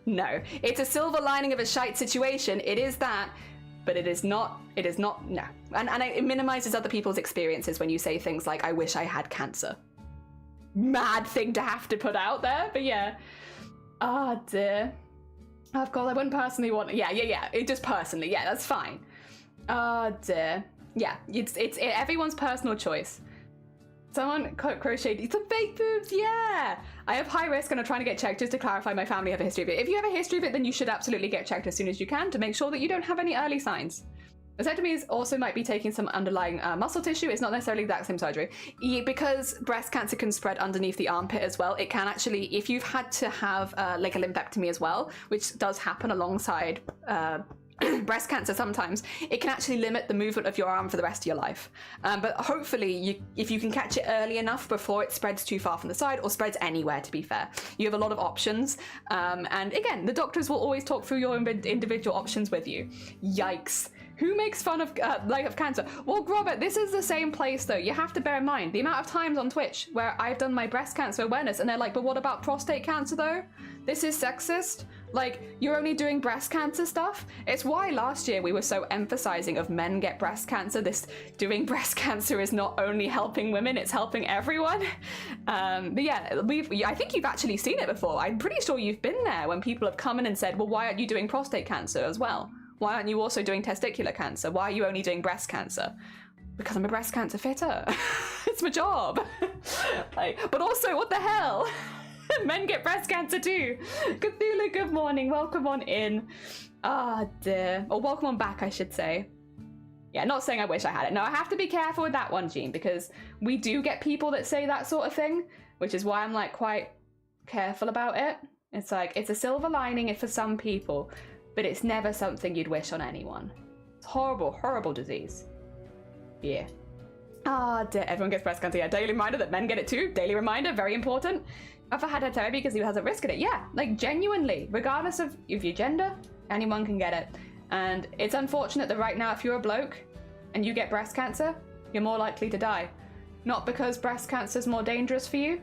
No, it's a silver lining of a shite situation. It is that, but it is not, no. And it minimizes other people's experiences when you say things like, I wish I had cancer. Mad thing to have to put out there, but yeah. Oh dear. Of course, I wouldn't personally want. Yeah. It just personally, yeah, that's fine. Oh dear. Yeah, it's everyone's personal choice. Someone crocheted some fake boobs. Yeah, I have high risk and I'm trying to get checked just to clarify. My family have a history of it. If you have a history of it, then you should absolutely get checked as soon as you can to make sure that you don't have any early signs. Vasectomies also might be taking some underlying muscle tissue. It's not necessarily the exact same surgery. Because breast cancer can spread underneath the armpit as well, it can actually, if you've had to have like a lumpectomy as well, which does happen alongside breast cancer sometimes, it can actually limit the movement of your arm for the rest of your life. But hopefully, if you can catch it early enough before it spreads too far from the side or spreads anywhere, to be fair, you have a lot of options. And again, the doctors will always talk through your individual options with you. Yikes. Who makes fun of cancer? Well, Robert, this is the same place though. You have to bear in mind the amount of times on Twitch where I've done my breast cancer awareness and they're like, but what about prostate cancer though? This is sexist. Like, you're only doing breast cancer stuff? It's why last year we were so emphasizing of men get breast cancer. This doing breast cancer is not only helping women, it's helping everyone. But yeah, I think you've actually seen it before. I'm pretty sure you've been there when people have come in and said, well, why aren't you doing prostate cancer as well? Why aren't you also doing testicular cancer? Why are you only doing breast cancer? Because I'm a breast cancer fitter. It's my job. But also, what the hell? Men get breast cancer too. Cthulhu, good morning. Welcome on in. Ah, dear. Or welcome on back, I should say. Yeah, not saying I wish I had it. No, I have to be careful with that one, Jean, because we do get people that say that sort of thing, which is why I'm like quite careful about it. It's like, it's a silver lining for some people, but it's never something you'd wish on anyone. It's horrible, horrible disease. Yeah. Ah, dear. Everyone gets breast cancer. Yeah, daily reminder that men get it too. Daily reminder, very important. I've had a therapy because he has a risk at it. Yeah, like genuinely, regardless of your gender, anyone can get it. And it's unfortunate that right now, if you're a bloke and you get breast cancer, you're more likely to die. Not because breast cancer is more dangerous for you,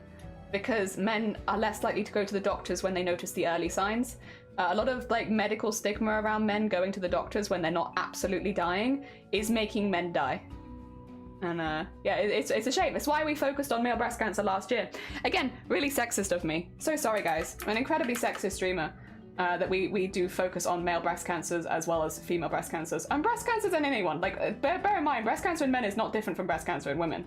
because men are less likely to go to the doctors when they notice the early signs. A lot of like medical stigma around men going to the doctors when they're not absolutely dying is making men die. And yeah, it's a shame. It's why we focused on male breast cancer last year. Again, really sexist of me. So sorry guys. I'm an incredibly sexist streamer that we do focus on male breast cancers as well as female breast cancers. And breast cancers in anyone. Like, bear in mind, breast cancer in men is not different from breast cancer in women.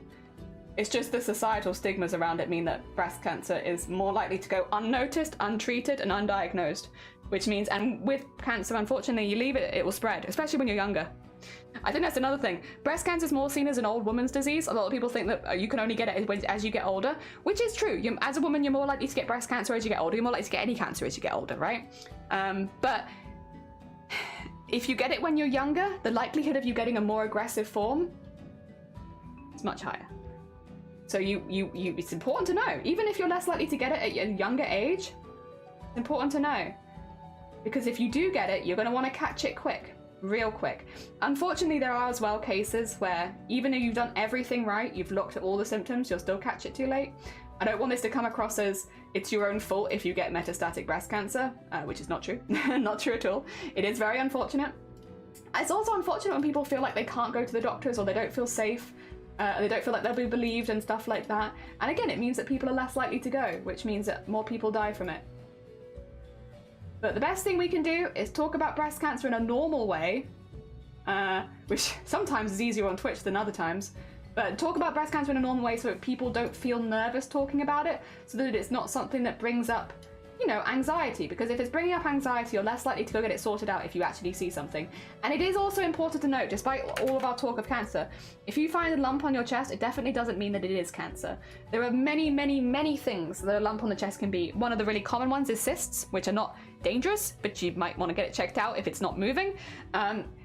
It's just the societal stigmas around it mean that breast cancer is more likely to go unnoticed, untreated, and undiagnosed. Which means, and with cancer, unfortunately, you leave it, it will spread, especially when you're younger. I think that's another thing. Breast cancer is more seen as an old woman's disease. A lot of people think that you can only get it as you get older, which is true. As a woman, you're more likely to get breast cancer as you get older. You're more likely to get any cancer as you get older, right? But if you get it when you're younger, the likelihood of you getting a more aggressive form is much higher. So it's important to know. Even if you're less likely to get it at a younger age, it's important to know. Because if you do get it, you're going to want to catch it quick. Real quick. Unfortunately, there are as well cases where even if you've done everything right, you've looked at all the symptoms, you'll still catch it too late. I don't want this to come across as it's your own fault if you get metastatic breast cancer, which is not true. Not true at all. It is very unfortunate. It's also unfortunate when people feel like they can't go to the doctors or they don't feel safe. They don't feel like they'll be believed and stuff like that. And again, it means that people are less likely to go, which means that more people die from it. But the best thing we can do is talk about breast cancer in a normal way, which sometimes is easier on Twitch than other times, but talk about breast cancer in a normal way so that people don't feel nervous talking about it, so that it's not something that brings up, you know, anxiety, because if it's bringing up anxiety, you're less likely to go get it sorted out if you actually see something. And it is also important to note, despite all of our talk of cancer, if you find a lump on your chest, it definitely doesn't mean that it is cancer. There are many, many, many things that a lump on the chest can be. One of the really common ones is cysts, which are not dangerous, but you might want to get it checked out if it's not moving.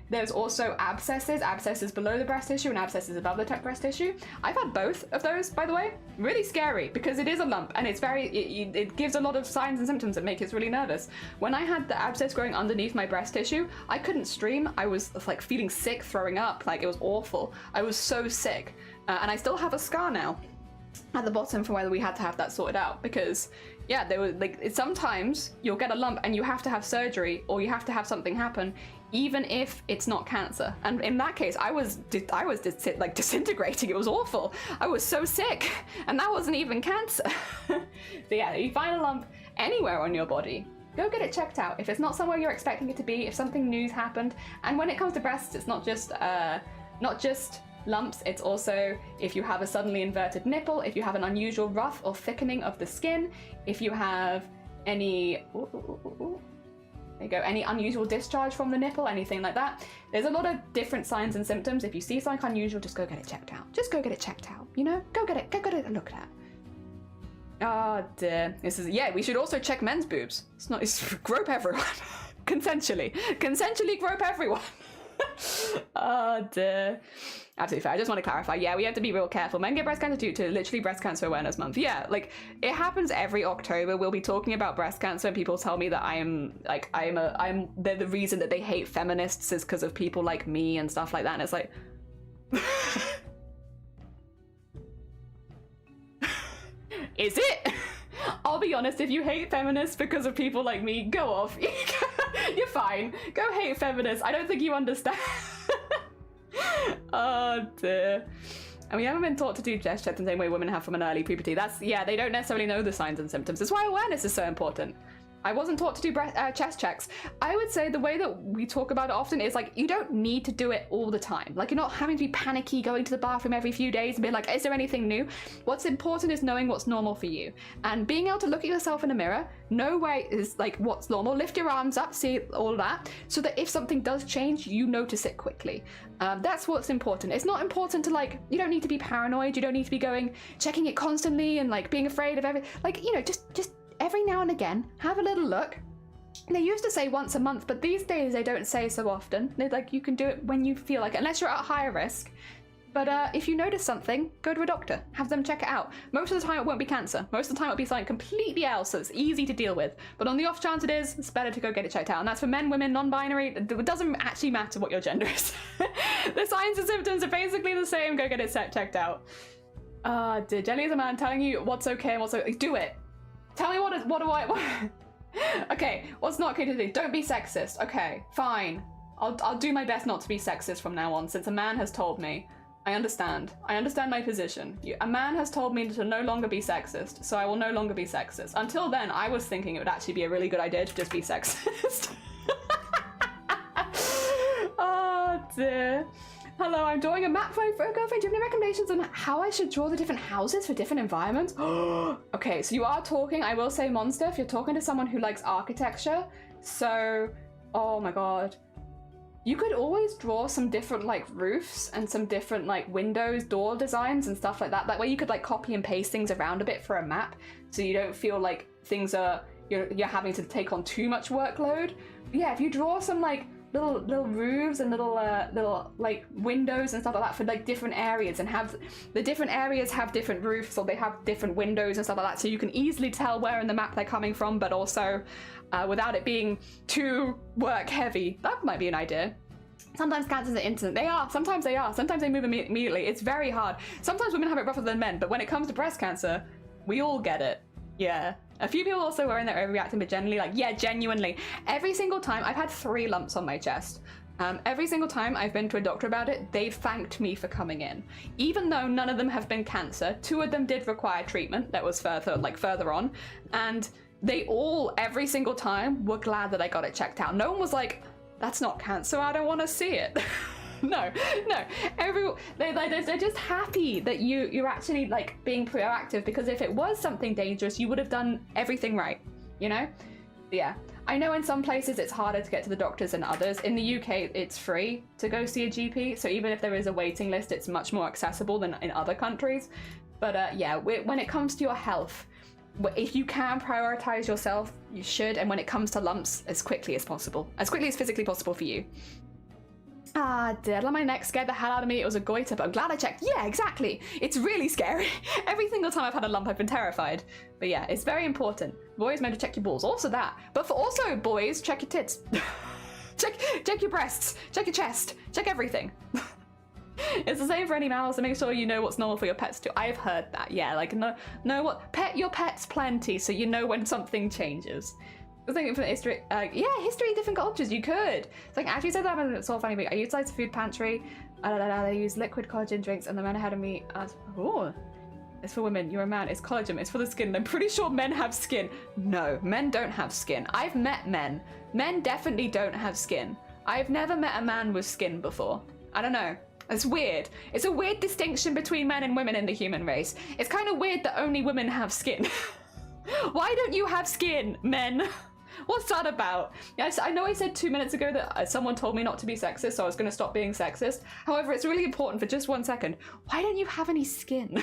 There's also abscesses below the breast tissue and abscesses above the breast tissue. I've had both of those, by the way. Really scary, because it is a lump, and it's it gives a lot of signs and symptoms that make us really nervous. When I had the abscess growing underneath my breast tissue, I couldn't stream. I was like feeling sick, throwing up, like it was awful. I was so sick, and I still have a scar now at the bottom for whether we had to have that sorted out, because yeah, they were like, sometimes you'll get a lump and you have to have surgery or you have to have something happen, even if it's not cancer. And in that case, I was disintegrating. It was awful. I was so sick, and that wasn't even cancer. So yeah, you find a lump anywhere on your body, go get it checked out. If it's not somewhere you're expecting it to be, if something new's happened, and when it comes to breasts, it's not just lumps, it's also if you have a suddenly inverted nipple, if you have an unusual rough or thickening of the skin, if you have any there you go, any unusual discharge from the nipple, anything like that. There's a lot of different signs and symptoms. If you see something unusual, just go get it checked out. Just go get it checked out, you know? Go get it looked at. Oh dear. This is, yeah, we should also check men's boobs. It's grope everyone. Consensually grope everyone. Oh dear. Absolutely fair. I just want to clarify. Yeah, we have to be real careful. Men get breast cancer due to literally Breast Cancer Awareness Month. Yeah, like it happens every October. We'll be talking about breast cancer and people tell me that they're the reason that they hate feminists is because of people like me and stuff like that. And it's like, is it? I'll be honest, if you hate feminists because of people like me, go off. You're fine. Go hate feminists. I don't think you understand. Oh dear. And we haven't been taught to do chest checks the same way women have from an early puberty. They don't necessarily know the signs and symptoms. That's why awareness is so important. I wasn't taught to do chest checks. I would say the way that we talk about it often is like, you don't need to do it all the time. Like you're not having to be panicky going to the bathroom every few days and be like, is there anything new? What's important is knowing what's normal for you and being able to look at yourself in a mirror, know where is like what's normal, lift your arms up, see all of that, so that if something does change, you notice it quickly. That's what's important. It's not important to like, you don't need to be paranoid. You don't need to be checking it constantly and like being afraid of everything. Like, you know, just every now and again, have a little look. They used to say once a month, but these days they don't say so often. They're like, you can do it when you feel like it, unless you're at higher risk. But if you notice something, go to a doctor. Have them check it out. Most of the time it won't be cancer. Most of the time it'll be something completely else that's easy to deal with. But on the off chance it is, it's better to go get it checked out. And that's for men, women, non-binary. It doesn't actually matter what your gender is. The signs and symptoms are basically the same. Go get it checked out. Dear Jelly is a man telling you what's okay and what's okay. Do it. Tell me what do I... Okay, what's not okay to do? Don't be sexist. Okay, fine. I'll do my best not to be sexist from now on, since a man has told me. I understand my position. A man has told me to no longer be sexist, so I will no longer be sexist. Until then, I was thinking it would actually be a really good idea to just be sexist. Oh dear. Hello, I'm drawing a map for a girlfriend. Do you have any recommendations on how I should draw the different houses for different environments? Okay, so you are talking, I will say, Monster, if you're talking to someone who likes architecture, so, oh my god. You could always draw some different like roofs and some different like windows, door designs and stuff like that. That way you could like copy and paste things around a bit for a map, so you don't feel like things are, you're having to take on too much workload. But yeah, if you draw some like little roofs and little like windows and stuff like that for like different areas, and have the different areas have different roofs or they have different windows and stuff like that, so you can easily tell where in the map they're coming from, but also without it being too work heavy. That might be an idea. Sometimes cancers are instant. They are. Sometimes they are. Sometimes they move immediately. It's very hard. Sometimes women have it rougher than men, but when it comes to breast cancer, we all get it. Yeah. A few people also were in there overreacting, but generally, like, yeah, genuinely. Every single time, I've had 3 lumps on my chest. Every single time I've been to a doctor about it, they've thanked me for coming in. Even though none of them have been cancer, 2 of them did require treatment that was further on, and they all, every single time, were glad that I got it checked out. No one was like, that's not cancer, I don't want to see it. No. They're just happy that you're actually like being proactive, because if it was something dangerous, you would have done everything right, you know? Yeah. I know in some places it's harder to get to the doctors than others. In the UK, it's free to go see a GP, so even if there is a waiting list, it's much more accessible than in other countries. But yeah, when it comes to your health, if you can prioritize yourself, you should. And when it comes to lumps, as quickly as possible, as quickly as physically possible for you. Dead on my neck scared the hell out of me. It was a goiter, but I'm glad I checked. Yeah, exactly. It's really scary. Every single time I've had a lump, I've been terrified. But yeah, it's very important. Boys, meant to check your balls. Also that. But for also boys, check your tits. check your breasts. Check your chest. Check everything. It's the same for any mammals, so make sure you know what's normal for your pets too. I've heard that. Yeah, like know what pet your pets plenty, so you know when something changes. I was thinking for history, history of different cultures, you could. It's like, actually said that, but it's all funny, but I utilize the food pantry, they use liquid collagen drinks, and the men ahead of me asked, oh, it's for women, you're a man, it's collagen, it's for the skin. I'm pretty sure men have skin. No, men don't have skin. I've met men. Men definitely don't have skin. I've never met a man with skin before. I don't know. It's weird. It's a weird distinction between men and women in the human race. It's kind of weird that only women have skin. Why don't you have skin, men? What's that about? Yes, I know I said 2 minutes ago that someone told me not to be sexist, so I was going to stop being sexist. However, it's really important for just 1 second. Why don't you have any skin?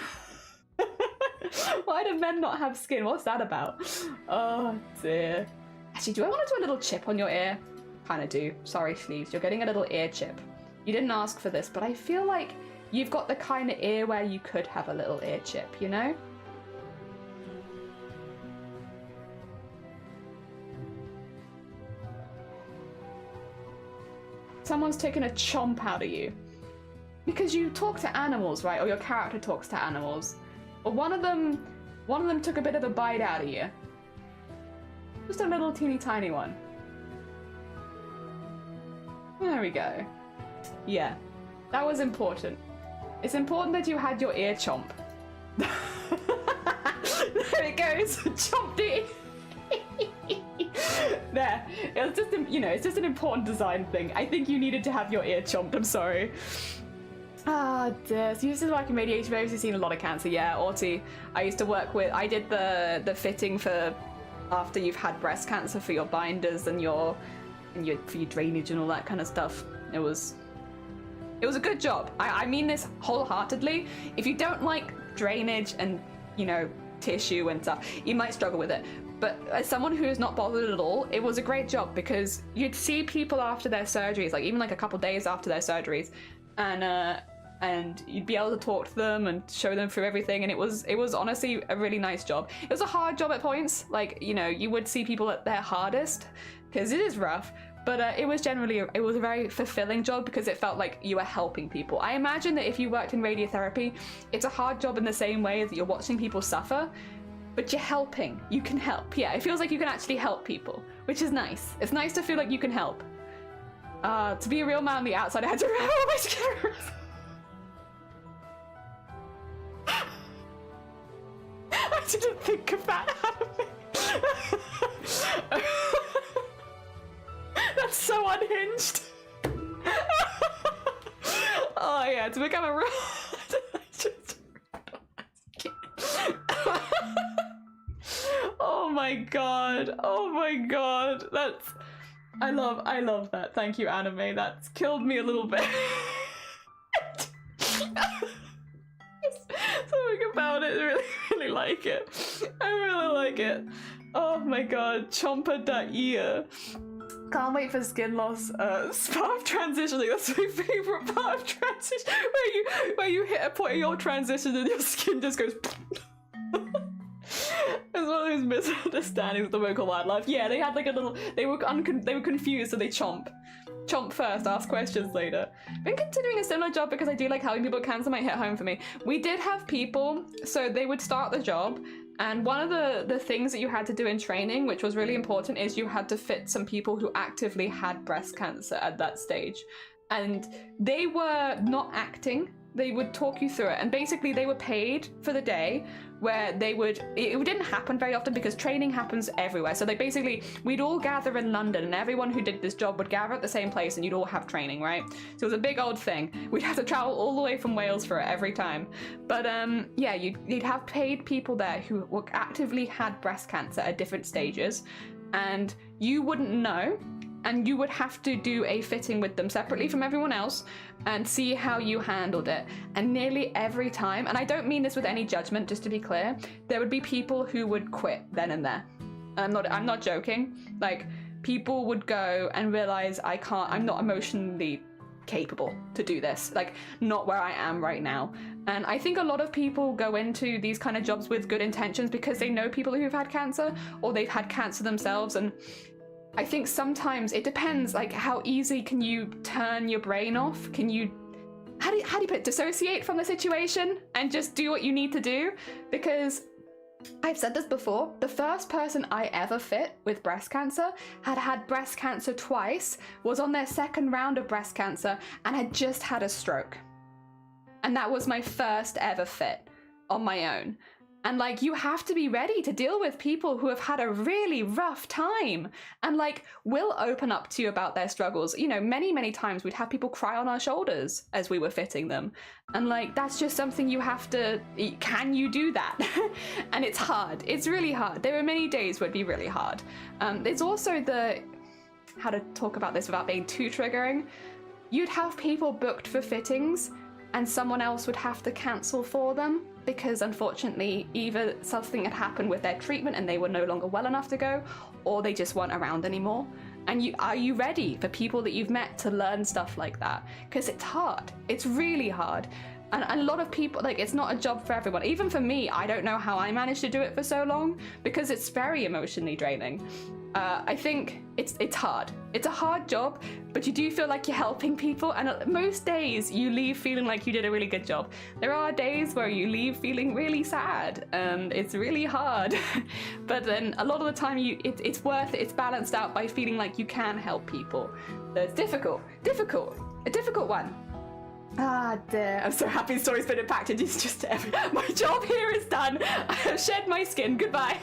Why do men not have skin? What's that about? Oh dear. Actually, do I want to do a little chip on your ear? kind of do. Sorry, sleeves. You're getting a little ear chip. You didn't ask for this, but I feel like you've got the kind of ear where you could have a little ear chip, you know? Someone's taken a chomp out of you. Because you talk to animals, right? Or your character talks to animals. But one of them took a bit of a bite out of you. Just a little teeny tiny one. There we go. Yeah, that was important. It's important that you had your ear chomp. There it goes, chomped it. There, it's just, you know, it's just an important design thing. I think you needed to have your ear chomped, I'm sorry. Ah, dear. So you used to work in radiation, I've seen a lot of cancer, yeah, Arty. I used to work with, I did the fitting for after you've had breast cancer for your binders and for your drainage and all that kind of stuff. It was a good job. I mean this wholeheartedly. If you don't like drainage and, you know, tissue and stuff, you might struggle with it. But as someone who is not bothered at all, it was a great job because you'd see people after their surgeries, like even like a couple days after their surgeries, and you'd be able to talk to them and show them through everything, and it was honestly a really nice job. It was a hard job at points, like, you know, you would see people at their hardest because it is rough, but it was a very fulfilling job because it felt like you were helping people. I imagine that if you worked in radiotherapy, it's a hard job in the same way that you're watching people suffer, but you're helping. You can help. Yeah, it feels like you can actually help people, which is nice. It's nice to feel like you can help. To be a real man on the outside, I had to remember my skin. I didn't think of that. That's so unhinged. Oh yeah, to become a real. Oh my god. Oh my god. That's. I love that. Thank you, anime. That's killed me a little bit. Something about it, I really like it. I really like it. Oh my god, chompa.ear. Can't wait for skin loss. Part of transitioning. That's my favorite part of transition. Where you hit a point in your transition and your skin just goes. It's one of those misunderstandings of the local wildlife. Yeah, they had like a little. They were confused, so they chomp. Chomp first, ask questions later. Been considering a similar job because I do like helping people with cancer. Might hit home for me. We did have people, so they would start the job, and one of the things that you had to do in training, which was really important, is you had to fit some people who actively had breast cancer at that stage, and they were not acting. They would talk you through it, and basically they were paid for the day where they would, it didn't happen very often because training happens everywhere. So we'd all gather in London and everyone who did this job would gather at the same place and you'd all have training, right? So it was a big old thing. We'd have to travel all the way from Wales for it every time. But yeah, you'd have paid people there who actively had breast cancer at different stages, and you wouldn't know. And you would have to do a fitting with them separately from everyone else and see how you handled it. And nearly every time, and I don't mean this with any judgment, just to be clear, there would be people who would quit then and there. I'm not joking. Like, people would go and realize I'm not emotionally capable to do this. Like, not where I am right now. And I think a lot of people go into these kind of jobs with good intentions because they know people who've had cancer or they've had cancer themselves, and I think sometimes it depends, like, how easy can you turn your brain off? Can you, how do you put it, dissociate from the situation and just do what you need to do? Because I've said this before, the first person I ever fit with breast cancer had breast cancer twice, was on their second round of breast cancer, and had just had a stroke. And that was my first ever fit on my own. And, like, you have to be ready to deal with people who have had a really rough time and, like, will open up to you about their struggles. You know, many, many times we'd have people cry on our shoulders as we were fitting them. And, like, that's just something you have to, can you do that? And it's hard. It's really hard. There are many days where it'd be really hard. There's also how to talk about this without being too triggering. You'd have people booked for fittings and someone else would have to cancel for them because unfortunately either something had happened with their treatment and they were no longer well enough to go, or they just weren't around anymore. And are you ready for people that you've met to learn stuff like that? Because it's hard. It's really hard. And a lot of people, like, it's not a job for everyone. Even for me, I don't know how I managed to do it for so long because it's very emotionally draining. I think it's hard. It's a hard job, but you do feel like you're helping people. And most days you leave feeling like you did a really good job. There are days where you leave feeling really sad and it's really hard. But then a lot of the time it's worth it. It's balanced out by feeling like you can help people. So it's a difficult one. Ah, dear. I'm so happy the story's been impacted. It's just my job here is done. I have shed my skin. Goodbye.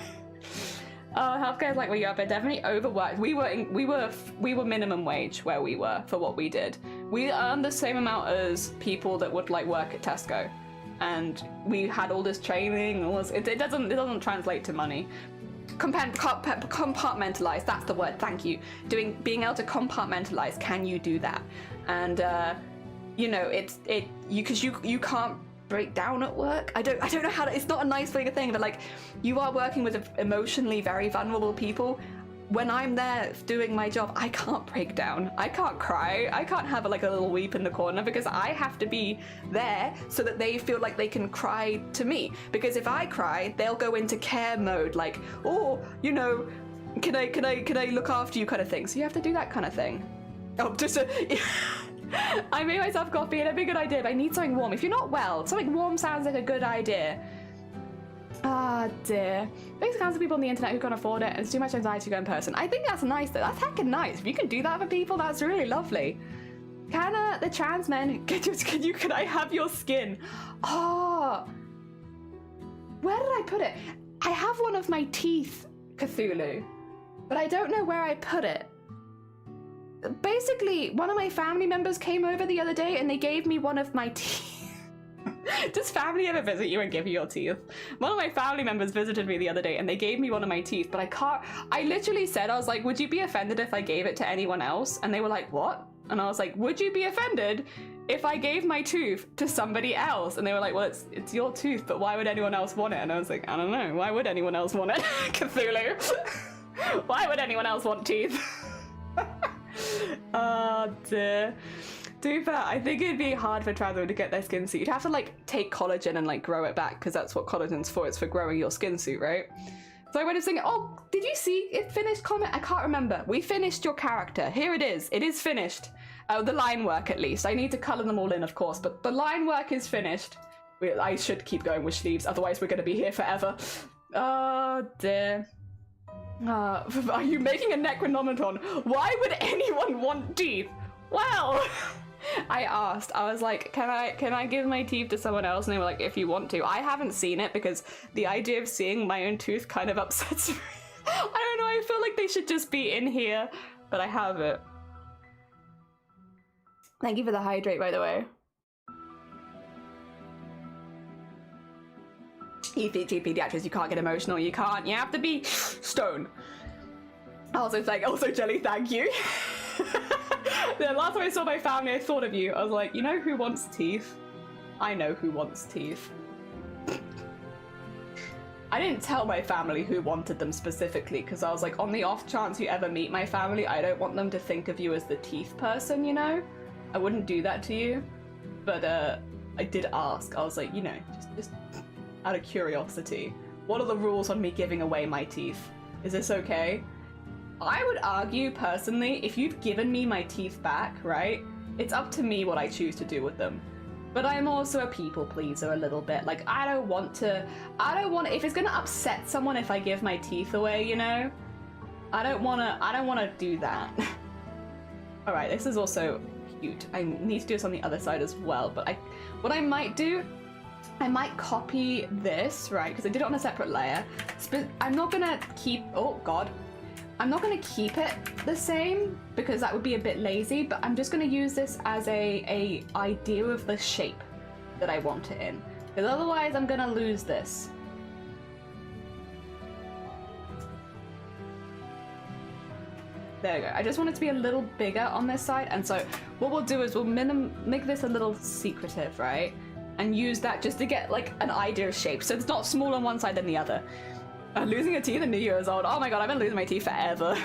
Healthcare is like where you are, but definitely overworked. We were minimum wage where we were for what we did. We earned the same amount as people that would like work at Tesco, and we had all this training. It doesn't translate to money. Compartmentalize. That's the word. Thank you. Being able to compartmentalize. Can you do that? And you know, because you can't break down at work. I don't know how to, it's not a nice thing, but like, you are working with emotionally very vulnerable people. When I'm there doing my job, I can't break down. I can't cry. I can't have a little weep in the corner because I have to be there so that they feel like they can cry to me. Because if I cry, they'll go into care mode, like, oh, you know, can I look after you kind of thing. So you have to do that kind of thing. Oh, I made myself coffee and it'd be a good idea, but I need something warm. If you're not well, something warm sounds like a good idea. Ah, dear. There's tons of people on the internet who can't afford it and it's too much anxiety to go in person. I think that's nice though. That's heckin' nice. If you can do that for people, that's really lovely. Can the trans men can I have your skin? Oh, where did I put it? I have one of my teeth, Cthulhu, but I don't know where I put it. Basically, one of my family members came over the other day and they gave me one of my teeth. Does family ever visit you and give you your teeth? One of my family members visited me the other day and they gave me one of my teeth, but I literally said, I was like, would you be offended if I gave it to anyone else? And they were like, what? And I was like, would you be offended if I gave my tooth to somebody else? And they were like, well, it's your tooth, but why would anyone else want it? And I was like, I don't know. Why would anyone else want it? Cthulhu. Why would anyone else want teeth? Oh dear. To be fair, I think it'd be hard for trans women to get their skin suit. You'd have to like take collagen and like grow it back because that's what collagen's for. It's for growing your skin suit, right? So I went to sing, oh, did you see it finished comment? I can't remember. We finished your character. Here it is. It is finished. The line work at least. I need to colour them all in, of course, but the line work is finished. I should keep going with sleeves, otherwise we're going to be here forever. Oh dear. Are you making a Necronomicon? Why would anyone want teeth? Well, I asked. I was like, can I give my teeth to someone else? And they were like, if you want to. I haven't seen it because the idea of seeing my own tooth kind of upsets me. I don't know. I feel like they should just be in here, but I have it. Thank you for the hydrate, by the way. You pediatrics, you can't get emotional, you can't, you have to be stone. Also Jelly, thank you. The last time I saw my family, I thought of you. I was like, you know who wants teeth? I know who wants teeth. I didn't tell my family who wanted them specifically, because I was like, on the off chance you ever meet my family, I don't want them to think of you as the teeth person, you know? I wouldn't do that to you. But I did ask. I was like, you know, just out of curiosity, what are the rules on me giving away my teeth? Is this okay? I would argue, personally, if you've given me my teeth back, right, it's up to me what I choose to do with them. But I'm also a people pleaser a little bit. Like, I don't want, if it's gonna upset someone if I give my teeth away, you know? I don't wanna do that. Alright, this is also cute. I need to do this on the other side as well, but what I might do, I might copy this, right, because I did it on a separate layer. I'm not gonna keep, oh god. I'm not gonna keep it the same because that would be a bit lazy, but I'm just gonna use this as a idea of the shape that I want it in. Because otherwise I'm gonna lose this. There we go. I just want it to be a little bigger on this side, and so what we'll do is we'll make this a little secretive, right? And use that just to get like an idea of shape, so it's not small on one side than the other. Losing a teeth in New Year's old. Oh my god, I've been losing my teeth forever.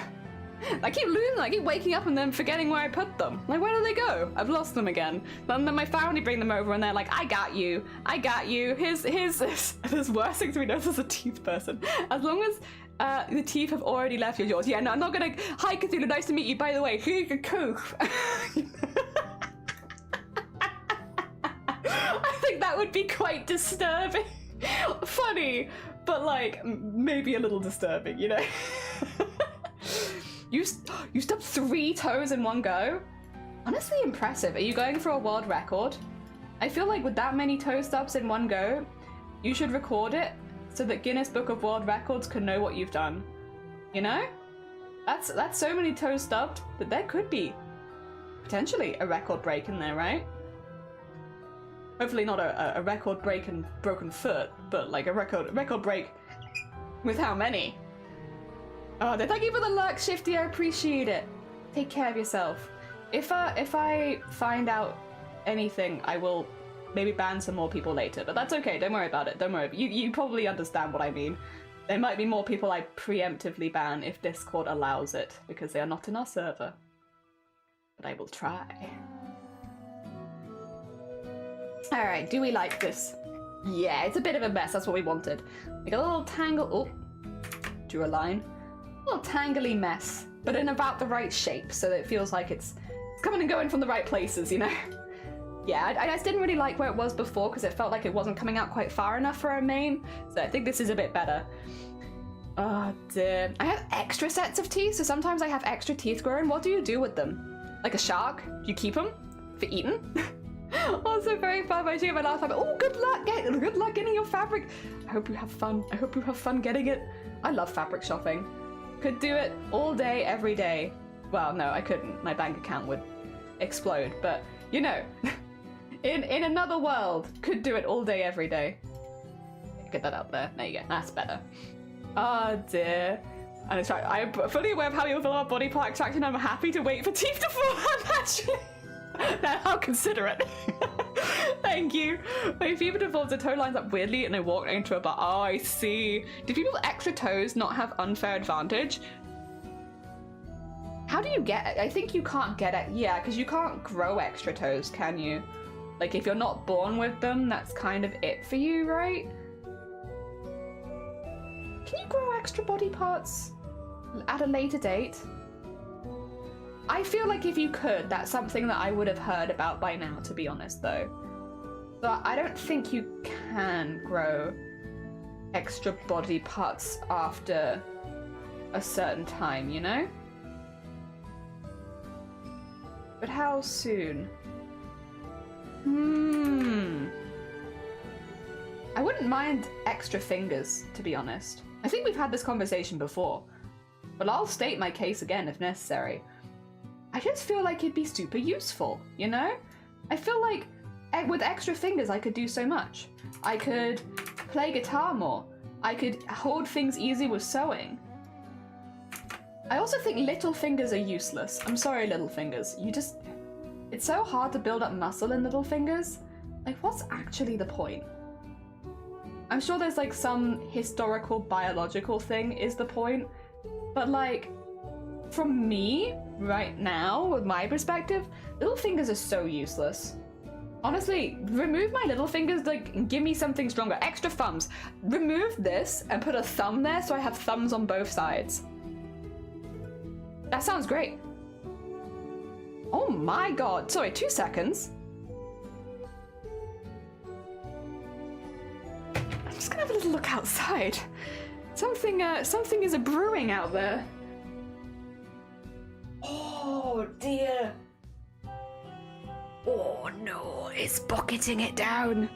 I keep losing them. I keep waking up and then forgetting where I put them. Like, where do they go? I've lost them again. And then my family bring them over and they're like, I got you. I got you. Here's there's worse things we know as a teeth person. As long as the teeth have already left yours. Yeah, no, I'm not gonna. Hi, Cthulhu. Nice to meet you. By the way, here's your tooth. I think that would be quite disturbing. Funny, but like maybe a little disturbing, you know? You stubbed 3 toes in one go? Honestly impressive. Are you going for a world record? I feel like with that many toe stubs in one go, you should record it so that Guinness Book of World Records can know what you've done. You know? That's so many toes stubbed that there could be potentially a record break in there, right? Hopefully not a record break and broken foot, but like a record break with how many? Oh, thank you for the lurk, Shifty. I appreciate it. Take care of yourself. If I find out anything, I will maybe ban some more people later. But that's okay. Don't worry about it. Don't worry. You probably understand what I mean. There might be more people I preemptively ban if Discord allows it, because they are not in our server. But I will try. Alright, do we like this? Yeah, it's a bit of a mess. That's what we wanted. We got a little tangle. Oh, drew a line. A little tangly mess, but in about the right shape, so that it feels like it's coming and going from the right places, you know? Yeah, I just didn't really like where it was before because it felt like it wasn't coming out quite far enough for our main, so I think this is a bit better. Oh dear. I have extra sets of teeth, so sometimes I have extra teeth growing. What do you do with them? Like a shark? Do you keep them? For eating? Also very fun by doing my last time. Oh, good luck! Good luck getting your fabric. I hope you have fun. I hope you have fun getting it. I love fabric shopping. Could do it all day, every day. Well, no, I couldn't. My bank account would explode. But you know, in another world, could do it all day, every day. Get that out there. There you go. That's better. Oh dear. And it's right. I'm fully aware of how you feel about body part extraction. I'm happy to wait for teeth to form. Actually. Now, how considerate. Thank you. My fever devolves, the toe lines up weirdly and I walk into a bar. Oh, I see. Do people with extra toes not have unfair advantage? How do you get it? I think you can't get it. Yeah, because you can't grow extra toes, can you? Like, if you're not born with them, that's kind of it for you, right? Can you grow extra body parts at a later date? I feel like if you could, that's something that I would have heard about by now, to be honest, though. But I don't think you can grow extra body parts after a certain time, you know? But how soon? I wouldn't mind extra fingers, to be honest. I think we've had this conversation before, but I'll state my case again if necessary. I just feel like it'd be super useful, you know? I feel like with extra fingers I could do so much. I could play guitar more. I could hold things easy with sewing. I also think little fingers are useless. I'm sorry, little fingers. It's so hard to build up muscle in little fingers. Like, what's actually the point? I'm sure there's like some historical biological thing is the point, but like, from me, right now, with my perspective, little fingers are so useless. Honestly, remove my little fingers, like, give me something stronger. Extra thumbs. Remove this and put a thumb there so I have thumbs on both sides. That sounds great. Oh my god. Sorry, 2 seconds. I'm just gonna have a little look outside. Something is a-brewing out there. Oh dear. Oh no, it's bucketing it down.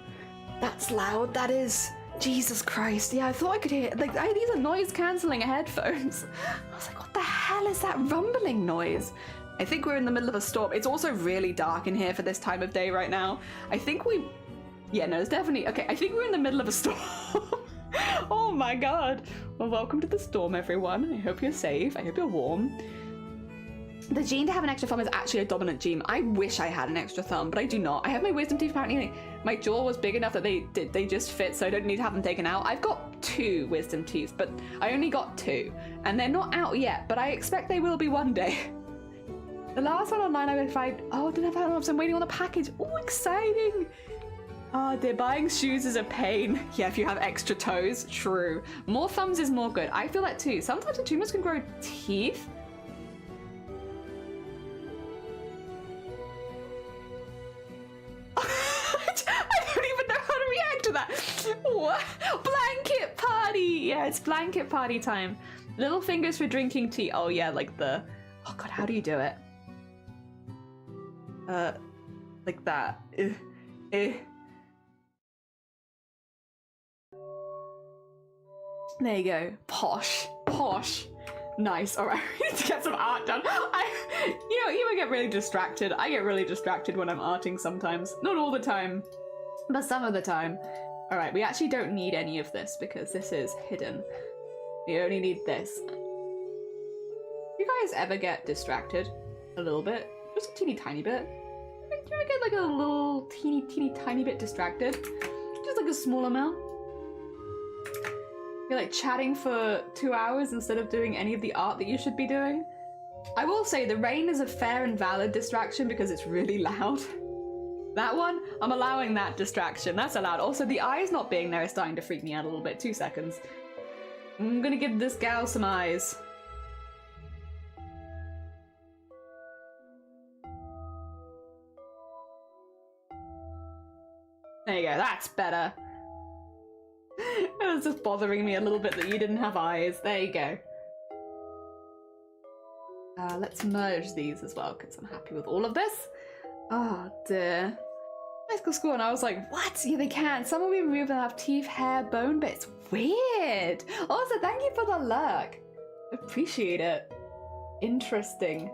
That's loud, that is. Jesus Christ. Yeah, I thought I could hear, like, these are noise cancelling headphones. I was like, what the hell is that rumbling noise? I think we're in the middle of a storm. It's also really dark in here for this time of day right now. I think yeah, no, it's definitely, okay, I think we're in the middle of a storm. Oh my god. Well, welcome to the storm, everyone. I hope you're safe. I hope you're warm. The gene to have an extra thumb is actually a dominant gene. I wish I had an extra thumb, but I do not. I have my wisdom teeth. Apparently my jaw was big enough that they just fit, so I don't need to have them taken out. I've got 2 wisdom teeth, but I only got 2, and they're not out yet, but I expect they will be one day. The last one online I would find, oh, I didn't have that, so I'm waiting on the package. Oh, exciting. Oh dear, buying shoes is a pain. Yeah, if you have extra toes, true. More thumbs is more good. I feel that too. Sometimes the tumors can grow teeth. I don't even know how to react to that. What? Blanket party. Yeah, it's blanket party time. Little fingers for drinking tea. Oh yeah, like the, oh god, how do you do it? Like that. There you go. Posh. Nice. All right, we need to get some art done. You might get really distracted. I get really distracted when I'm arting sometimes. Not all the time, but some of the time. All right, we actually don't need any of this because this is hidden. We only need this. You guys ever get distracted a little bit? Just a teeny tiny bit? Do you ever get like a little teeny tiny bit distracted? Just like a small amount? You're like chatting for 2 hours instead of doing any of the art that you should be doing. I will say the rain is a fair and valid distraction because it's really loud. That one, I'm allowing that distraction. That's allowed. Also, the eyes not being there is starting to freak me out a little bit. 2 seconds. I'm gonna give this gal some eyes. There you go, that's better. It was just bothering me a little bit that you didn't have eyes. There you go. Let's merge these as well because I'm happy with all of this. Oh dear. High school school and I was like, what? Yeah, they can. Some will be removed and have teeth, hair, bone bits. Weird. Also, thank you for the luck. Appreciate it. Interesting.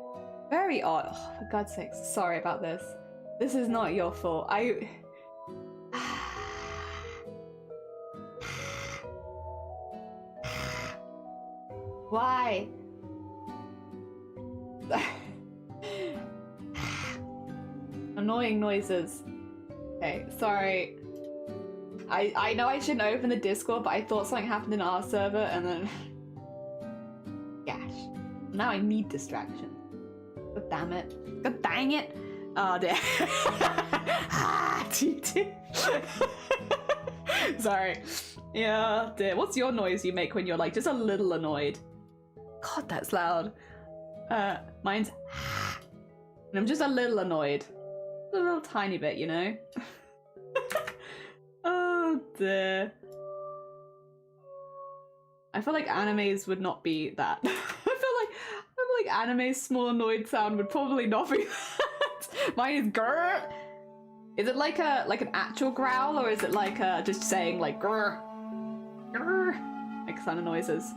Very odd. Oh, for God's sakes. Sorry about this. This is not your fault. Why? Annoying noises. Okay, sorry. I know I shouldn't open the Discord, but I thought something happened in our server and then... Gosh. Now I need distraction. God damn it. God dang it. Oh dear. Sorry. Yeah, dear. What's your noise you make when you're like just a little annoyed? God, that's loud. Mine's and I'm just a little annoyed. A little tiny bit, you know? Oh dear. I feel like animes would not be that. I feel like anime's small annoyed sound would probably not be that. Mine is grr. Is it like an actual growl or is it like just saying like grr? Grr. Like kind of noises.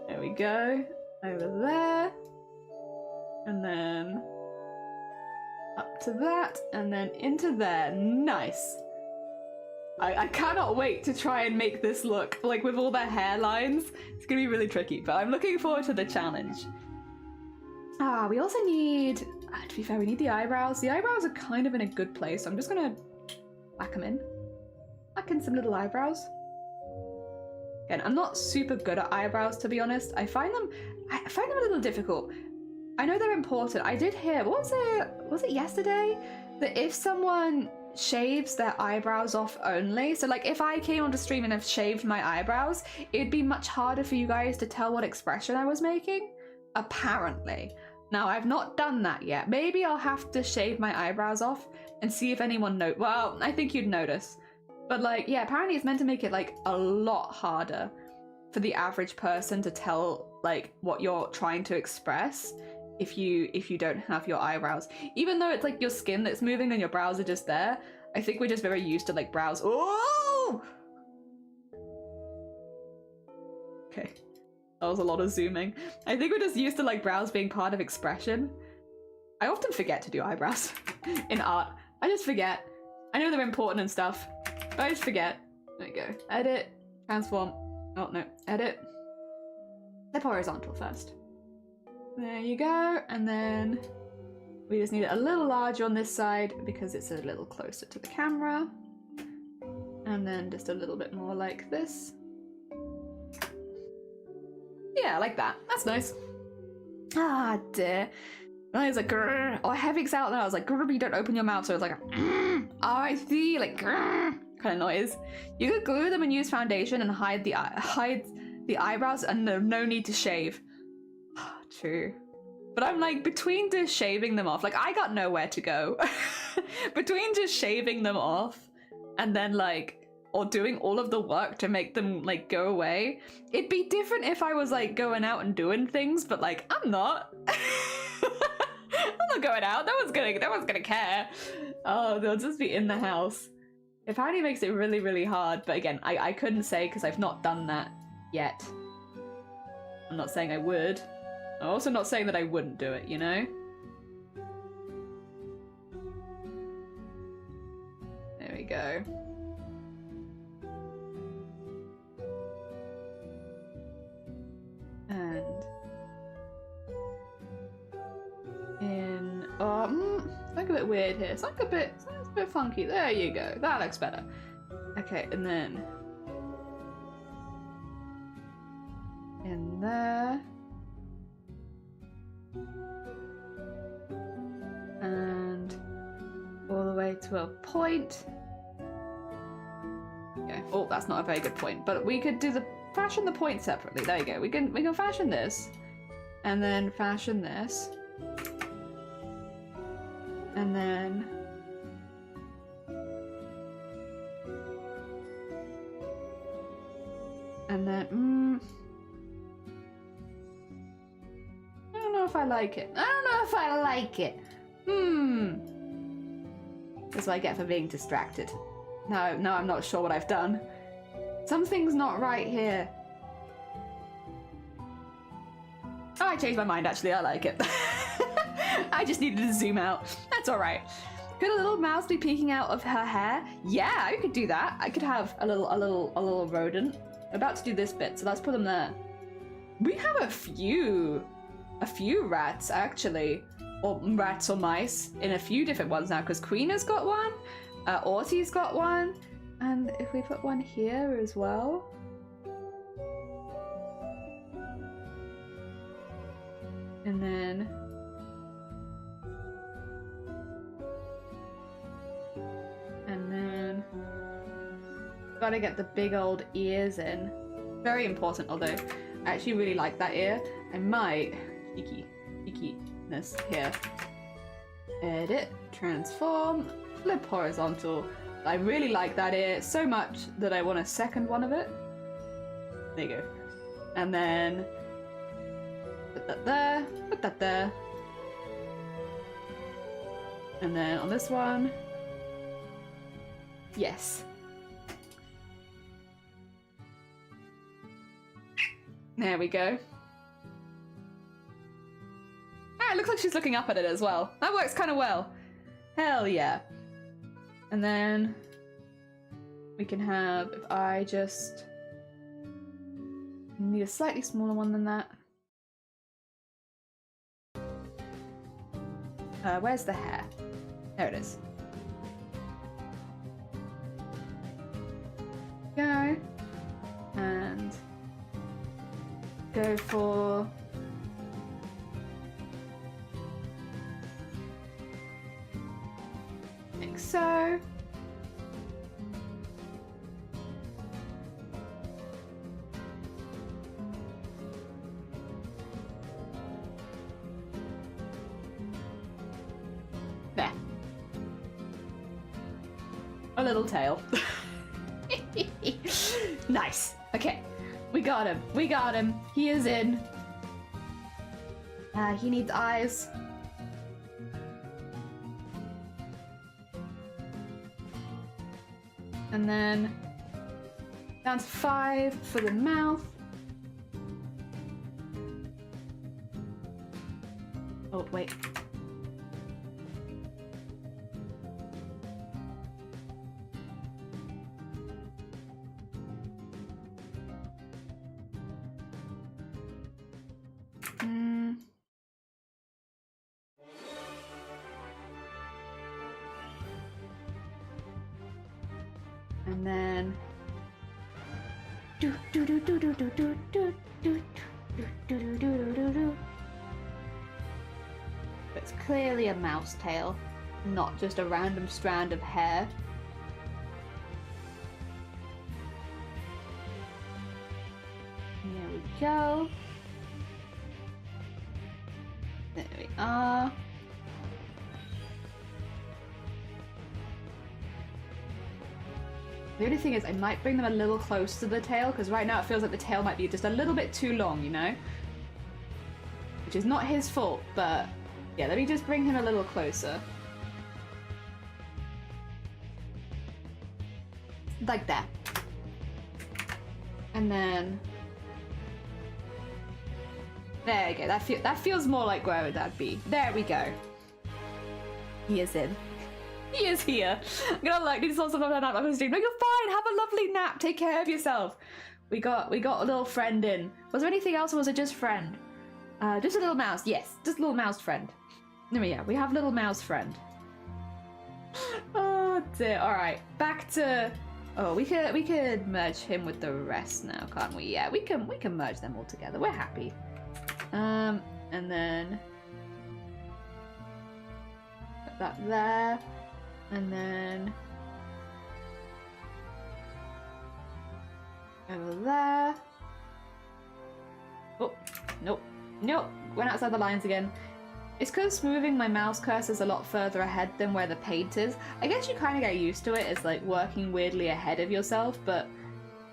There we go. Over there. And then up to that, and then into there. Nice. I cannot wait to try and make this look like with all their hairlines. It's gonna be really tricky, but I'm looking forward to the challenge. We also need, to be fair, we need the eyebrows. The eyebrows are kind of in a good place, so I'm just gonna whack them in. Whack in some little eyebrows. Again, I'm not super good at eyebrows, to be honest. I find them a little difficult. I know they're important. I did hear, was it yesterday? That if someone shaves their eyebrows off only, so like if I came onto stream and have shaved my eyebrows, it'd be much harder for you guys to tell what expression I was making, apparently. Now, I've not done that yet. Maybe I'll have to shave my eyebrows off and see if anyone well, I think you'd notice. But like, yeah, apparently it's meant to make it like a lot harder for the average person to tell like what you're trying to express if you don't have your eyebrows. Even though it's like your skin that's moving and your brows are just there, I think we're just very used to like brows. Oh! Okay. That was a lot of zooming. I think we're just used to like brows being part of expression. I often forget to do eyebrows in art. I just forget. I know they're important and stuff, but I just forget. There we go. Edit, transform. Oh no, edit. Step horizontal first. There you go. And then we just need it a little larger on this side because it's a little closer to the camera. And then just a little bit more like this. Yeah, like that. That's nice. Ah, dear. And I was like, grrr. Oh, Heavig's out there. I was like, grrr, you don't open your mouth. So it was like, R-I-C, like, grrr, kind of noise. You could glue them and use foundation and hide the eyebrows and no need to shave. True. But I'm like, between just shaving them off, like, I got nowhere to go. Between just shaving them off and then, like, or doing all of the work to make them, like, go away. It'd be different if I was, like, going out and doing things, but, like, I'm not. I'm not going out. No one's gonna care. Oh, they'll just be in the house. It apparently makes it really, really hard, but again, I couldn't say because I've not done that yet. I'm not saying I would. I'm also not saying that I wouldn't do it, you know? There we go. And in like a bit weird here. It's like a bit funky. There you go. That looks better. Okay, and then in there. And all the way to a point. Okay. Oh, that's not a very good point. But we could do fashion the point separately. There you go. We can fashion this. And then fashion this. And then I don't know if I like it. That's what I get for being distracted. No, I'm not sure what I've done. Something's not right here. Oh, I changed my mind actually, I like it. I just needed to zoom out. That's alright. Could a little mouse be peeking out of her hair? Yeah, I could do that. I could have a little rodent. I'm about to do this bit, so let's put them there. We have a few rats actually. Or rats or mice in a few different ones now, because Queen has got one, Arty's got one, and if we put one here as well. And then gotta get the big old ears in. Very important, although I actually really like that ear. I might cheekiness here. Edit, transform, flip horizontal. I really like that ear so much that I want a second one of it. There you go. And then put that there, put that there. And then on this one, yes. There we go. Ah, it looks like she's looking up at it as well. That works kind of well. Hell yeah. And then we can have, if I just need a slightly smaller one than that. Where's the hair? There it is. Go. And go for like so. There. A little tail. Nice. Okay. We got him. We got him. He is in. He needs eyes. And then down to 5 for the mouth. Oh, wait. It's clearly a mouse tail, not just a random strand of hair. Here we go. There we are. The only thing is I might bring them a little close to the tail, because right now it feels like the tail might be just a little bit too long, you know? Which is not his fault, but yeah, let me just bring him a little closer. Like that. And then... there we go, that feels more like where that'd be. There we go. He is in. He is here. I'm gonna like need to sort something like that on the stream. No, you're fine. Have a lovely nap. Take care of yourself. We got a little friend in. Was there anything else, or was it just friend? Just a little mouse. Yes, just a little mouse friend. There we go. We have little mouse friend. Oh dear. All right, back to. Oh, we could merge him with the rest now, can't we? Yeah, we can merge them all together. We're happy. And then put that there. And then over there. Oh, nope. Went outside the lines again. It's because moving my mouse cursor is a lot further ahead than where the paint is. I guess you kind of get used to it as like working weirdly ahead of yourself, but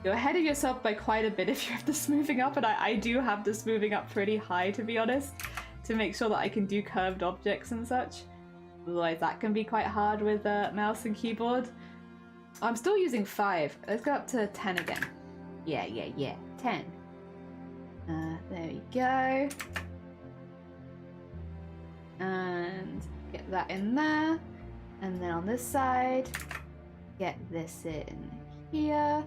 you're ahead of yourself by quite a bit if you have the smoothing up, and I do have the smoothing up pretty high, to be honest, to make sure that I can do curved objects and such. Otherwise that can be quite hard with mouse and keyboard. I'm still using 5. Let's go up to 10 again. Yeah. 10. There we go. And get that in there. And then on this side, get this in here.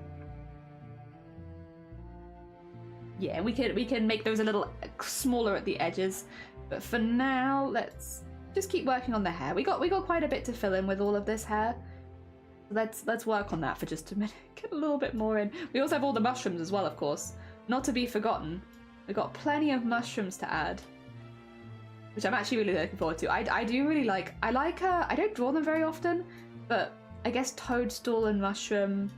Yeah, we can make those a little smaller at the edges. But for now, let's just keep working on the hair. We got quite a bit to fill in with all of this hair. Let's work on that for just a minute. Get a little bit more in. We also have all the mushrooms as well, of course. Not to be forgotten. We've got plenty of mushrooms to add, which I'm actually really looking forward to. I do really like. I don't draw them very often, but I guess toadstool and mushroom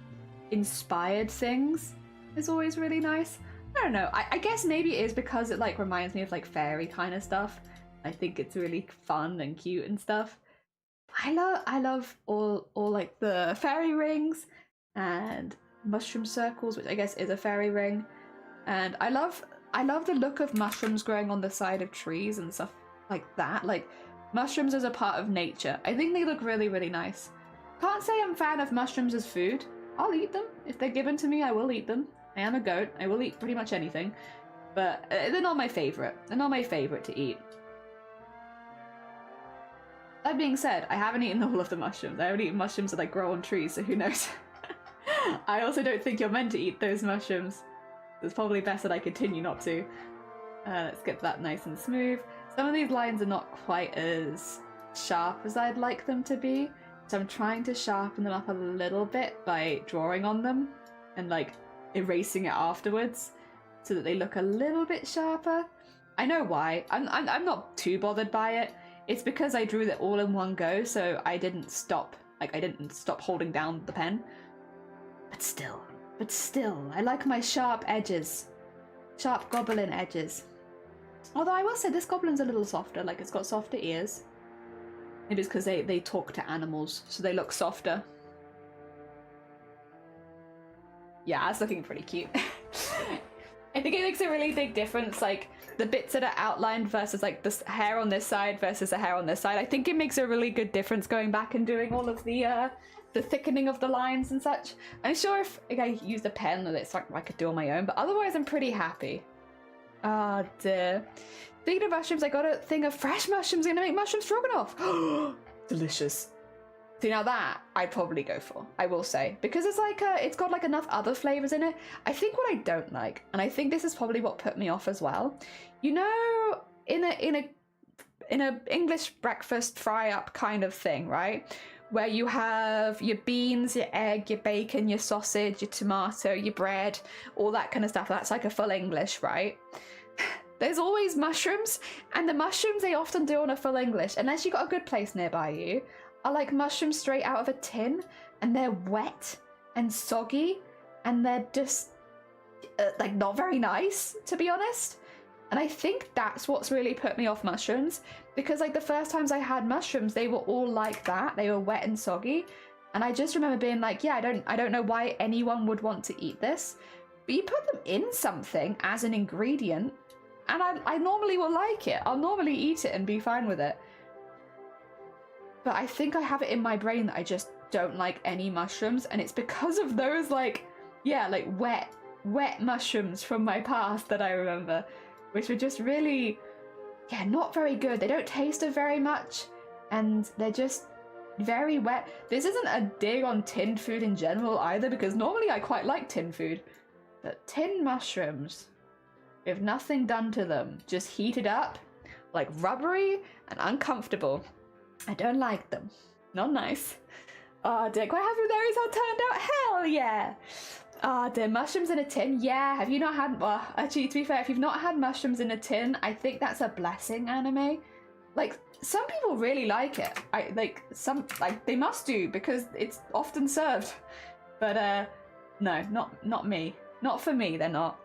inspired things is always really nice. I don't know. I guess maybe it is because it like reminds me of like fairy kind of stuff. I think it's really fun and cute and stuff. I love all like the fairy rings and mushroom circles, which I guess is a fairy ring. And I love the look of mushrooms growing on the side of trees and stuff like that. Like mushrooms as a part of nature. I think they look really, really nice. Can't say I'm a fan of mushrooms as food. I'll eat them. If they're given to me, I will eat them. I am a goat. I will eat pretty much anything. But they're not my favorite. They're not my favorite to eat. That being said, I haven't eaten all of the mushrooms. I haven't eaten mushrooms that like grow on trees, so who knows. I also don't think you're meant to eat those mushrooms. It's probably best that I continue not to. Let's get that nice and smooth. Some of these lines are not quite as sharp as I'd like them to be, so I'm trying to sharpen them up a little bit by drawing on them and like erasing it afterwards so that they look a little bit sharper. I know why. I'm not too bothered by it. It's because I drew that all in one go, so I didn't stop. Like, I didn't stop holding down the pen. But still, I like my sharp edges. Sharp goblin edges. Although I will say this goblin's a little softer, like it's got softer ears. It is because they talk to animals, so they look softer. Yeah, that's looking pretty cute. I think it makes a really big difference, like the bits that are outlined versus like the hair on this side versus the hair on this side. I think it makes a really good difference going back and doing all of the thickening of the lines and such. I'm sure if like, I used a pen, it's something I could do on my own, but otherwise I'm pretty happy. Ah, dear. Speaking of mushrooms, I got a thing of fresh mushrooms. I'm gonna make mushroom stroganoff. Delicious. See, now that I'd probably go for, I will say, because it's like it's got like enough other flavors in it. I think what I don't like, and I think this is probably what put me off as well. You know, in a English breakfast fry up kind of thing, right? where you have your beans, your egg, your bacon, your sausage, your tomato, your bread, all that kind of stuff. That's like a full English, right? There's always mushrooms, and the mushrooms they often do on a full English, unless you've got a good place nearby you, are like mushrooms straight out of a tin, and they're wet and soggy, and they're just like not very nice, to be honest. And I think that's what's really put me off mushrooms, because like the first times I had mushrooms, they were all like that. They were wet and soggy, and I just remember being like, yeah, I don't know why anyone would want to eat this, but you put them in something as an ingredient, and I normally will like it. I'll normally eat it and be fine with it. But I think I have it in my brain that I just don't like any mushrooms, and it's because of those like, yeah, like wet mushrooms from my past that I remember, which were just really, yeah, not very good. They don't taste of very much, and they're just very wet. This isn't a dig on tinned food in general either, because normally I quite like tinned food, but tinned mushrooms, with nothing done to them, just heated up, like rubbery and uncomfortable. I don't like them. Not nice. Oh dear, quite happy with those how it turned out. Hell yeah. Ah, dear, mushrooms in a tin. Yeah, have you not had... Well, actually, to be fair, if you've not had mushrooms in a tin, I think that's a blessing anime. Like, some people really like it. They must do, because it's often served. But, no, not me. Not for me, they're not.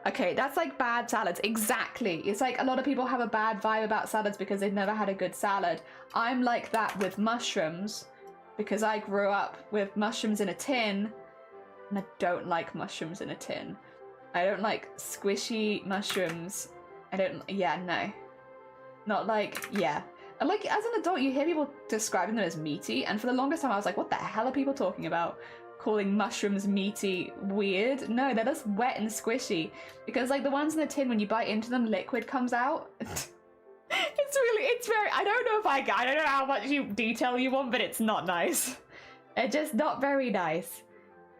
Okay, that's like bad salads. Exactly. It's like a lot of people have a bad vibe about salads because they've never had a good salad. I'm like that with mushrooms, because I grew up with mushrooms in a tin, and I don't like mushrooms in a tin. I don't like squishy mushrooms. No. Not like, yeah. And like, as an adult, you hear people describing them as meaty, and for the longest time I was like, what the hell are people talking about? Calling mushrooms meaty weird? No, they're just wet and squishy. Because like the ones in the tin, when you bite into them, liquid comes out. It's very, I don't know how much detail you want, but it's not nice. It's just not very nice.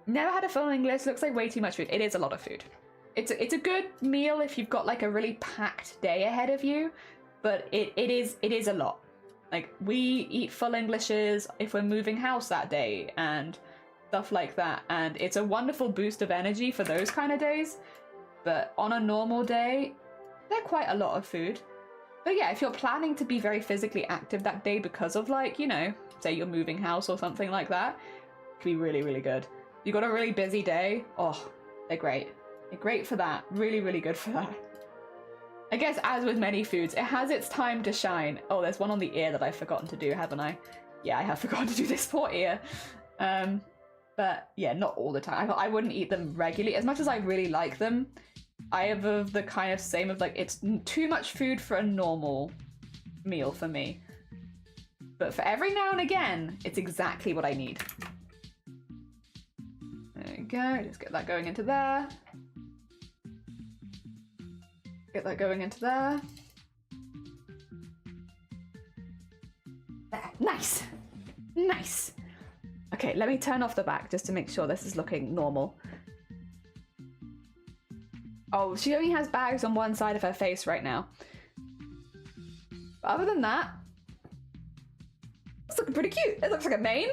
Never had a full English, looks like way too much food. It is a lot of food. It's a good meal if you've got like a really packed day ahead of you, but it is a lot. Like, we eat full Englishes if we're moving house that day and stuff like that, and it's a wonderful boost of energy for those kind of days, but on a normal day, they're quite a lot of food. But yeah, if you're planning to be very physically active that day because of, like, you know, say you're moving house or something like that, it can be really, really good. You got a really busy day, oh, they're great. They're great for that. Really, really good for that. I guess as with many foods, it has its time to shine. Oh, there's one on the ear that I've forgotten to do, haven't I? Yeah, I have forgotten to do this poor ear. But yeah, not all the time. I wouldn't eat them regularly. As much as I really like them, I have the kind of same of like, it's too much food for a normal meal for me. But for every now and again, it's exactly what I need. There we go, just get that going into there. Get that going into there. There, nice! Nice! Okay, let me turn off the back just to make sure this is looking normal. Oh, she only has bags on one side of her face right now. But other than that, it's looking pretty cute. It looks like a mane.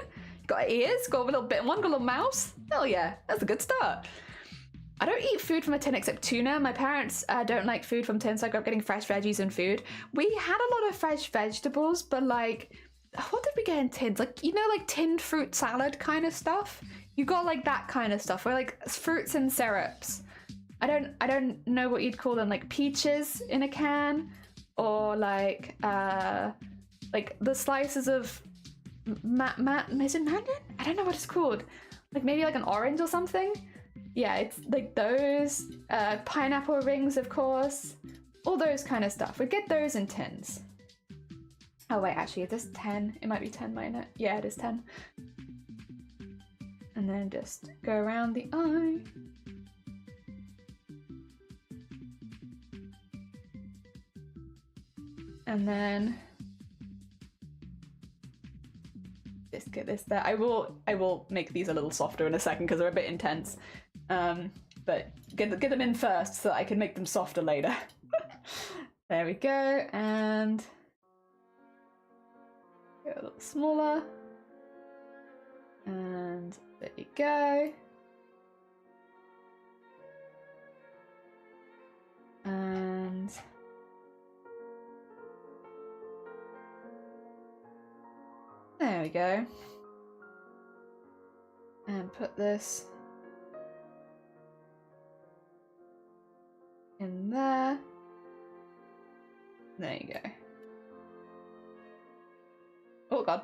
Got ears, got a little bit one, got a little mouse. Hell yeah, that's a good start. I don't eat food from a tin except tuna. My parents don't like food from tin, so I grew up getting fresh veggies and food. We had a lot of fresh vegetables, but like, what did we get in tins? Like, you know, like tinned fruit salad kind of stuff? You got like that kind of stuff, where like fruits and syrups. I don't know what you'd call them, like peaches in a can, or like the slices of is it mandarin? I don't know what it's called. Like maybe like an orange or something. Yeah, it's like those pineapple rings, of course, all those kind of stuff. We get those in tins. Oh wait, actually, is this 10? It might be 10, mightn't it? Yeah, it is 10. And then just go around the eye. And then just get this there. I will make these a little softer in a second because they're a bit intense. But get them in first so that I can make them softer later. There we go, and go a little smaller. And there you go. And there we go. And put this in there. There you go. Oh god.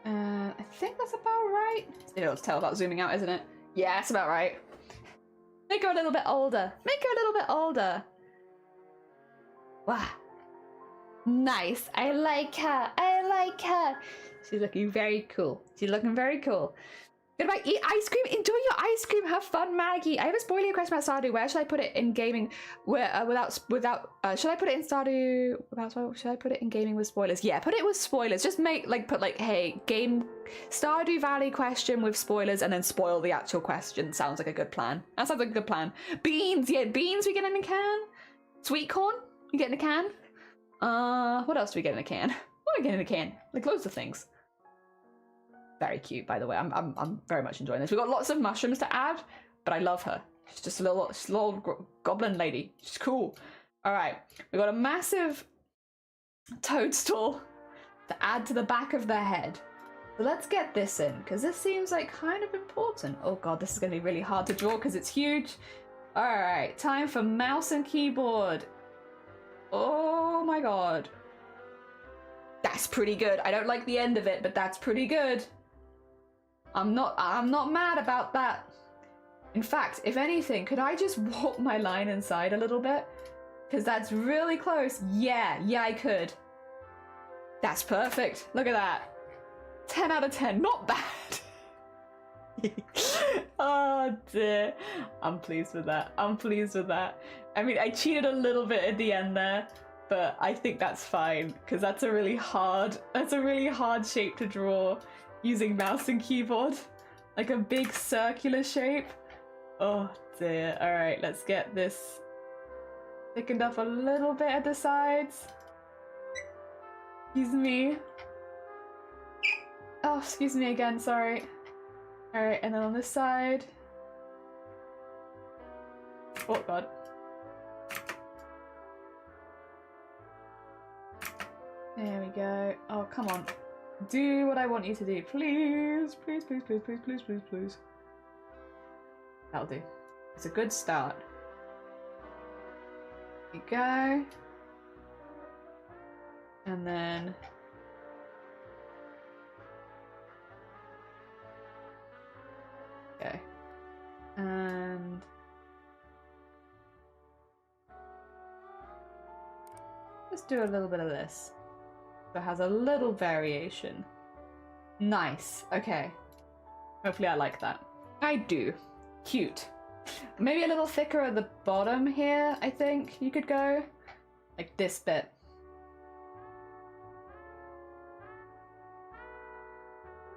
I think that's about right. It's difficult to tell about zooming out, isn't it? Yeah, it's about right. Make her a little bit older. Make her a little bit older. Wow. Nice. I like her. I like her. She's looking very cool. She's looking very cool. Good about eat ice cream. Enjoy your ice cream. Have fun, Maggie. I have a spoiler question about Stardew. Where should I put it in gaming? Where should I put it in Stardew without? Should I put it in gaming with spoilers? Yeah, put it with spoilers. Just put hey, game Stardew Valley question with spoilers, and then spoil the actual question. Sounds like a good plan. That sounds like a good plan. Beans. Yeah, beans. We get in a can. Sweet corn. We get in a can. What else do we get in a can? What do we get in a can? Like loads of things. Very cute, by the way. I'm very much enjoying this. We've got lots of mushrooms to add, but I love her. She's just a little goblin lady. She's cool. All right, we've got a massive toadstool to add to the back of their head. So let's get this in, because this seems like kind of important. Oh god, this is going to be really hard to draw because it's huge. All right, time for mouse and keyboard. Oh my god. That's pretty good. I don't like the end of it, but that's pretty good. I'm not mad about that. In fact, if anything, could I just warp my line inside a little bit? Because that's really close. Yeah, I could. That's perfect. Look at that. 10 out of 10. Not bad. Oh dear. I'm pleased with that. I'm pleased with that. I mean, I cheated a little bit at the end there, but I think that's fine because that's a really hard shape to draw using mouse and keyboard. Like a big circular shape. Oh dear. All right, let's get this thickened up a little bit at the sides. Excuse me. Oh, excuse me again, sorry. All right, and then on this side. Oh god. There we go. Oh, come on. Do what I want you to do. Please. Please, please, please, please, please, please, please. That'll do. It's a good start. There you go. And then... Okay. And... Let's do a little bit of this. So it has a little variation. Nice. Okay. Hopefully I like that. I do. Cute. Maybe a little thicker at the bottom here, I think you could go. Like this bit.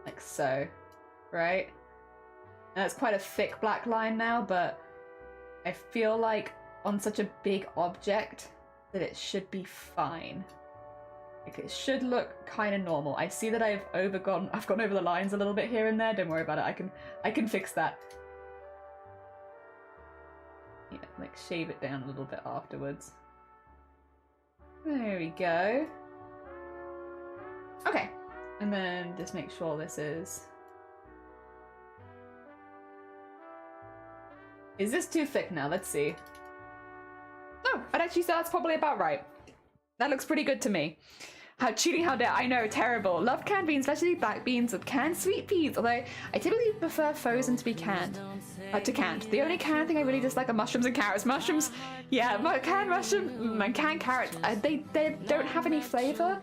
Like so. Right? And it's quite a thick black line now, but I feel like on such a big object that it should be fine. Like it should look kind of normal. I see that I've gone over the lines a little bit here and there. Don't worry about it. I can fix that. Yeah, like shave it down a little bit afterwards. There we go. Okay, and then just make sure this is. Is this too thick now? Let's see. No, I'd actually say that's probably about right. That looks pretty good to me. How cheating, how dare I know, terrible. Love canned beans, especially black beans with canned sweet peas, although I typically prefer frozen to be canned. To canned. The only canned thing I really dislike are mushrooms and carrots. Mushrooms, yeah, canned mushroom and canned carrots, they don't have any flavour.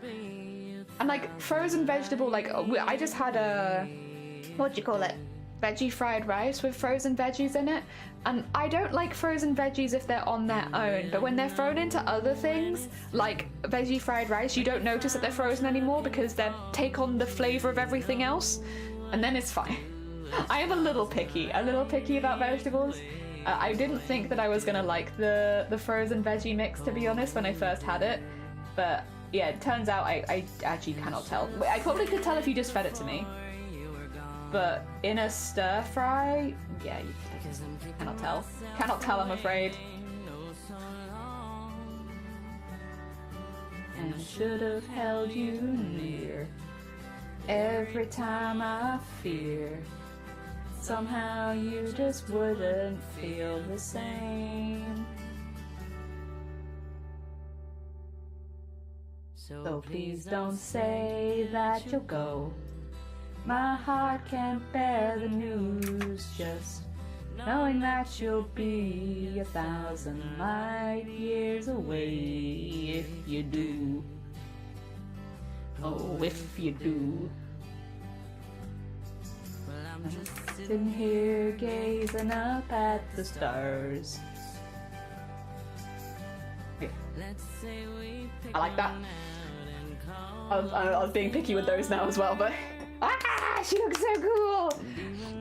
And like frozen vegetable, like I just had a, what do you call it? Veggie fried rice with frozen veggies in it, and I don't like frozen veggies if they're on their own, but when they're thrown into other things like veggie fried rice, you don't notice that they're frozen anymore because they take on the flavor of everything else, and then it's fine. I am a little picky about vegetables. I didn't think that I was gonna like the frozen veggie mix, to be honest, when I first had it, but Yeah, it turns out I actually cannot tell. I probably could tell if you just fed it to me. But in a stir fry, yeah, you cannot tell. Cannot tell, I'm afraid. And should have held you near every time I fear. Somehow you just wouldn't feel the same. So please don't say that you'll go. My heart can't bear the news, just knowing that you'll be 1,000 light years away if you do. Oh, if you do. I'm sitting here gazing up at the stars. Okay. I like that. I was being picky with those now as well, but she looks so cool.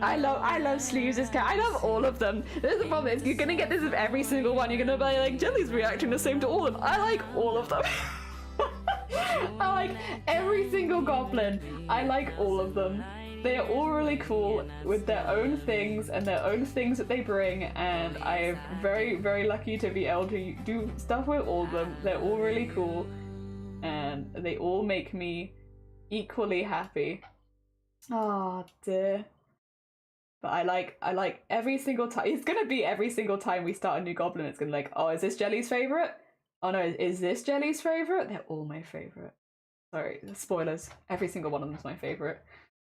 I love Sleeves' cat. I love all of them. There's the problem is you're gonna get this with every single one. You're gonna be like, Jelly's reacting the same to all of them. I like all of them. I like every single goblin. I like all of them. They are all really cool with their own things and their own things that they bring, and I am very, very lucky to be able to do stuff with all of them. They're all really cool, and they all make me equally happy. Oh dear. But I like every single time. It's gonna be every single time we start a new goblin, it's gonna be like, oh, is this Jelly's favourite? Oh no, is this Jelly's favourite? They're all my favourite. Sorry, spoilers. Every single one of them's my favourite.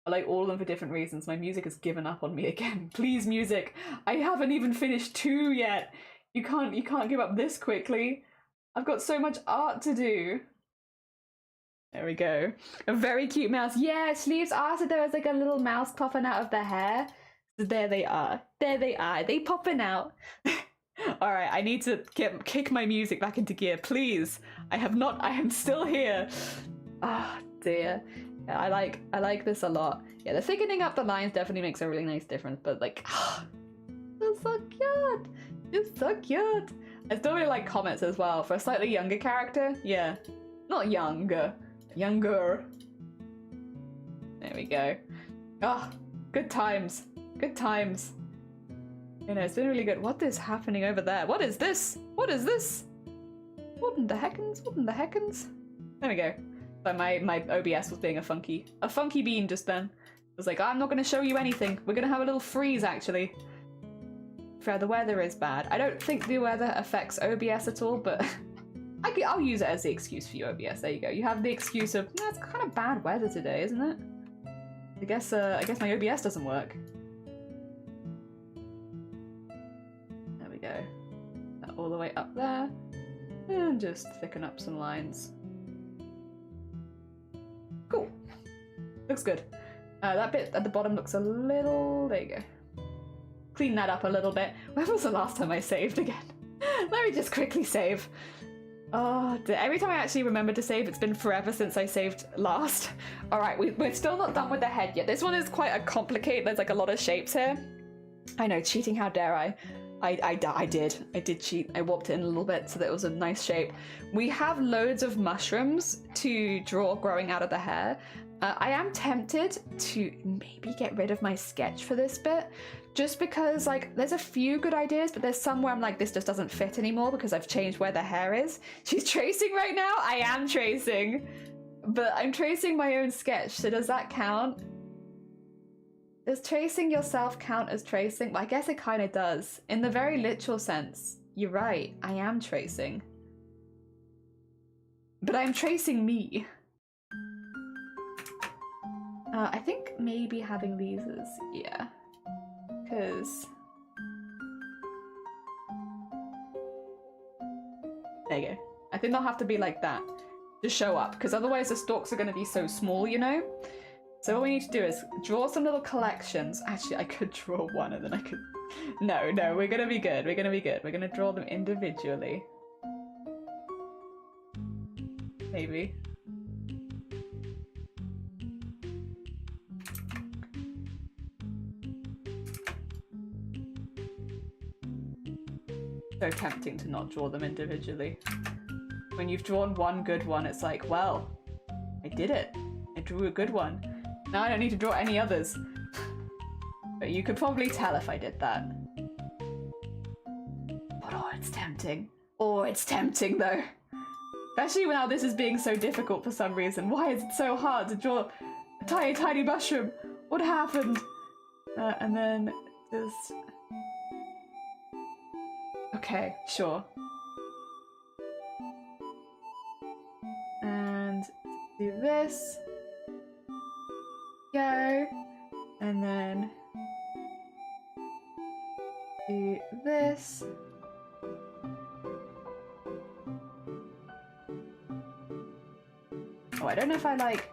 I like all of them for different reasons. My music has given up on me again. Please, music. I haven't even finished 2 yet. You can't give up this quickly. I've got so much art to do. There we go. A very cute mouse. Yeah, Sleeves asked if there was like a little mouse popping out of their hair. So there they are. There they are. They popping out. Alright, I need to kick my music back into gear, please. I am still here. Ah, oh, dear. Yeah, I like this a lot. Yeah, the thickening up the lines definitely makes a really nice difference, but like, it's so cute. It's so cute. I still really like comments as well. For a slightly younger character, yeah. Not younger. Younger. There we go. Oh, good times. Good times. You know, it's been really good. What is happening over there? What is this? What is this? What in the heckins? What in the heckins? There we go. So my OBS was being a funky bean just then. It was like, I'm not going to show you anything. We're going to have a little freeze, actually. Fair, the weather is bad. I don't think the weather affects OBS at all, but I'll use it as the excuse for you, OBS. There you go. You have the excuse of, it's kind of bad weather today, isn't it? I guess my OBS doesn't work. There we go. That all the way up there. And just thicken up some lines. Cool. Looks good. That bit at the bottom looks a little... There you go. Clean that up a little bit. When was the last time I saved again? Let me just quickly save. Oh, every time I actually remember to save, it's been forever since I saved last. Alright, we're still not done with the head yet. This one is quite a complicated... There's like a lot of shapes here. I know, cheating, how dare I? I did cheat. I warped it in a little bit so that it was a nice shape. We have loads of mushrooms to draw growing out of the hair. I am tempted to maybe get rid of my sketch for this bit, just because like there's a few good ideas, but there's some where I'm like, this just doesn't fit anymore because I've changed where the hair is. She's tracing right now. I am tracing, but I'm tracing my own sketch. So does that count? Does tracing yourself count as tracing? Well, I guess it kind of does. In the very literal sense, you're right, I am tracing. But I'm tracing me. I think maybe having these is, yeah. Because... There you go. I think they'll have to be like that to show up, because otherwise the stalks are going to be so small, you know? So what we need to do is draw some little collections. Actually, I could draw one and then I could... No, we're gonna be good. We're gonna be good. We're gonna draw them individually. Maybe. So tempting to not draw them individually. when you've drawn one good one, it's like, well, I did it. I drew a good one. Now I don't need to draw any others. But you could probably tell if I did that. But oh, it's tempting. Oh, it's tempting though. Especially now this is being so difficult for some reason. Why is it so hard to draw a tiny, tiny mushroom? What happened? And then just... Okay, sure. And do this. Go. And then do this. Oh, I don't know if I like...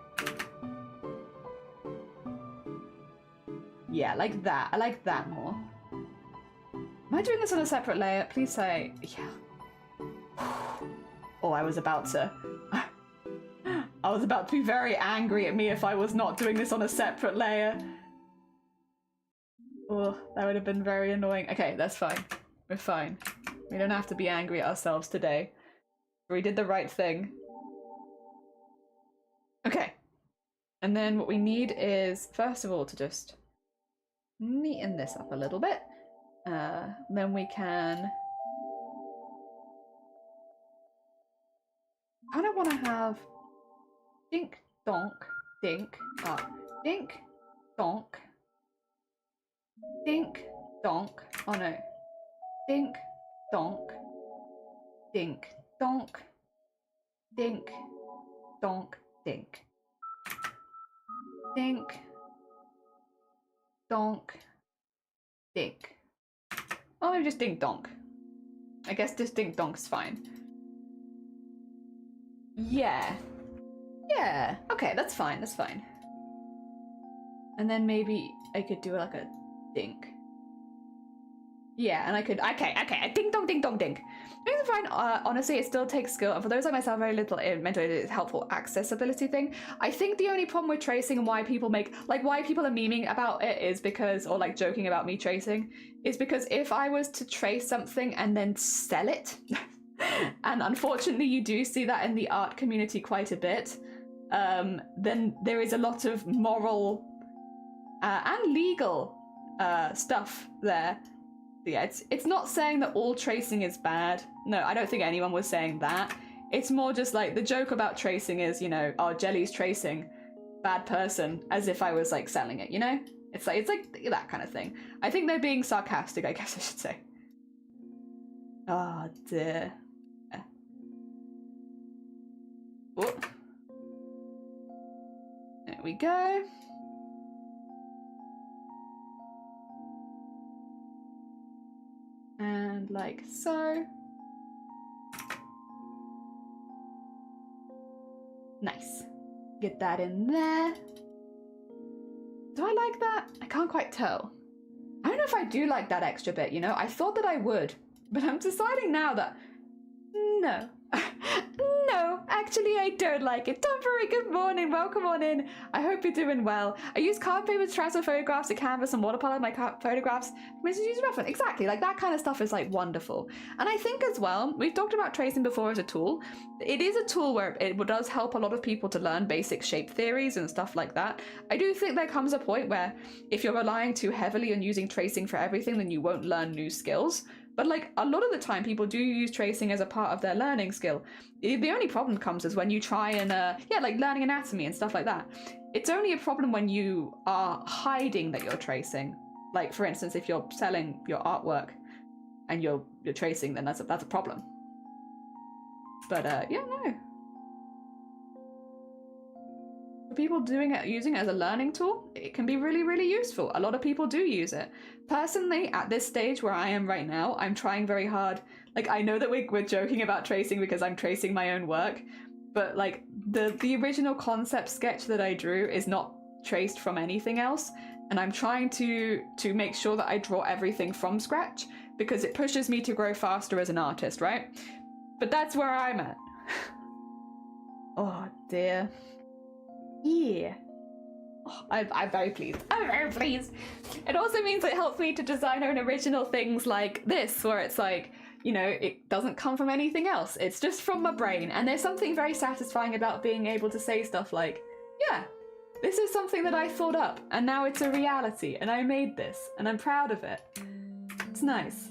Yeah, like that. I like that more. Am I doing this on a separate layer? Please say... Yeah. Oh, I was about to... I was about to be very angry at me if I was not doing this on a separate layer. Oh, that would have been very annoying. Okay, that's fine. We're fine. We don't have to be angry at ourselves today. We did the right thing. Okay. And then what we need is, first of all, to just neaten this up a little bit. Then we can... I kind of want to have dink, donk, dink, dink, donk, dink, donk, oh no, dink, donk, dink, donk, dink, donk, dink, dink, donk, dink. Oh, maybe just dink donk. I guess just dink donk's fine. Yeah. Yeah. Okay, that's fine, that's fine. And then maybe I could do like a dink. Yeah, and I could, okay, ding dong, dink. It's fine. Honestly, it still takes skill. And for those like myself, very little mental, it is helpful accessibility thing. I think the only problem with tracing and why people make, like why people are memeing about it is because, or like joking about me tracing, is because if I was to trace something and then sell it, and unfortunately you do see that in the art community quite a bit, then there is a lot of moral and legal stuff there. Yeah, it's not saying that all tracing is bad. No, I don't think anyone was saying that. It's more just like the joke about tracing is, you know, oh, Jelly's tracing, bad person, as if I was like selling it, you know? It's like that kind of thing. I think they're being sarcastic, I guess I should say. Oh dear. Whoop. There we go. And like so. Nice. Get that in there. Do I like that? I can't quite tell. I don't know if I do like that extra bit, you know? I thought that I would, but I'm deciding now that no. No, actually I don't like it. Tombury, good morning, welcome on in. I hope you're doing well. I use card paper to transfer photographs to canvas and watercolor my photographs. Use reference. Exactly, like that kind of stuff is like wonderful. And I think as well, we've talked about tracing before as a tool. It is a tool where it does help a lot of people to learn basic shape theories and stuff like that. I do think there comes a point where if you're relying too heavily on using tracing for everything, then you won't learn new skills. But like a lot of the time people do use tracing as a part of their learning skill. The only problem comes is when you try and, like learning anatomy and stuff like that. It's only a problem when you are hiding that you're tracing. Like for instance, if you're selling your artwork and you're tracing, then that's a problem. But yeah, no. For people using it as a learning tool, it can be really, really useful. A lot of people do use it. Personally, at this stage where I am right now, I'm trying very hard. Like, I know that we're joking about tracing because I'm tracing my own work, but like the original concept sketch that I drew is not traced from anything else, and I'm trying to make sure that I draw everything from scratch because it pushes me to grow faster as an artist, right? But that's where I'm at. Oh dear. Yeah. Oh, I'm very pleased. I'm very pleased. It also means it helps me to design own original things like this, where it's like, you know, it doesn't come from anything else. It's just from my brain. And there's something very satisfying about being able to say stuff like, yeah, this is something that I thought up, and now it's a reality, and I made this, and I'm proud of it. It's nice.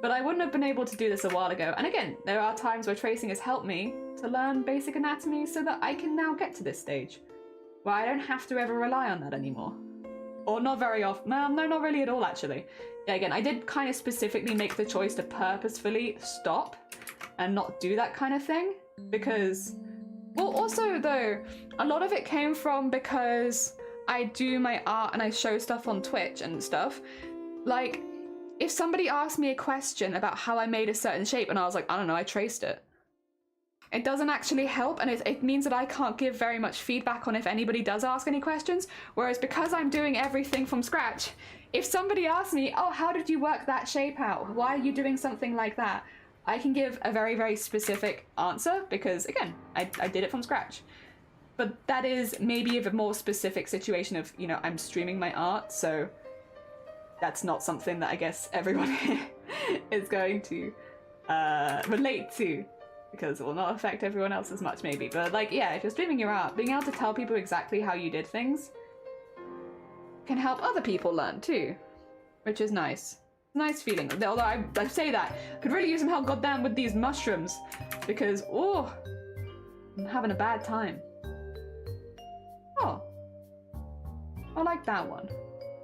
But I wouldn't have been able to do this a while ago. And again, there are times where tracing has helped me to learn basic anatomy so that I can now get to this stage, where I don't have to ever rely on that anymore. Or not very often. No, not really at all, actually. Yeah, again, I did kind of specifically make the choice to purposefully stop and not do that kind of thing, because... Well, also, though, a lot of it came from because I do my art and I show stuff on Twitch and stuff. Like, if somebody asked me a question about how I made a certain shape and I was like, I don't know, I traced it. It doesn't actually help, and it means that I can't give very much feedback on if anybody does ask any questions, whereas because I'm doing everything from scratch, if somebody asks me, oh, how did you work that shape out? Why are you doing something like that? I can give a very, very specific answer because, again, I did it from scratch. But that is maybe a more specific situation of, you know, I'm streaming my art, so that's not something that I guess everyone is going to relate to, because it will not affect everyone else as much, maybe. But, like, yeah, if you're streaming your art, being able to tell people exactly how you did things can help other people learn, too, which is nice. Nice feeling. Although I say that, I could really use some help, goddamn, with these mushrooms, because, oh, I'm having a bad time. Oh. I like that one.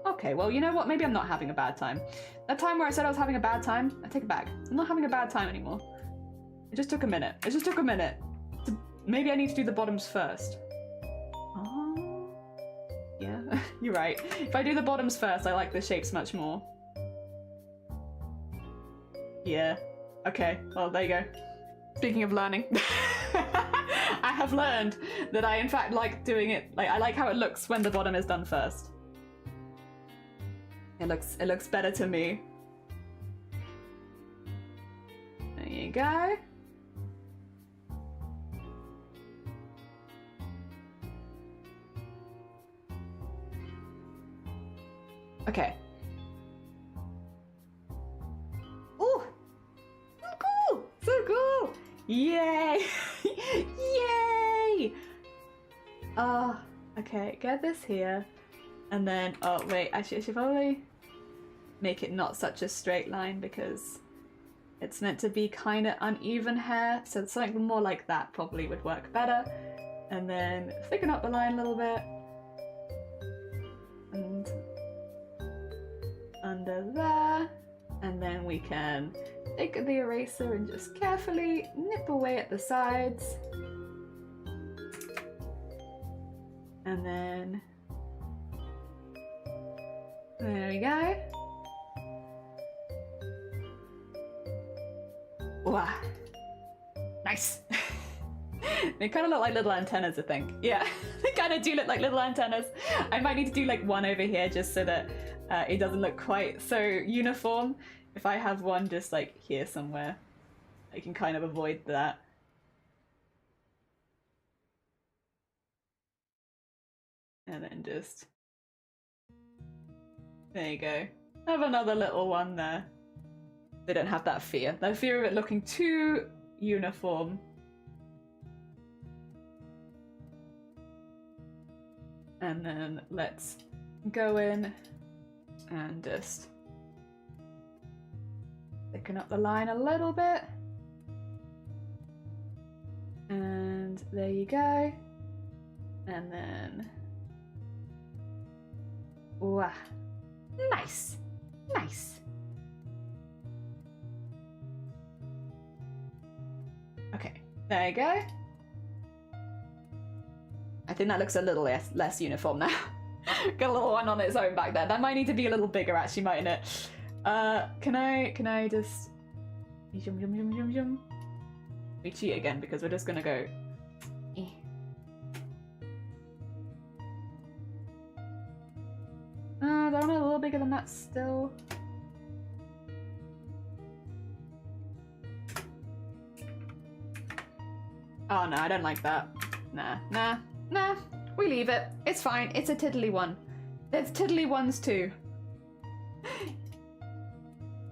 Okay, well, you know what? Maybe I'm not having a bad time. That time where I said I was having a bad time, I take it back. I'm not having a bad time anymore. It just took a minute. It just took a minute. Maybe I need to do the bottoms first. Oh. Yeah, you're right. If I do the bottoms first, I like the shapes much more. Yeah. Okay, well, there you go. Speaking of learning, I have learned that I, in fact, like doing it, like, I like how it looks when the bottom is done first. It looks better to me. There you go. Okay. Ooh! So cool! So cool! Yay! Yay! Okay, get this here. And then, oh wait, actually I should probably make it not such a straight line because it's meant to be kind of uneven hair, so something more like that probably would work better. And then thicken up the line a little bit. And under there. And then we can take the eraser and just carefully nip away at the sides. And then there we go. Wow. Nice. They kind of look like little antennas, I think. Yeah, they kind of do look like little antennas. I might need to do like one over here just so that it doesn't look quite so uniform. If I have one just like here somewhere, I can kind of avoid that. And then just... there you go. Have another little one there. They don't have that fear. That fear of it looking too uniform. And then let's go in and just thicken up the line a little bit. And there you go. And then... wow. Nice! Nice! Okay, there you go. I think that looks a little less uniform now. Got a little one on its own back there. That might need to be a little bigger actually, mightn't it? Can I just... yum yum yum yum yum. We cheat again because we're just gonna go... eh. Do I want it a little bigger than that still? Oh no, I don't like that. Nah. We leave it. It's fine. It's a tiddly one. There's tiddly ones too.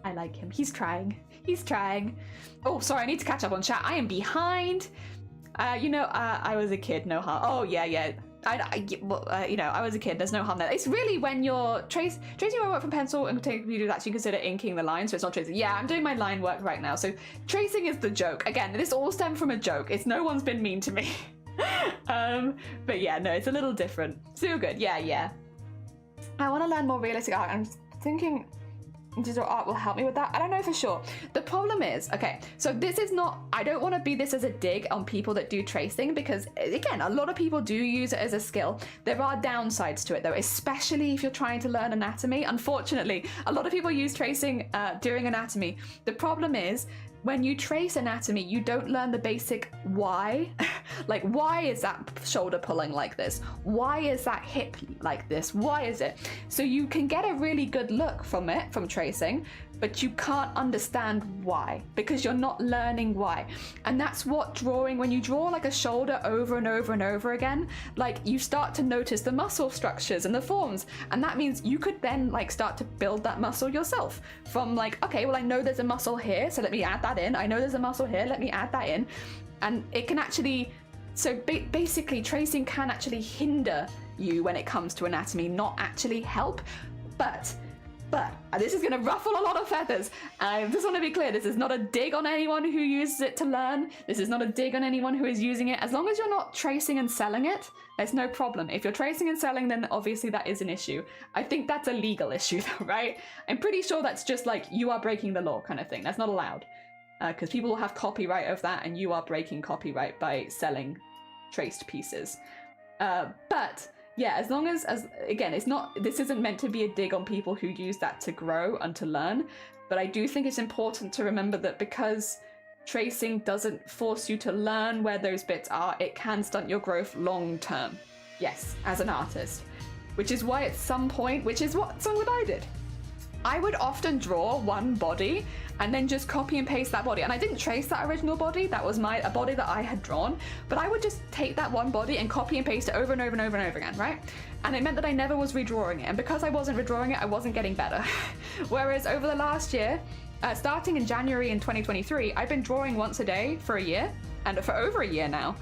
I like him. He's trying. He's trying. Oh, sorry, I need to catch up on chat. I am behind. I was a kid, no harm. Oh, yeah. I was a kid, there's no harm there. It's really when you're tracing my work from pencil and take you to actually consider inking the line, so it's not tracing. Yeah, I'm doing my line work right now, so tracing is the joke. Again, this all stemmed from a joke. It's no one's been mean to me. But yeah, no, it's a little different. Still good, yeah. I want to learn more realistic art. I'm thinking digital art will help me with that. I don't know for sure. The problem is, okay, so this is not, I don't want to be this as a dig on people that do tracing, because again, a lot of people do use it as a skill. There are downsides to it though, especially if you're trying to learn anatomy. Unfortunately, a lot of people use tracing during anatomy. The problem is, when you trace anatomy, you don't learn the basic why. Like, why is that shoulder pulling like this? Why is that hip like this? Why is it? So you can get a really good look from it, from tracing, but you can't understand why, because you're not learning why. And that's what drawing, when you draw like a shoulder over and over and over again, like you start to notice the muscle structures and the forms. And that means you could then like start to build that muscle yourself from like, okay, well, I know there's a muscle here, so let me add that in. I know there's a muscle here, let me add that in. And it can actually, so basically tracing can actually hinder you when it comes to anatomy, not actually help. But this is going to ruffle a lot of feathers. I just want to be clear, this is not a dig on anyone who uses it to learn. This is not a dig on anyone who is using it. As long as you're not tracing and selling it, there's no problem. If you're tracing and selling, then obviously that is an issue. I think that's a legal issue though, right? I'm pretty sure that's just like, you are breaking the law kind of thing. That's not allowed. Because people will have copyright of that, and you are breaking copyright by selling traced pieces. But yeah, as long as again, it's not, this isn't meant to be a dig on people who use that to grow and to learn, but I do think it's important to remember that because tracing doesn't force you to learn where those bits are, it can stunt your growth long term. Yes, as an artist. Which is why at some point, which is what I did. I would often draw one body and then just copy and paste that body. And I didn't trace that original body, that was a body that I had drawn, but I would just take that one body and copy and paste it over and over and over and over again, right? And it meant that I never was redrawing it. And because I wasn't redrawing it, I wasn't getting better. Whereas over the last year, starting in January in 2023, I've been drawing once a day for a year, and for over a year now.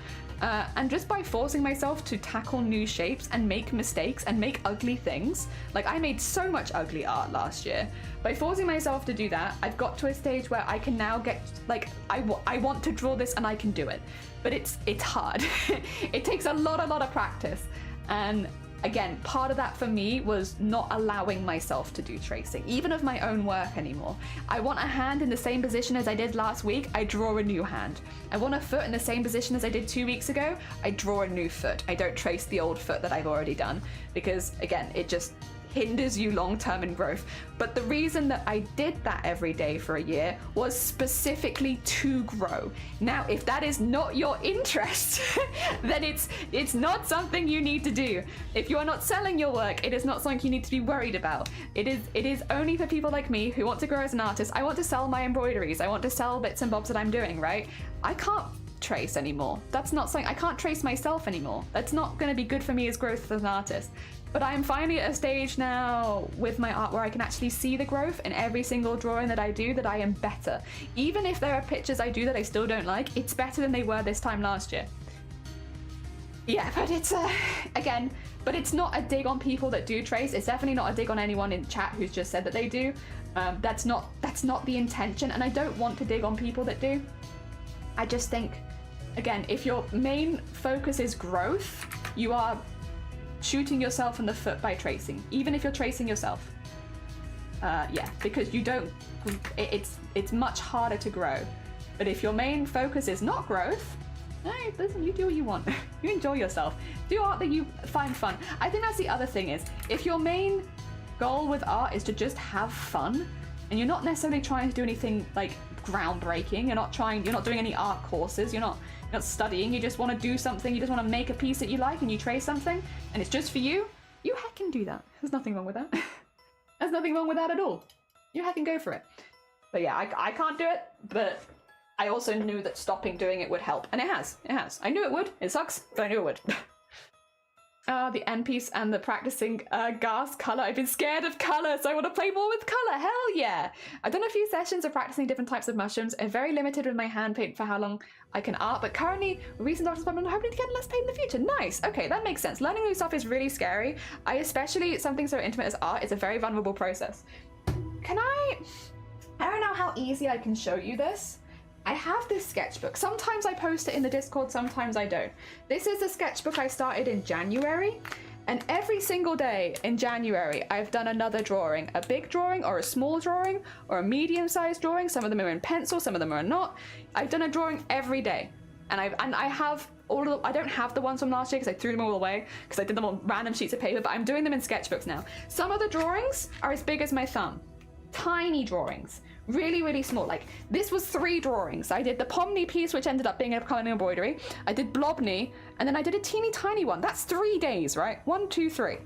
And just by forcing myself to tackle new shapes and make mistakes and make ugly things, like I made so much ugly art last year. By forcing myself to do that, I've got to a stage where I can now get, like, I want to draw this and I can do it. But it's hard. It takes a lot of practice. And again, part of that for me was not allowing myself to do tracing, even of my own work anymore. I want a hand in the same position as I did last week, I draw a new hand. I want a foot in the same position as I did 2 weeks ago, I draw a new foot. I don't trace the old foot that I've already done, because again, it just hinders you long-term in growth. But the reason that I did that every day for a year was specifically to grow. Now, if that is not your interest, then it's not something you need to do. If you are not selling your work, it is not something you need to be worried about. It is only for people like me who want to grow as an artist. I want to sell my embroideries. I want to sell bits and bobs that I'm doing, right? I can't trace anymore. That's not something, I can't trace myself anymore. That's not going to be good for me as growth as an artist. But I'm finally at a stage now with my art where I can actually see the growth in every single drawing that I do, that I am better. Even if there are pictures I do that I still don't like, it's better than they were this time last year. Yeah, but it's, again, but it's not a dig on people that do trace. It's definitely not a dig on anyone in chat who's just said that they do. That's not the intention, and I don't want to dig on people that do. I just think, again, if your main focus is growth, you are shooting yourself in the foot by tracing, even if you're tracing yourself. Yeah, because you don't, it's much harder to grow. But if your main focus is not growth, hey, listen, you do what you want. You enjoy yourself. Do art that you find fun. I think that's the other thing is, if your main goal with art is to just have fun, and you're not necessarily trying to do anything like groundbreaking, you're not doing any art courses, you're not studying, you just want to do something, you just want to make a piece that you like and you trace something and it's just for you, you heckin' do that. There's nothing wrong with that. There's nothing wrong with that at all. You heckin' go for it. But yeah, I can't do it, but I also knew that stopping doing it would help, and it has. I knew it would. It sucks, but I knew it would. The end piece and the practicing gas color. I've been scared of color, so I want to play more with color. Hell yeah! I've done a few sessions of practicing different types of mushrooms. I'm very limited with my hand paint for how long I can art, but currently, recent doctor's I'm hoping to get less paint in the future. Nice. Okay, that makes sense. Learning new stuff is really scary. Especially something so intimate as art. It's a very vulnerable process. I don't know how easy I can show you this. I have this sketchbook. Sometimes I post it in the Discord, sometimes I don't. This is a sketchbook I started in January, and every single day in January, I've done another drawing. A big drawing, or a small drawing, or a medium-sized drawing. Some of them are in pencil, some of them are not. I've done a drawing every day. And I have all of I don't have the ones from last year because I threw them all away because I did them on random sheets of paper, but I'm doing them in sketchbooks now. Some of the drawings are as big as my thumb. Tiny drawings. Really, really small. Like, this was 3 drawings. I did the Pomni piece, which ended up being a Sequinning and Embroidery. I did Blobney, and then I did a teeny tiny one. That's 3 days, right? 1, 2, 3.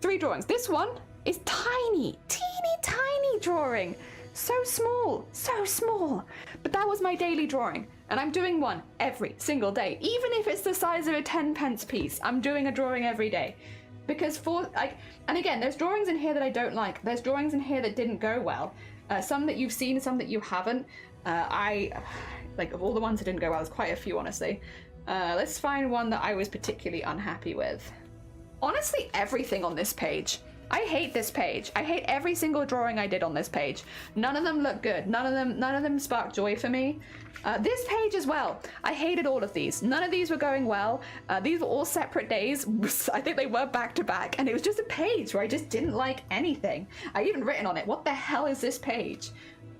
3 drawings. This one is tiny, teeny tiny drawing. So small, so small. But that was my daily drawing, and I'm doing one every single day. Even if it's the size of a 10-pence piece, I'm doing a drawing every day. Because and again, there's drawings in here that I don't like. There's drawings in here that didn't go well. Some that you've seen, some that you haven't. Of all the ones that didn't go well, there's quite a few, honestly. Let's find one that I was particularly unhappy with. Honestly, everything on this page. I hate this page. I hate every single drawing I did on this page. None of them look good. None of them spark joy for me. This page as well. I hated all of these. None of these were going well. These were all separate days. I think they were back to back, and it was just a page where I just didn't like anything. I even written on it, what the hell is this page?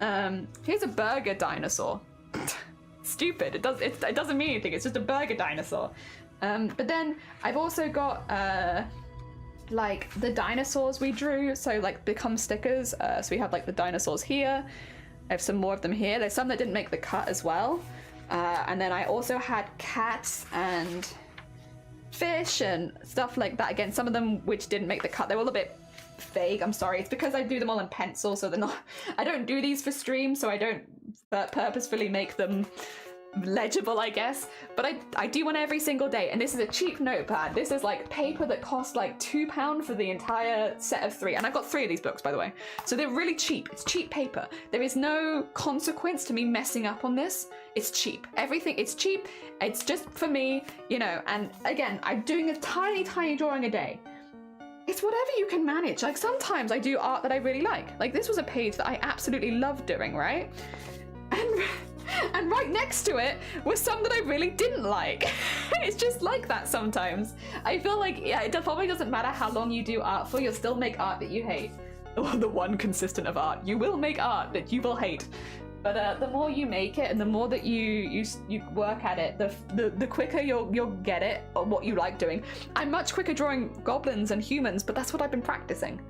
Here's a burger dinosaur. Stupid. It doesn't mean anything. It's just a burger dinosaur. But then I've also got like the dinosaurs we drew, so like become stickers. So we have like the dinosaurs here. I have some more of them here. There's some that didn't make the cut as well. And then I also had cats and fish and stuff like that. Again, some of them which didn't make the cut. They're all a bit vague. I'm sorry. It's because I do them all in pencil, so they're not. I don't do these for stream, so I don't purposefully make them legible, I guess. But I do one every single day, and this is a cheap notepad. This is like paper that cost like £2 for the entire set of 3, and I've got 3 of these books, by the way, so they're really cheap. It's cheap paper. There is no consequence to me messing up on this. It's cheap. Everything, it's cheap. It's just for me, you know. And again, I'm doing a tiny drawing a day. It's whatever you can manage. Like, sometimes I do art that I really like this was a page that I absolutely loved doing, right? And right next to it was some that I really didn't like. It's just like that sometimes. I feel like, yeah, it probably doesn't matter how long you do art for, you'll still make art that you hate. The one consistent of art. You will make art that you will hate. But the more you make it and the more that you work at it, the quicker you'll get it, or what you like doing. I'm much quicker drawing goblins and humans, but that's what I've been practicing.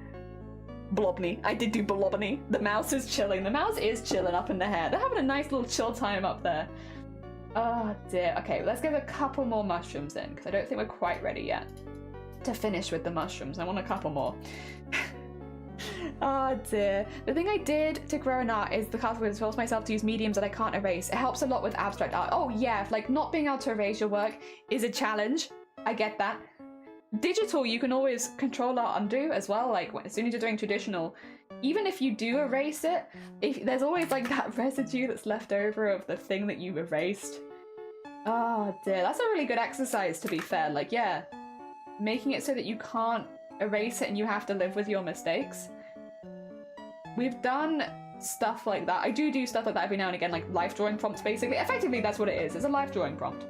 Blobney. I did do Blobney. The mouse is chilling. The mouse is chilling up in the hair. They're having a nice little chill time up there. Oh dear. Okay, let's get a couple more mushrooms in, because I don't think we're quite ready yet to finish with the mushrooms. I want a couple more. Oh dear. The thing I did to grow in art is the cosplayer force myself to use mediums that I can't erase. It helps a lot with abstract art. Oh yeah, like not being able to erase your work is a challenge. I get that. Digital, you can always control alt undo as well. Like as soon as you're doing traditional, even if you do erase it, if there's always like that residue that's left over of the thing that you erased. Oh dear, that's a really good exercise, to be fair. Like, yeah, making it so that you can't erase it and you have to live with your mistakes. We've done stuff like that. I do stuff like that every now and again, like life drawing prompts, basically. Effectively, that's what it is. It's a life drawing prompt.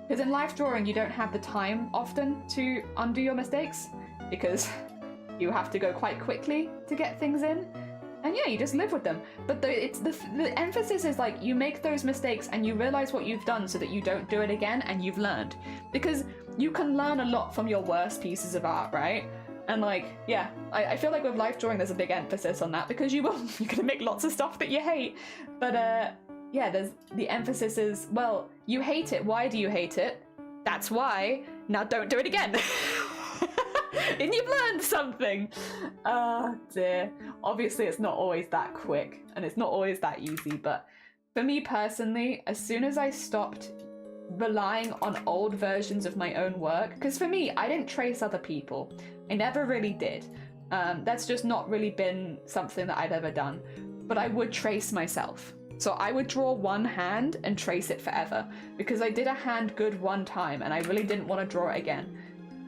Because in life drawing, you don't have the time often to undo your mistakes, because you have to go quite quickly to get things in. And yeah, you just live with them. But the emphasis is like, you make those mistakes and you realize what you've done so that you don't do it again, and you've learned. Because you can learn a lot from your worst pieces of art, right? And like, yeah, I feel like with life drawing, there's a big emphasis on that, because you're gonna make lots of stuff that you hate. But yeah, the emphasis is, well, you hate it. Why do you hate it? That's why. Now don't do it again. And you've learned something. Oh dear. Obviously, it's not always that quick, and it's not always that easy. But for me personally, as soon as I stopped relying on old versions of my own work. Because for me, I didn't trace other people. I never really did. That's just not really been something that I've ever done. But I would trace myself. So I would draw one hand and trace it forever. Because I did a hand good one time and I really didn't want to draw it again.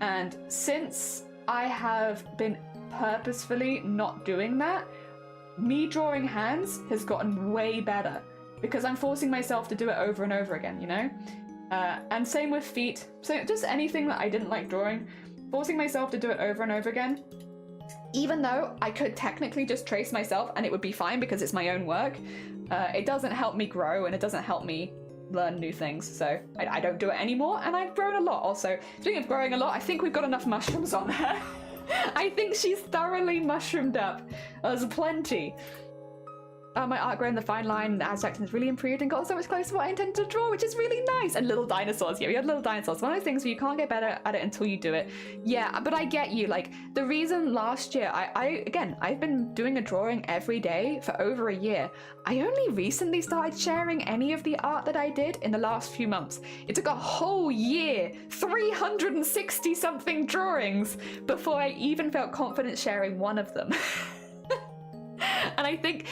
And since I have been purposefully not doing that, me drawing hands has gotten way better. Because I'm forcing myself to do it over and over again, you know? And same with feet. So just anything that I didn't like drawing, forcing myself to do it over and over again. Even though I could technically just trace myself and it would be fine because it's my own work, it doesn't help me grow and it doesn't help me learn new things. So I don't do it anymore, and I've grown a lot also. Speaking of growing a lot, I think we've got enough mushrooms on her. I think she's thoroughly mushroomed up. There's plenty. My art growing the fine line as Jackson has really improved and got so much closer to what I intended to draw, which is really nice. And little dinosaurs. Yeah, we had little dinosaurs. One of those things where you can't get better at it until you do it. Yeah, but I get you. Like, the reason last year, I've been doing a drawing every day for over a year. I only recently started sharing any of the art that I did in the last few months. It took a whole year, 360 something drawings before I even felt confident sharing one of them. And I think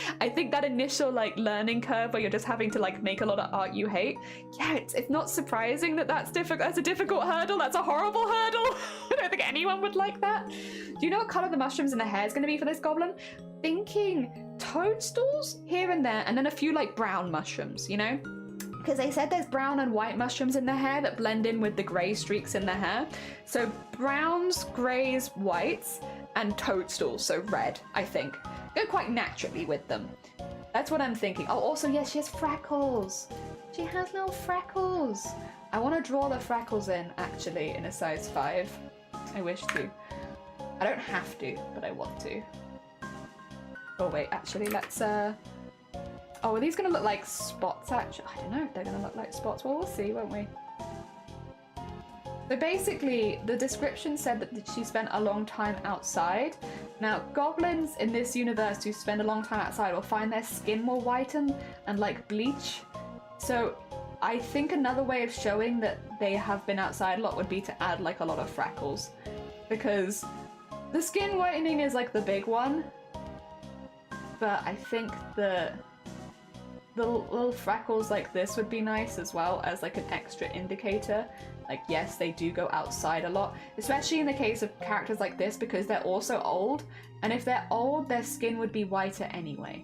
that initial like learning curve where you're just having to like make a lot of art you hate, yeah, it's not surprising that that's difficult. That's a difficult hurdle. That's a horrible hurdle. I don't think anyone would like that. Do you know what color the mushrooms in the hair is going to be for this goblin? Thinking toadstools here and there, and then a few like brown mushrooms, you know? Because they said there's brown and white mushrooms in the hair that blend in with the grey streaks in the hair. So browns, greys, whites, and toadstools, so red, I think. Go quite naturally with them. That's what I'm thinking. Oh, also, yes, she has freckles. She has little freckles. I want to draw the freckles in, actually, in a size 5. I wish to. I don't have to, but I want to. Oh, wait, actually, let's, Oh, are these going to look like spots, actually? I don't know if they're going to look like spots. Well, we'll see, won't we? So basically, the description said that she spent a long time outside. Now, goblins in this universe who spend a long time outside will find their skin more whitened and like bleach. So I think another way of showing that they have been outside a lot would be to add like a lot of freckles. Because the skin whitening is like the big one. But I think the little freckles like this would be nice as well as like an extra indicator. Like, yes, they do go outside a lot, especially in the case of characters like this because they're also old. And if they're old, their skin would be whiter anyway.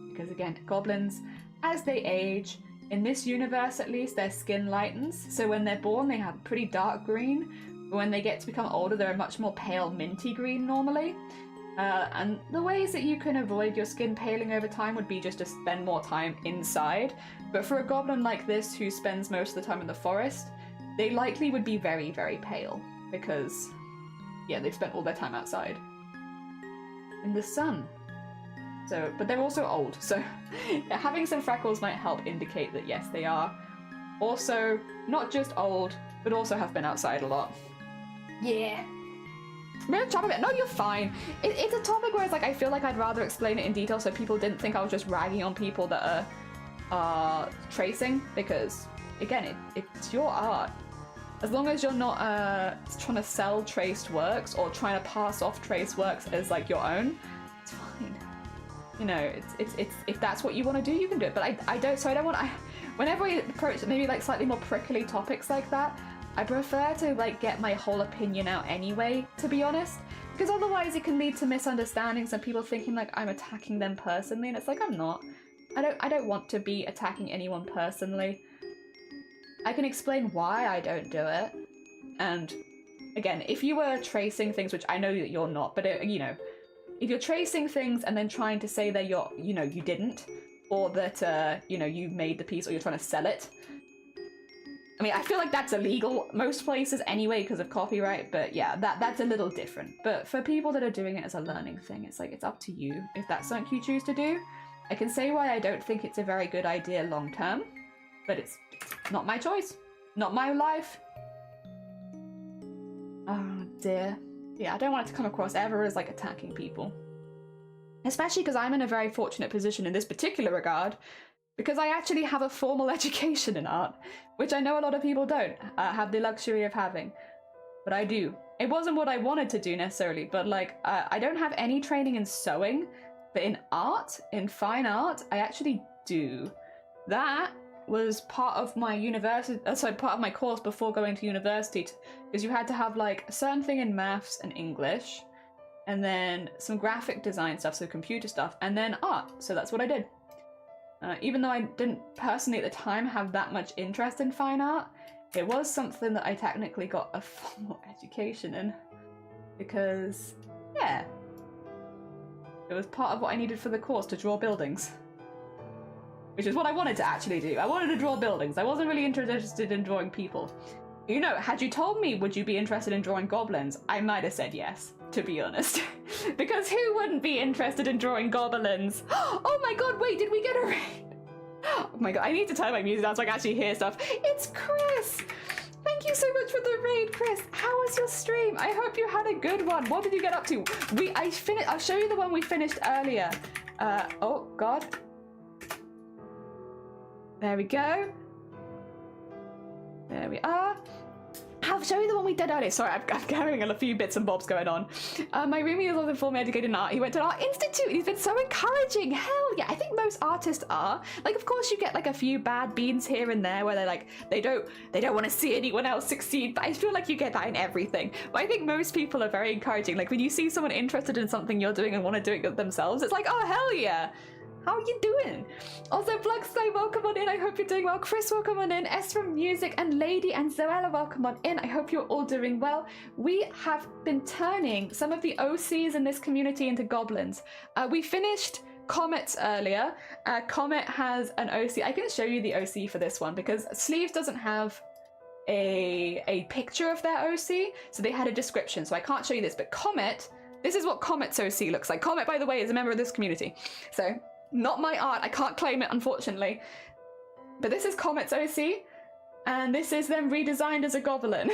Because again, goblins, as they age, in this universe at least, their skin lightens. So when they're born, they have pretty dark green. But when they get to become older, they're a much more pale minty green normally. And the ways that you can avoid your skin paling over time would be just to spend more time inside. But for a goblin like this who spends most of the time in the forest, they likely would be very, very pale because, yeah, they've spent all their time outside in the sun. So, but they're also old, so yeah, having some freckles might help indicate that yes, they are also not just old, but also have been outside a lot. Yeah. Really chop a bit. No, you're fine. It's a topic where it's like I feel like I'd rather explain it in detail so people didn't think I was just ragging on people that are tracing, because again, it's your art. As long as you're not trying to sell traced works or trying to pass off traced works as like your own, it's fine. You know, it's if that's what you want to do, you can do it. But I don't. So I don't want. Whenever we approach maybe like slightly more prickly topics like that, I prefer to like get my whole opinion out anyway. To be honest, because otherwise it can lead to misunderstandings and people thinking like I'm attacking them personally, and it's like I'm not. I don't want to be attacking anyone personally. I can explain why I don't do it, and again, if you were tracing things, which I know that you're not, but you know, if you're tracing things and then trying to say that you didn't, or that you know, you made the piece or you're trying to sell it, I mean, I feel like that's illegal most places anyway because of copyright, but yeah, that's a little different. But for people that are doing it as a learning thing, it's like it's up to you if that's something you choose to do. I can say why I don't think it's a very good idea long term, but it's not my choice. Not my life. Oh dear. Yeah, I don't want it to come across ever as like attacking people. Especially because I'm in a very fortunate position in this particular regard because I actually have a formal education in art, which I know a lot of people don't have the luxury of having, but I do. It wasn't what I wanted to do necessarily, but like I don't have any training in sewing, but in art, in fine art, I actually do. That was part of my part of my course before going to university, because you had to have like a certain thing in maths and English, and then some graphic design stuff, so computer stuff, and then art. So that's what I did. Even though I didn't personally at the time have that much interest in fine art, it was something that I technically got a formal education in, because, yeah, it was part of what I needed for the course to draw buildings. Which is what I wanted to actually do. I wanted to draw buildings. I wasn't really interested in drawing people. You know, had you told me, would you be interested in drawing goblins? I might have said yes, to be honest. Because who wouldn't be interested in drawing goblins? Oh my god, wait, did we get a raid? Oh my god, I need to turn my music down so I can actually hear stuff. It's Chris! Thank you so much for the raid, Chris. How was your stream? I hope you had a good one. What did you get up to? I'll show you the one we finished earlier. Oh god. There we go. There we are. I'll show you the one we did earlier. Sorry, I'm carrying a few bits and bobs going on. My roomie is also formally educated in art. He went to an art institute. He's been so encouraging. Hell yeah. I think most artists are. Like, of course, you get like a few bad beans here and there where they're like, they don't want to see anyone else succeed. But I feel like you get that in everything. But I think most people are very encouraging. Like when you see someone interested in something you're doing and want to do it themselves, it's like, oh, hell yeah. How are you doing? Also, Plugsky, welcome on in. I hope you're doing well. Chris, welcome on in. S from Music and Lady and Zoella, welcome on in. I hope you're all doing well. We have been turning some of the OCs in this community into goblins. We finished Comet's earlier. Comet has an OC. I can show you the OC for this one because Sleeves doesn't have a picture of their OC, so they had a description, so I can't show you this. But Comet, this is what Comet's OC looks like. Comet, by the way, is a member of this community. So, not my art, I can't claim it, unfortunately. But this is Comet's OC, and this is them redesigned as a goblin.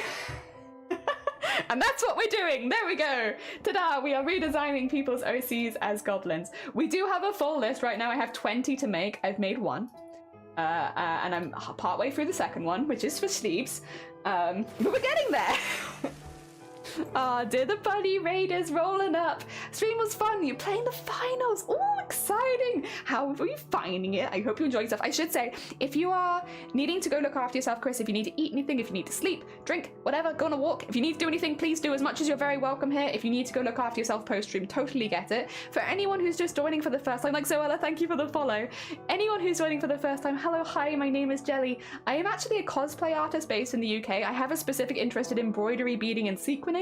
And that's what we're doing! There we go! Ta-da! We are redesigning people's OCs as goblins. We do have a full list right now. I have 20 to make. I've made one. And I'm partway through the second one, which is for Sleeves. But we're getting there! Ah, dear, the Bunny Raid is rolling up. Stream was fun. You're playing the finals. Oh, exciting. How are you finding it? I hope you enjoy yourself. I should say, if you are needing to go look after yourself, Chris, if you need to eat anything, if you need to sleep, drink, whatever, go on a walk. If you need to do anything, please do as much as you're very welcome here. If you need to go look after yourself post-stream, totally get it. For anyone who's just joining for the first time, like Zoella, thank you for the follow. Anyone who's joining for the first time, hello, hi, my name is Jelly. I am actually a cosplay artist based in the UK. I have a specific interest in embroidery, beading, and sequinning.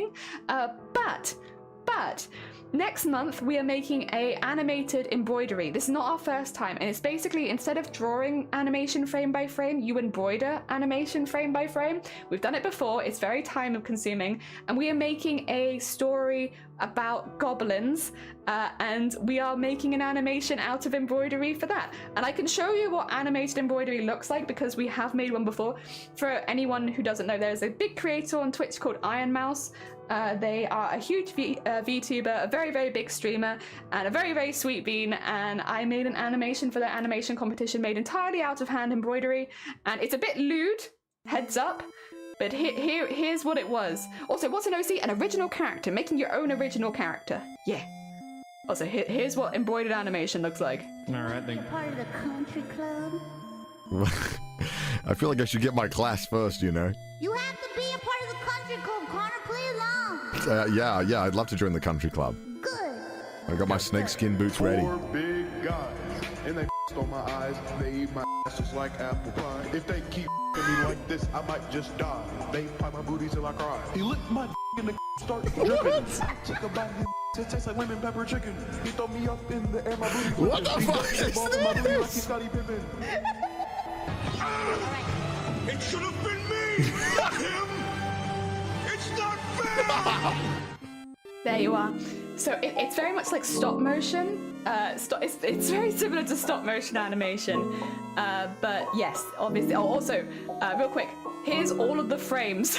But next month we are making a animated embroidery. This is not our first time, and it's basically, instead of drawing animation frame by frame, you embroider animation frame by frame. We've done it before. It's very time consuming, and we are making a story about goblins, and we are making an animation out of embroidery for that. And I can show you what animated embroidery looks like because we have made one before. For anyone who doesn't know, there's a big creator on Twitch called Iron Mouse. They are a huge VTuber, a very, very big streamer, and a very, very sweet bean, and I made an animation for their animation competition made entirely out of hand embroidery, and it's a bit lewd, heads up, but here's what it was. Also, what's an OC? An original character, making your own original character. Yeah. Also, here's what embroidered animation looks like. Alright, then. Part of the country club. I feel like I should get my class first, you know? You have to be a part of the country club, Connor. Play along. Yeah, I'd love to join the country club. Good. I got my snakeskin boots ready. 4 big guys, and they on my eyes. They eat my ass just like apple pie. If they keep me like this, I might just die. They pie my booty till I cry. He licked my and the start dripping. Talk about him. It tastes like lemon pepper chicken. He throw me up in the air, my booty. What the fuck is this? Like It should have been me, not him. It's not fair. There you are. So it's very much like stop motion. It's very similar to stop motion animation. But yes, obviously. Oh, also, real quick, here's all of the frames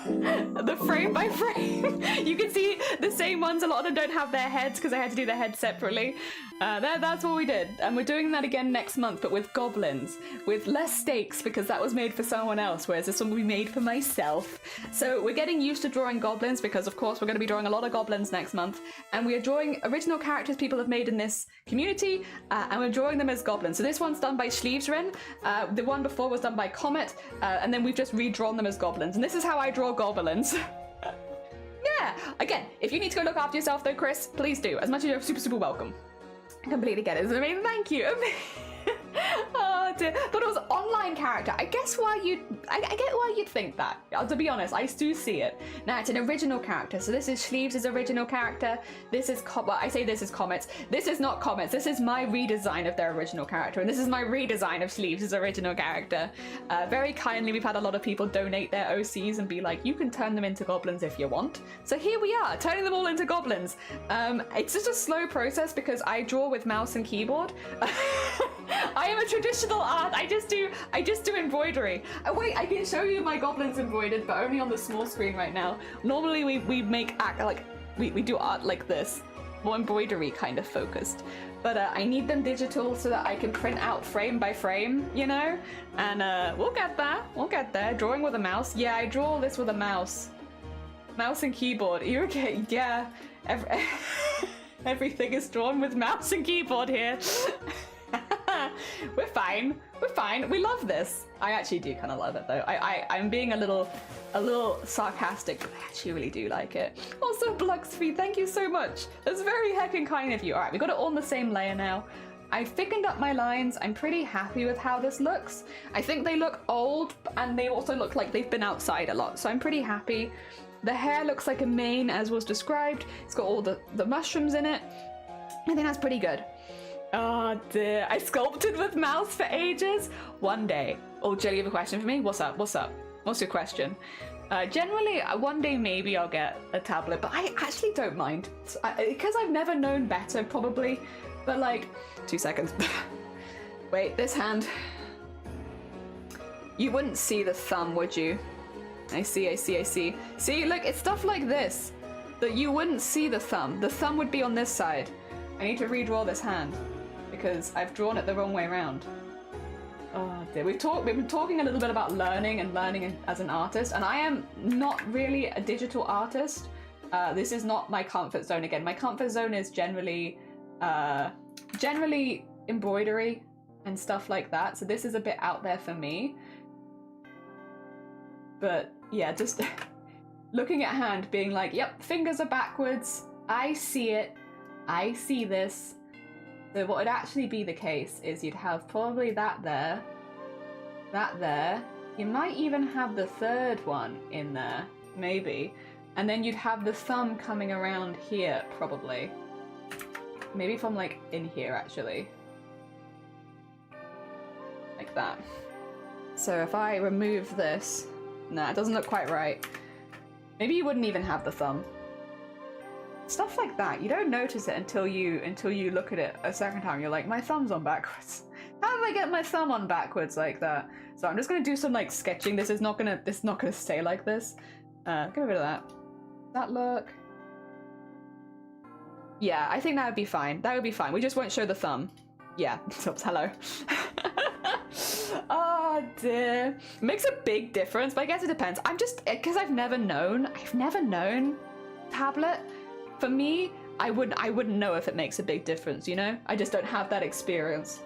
the frame by frame. You can see the same ones. A lot of them don't have their heads because I had to do their heads separately. That's what we did, and we're doing that again next month, but with goblins, with less stakes because that was made for someone else, whereas this one will be made for myself. So we're getting used to drawing goblins because, of course, we're going to be drawing a lot of goblins next month, and we are drawing original characters people have made in this community, and we're drawing them as goblins. So this one's done by Sleevesren, the one before was done by Comet, and then we've just redrawn them as goblins, and this is how I draw goblins. Yeah, again, if you need to go look after yourself though, Chris, please do, as much as you're super welcome. I completely get it. It's amazing. Thank you. Oh dear. But it was online character. I get why you'd think that. To be honest, I do see it. Now it's an original character. So this is Sleeves' original character. This is well, I say this is Comets. This is not Comets. This is my redesign of their original character, and this is my redesign of Sleeves' original character. Very kindly, we've had a lot of people donate their OCs and be like, you can turn them into goblins if you want. So here we are, turning them all into goblins. It's just a slow process because I draw with mouse and keyboard. I am a traditional art. I just do embroidery. Oh wait, I can show you my goblins embroidered, but only on the small screen right now. Normally we make we do art like this, more embroidery kind of focused. But I need them digital so that I can print out frame by frame, you know? And we'll get there. We'll get there. Drawing with a mouse. Yeah, I draw this with a mouse. Mouse and keyboard. You're okay? Yeah. Everything is drawn with mouse and keyboard here. We're fine. We're fine. We love this. I actually do kind of love it though. I'm being a little sarcastic, but I actually really do like it. Also, Blugsfeed, thank you so much. That's very heckin' kind of you. All right, we got it all on the same layer now. I've thickened up my lines. I'm pretty happy with how this looks. I think they look old, and they also look like they've been outside a lot, so I'm pretty happy. The hair looks like a mane, as was described. It's got all the mushrooms in it. I think that's pretty good. Oh dear, I sculpted with mouse for ages. One day. Oh, Jelly, you have a question for me? What's up? What's up? What's your question? Generally, one day maybe I'll get a tablet, but I actually don't mind. Because I've never known better, probably. But like, 2 seconds. Wait, this hand. You wouldn't see the thumb, would you? I see. See, look, it's stuff like this that you wouldn't see the thumb. The thumb would be on this side. I need to redraw this hand because I've drawn it the wrong way around. Oh dear. We've been talking a little bit about learning as an artist, and I am not really a digital artist. This is not my comfort zone again. My comfort zone is generally embroidery and stuff like that. So this is a bit out there for me. But yeah, just looking at hand, being like, yep, fingers are backwards. I see it. I see this. So what would actually be the case is you'd have probably that there. You might even have the third one in there, maybe. And then you'd have the thumb coming around here, probably. Maybe from like in here, actually. Like that. So if I remove this, nah, it doesn't look quite right. Maybe you wouldn't even have the thumb. Stuff like that, you don't notice it until you look at it a second time. You're like, my thumb's on backwards. How did I get my thumb on backwards like that? So I'm just gonna do some like sketching. This is not gonna stay like this. Get rid of that. That look. Yeah, I think that would be fine. That would be fine. We just won't show the thumb. Yeah. Oops, hello. Oh dear. It makes a big difference, but I guess it depends. I'm just because I've never known tablet. For me, I wouldn't know if it makes a big difference, you know? I just don't have that experience.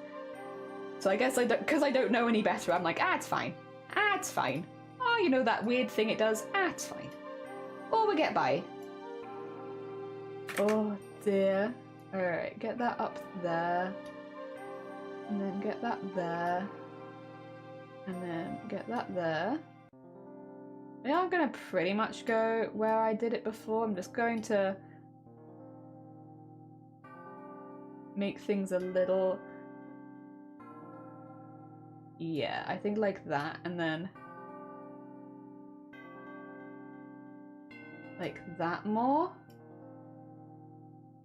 So I guess because I don't know any better, I'm like, it's fine. It's fine. Oh, you know that weird thing it does? It's fine. Or we get by. Oh dear. Alright, get that up there. And then get that there. And then get that there. Yeah, I'm gonna pretty much go where I did it before. I'm just going to make things a little... Yeah, I think like that, and then like that more.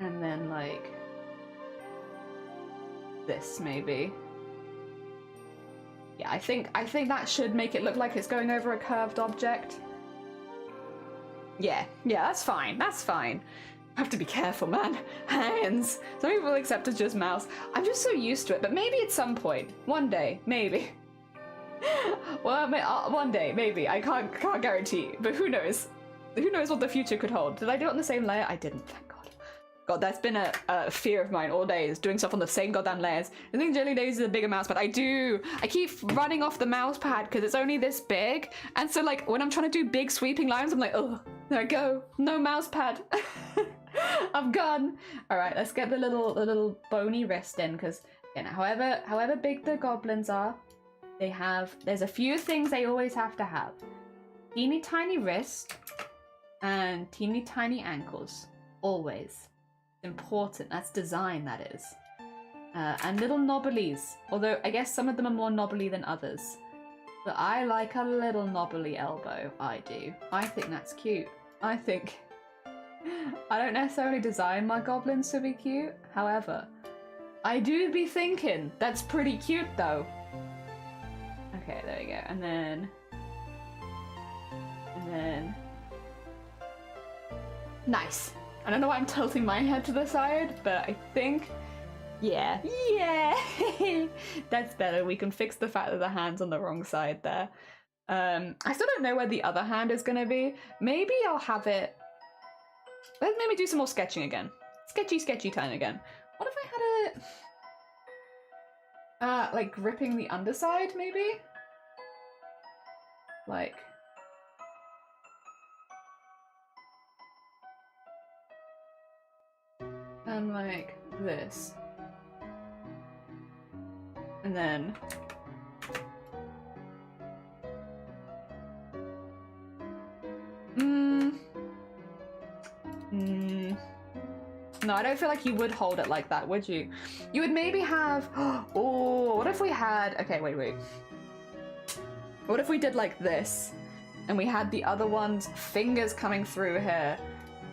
And then like this maybe. Yeah, I think that should make it look like it's going over a curved object. Yeah, that's fine. That's fine. I have to be careful, man. Hands. Some people accept it's just mouse. I'm just so used to it, but maybe at some point, one day, maybe. Well, one day, maybe. I can't guarantee, but who knows? Who knows what the future could hold? Did I do it on the same layer? I didn't, thank God. God, that's been a fear of mine all day, is doing stuff on the same goddamn layers. I think Jelly Days is a bigger mouse pad. I keep running off the mouse pad because it's only this big. And so like when I'm trying to do big sweeping lines, I'm like, oh, there I go. No mouse pad. I'm gone. All right, let's get the little bony wrist in because however big the goblins are, there's a few things they always have to have. Teeny tiny wrist and teeny tiny ankles. Always. Important. That's design, that is. And little knobblies. Although I guess some of them are more knobbly than others. But I like a little knobbly elbow. I do. I think that's cute. I don't necessarily design my goblins to be cute. However, I do be thinking that's pretty cute though. Okay, there we go. And then nice. I don't know why I'm tilting my head to the side, but I think, yeah, that's better. We can fix the fact that the hand's on the wrong side there. I still don't know where the other hand is going to be. Maybe I'll have it, let's maybe do some more sketching again. Sketchy time again. What if I had it, like gripping the underside maybe? Like, and like this. And then no, I don't feel like you would hold it like that, would you? You would maybe have, oh, what if we had, okay, wait. What if we did like this and we had the other one's fingers coming through here?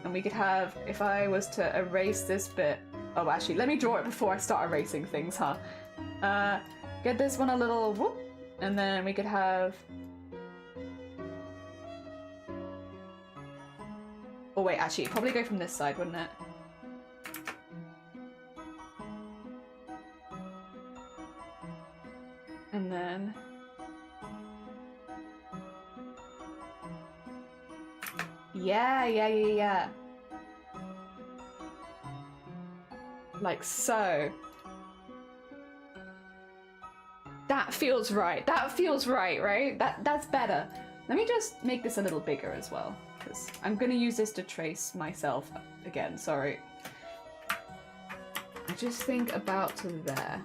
And we could have, if I was to erase this bit, oh actually, let me draw it before I start erasing things, huh? Get this one a little whoop, and then we could have, oh wait, actually, it'd probably go from this side, wouldn't it? And then, yeah. Like so. That feels right. That feels right? That's better. Let me just make this a little bigger as well, because I'm gonna use this to trace myself again, sorry. I just think about to there.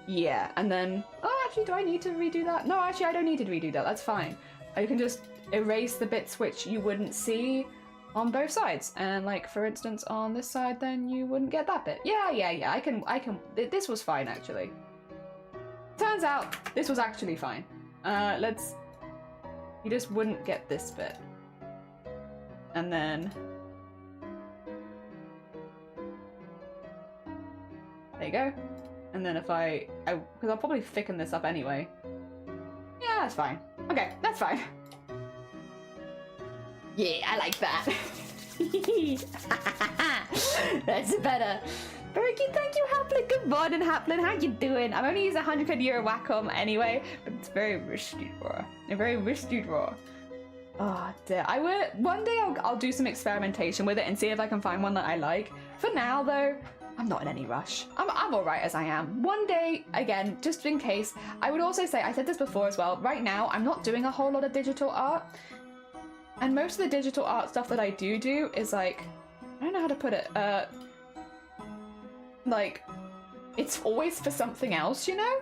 Yeah, and then, oh, actually, do I need to redo that? No, actually, I don't need to redo that. That's fine. I can just erase the bits which you wouldn't see on both sides. And like, for instance, on this side, then you wouldn't get that bit. Yeah, I can, this was fine, actually. Turns out, this was actually fine. You just wouldn't get this bit. And then, there you go. And then if because I'll probably thicken this up anyway. Yeah, that's fine. Okay, that's fine. Yeah, I like that. That's better. Very cute, thank you, Haplin. Good morning, Haplin. How you doing? I'm only using 100 euro Wacom anyway, but it's very risky raw. A very risky raw. Oh dear. One day I'll do some experimentation with it and see if I can find one that I like. For now though, I'm not in any rush. I'm alright as I am. One day, again, just in case, I would also say, I said this before as well, right now I'm not doing a whole lot of digital art. And most of the digital art stuff that I do is like, I don't know how to put it, like, it's always for something else, you know?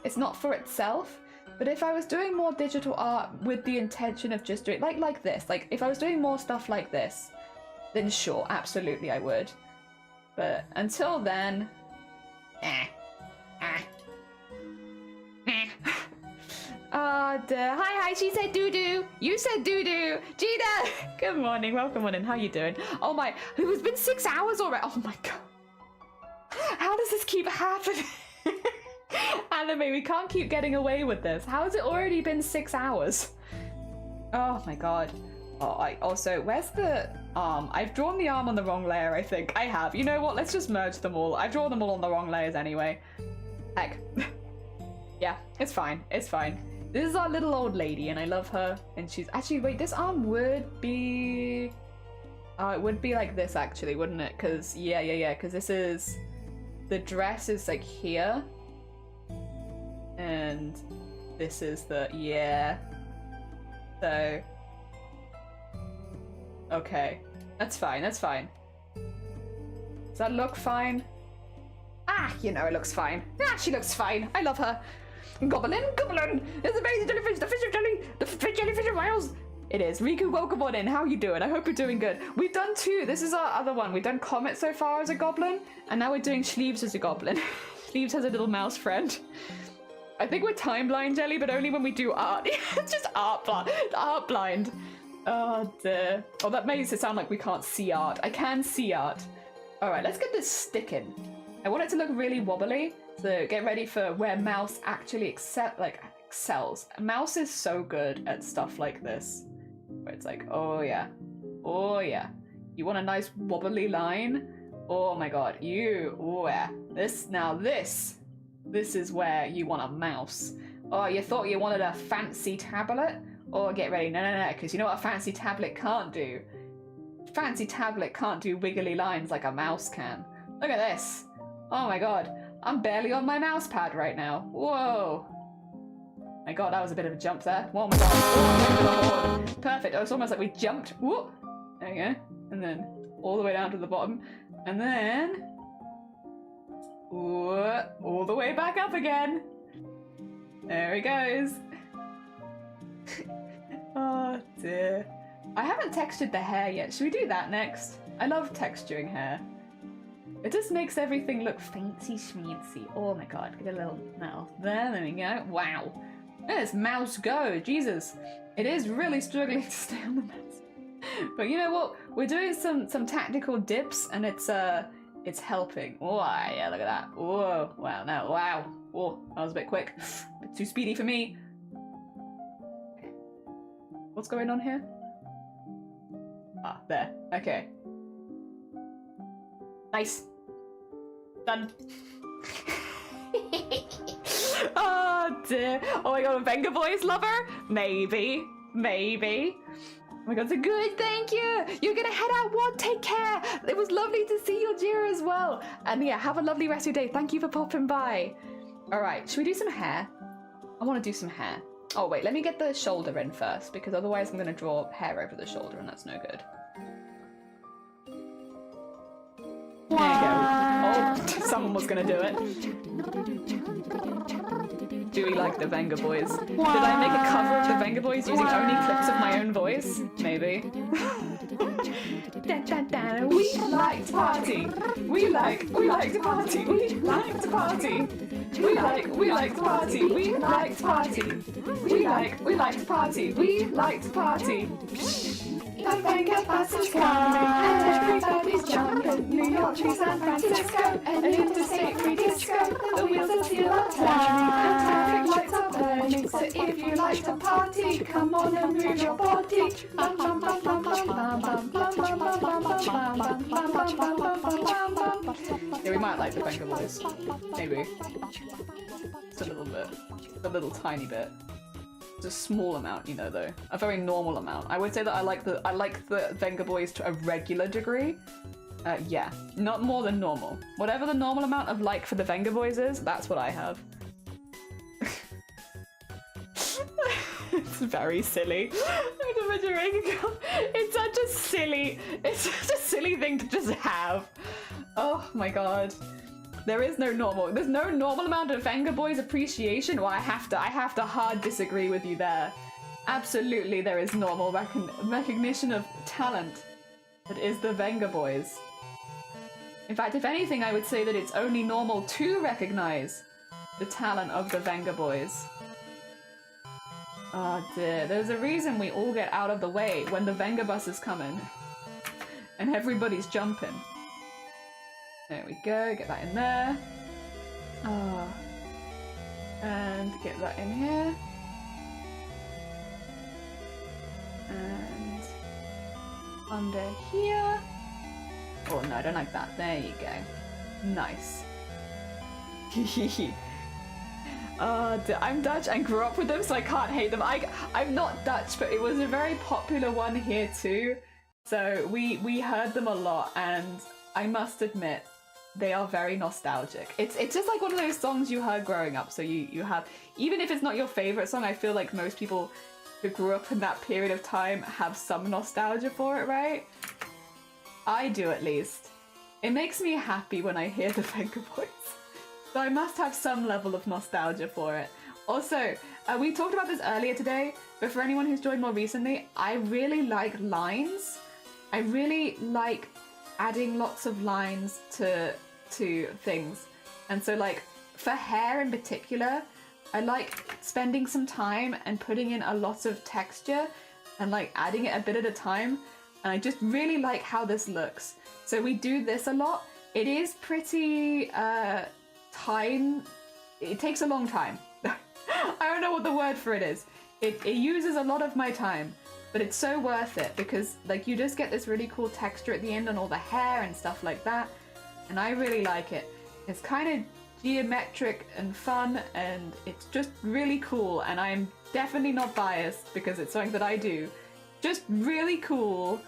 It's not for itself. But if I was doing more digital art with the intention of just doing, like this, like if I was doing more stuff like this, then sure, absolutely I would. But until then, Oh dear. Hi, she said doo-doo. You said doo-doo. Gina! Good morning, welcome on in. How you doing? Oh my, it's been 6 hours already. Oh my god. How does this keep happening? Anime, we can't keep getting away with this. How has it already been 6 hours? Oh my god. Oh, I also, where's the arm? I've drawn the arm on the wrong layer, I think. I have. You know what? Let's just merge them all. I've drawn them all on the wrong layers anyway. Heck. Yeah, it's fine. It's fine. This is our little old lady, and I love her. And she's actually, wait, this arm would be. It would be like this, actually, wouldn't it? Because yeah. Because this is the dress is like here, and this is the So okay, that's fine. That's fine. Does that look fine? Ah, you know, it looks fine. Ah, she looks fine. I love her. Goblin, it's amazing jellyfish, the fish of jelly, the fish jellyfish of Wales. It is. Riku, welcome on in. How are you doing? I hope you're doing good. We've done 2. This is our other one. We've done Comet so far as a goblin, and now we're doing Sleeves as a goblin. Sleeves has a little mouse friend. I think we're time blind, Jelly, but only when we do art. It's just art blind. Oh dear. Oh, that makes it sound like we can't see art. I can see art. All right, let's get this sticking. I want it to look really wobbly, so get ready for where Mouse actually excels. Mouse is so good at stuff like this, where it's like, oh yeah, you want a nice wobbly line? Oh my god, this is where you want a mouse. Oh, you thought you wanted a fancy tablet? Oh, get ready, no, because you know what a fancy tablet can't do? Fancy tablet can't do wiggly lines like a mouse can. Look at this. Oh my god, I'm barely on my mouse pad right now. Whoa. My god, that was a bit of a jump there. Oh my god. Oh, perfect. It's almost like we jumped. Whoop. There we go. And then all the way down to the bottom. And then all the way back up again. There he goes. Oh dear. I haven't textured the hair yet. Should we do that next? I love texturing hair. It just makes everything look fancy schmancy. Oh my god, get a little mouth there we go. Wow. There's Mouse go, Jesus. It is really struggling to stay on the mouse. But you know what? We're doing some tactical dips, and it's helping. Oh yeah, look at that. Whoa, wow, no, wow. Oh, that was a bit quick. A bit too speedy for me. What's going on here? Ah, there. Okay. Nice. Done. Oh dear. Oh my god, a Venga Boys lover? Maybe. Oh my god, so good, thank you. You're gonna head out one, take care. It was lovely to see you, Jira, as well. And yeah, have a lovely rest of your day. Thank you for popping by. Alright, should we do some hair? I want to do some hair. Oh wait, let me get the shoulder in first, because otherwise I'm gonna draw hair over the shoulder and that's no good. There you go. Oh, someone was gonna do it. Do we like the Venga Boys? Did I make a cover of the Venga Boys using only clips of my own voice? Maybe. We like to party. We like to party. We like to party. We like to party. We like to party. We like to party. We like to party. The Venga Bus is coming, and everybody's jumping. New York to San Francisco, and interstate free disco. The wheels of steel are turning, and traffic lights are burning. So if you like to party, come on and move your body. Bum bum bum bum bum bum bum bum bum bum bum bum bum bum bum bum. Yeah, we might like the Venga Boys. Maybe. Just a little bit. A little tiny bit. It's a small amount, you know, though. A very normal amount. I would say that I like the Venga Boys to a regular degree. Yeah, not more than normal. Whatever the normal amount of like for the Venga Boys is, that's what I have. It's very silly. It's such a silly thing to just have. Oh my god. There's no normal amount of Venga Boys appreciation. Well, I have to hard disagree with you there. Absolutely, there is normal recognition of talent that is the Venga Boys. In fact, if anything, I would say that it's only normal to recognize the talent of the Venga Boys. Oh dear, there's a reason we all get out of the way when the Venga bus is coming. And everybody's jumping. There we go, get that in there. Oh. And get that in here. And under here. Oh no, I don't like that. There you go. Nice. I'm Dutch and grew up with them, so I can't hate them. I'm not Dutch, but it was a very popular one here too. So we heard them a lot, and I must admit, they are very nostalgic. It's just like one of those songs you heard growing up. So you have, even if it's not your favorite song, I feel like most people who grew up in that period of time have some nostalgia for it, right? I do, at least. It makes me happy when I hear the Venga Boys. So I must have some level of nostalgia for it. Also, we talked about this earlier today, but for anyone who's joined more recently, I really like lines. I really like adding lots of lines to things. And so like, for hair in particular, I like spending some time and putting in a lot of texture and like adding it a bit at a time. And I just really like how this looks. So we do this a lot. It is pretty, it takes a long time. I don't know what the word for it is. It uses a lot of my time, but it's so worth it because like you just get this really cool texture at the end on all the hair and stuff like that. And I really like it. It's kind of geometric and fun, and it's just really cool. And I'm definitely not biased because it's something that I do. Just really cool.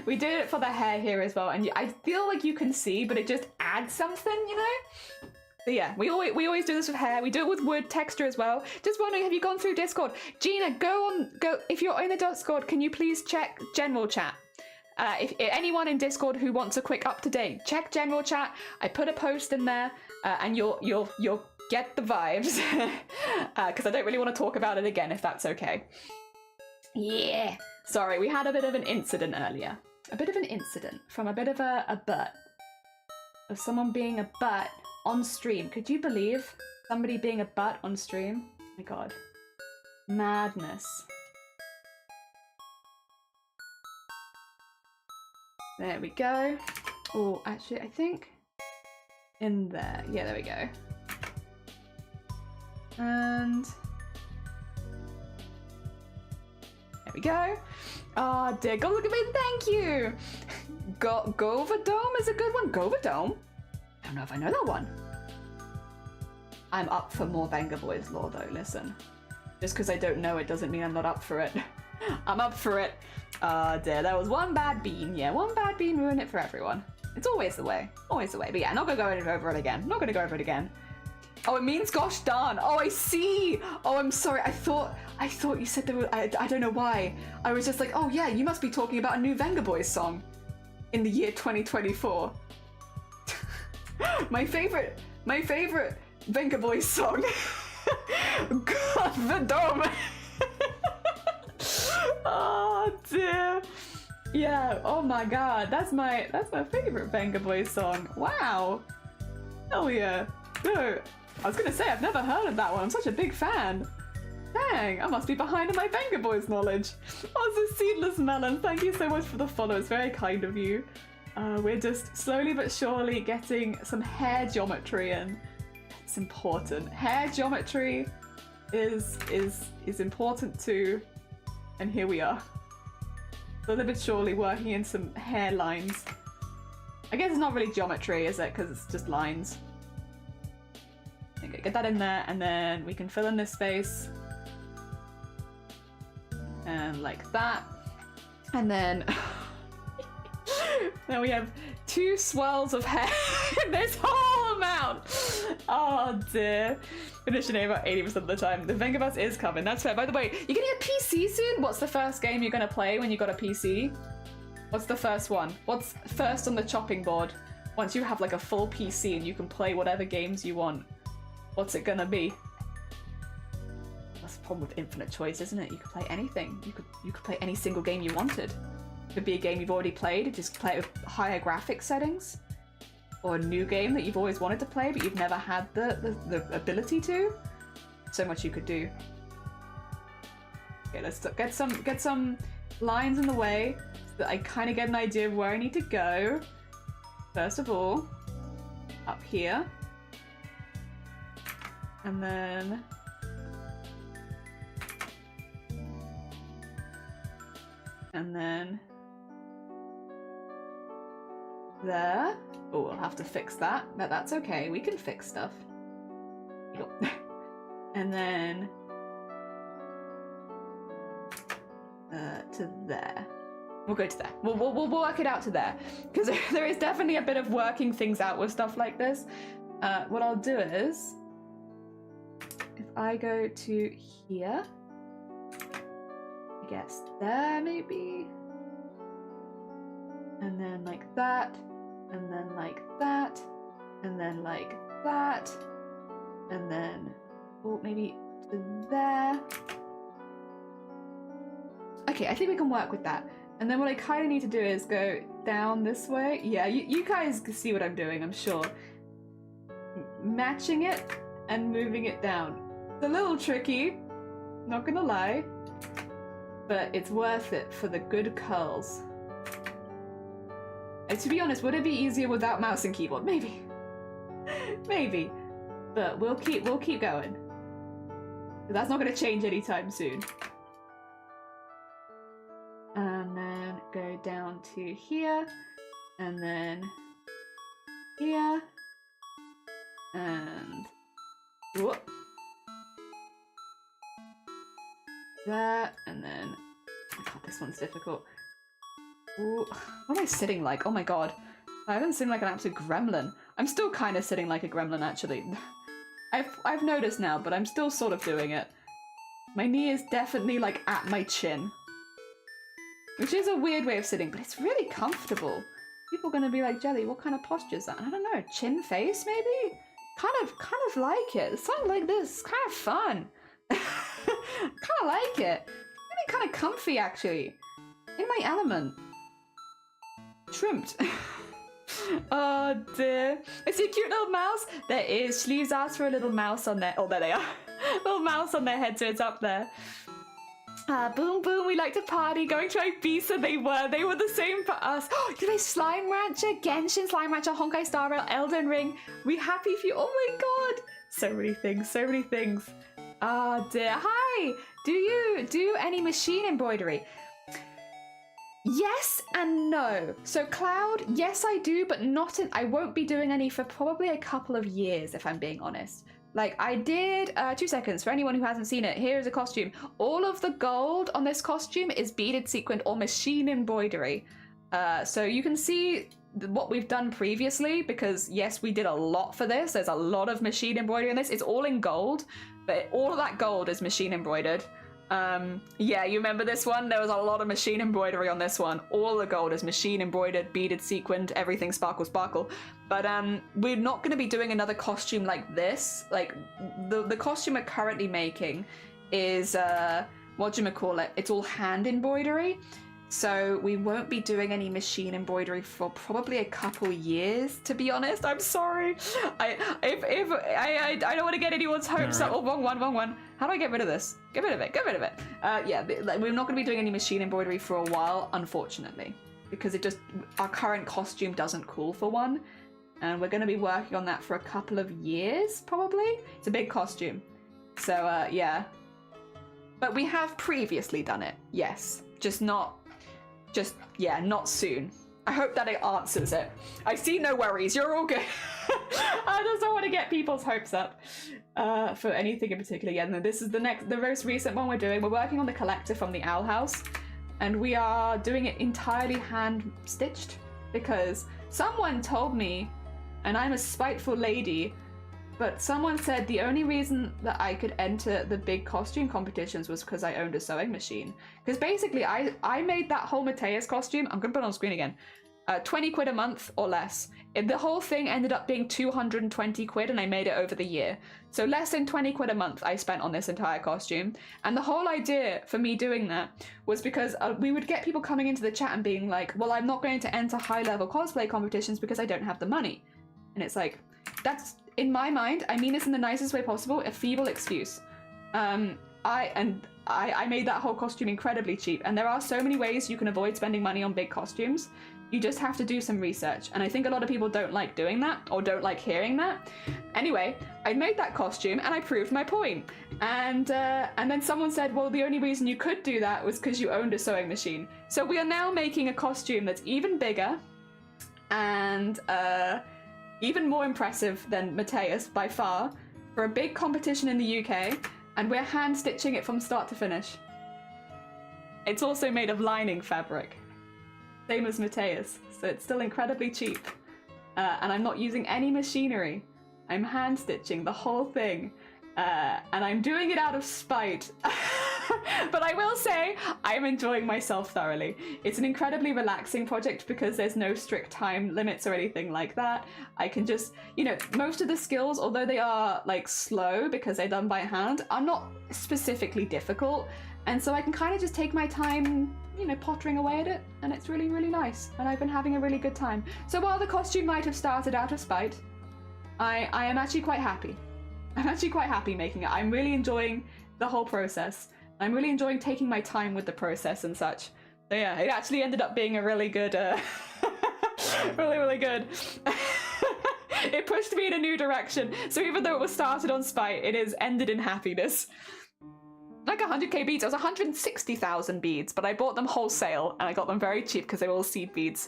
We did it for the hair here as well, and I feel like you can see, but it just adds something, you know? So yeah, we always do this with hair. We do it with wood texture as well. Just wondering, have you gone through Discord? Gina, go. If you're in the Discord, can you please check general chat? If anyone in Discord who wants a quick up-to-date, check general chat. I put a post in there, and you'll get the vibes. Because I don't really want to talk about it again, if that's okay. Yeah. Sorry, we had a bit of an incident earlier. A bit of an incident from a bit of a butt. Of someone being a butt on stream. Could you believe somebody being a butt on stream? Oh my god. Madness. There we go. Oh, actually, I think in there. Yeah, there we go. And there we go. Oh dear, go look at me, thank you! Goverdome is a good one. Goverdome? I don't know if I know that one. I'm up for more Venga Boys lore though, listen. Just because I don't know it doesn't mean I'm not up for it. I'm up for it. Oh dear, that was one bad bean. Yeah, one bad bean ruined it for everyone. It's always the way. Always the way. But yeah, not gonna go over it again. Not gonna go over it again. Oh, it means gosh darn. Oh, I see. Oh, I'm sorry. I thought you said there were, I don't know why. I was just like, oh yeah, you must be talking about a new Venga Boys song in the year 2024. my favorite Venga Boys song. God, the dome. Oh dear. Yeah, oh my god, that's my favorite Venga Boys song. Wow. Hell yeah. No, I was gonna say, I've never heard of that one. I'm such a big fan. Dang, I must be behind in my Venga Boys knowledge. Oh, it's a Seedless Melon. Thank you so much for the follow. It's very kind of you. We're just slowly but surely getting some hair geometry in. It's important. Hair geometry is important too. And here we are. Slowly but surely working in some hair lines. I guess it's not really geometry, is it? Because it's just lines. Okay, get that in there, and then we can fill in this space. And like that. And then... now we have 2 swirls of hair in this whole amount! Oh dear. Finishing it about 80% of the time. The Venga Bus is coming, that's fair. By the way, you're getting a PC soon? What's the first game you're gonna play when you got a PC? What's the first one? What's first on the chopping board? Once you have like a full PC and you can play whatever games you want. What's it gonna be? That's the problem with infinite choice, isn't it? You could play anything. You could play any single game you wanted. It could be a game you've already played, just play it with higher graphics settings. Or a new game that you've always wanted to play but you've never had the ability to. So much you could do. Okay, let's get some lines in the way so that I kind of get an idea of where I need to go. First of all, up here. And then... there. Oh, we'll have to fix that, but that's okay. We can fix stuff. And then to there. We'll go to there. We'll work it out to there, because there is definitely a bit of working things out with stuff like this. What I'll do is, if I go to here, I guess there maybe, and then like that, and then like that, and then like that, and then maybe to there. Okay, I think we can work with that. And then what I kind of need to do is go down this way. Yeah, you guys can see what I'm doing, I'm sure. Matching it and moving it down. It's a little tricky, not gonna lie, but it's worth it for the good curls. And to be honest, would it be easier without mouse and keyboard? Maybe. Maybe. But we'll keep going. That's not gonna change anytime soon. And then go down to here, and then here, and whoop, that, and then, oh god, this one's difficult. Ooh, what am I sitting like? Oh my god, I haven't sitting like an absolute gremlin. I'm still kind of sitting like a gremlin, actually. I've noticed now, but I'm still sort of doing it. My knee is definitely like at my chin. Which is a weird way of sitting, but it's really comfortable. People are gonna be like, Jelly, what kind of posture is that? I don't know, chin face maybe? Kind of like it. Something like this, it's kind of fun. Kind of like it. Really kind of comfy actually. In my element. Shrimped. Oh dear. I see a cute little mouse. There is. Sleeves asked for a little mouse on there. Oh, there they are. Little mouse on their head, so it's up there. Boom boom, we like to party. Going to Ibiza, they were the same for us. Oh, you play Slime Rancher, Genshin, Slime Rancher, Honkai Star Rail, Elden Ring. We happy for you. Oh my god. So many things, so many things. Ah dear. Hi, do you do any machine embroidery? Yes and no. So Cloud, yes I do, but not in, I won't be doing any for probably a couple of years, if I'm being honest. Like I did, 2 seconds, for anyone who hasn't seen it, here's a costume. All of the gold on this costume is beaded, sequined, or machine embroidery. So you can see what we've done previously, because yes, we did a lot for this. There's a lot of machine embroidery on this. It's all in gold, but all of that gold is machine embroidered. Yeah, you remember this one? There was a lot of machine embroidery on this one. All the gold is machine embroidered, beaded, sequined, everything sparkle, sparkle. But we're not going to be doing another costume like this. Like the costume we're currently making is whatchamacallit, it's all hand embroidery. So we won't be doing any machine embroidery for probably a couple years, to be honest. I'm sorry. I don't want to get anyone's hopes up. Oh, wrong one. How do I get rid of this? Get rid of it. Yeah, we're not going to be doing any machine embroidery for a while, unfortunately, because our current costume doesn't call for one, and we're going to be working on that for a couple of years, probably. It's a big costume, so yeah. But we have previously done it, yes, not soon. I hope that it answers it. I see no worries, you're all good. I just don't want to get people's hopes up for anything in particular. Yeah, no, this is the most recent one we're doing. We're working on the collector from the Owl House, and we are doing it entirely hand stitched because someone told me, and I'm a spiteful lady, but someone said the only reason that I could enter the big costume competitions was because I owned a sewing machine. Because basically, I made that whole Mateus costume, I'm going to put it on screen again, 20 quid a month or less. The whole thing ended up being 220 quid, and I made it over the year. So less than 20 quid a month I spent on this entire costume. And the whole idea for me doing that was because we would get people coming into the chat and being like, well, I'm not going to enter high-level cosplay competitions because I don't have the money. And it's like, that's... in my mind, I mean this in the nicest way possible, a feeble excuse. I made that whole costume incredibly cheap, and there are so many ways you can avoid spending money on big costumes. You just have to do some research, and I think a lot of people don't like doing that, or don't like hearing that. Anyway, I made that costume, and I proved my point. And then someone said, well, the only reason you could do that was because you owned a sewing machine. So we are now making a costume that's even bigger, and even more impressive than Mateus by far, for a big competition in the UK, and we're hand stitching it from start to finish. It's also made of lining fabric, same as Mateus, so it's still incredibly cheap. And I'm not using any machinery. I'm hand stitching the whole thing, and I'm doing it out of spite. But I will say, I'm enjoying myself thoroughly. It's an incredibly relaxing project because there's no strict time limits or anything like that. I can just, you know, most of the skills, although they are like slow because they're done by hand, are not specifically difficult. And so I can kind of just take my time, you know, pottering away at it, and it's really, really nice. And I've been having a really good time. So while the costume might have started out of spite, I am actually quite happy. I'm actually quite happy making it. I'm really enjoying the whole process. I'm really enjoying taking my time with the process and such. So yeah, it actually ended up being a really good, really, really good. It pushed me in a new direction. So even though it was started on spite, it is ended in happiness. Like 100k beads. It was 160,000 beads, but I bought them wholesale and I got them very cheap because they were all seed beads.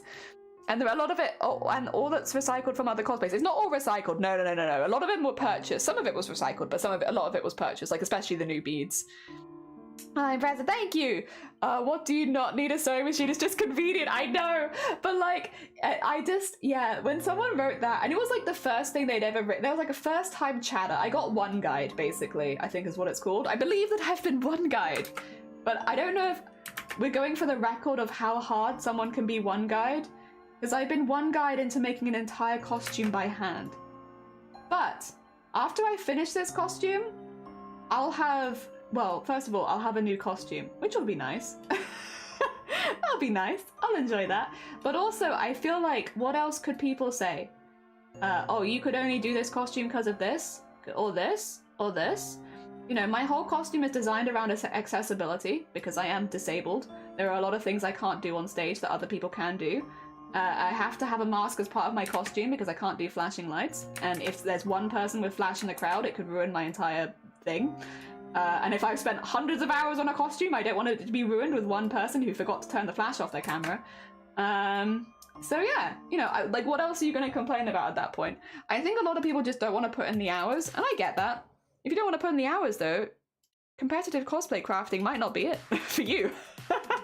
And there are a lot of it, and all that's recycled from other cosplays. It's not all recycled. No. A lot of them were purchased. Some of it was recycled, but a lot of it was purchased, like especially the new beads. I'm impressed. Thank you. What do you not need a sewing machine? It's just convenient. I know, but like, I just, yeah. When someone wrote that, and it was like the first thing they'd ever written. There was like a first time chatter. I got one guide, basically. I think is what it's called. I believe that I've been one guide, but I don't know if we're going for the record of how hard someone can be one guide. Because I've been one guide into making an entire costume by hand. But after I finish this costume, I'll have, well, first of all, I'll have a new costume, which will be nice. That'll be nice. I'll enjoy that. But also, I feel like, what else could people say? Oh, you could only do this costume because of this, or this, or this. You know, my whole costume is designed around accessibility because I am disabled. There are a lot of things I can't do on stage that other people can do. I have to have a mask as part of my costume because I can't do flashing lights. And if there's one person with flash in the crowd, it could ruin my entire thing. And if I've spent hundreds of hours on a costume, I don't want it to be ruined with one person who forgot to turn the flash off their camera. So yeah, you know, like what else are you going to complain about at that point? I think a lot of people just don't want to put in the hours, and I get that. If you don't want to put in the hours though, competitive cosplay crafting might not be it for you.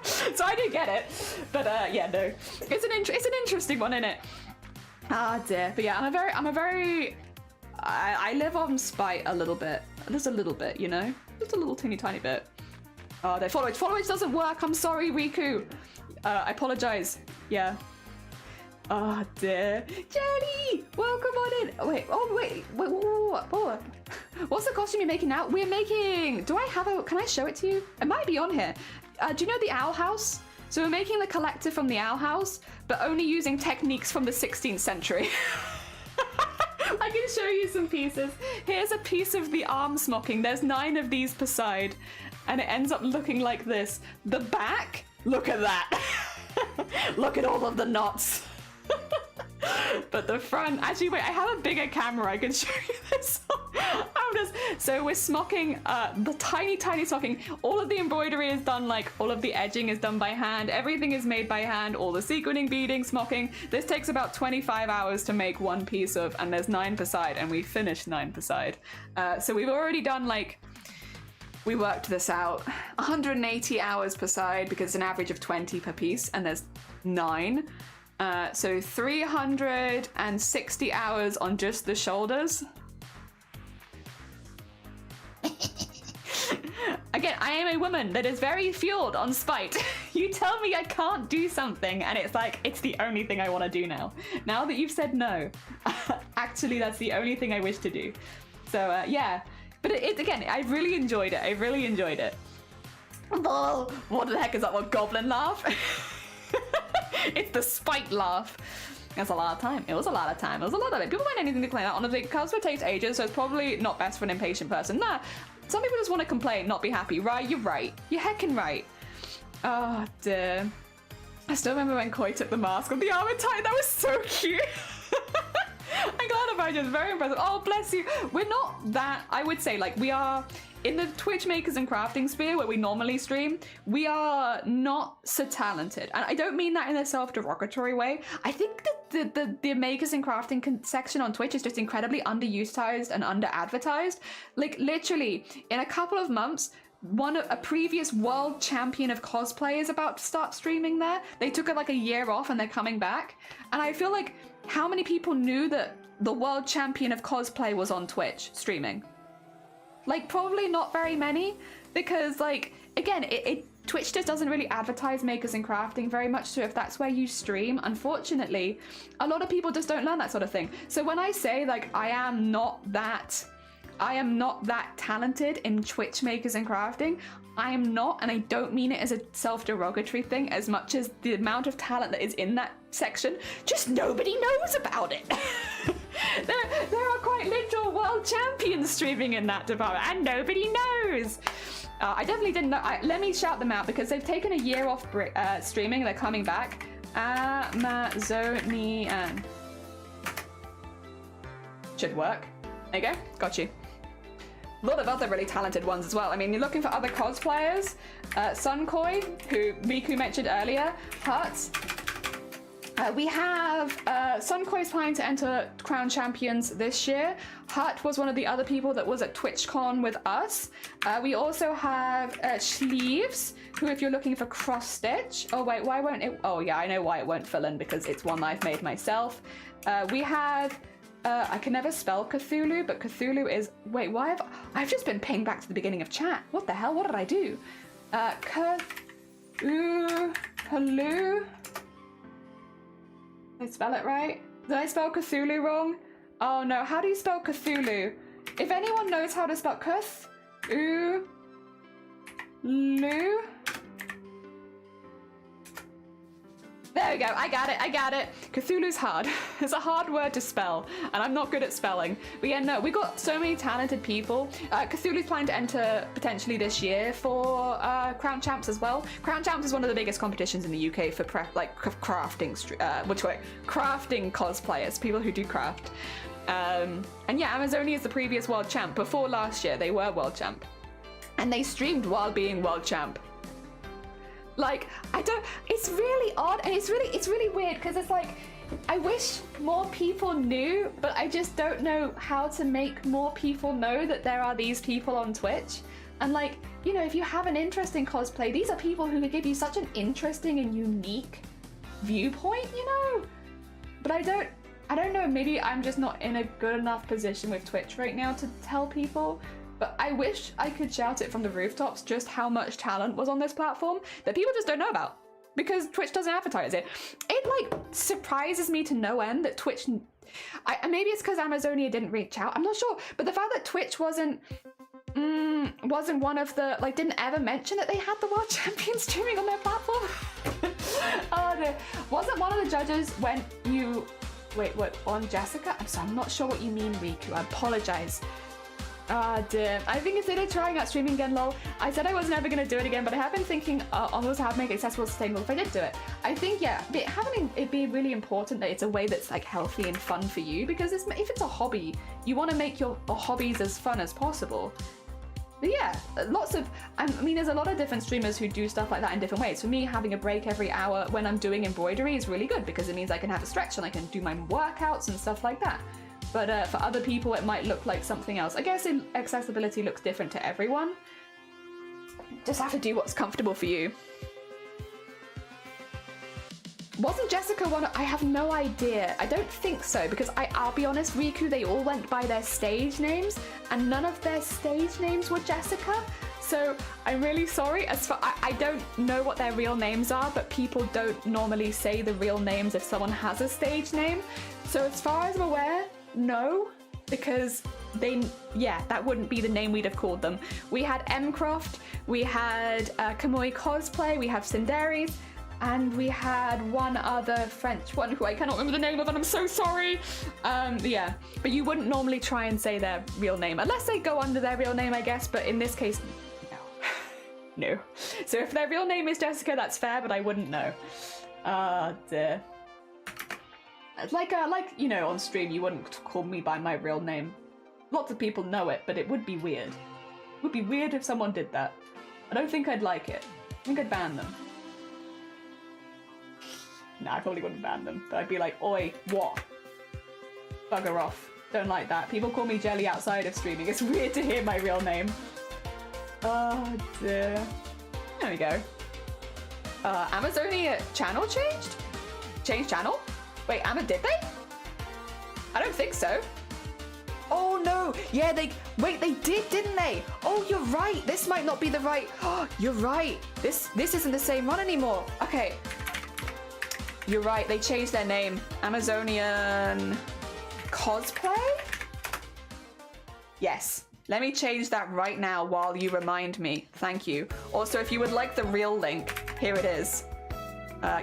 So I do get it, but yeah, no, it's an interesting one, isn't it? Ah dear, but yeah, I live on spite a little bit, just a little bit, you know, just a little teeny tiny bit. Oh, no, follow-it doesn't work. I'm sorry, Riku. I apologize. Yeah. Oh dear, Jenny, welcome on in. Wait, what? What's the costume you're making now? We're making. Do I have a? Can I show it to you? It might be on here. Do you know the Owl House? So we're making the collector from the Owl House, but only using techniques from the 16th century. I can show you some pieces. Here's a piece of the arm smocking. There's 9 of these per side, and it ends up looking like this. The back, look at that. Look at all of the knots. But the front, actually wait, I have a bigger camera, I can show you this. So we're smocking the tiny smocking. All of the embroidery is done, like all of the edging is done by hand, everything is made by hand, all the sequinning, beading, smocking. This takes about 25 hours to make one piece of, and there's 9 per side, and we finished 9 per side. So we've already done, like, we worked this out, 180 hours per side because it's an average of 20 per piece, and there's 9. So 360 hours on just the shoulders. Again, I am a woman that is very fueled on spite. You tell me I can't do something and it's like, it's the only thing I want to do now. Now that you've said no, actually that's the only thing I wish to do. So yeah, but again, I really enjoyed it. I really enjoyed it. Oh, what the heck is that? What, Goblin laugh? It's the spite laugh. That's a lot of time. It was a lot of time. It was a lot of it. People find anything to complain about. Honestly, cosplay takes ages, so it's probably not best for an impatient person. Nah, some people just want to complain, not be happy. Right, you're right. You're heckin' right. Oh, dear. I still remember when Koi took the mask on the advertise. That was so cute. I'm glad about it. It's very impressive. Oh, bless you. We're not that, I would say, like, we are in the Twitch makers and crafting sphere where we normally stream, we are not so talented. And I don't mean that in a self-derogatory way. I think that the makers and crafting section on Twitch is just incredibly underutilized and under-advertised. Like, literally, in a couple of months, a previous world champion of cosplay is about to start streaming there. They took like a year off and they're coming back. And I feel like, how many people knew that the world champion of cosplay was on Twitch streaming? Like, probably not very many, because, like, again, Twitch just doesn't really advertise makers and crafting very much, so if that's where you stream, unfortunately, a lot of people just don't learn that sort of thing. So when I say, like, I am not that talented in Twitch makers and crafting, I am not, and I don't mean it as a self-derogatory thing as much as the amount of talent that is in that section, just nobody knows about it. There are quite literal world champions streaming in that department, and nobody knows. I definitely didn't know. Let me shout them out because they've taken a year off streaming. They're coming back. Amazonian. Should work. There you go. Got you. A lot of other really talented ones as well. I mean, you're looking for other cosplayers. Sunkoi, who Riku mentioned earlier. Hertz. We have Sunkoi's planning to enter Crown Champions this year. Hut was one of the other people that was at TwitchCon with us. We also have Sleeves, who, if you're looking for cross stitch, oh wait, why won't it? Oh yeah, I know why it won't fill in, because it's one I've made myself. We have I can never spell Cthulhu, but Cthulhu is, wait, why have I've just been pinged back to the beginning of chat. What the hell? What did I do? Cthulhu. Did I spell it right? Did I spell Cthulhu wrong? Oh no, how do you spell Cthulhu? If anyone knows how to spell Cthulhu. There we go, I got it. Cthulhu's hard. It's a hard word to spell, and I'm not good at spelling. But yeah, no, we got so many talented people. Cthulhu's planning to enter potentially this year for Crown Champs as well. Crown Champs is one of the biggest competitions in the UK for crafting cosplayers, people who do craft. And yeah, Amazonia is the previous world champ. Before last year, they were world champ. And they streamed while being world champ. Like, it's really odd, and it's really weird, because it's like, I wish more people knew, but I just don't know how to make more people know that there are these people on Twitch. And like, you know, if you have an interest in cosplay, these are people who can give you such an interesting and unique viewpoint, you know? But I don't know, maybe I'm just not in a good enough position with Twitch right now to tell people. But I wish I could shout it from the rooftops just how much talent was on this platform that people just don't know about, because Twitch doesn't advertise it. It like surprises me to no end that Twitch, maybe it's because Amazonia didn't reach out, I'm not sure, but the fact that Twitch wasn't one of the, like, didn't ever mention that they had the world champion streaming on their platform. Oh no, wasn't one of the judges when you, wait, what, on Jessica? I'm sorry, I'm not sure what you mean, Riku, I apologize. Ah, dear. I think instead of trying out streaming again, lol, I said I was never going to do it again, but I have been thinking almost how to make it accessible and sustainable if I did do it. I think, yeah, having it be really important that it's a way that's like healthy and fun for you, because if it's a hobby, you want to make your hobbies as fun as possible. But yeah, there's a lot of different streamers who do stuff like that in different ways. For me, having a break every hour when I'm doing embroidery is really good, because it means I can have a stretch and I can do my workouts and stuff like that. But for other people, it might look like something else. I guess accessibility looks different to everyone. Just have to do what's comfortable for you. Wasn't Jessica one? I have no idea. I don't think so, because I'll be honest, Riku, they all went by their stage names, and none of their stage names were Jessica. So I'm really sorry. I don't know what their real names are, but people don't normally say the real names if someone has a stage name. So as far as I'm aware, no, because that wouldn't be the name we'd have called them. We had Mcroft, we had Kamui Cosplay, we have Cinderis, and we had one other French one who I cannot remember the name of, and I'm so sorry. Yeah, but you wouldn't normally try and say their real name, unless they go under their real name, I guess, but in this case, no. No. So if their real name is Jessica, that's fair, but I wouldn't know. Dear. Like, you know, on stream, you wouldn't call me by my real name. Lots of people know it, but it would be weird. It would be weird if someone did that. I don't think I'd like it. I think I'd ban them. Nah, I probably wouldn't ban them, but I'd be like, oi, what? Bugger off. Don't like that. People call me Jelly outside of streaming. It's weird to hear my real name. Oh dear. There we go. Amazonia channel changed? Changed channel? Wait, did they? I don't think so. Oh no, yeah, they did, didn't they? Oh, you're right. This might not be the right. Oh, you're right. This isn't the same run anymore. Okay. You're right. They changed their name. Amazonian cosplay? Yes. Let me change that right now while you remind me. Thank you. Also, if you would like the real link, here it is.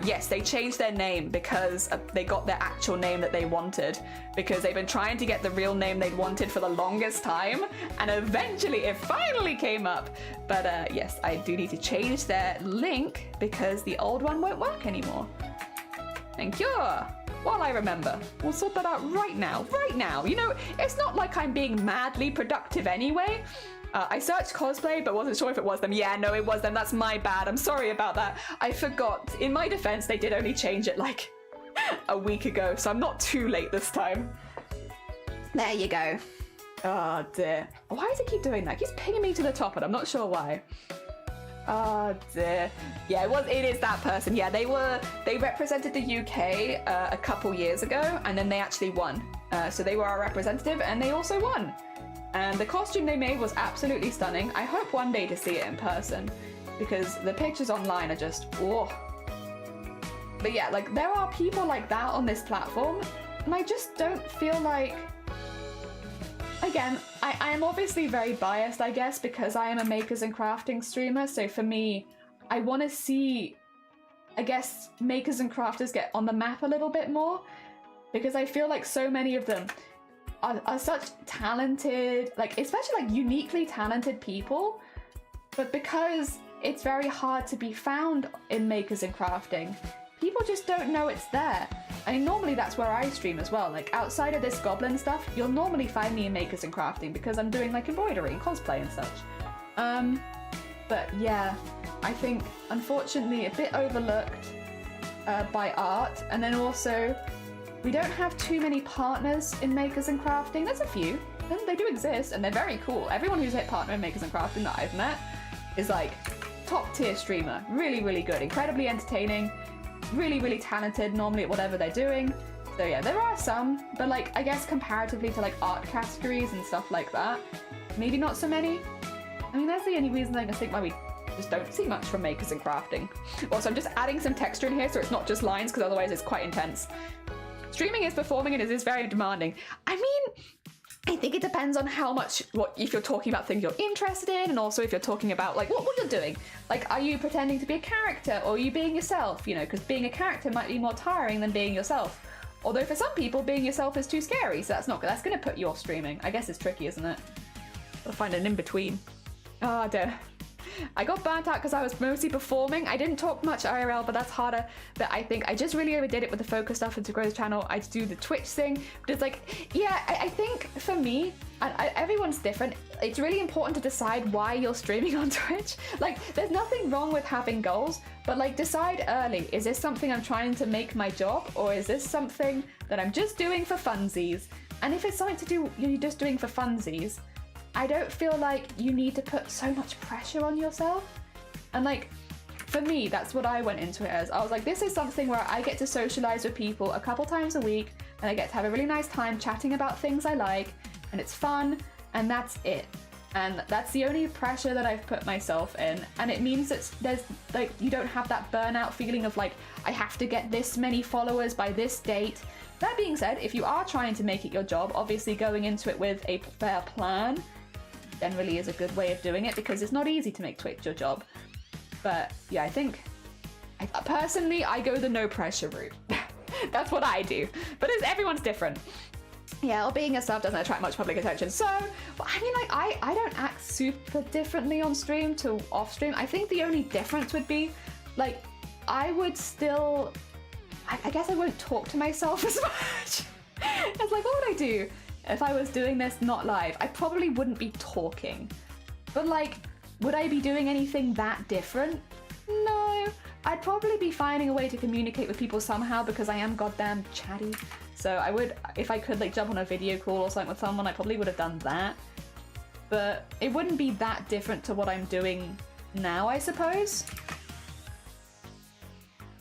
Yes, they changed their name because they got their actual name that they wanted, because they've been trying to get the real name they wanted for the longest time, and eventually it finally came up. But yes, I do need to change their link because the old one won't work anymore. Thank you. While I remember, we'll sort that out right now. Right now. You know, it's not like I'm being madly productive anyway. I searched cosplay, but wasn't sure if it was them. Yeah, no, it was them. That's my bad. I'm sorry about that. I forgot. In my defense, they did only change it like a week ago, so I'm not too late this time. There you go. Oh dear. Why does it keep doing that? It keeps pinging me to the top, and I'm not sure why. Oh dear. Yeah, it is that person. Yeah, they represented the UK a couple years ago, and then they actually won. So they were our representative, and they also won. And the costume they made was absolutely stunning. I hope one day to see it in person, because the pictures online are just, oh. But yeah, like, there are people like that on this platform, and I just don't feel like... Again, I am obviously very biased, I guess, because I am a makers and crafting streamer, so for me, I want to see, I guess, makers and crafters get on the map a little bit more, because I feel like so many of them are such talented, like, especially like uniquely talented people, but because it's very hard to be found in makers and crafting, people just don't know it's there. I mean, normally that's where I stream as well. Like, outside of this Goblin stuff, you'll normally find me in makers and crafting because I'm doing like embroidery and cosplay and such. But yeah, I think unfortunately a bit overlooked by art, and then also we don't have too many partners in makers and crafting. There's a few, and they do exist, and they're very cool. Everyone who's hit partner in makers and crafting that I've met is like top tier streamer, really, really good, incredibly entertaining, really, really talented normally at whatever they're doing. So yeah, there are some, but like, I guess comparatively to like art categories and stuff like that, maybe not so many. I mean, that's the only reason I think why we just don't see much from makers and crafting. Also, I'm just adding some texture in here so it's not just lines, because otherwise it's quite intense. Streaming is performing and it is very demanding. I mean, I think it depends on how much, if you're talking about things you're interested in, and also if you're talking about like what you're doing. Like, are you pretending to be a character, or are you being yourself? You know, because being a character might be more tiring than being yourself. Although for some people, being yourself is too scary, so that's going to put you off streaming. I guess it's tricky, isn't it? Gotta find an in-between. Oh dear. I got burnt out because I was mostly performing. I didn't talk much IRL, but that's harder. But I think I just really overdid it with the focus stuff and to grow the channel. I do the Twitch thing, but it's like, yeah, I think for me, everyone's different. It's really important to decide why you're streaming on Twitch. Like, there's nothing wrong with having goals, but like, decide early. Is this something I'm trying to make my job, or is this something that I'm just doing for funsies? And if it's something to do you're just doing for funsies, I don't feel like you need to put so much pressure on yourself. And like, for me, that's what I went into it as. I was like, this is something where I get to socialize with people a couple times a week, and I get to have a really nice time chatting about things I like, and it's fun, and that's it. And that's the only pressure that I've put myself in. And it means that there's like, you don't have that burnout feeling of like, I have to get this many followers by this date. That being said, if you are trying to make it your job, obviously going into it with a fair plan generally is a good way of doing it, because it's not easy to make Twitch your job. But yeah, I think personally I go the no pressure route. That's what I do, but everyone's different. Yeah, or being a sub doesn't attract much public attention, so but I mean, like, I don't act super differently on stream to off stream. I think the only difference would be like, I would still, I guess I won't talk to myself as much. It's like, what would I do if I was doing this not live? I probably wouldn't be talking. But like, would I be doing anything that different? No. I'd probably be finding a way to communicate with people somehow because I am goddamn chatty. So I would, if I could like jump on a video call or something with someone, I probably would have done that. But it wouldn't be that different to what I'm doing now, I suppose.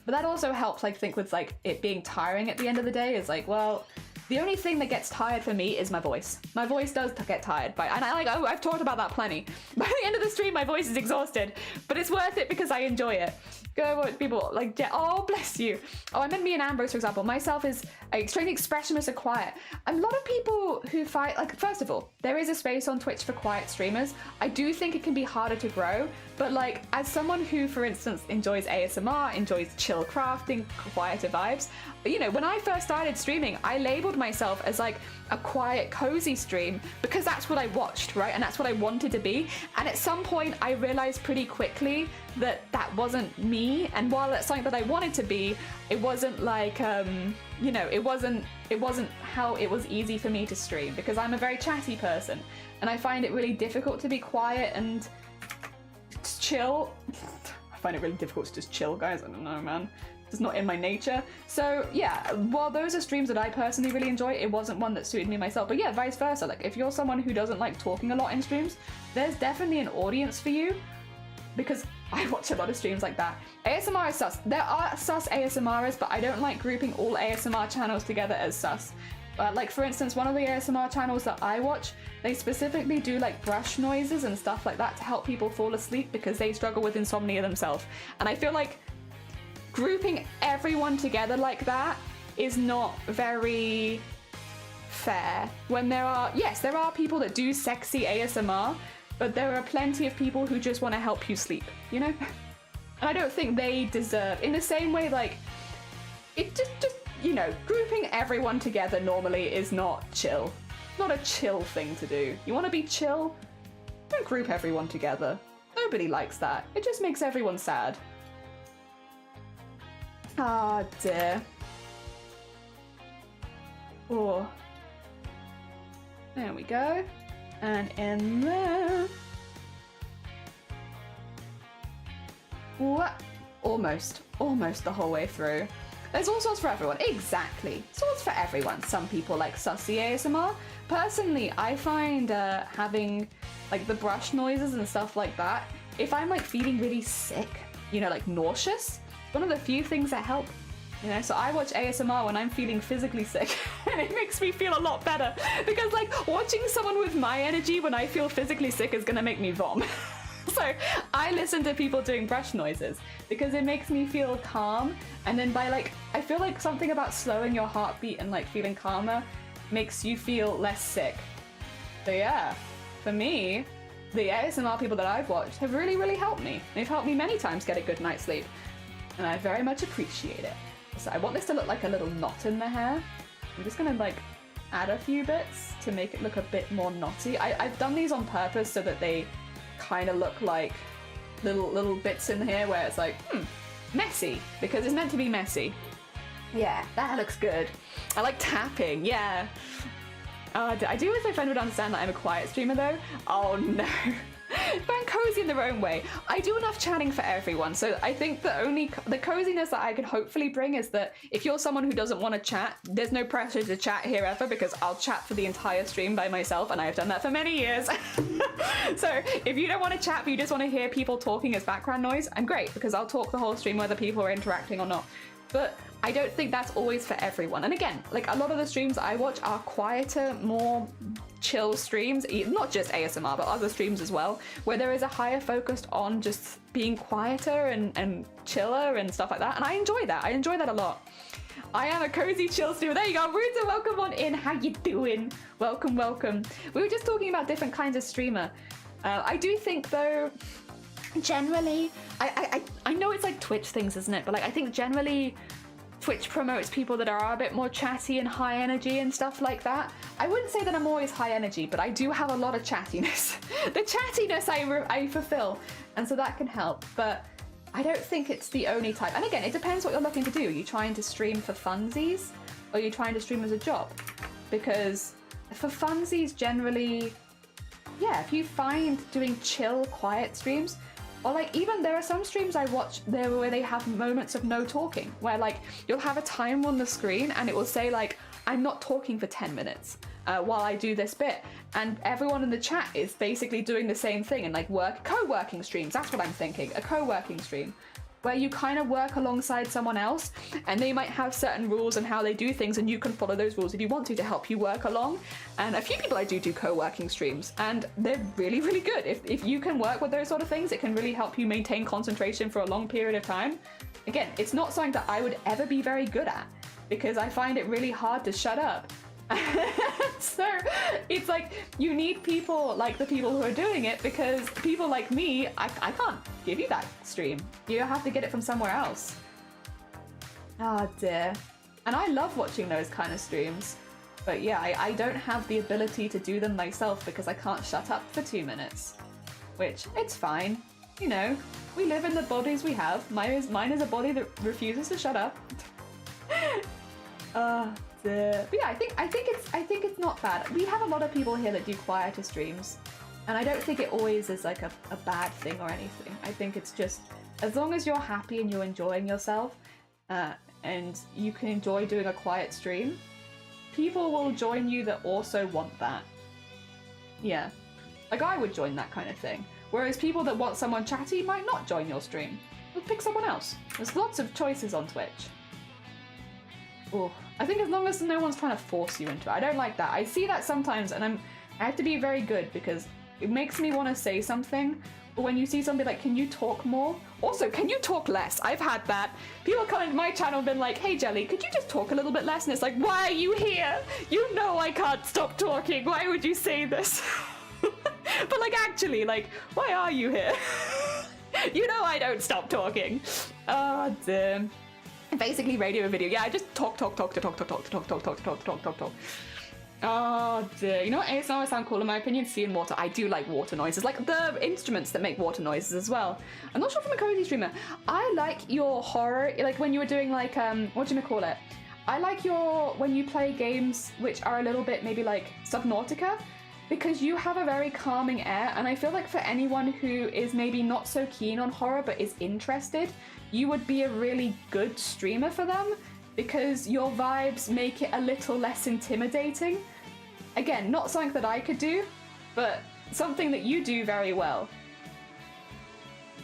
But that also helps, like, think with like it being tiring at the end of the day is like, well, the only thing that gets tired for me is my voice. My voice does get tired, and I've talked about that plenty. By the end of the stream, my voice is exhausted, but it's worth it because I enjoy it. Go watch people like, oh, bless you. Oh, I meant me and Ambrose, for example. Myself is extremely expressionless and quiet. A lot of people who fight, like, first of all, there is a space on Twitch for quiet streamers. I do think it can be harder to grow, but like, as someone who, for instance, enjoys ASMR, enjoys chill crafting, quieter vibes, you know, when I first started streaming, I labeled myself as like a quiet, cozy stream because that's what I watched, right? And that's what I wanted to be. And at some point, I realized pretty quickly that that wasn't me. And while that's something that I wanted to be, it wasn't like, you know, it wasn't how it was easy for me to stream because I'm a very chatty person. And I find it really difficult to be quiet and chill. I find it really difficult to just chill, guys. I don't know, man. It's not in my nature. So yeah, while those are streams that I personally really enjoy, it wasn't one that suited me myself. But yeah, vice versa. Like, if you're someone who doesn't like talking a lot in streams, there's definitely an audience for you, because I watch a lot of streams like that. ASMR is sus. There are sus ASMRers, but I don't like grouping all ASMR channels together as sus. Like, for instance, one of the ASMR channels that I watch, they specifically do like brush noises and stuff like that to help people fall asleep because they struggle with insomnia themselves. And I feel like grouping everyone together like that is not very fair. When there are, yes, there are people that do sexy ASMR, but there are plenty of people who just want to help you sleep, you know? And I don't think they deserve, in the same way, like, it just, you know, grouping everyone together normally is not chill. Not a chill thing to do. You want to be chill? Don't group everyone together. Nobody likes that. It just makes everyone sad. Ah, dear. Oh. There we go. And in there. What? Almost the whole way through. There's all sorts for everyone. Exactly. Sorts for everyone. Some people like sussy ASMR. Personally, I find having like the brush noises and stuff like that, if I'm like feeling really sick, you know, like nauseous, one of the few things that help, you know. So I watch ASMR when I'm feeling physically sick and it makes me feel a lot better because like watching someone with my energy when I feel physically sick is gonna make me vomit. So I listen to people doing brush noises because it makes me feel calm, and then by like, I feel like something about slowing your heartbeat and like feeling calmer makes you feel less sick. So yeah, for me, the ASMR people that I've watched have really, really helped me. They've helped me many times get a good night's sleep, and I very much appreciate it. So I want this to look like a little knot in the hair. I'm just gonna like add a few bits to make it look a bit more knotty. I've done these on purpose so that they kind of look like little bits in here where it's like, messy, because it's meant to be messy. Yeah, that looks good. I like tapping, yeah. I do wish my friend would understand that I'm a quiet streamer though. Oh no. But I'm cozy in their own way. I do enough chatting for everyone, so I think the coziness that I can hopefully bring is that if you're someone who doesn't want to chat, there's no pressure to chat here ever, because I'll chat for the entire stream by myself, and I have done that for many years. So if you don't want to chat but you just want to hear people talking as background noise, I'm great, because I'll talk the whole stream whether people are interacting or not. But I don't think that's always for everyone. And again, like a lot of the streams I watch are quieter, more chill streams, not just ASMR, but other streams as well, where there is a higher focus on just being quieter and chiller and stuff like that. And I enjoy that. I enjoy that a lot. I am a cozy chill streamer. There you go. Ruta, welcome on in. How you doing? Welcome, welcome. We were just talking about different kinds of streamer. I do think though, generally, I know it's like Twitch things, isn't it? But like, I think generally Twitch promotes people that are a bit more chatty and high energy and stuff like that. I wouldn't say that I'm always high energy, but I do have a lot of chattiness. The chattiness I fulfill, and so that can help. But I don't think it's the only type. And again, it depends what you're looking to do. Are you trying to stream for funsies, or are you trying to stream as a job? Because for funsies, generally, yeah, if you find doing chill, quiet streams, or like even there are some streams I watch there where they have moments of no talking, where like you'll have a time on the screen and it will say like, I'm not talking for 10 minutes while I do this bit. And everyone in the chat is basically doing the same thing and like co-working streams. That's what I'm thinking, a co-working stream, where you kind of work alongside someone else and they might have certain rules and how they do things and you can follow those rules if you want to help you work along. And a few people I do co-working streams and they're really, really good. If you can work with those sort of things, it can really help you maintain concentration for a long period of time. Again, it's not something that I would ever be very good at because I find it really hard to shut up. So it's like you need people like the people who are doing it, because people like me, I can't give you that stream. You have to get it from somewhere else. Oh dear. And I love watching those kind of streams. But yeah, I don't have the ability to do them myself because I can't shut up for 2 minutes. Which, it's fine. You know, we live in the bodies we have. Mine is a body that refuses to shut up. But yeah, I think it's not bad. We have a lot of people here that do quieter streams, and I don't think it always is like a bad thing or anything. I think it's just as long as you're happy and you're enjoying yourself, and you can enjoy doing a quiet stream, people will join you that also want that. Yeah, like I would join that kind of thing. Whereas people that want someone chatty might not join your stream. They'll pick someone else. There's lots of choices on Twitch. Oh, I think as long as no one's trying to force you into it. I don't like that. I see that sometimes and I have to be very good because it makes me want to say something. But when you see somebody like, can you talk more? Also, can you talk less? I've had that. People come into my channel and been like, hey Jelly, could you just talk a little bit less? And it's like, why are you here? You know I can't stop talking. Why would you say this? But like actually, like, why are you here? You know I don't stop talking. Oh dear. Basically radio and video. Yeah, I just talk. Oh dear. You know what ASMR would sound cool in my opinion? Sea and water. I do like water noises. Like the instruments that make water noises as well. I'm not sure if I'm a cozy streamer. I like your horror, like when you were doing like, what do you call it? I like your, when you play games which are a little bit maybe like Subnautica, because you have a very calming air, and I feel like for anyone who is maybe not so keen on horror but is interested, you would be a really good streamer for them because your vibes make it a little less intimidating. Again, not something that I could do, but something that you do very well.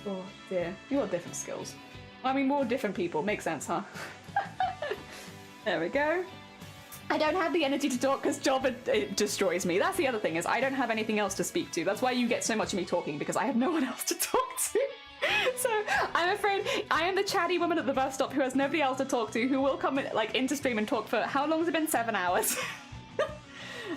Oh dear, you got different skills. I mean, more different people, makes sense, huh? There we go. I don't have the energy to talk because job it destroys me. That's the other thing, is I don't have anything else to speak to. That's why you get so much of me talking, because I have no one else to talk to. So I'm afraid I am the chatty woman at the bus stop who has nobody else to talk to, who will come in, like into stream and talk for, how long has it been? 7 hours.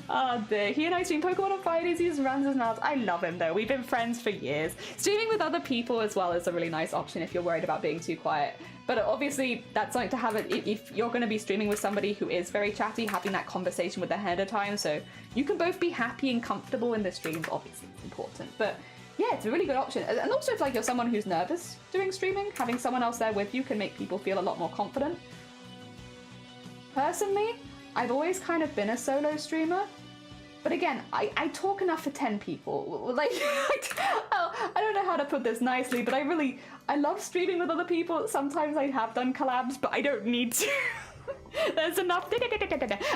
Oh dear. He and I stream Pokemon on Fridays. He just runs his mouth. I love him though. We've been friends for years. Streaming with other people as well is a really nice option if you're worried about being too quiet. But obviously that's something to have if you're going to be streaming with somebody who is very chatty, having that conversation with them ahead of time, so you can both be happy and comfortable in the streams. Obviously it's important, but yeah, it's a really good option. And also if like you're someone who's nervous doing streaming, having someone else there with you can make people feel a lot more confident. Personally, I've always kind of been a solo streamer, but again, I talk enough for 10 people. Like, I don't know how to put this nicely, but I love streaming with other people. Sometimes I have done collabs, but I don't need to. There's enough.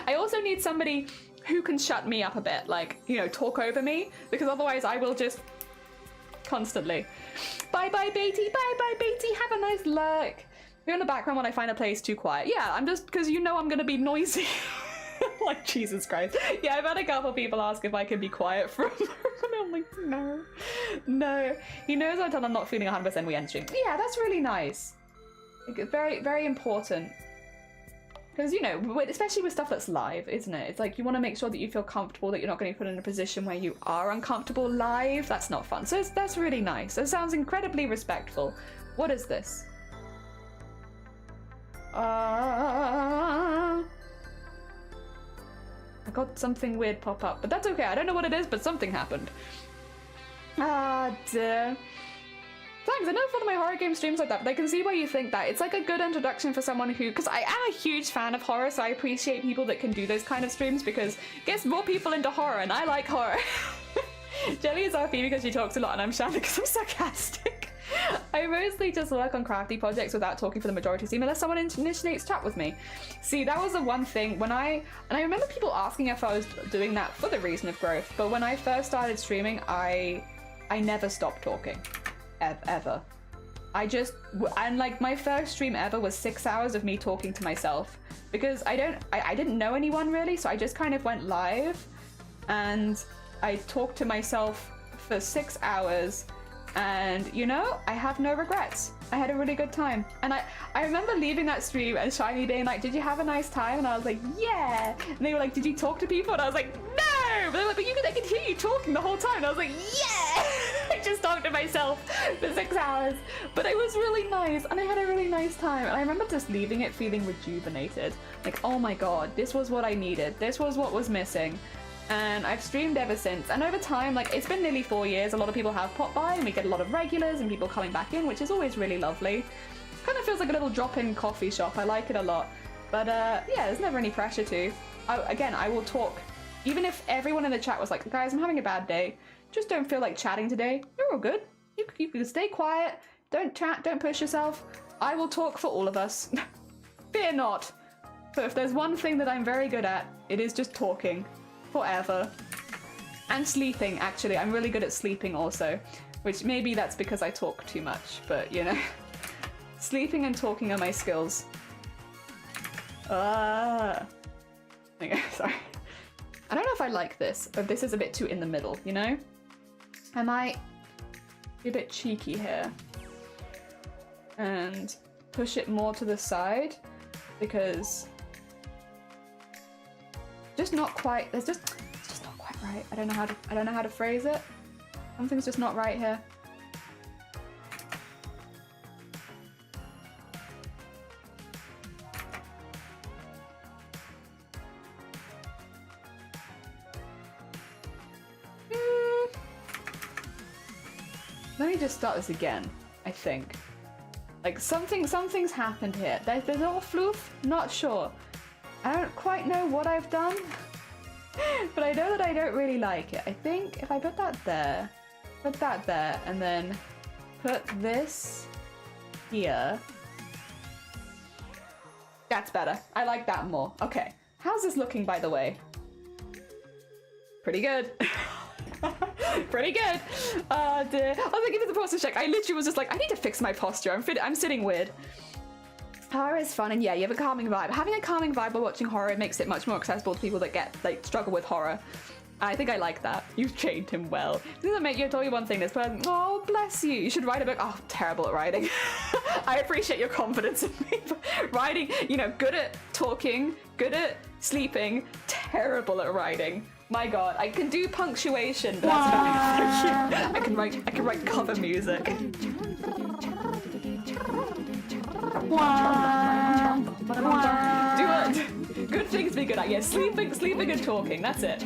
I also need somebody who can shut me up a bit, like, you know, talk over me, because otherwise I will just constantly. Bye-bye, Beatty. Bye-bye, Beatty. Have a nice lurk. Be on the background when I find a place too quiet. Yeah, I'm just, because you know I'm going to be noisy. Like, Jesus Christ. Yeah, I've had a couple people ask if I can be quiet for a moment. I'm like, no. No. He knows until I'm not feeling 100% we end stream. Yeah, that's really nice. Like, very, very important. Because, you know, especially with stuff that's live, isn't it? It's like you want to make sure that you feel comfortable, that you're not going to be put in a position where you are uncomfortable live. That's not fun. So that's really nice. It sounds incredibly respectful. What is this? I got something weird pop up, but that's okay. I don't know what it is, but something happened. Dear. Thanks, I never thought of my horror game streams like that, but I can see why you think that. It's like a good introduction for someone who, because I am a huge fan of horror, so I appreciate people that can do those kind of streams, because it gets more people into horror, and I like horror. Jelly is RP because she talks a lot and I'm shy because I'm sarcastic. I mostly just work on crafty projects without talking for the majority of the team unless someone initiates chat with me. See, that was the one thing when I remember people asking if I was doing that for the reason of growth, but when I first started streaming, I never stopped talking. Ever. And like my first stream ever was 6 hours of me talking to myself because I didn't know anyone really, so I just kind of went live and I talked to myself for 6 hours. And, you know, I have no regrets. I had a really good time. And I remember leaving that stream and Shiny being like, did you have a nice time? And I was like, yeah. And they were like, did you talk to people? And I was like, no. But they were like, but I could hear you talking the whole time. And I was like, yeah. I just talked to myself for 6 hours. But it was really nice. And I had a really nice time. And I remember just leaving it feeling rejuvenated. Like, oh my God, this was what I needed. This was what was missing. And I've streamed ever since, and over time, like, it's been nearly 4 years. A lot of people have popped by and we get a lot of regulars and people coming back in, which is always really lovely. Kind of feels like a little drop-in coffee shop. I like it a lot, but yeah, there's never any pressure to. Again, I will talk even if everyone in the chat was like, guys, I'm having a bad day, just don't feel like chatting today. You're all good. You can stay quiet, don't chat, don't push yourself. I will talk for all of us. Fear not. But if there's one thing that I'm very good at, it is just talking. Forever. And sleeping, actually. I'm really good at sleeping also, which maybe that's because I talk too much, but you know. Sleeping and talking are my skills. Okay, sorry. I don't know if I like this, but this is a bit too in the middle, you know? I might be a bit cheeky here and push it more to the side because just not quite. It's just not quite right. I don't know how to phrase it. Something's just not right here. Let me just start this again. I think, like something's happened here. There's a little floof. Not sure. I don't quite know what I've done, but I know that I don't really like it. I think if I put that there, and then put this here, that's better. I like that more. Okay, how's this looking, by the way? Pretty good. Pretty good. Dear. I was like, give it the posture check. I literally was just like, I need to fix my posture. I'm sitting weird. Horror is fun, and yeah, you have a calming vibe. Having a calming vibe while watching horror makes it much more accessible to people that struggle with horror. I think I like that. You've trained him well. Doesn't make you tell you one thing. This person, oh bless you. You should write a book. Oh, terrible at writing. I appreciate your confidence in me. Writing, you know, good at talking, good at sleeping, terrible at writing. My God, I can do punctuation, but that's about it. I can write cover music. Do it. Good things to be good at. Yeah, sleeping and talking. That's it.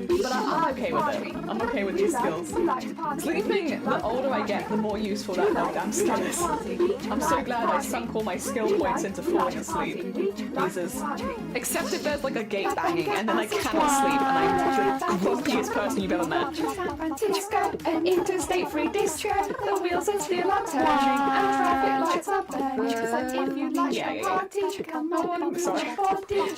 But I'm okay with it. I'm okay with these skills. Sleeping, the older I get, the more useful that damn skill is. I'm so glad I sunk all my skill points into falling asleep. Jesus. Except if there's like a gate banging and then I cannot sleep and I'm the grumpiest person you've ever met. San Francisco, an interstate-free district. The wheels are still are turning and traffic lights are burning. So if you like your party, come on, sorry. Oh dear.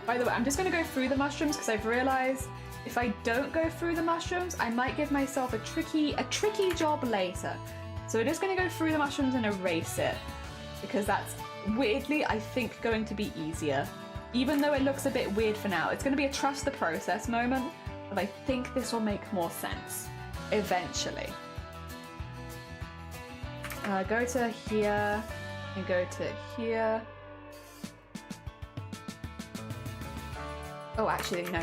By the way, I'm just going to go through the mushrooms because I've realised if I don't go through the mushrooms, I might give myself a tricky job later. So we're just going to go through the mushrooms and erase it because that's weirdly, I think, going to be easier. Even though it looks a bit weird for now, it's going to be a trust the process moment, but I think this will make more sense eventually. Go to here and go to here. Oh, actually, no.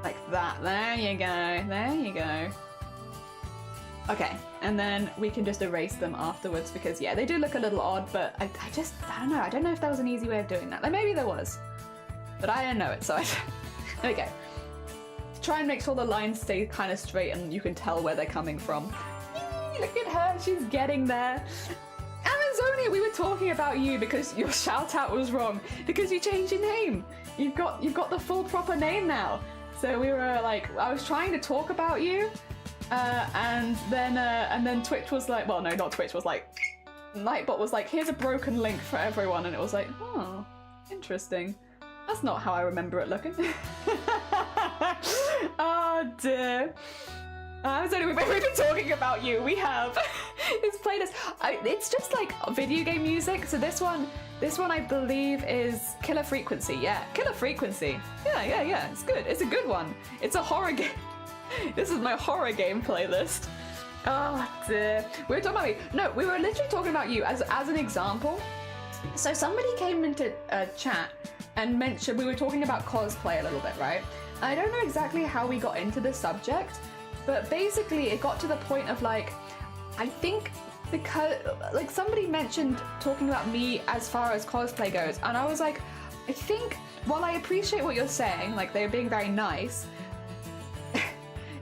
Like that. There you go. Okay, and then we can just erase them afterwards because, yeah, they do look a little odd, but I don't know. I don't know if there was an easy way of doing that. Like, maybe there was, but I don't know it, so there we go. Try and make sure the lines stay kind of straight and you can tell where they're coming from. Look at her, she's getting there. Amazonia, we were talking about you because your shout out was wrong because you changed your name. You've got the full proper name now. So we were like, I was trying to talk about you, and then Twitch was like, well, no, not Twitch, was like, Nightbot was like, here's a broken link for everyone, and it was like, oh, interesting. That's not how I remember it looking. Oh dear. So we've been talking about you. We have this playlist. It's just like video game music. So this one I believe is Killer Frequency. Yeah, Killer Frequency. Yeah. It's good. It's a good one. It's a horror game. This is my horror game playlist. Oh dear. We were talking about we were literally talking about you as an example. So somebody came into chat and mentioned we were talking about cosplay a little bit, right? I don't know exactly how we got into this subject. But basically, it got to the point of like, I think because like somebody mentioned talking about me as far as cosplay goes, and I was like, I think while I appreciate what you're saying, like they're being very nice,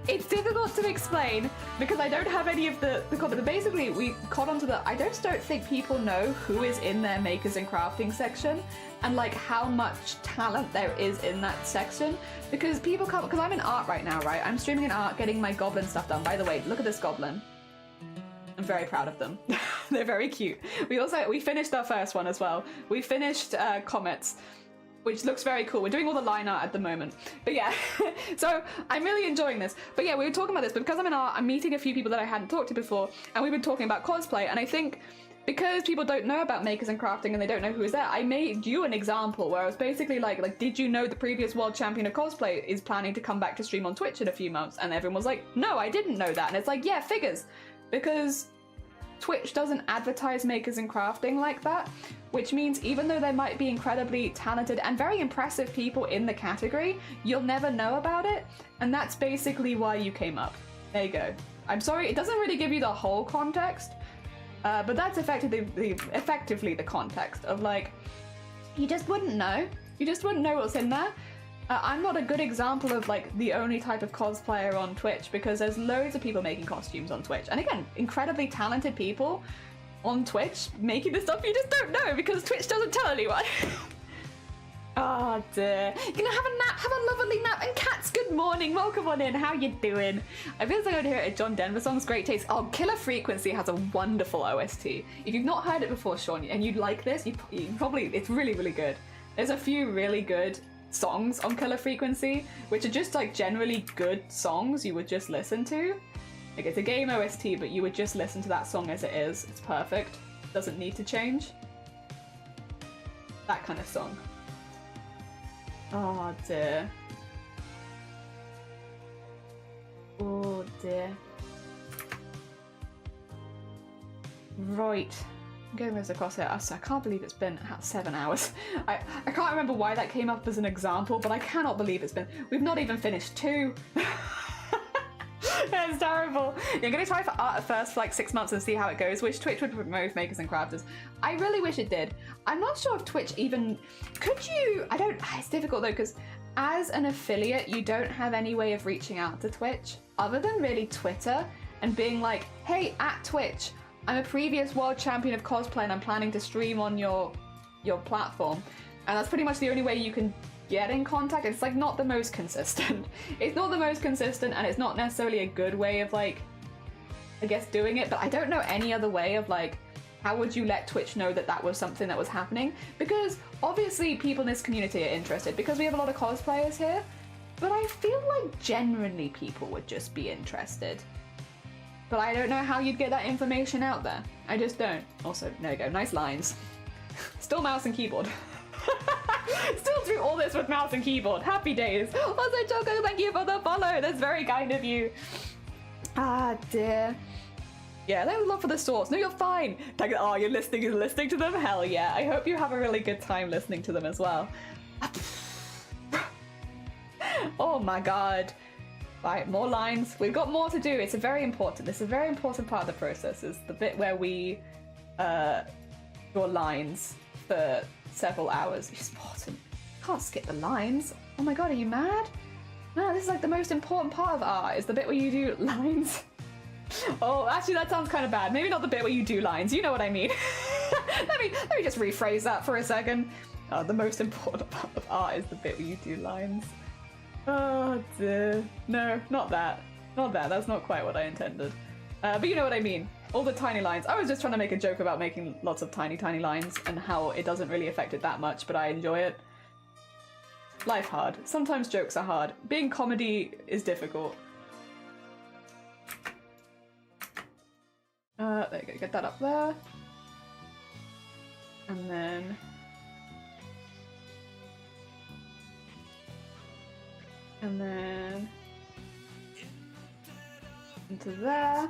it's difficult to explain because I don't have any of the content. Basically, we caught onto I just don't think people know who is in their makers and crafting section and like how much talent there is in that section because people come, because I'm in art right now, right? I'm streaming in art, getting my goblin stuff done. By the way, look at this goblin. I'm very proud of them. They're very cute. We finished our first one as well. We finished Comets, which looks very cool. We're doing all the line art at the moment. But yeah, so I'm really enjoying this. But yeah, we were talking about this, but because I'm in art, I'm meeting a few people that I hadn't talked to before, and we've been talking about cosplay, and I think because people don't know about makers and crafting and they don't know who is there, I made you an example where I was basically like, did you know the previous world champion of cosplay is planning to come back to stream on Twitch in a few months? And everyone was like, no, I didn't know that. And it's like, yeah, figures. Because Twitch doesn't advertise makers and crafting like that, which means even though there might be incredibly talented and very impressive people in the category, you'll never know about it, and that's basically why you came up. There you go. I'm sorry, it doesn't really give you the whole context, but that's effectively the context of like, you just wouldn't know. You just wouldn't know what's in there. I'm not a good example of like the only type of cosplayer on Twitch because there's loads of people making costumes on Twitch. And again, incredibly talented people on Twitch making the stuff you just don't know because Twitch doesn't tell anyone. Oh dear. You're gonna have a nap, have a lovely nap. And Cats, good morning, welcome on in, how you doing? I feel like I'm gonna hear a John Denver song's great taste. Oh, Killer Frequency has a wonderful OST. If you've not heard it before, Sean, and you'd like this, you probably, it's really, really good. There's a few really good songs on Killer Frequency, which are just like generally good songs you would just listen to. Like it's a game OST, but you would just listen to that song as it is. It's perfect. Doesn't need to change. That kind of song. Oh dear. Oh dear. Right. I'm getting this across here. I can't believe it's been 7 hours. I can't remember why that came up as an example, but I cannot believe it's been... We've not even finished 2. That's terrible. You're going to try for art at first for like 6 months and see how it goes. Wish Twitch would promote makers and crafters. I really wish it did. I'm not sure if Twitch even... Could you... I don't... It's difficult though, because as an affiliate, you don't have any way of reaching out to Twitch other than really Twitter and being like, hey, at Twitch, I'm a previous world champion of cosplay and I'm planning to stream on your platform. And that's pretty much the only way you can get in contact. It's like not the most consistent. It's not the most consistent and it's not necessarily a good way of like, I guess doing it, but I don't know any other way of like, how would you let Twitch know that that was something that was happening? Because obviously people in this community are interested because we have a lot of cosplayers here, but I feel like generally people would just be interested. But I don't know how you'd get that information out there. I just don't. Also, there you go, nice lines. Still mouse and keyboard. Still do all this with mouse and keyboard. Happy days. Also, Choco, thank you for the follow. That's very kind of you. Ah, dear. Yeah, that was love for the source. No, you're fine. Like, oh, you're listening to them? Hell yeah. I hope you have a really good time listening to them as well. Oh my god. Right, more lines. We've got more to do. It's very important. This is a very important part of the process. Is the bit where we draw lines for several hours. It's important. Can't skip the lines. Oh my god, are you mad? No, this is like the most important part of art. Is the bit where you do lines. Oh, actually, that sounds kind of bad. Maybe not the bit where you do lines. You know what I mean. let me just rephrase that for a second. The most important part of art is the bit where you do lines. Oh dear. No, not that. Not that. That's not quite what I intended. But you know what I mean. All the tiny lines. I was just trying to make a joke about making lots of tiny lines and how it doesn't really affect it that much, but I enjoy it. Life hard. Sometimes jokes are hard. Being comedy is difficult. There you go. Get that up there. And then... And then... Into there.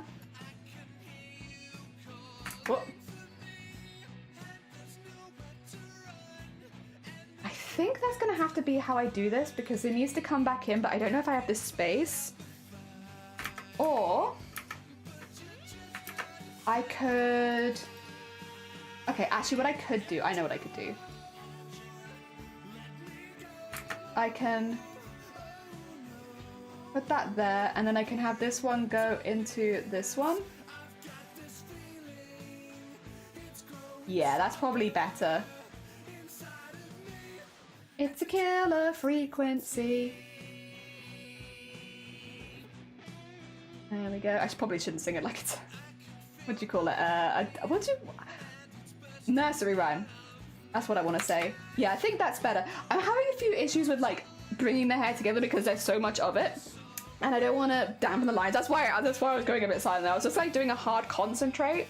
Whoa. I think that's gonna have to be how I do this because it needs to come back in, but I don't know if I have the space. Or I could... Okay, actually what I could do, I know what I could do. I can put that there, and then I can have this one go into this one. Yeah, that's probably better. It's a killer frequency. There we go. I probably shouldn't sing it like it's... What do you call it? What do you... Nursery rhyme. That's what I want to say. Yeah, I think that's better. I'm having a few issues with, like, bringing the hair together because there's so much of it. And I don't want to dampen the lines. That's why I was going a bit silent there. I was just, like, doing a hard concentrate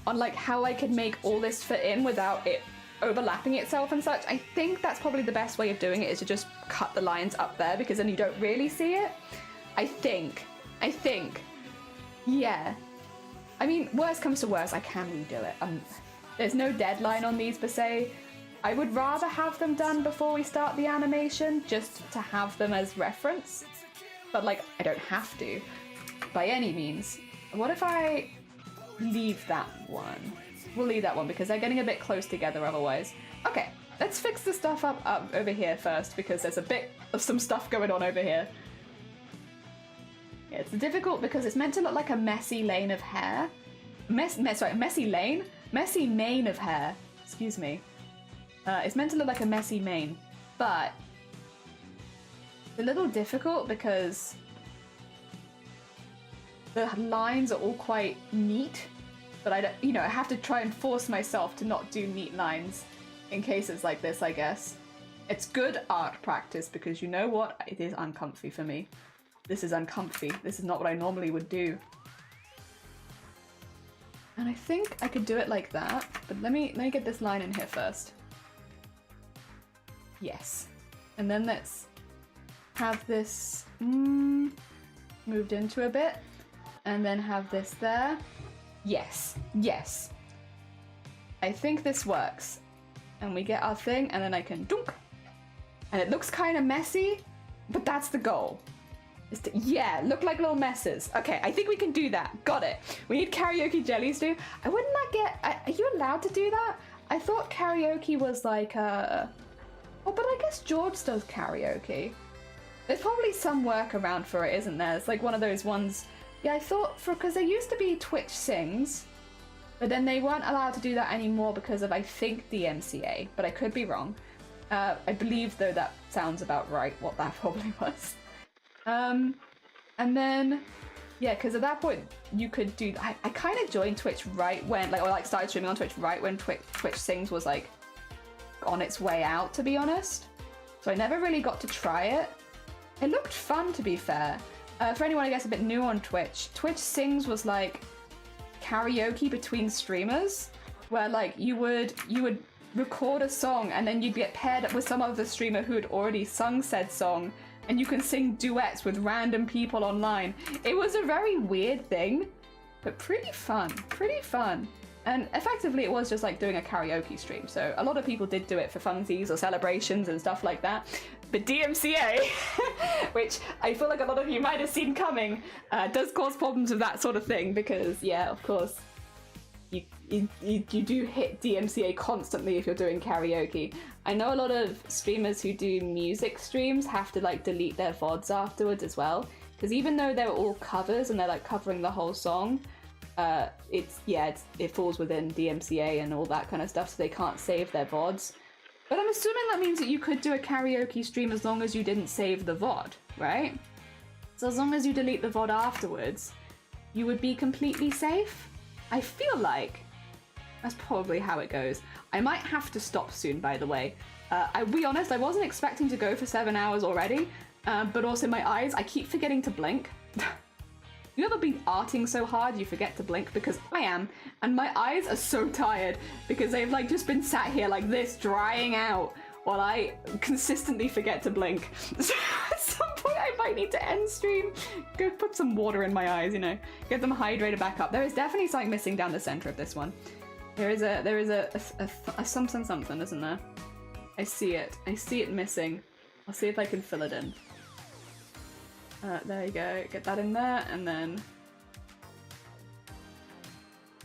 on, like, how I could make all this fit in without it overlapping itself and such. I think that's probably the best way of doing it, is to just cut the lines up there because then you don't really see it. I think. Yeah. I mean, worst comes to worst, I can redo it. There's no deadline on these per se. I would rather have them done before we start the animation, just to have them as reference. But, like, I don't have to, by any means. What if I leave that one? We'll leave that one because they're getting a bit close together otherwise. Okay, let's fix the stuff up over here first because there's a bit of some stuff going on over here. Yeah, it's difficult because it's meant to look like a messy lane of hair. Messy lane? Messy mane of hair. Excuse me. It's meant to look like a messy mane, but it's a little difficult because the lines are all quite neat, but I don't, you know, I have to try and force myself to not do neat lines in cases like this, I guess. It's good art practice because you know what? It is uncomfy for me. This is uncomfy. This is not what I normally would do. And I think I could do it like that, but let me get this line in here first. Yes. And then let's have this moved into a bit, and then have this there. Yes. Yes. I think this works. And we get our thing, and then I can dunk. And it looks kind of messy, but that's the goal. Yeah, look like little messes. Okay, I think we can do that. Got it. We need karaoke jellies too. I wouldn't not get... Are you allowed to do that? I thought karaoke was like Oh, but I guess George does karaoke. There's probably some workaround for it, isn't there? It's like one of those ones... Yeah, I thought because there used to be Twitch Sings, but then they weren't allowed to do that anymore because of, I think, the MCA, but I could be wrong. I believe, though, that sounds about right, what that probably was. And then, yeah, because at that point you could do, I kind of joined Twitch right when, like, or like started streaming on Twitch right when Twitch Sings was like on its way out, to be honest. So I never really got to try it. It looked fun, to be fair. For anyone, I guess, a bit new on Twitch, Twitch Sings was like karaoke between streamers, where like you would record a song and then you'd get paired up with some other streamer who had already sung said song, and you can sing duets with random people online. It was a very weird thing, but pretty fun, And effectively it was just like doing a karaoke stream, so a lot of people did do it for funsies or celebrations and stuff like that. But DMCA, which I feel like a lot of you might have seen coming, does cause problems with that sort of thing because, yeah, of course, you do hit DMCA constantly if you're doing karaoke. I know a lot of streamers who do music streams have to like delete their VODs afterwards as well because even though they're all covers and they're like covering the whole song, it falls within DMCA and all that kind of stuff, so they can't save their VODs. But I'm assuming that means that you could do a karaoke stream as long as you didn't save the VOD, right? So as long as you delete the VOD afterwards, you would be completely safe? I feel like that's probably how it goes. I might have to stop soon, by the way. I'll be honest, I wasn't expecting to go for 7 hours already, but also my eyes, I keep forgetting to blink. You ever been arting so hard you forget to blink? Because I am, and my eyes are so tired because they've like just been sat here like this, drying out, while I consistently forget to blink. So at some point I might need to end stream, go put some water in my eyes, you know, get them hydrated back up. There is definitely something missing down the center of this one. There is a something, isn't there? I see it missing. I'll see if I can fill it in. There you go, get that in there, and then...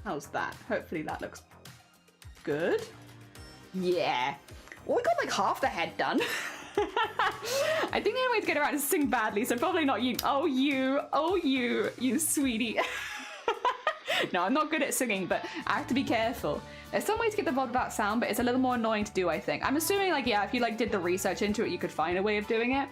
How's that? Hopefully that looks good. Yeah. Well, we got like half the head done. I think the only way to get around is to sing badly, so probably not you. Oh, you sweetie. No, I'm not good at singing, but I have to be careful. There's some way to get the VOD without sound, but it's a little more annoying to do, I think. I'm assuming, like, yeah, if you like did the research into it, you could find a way of doing it.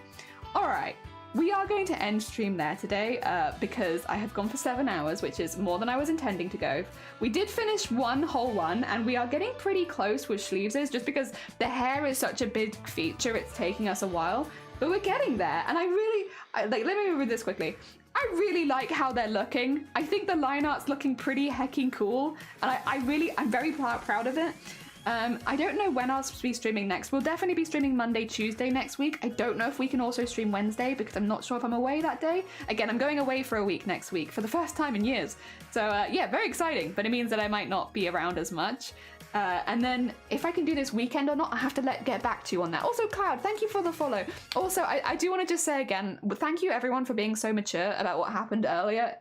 All right. We are going to end stream there today because I have gone for 7 hours, which is more than I was intending to go. We did finish one whole one, and we are getting pretty close with sleeves, just because the hair is such a big feature, it's taking us a while, but we're getting there. And let me read this quickly. I really like how they're looking. I think the line art's looking pretty hecking cool, and I'm very proud of it. I don't know when I'll be streaming next. We'll definitely be streaming Monday, Tuesday next week. I don't know if we can also stream Wednesday because I'm not sure if I'm away that day. Again, I'm going away for a week next week for the first time in years. So yeah, very exciting, but it means that I might not be around as much. And then if I can do this weekend or not, I have to get back to you on that. Also, Cloud, thank you for the follow. Also, I do want to just say again, thank you everyone for being so mature about what happened earlier.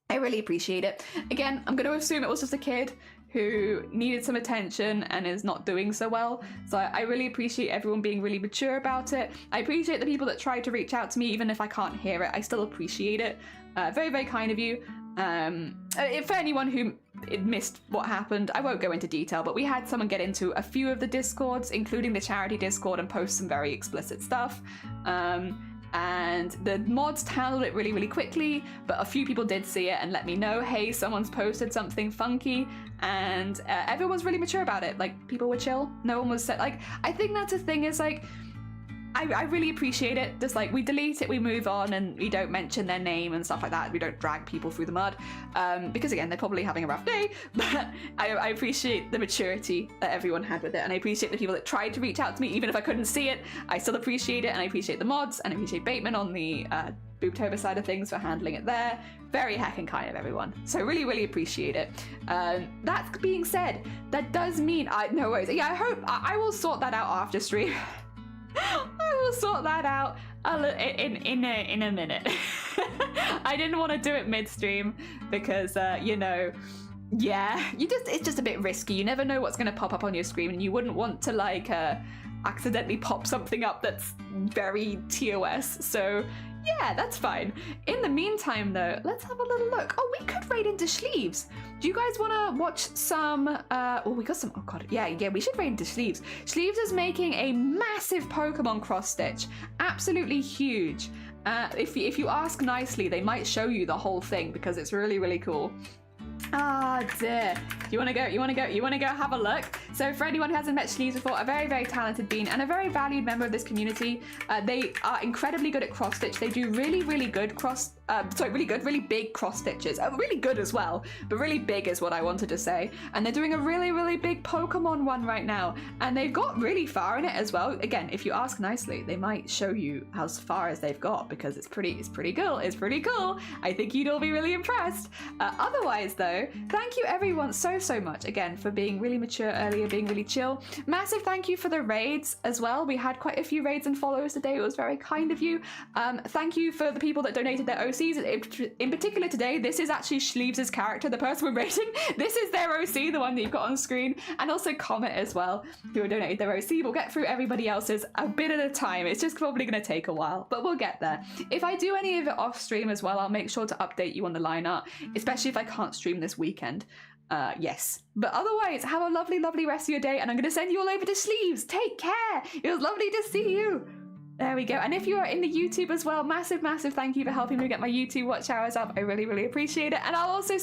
I really appreciate it. Again, I'm going to assume it was just a kid who needed some attention and is not doing so well. So I really appreciate everyone being really mature about it. I appreciate the people that tried to reach out to me, even if I can't hear it. I still appreciate it. Very, very kind of you. For anyone who missed what happened, I won't go into detail, but we had someone get into a few of the Discords, including the charity Discord, and post some very explicit stuff. And the mods handled it really, really quickly, but a few people did see it and let me know, hey, someone's posted something funky, and everyone's really mature about it. Like, people were chill. No one was like, I think that's the thing, is like, I really appreciate it. Just like, we delete it, we move on, and we don't mention their name and stuff like that. We don't drag people through the mud, because again, they're probably having a rough day, but I appreciate the maturity that everyone had with it, and I appreciate the people that tried to reach out to me, even if I couldn't see it. I still appreciate it, and I appreciate the mods, and I appreciate Bateman on the Boobtober side of things for handling it there. Very heckin' kind of everyone. So really, really appreciate it. That being said, that does mean, no worries. Yeah, I hope, I will sort that out after stream. I will sort that out in a minute. I didn't want to do it midstream because you know, yeah, it's just a bit risky. You never know what's going to pop up on your screen, and you wouldn't want to like accidentally pop something up that's very TOS. So yeah, that's fine. In the meantime though, let's have a little look. Oh, we could raid into sleeves. Do you guys want to watch some we got some, oh god, yeah, we should raid into sleeves. Sleeves is making a massive Pokemon cross stitch, absolutely huge. If you ask nicely, they might show you the whole thing because it's really, really cool. Ah, dear. You want to go have a look? So for anyone who hasn't met Sleeves before, a very, very talented bean and a very valued member of this community. They are incredibly good at cross stitch. They do really, really good really big cross stitches. Really good as well, but really big is what I wanted to say. And they're doing a really, really big Pokemon one right now. And they've got really far in it as well. Again, if you ask nicely, they might show you how far as they've got because it's pretty cool. It's pretty cool. I think you'd all be really impressed. Otherwise though, go. Thank you everyone so much again for being really mature earlier, being really chill. Massive thank you for the raids as well. We had quite a few raids and followers today. It was very kind of you. Thank you for the people that donated their OCs. In particular today, this is actually Schleaves' character, the person we're rating. This is their OC, the one that you've got on screen, and also Comet as well, who donated their OC. We'll get through everybody else's a bit at a time. It's just probably going to take a while, but we'll get there. If I do any of it off stream as well, I'll make sure to update you on the lineup, especially if I can't stream this weekend. Yes. But otherwise, have a lovely rest of your day, and I'm going to send you all over to Sleeves. Take care. It was lovely to see you. There we go. And if you are in the YouTube as well, massive thank you for helping me get my YouTube watch hours up. I really appreciate it. And I'll also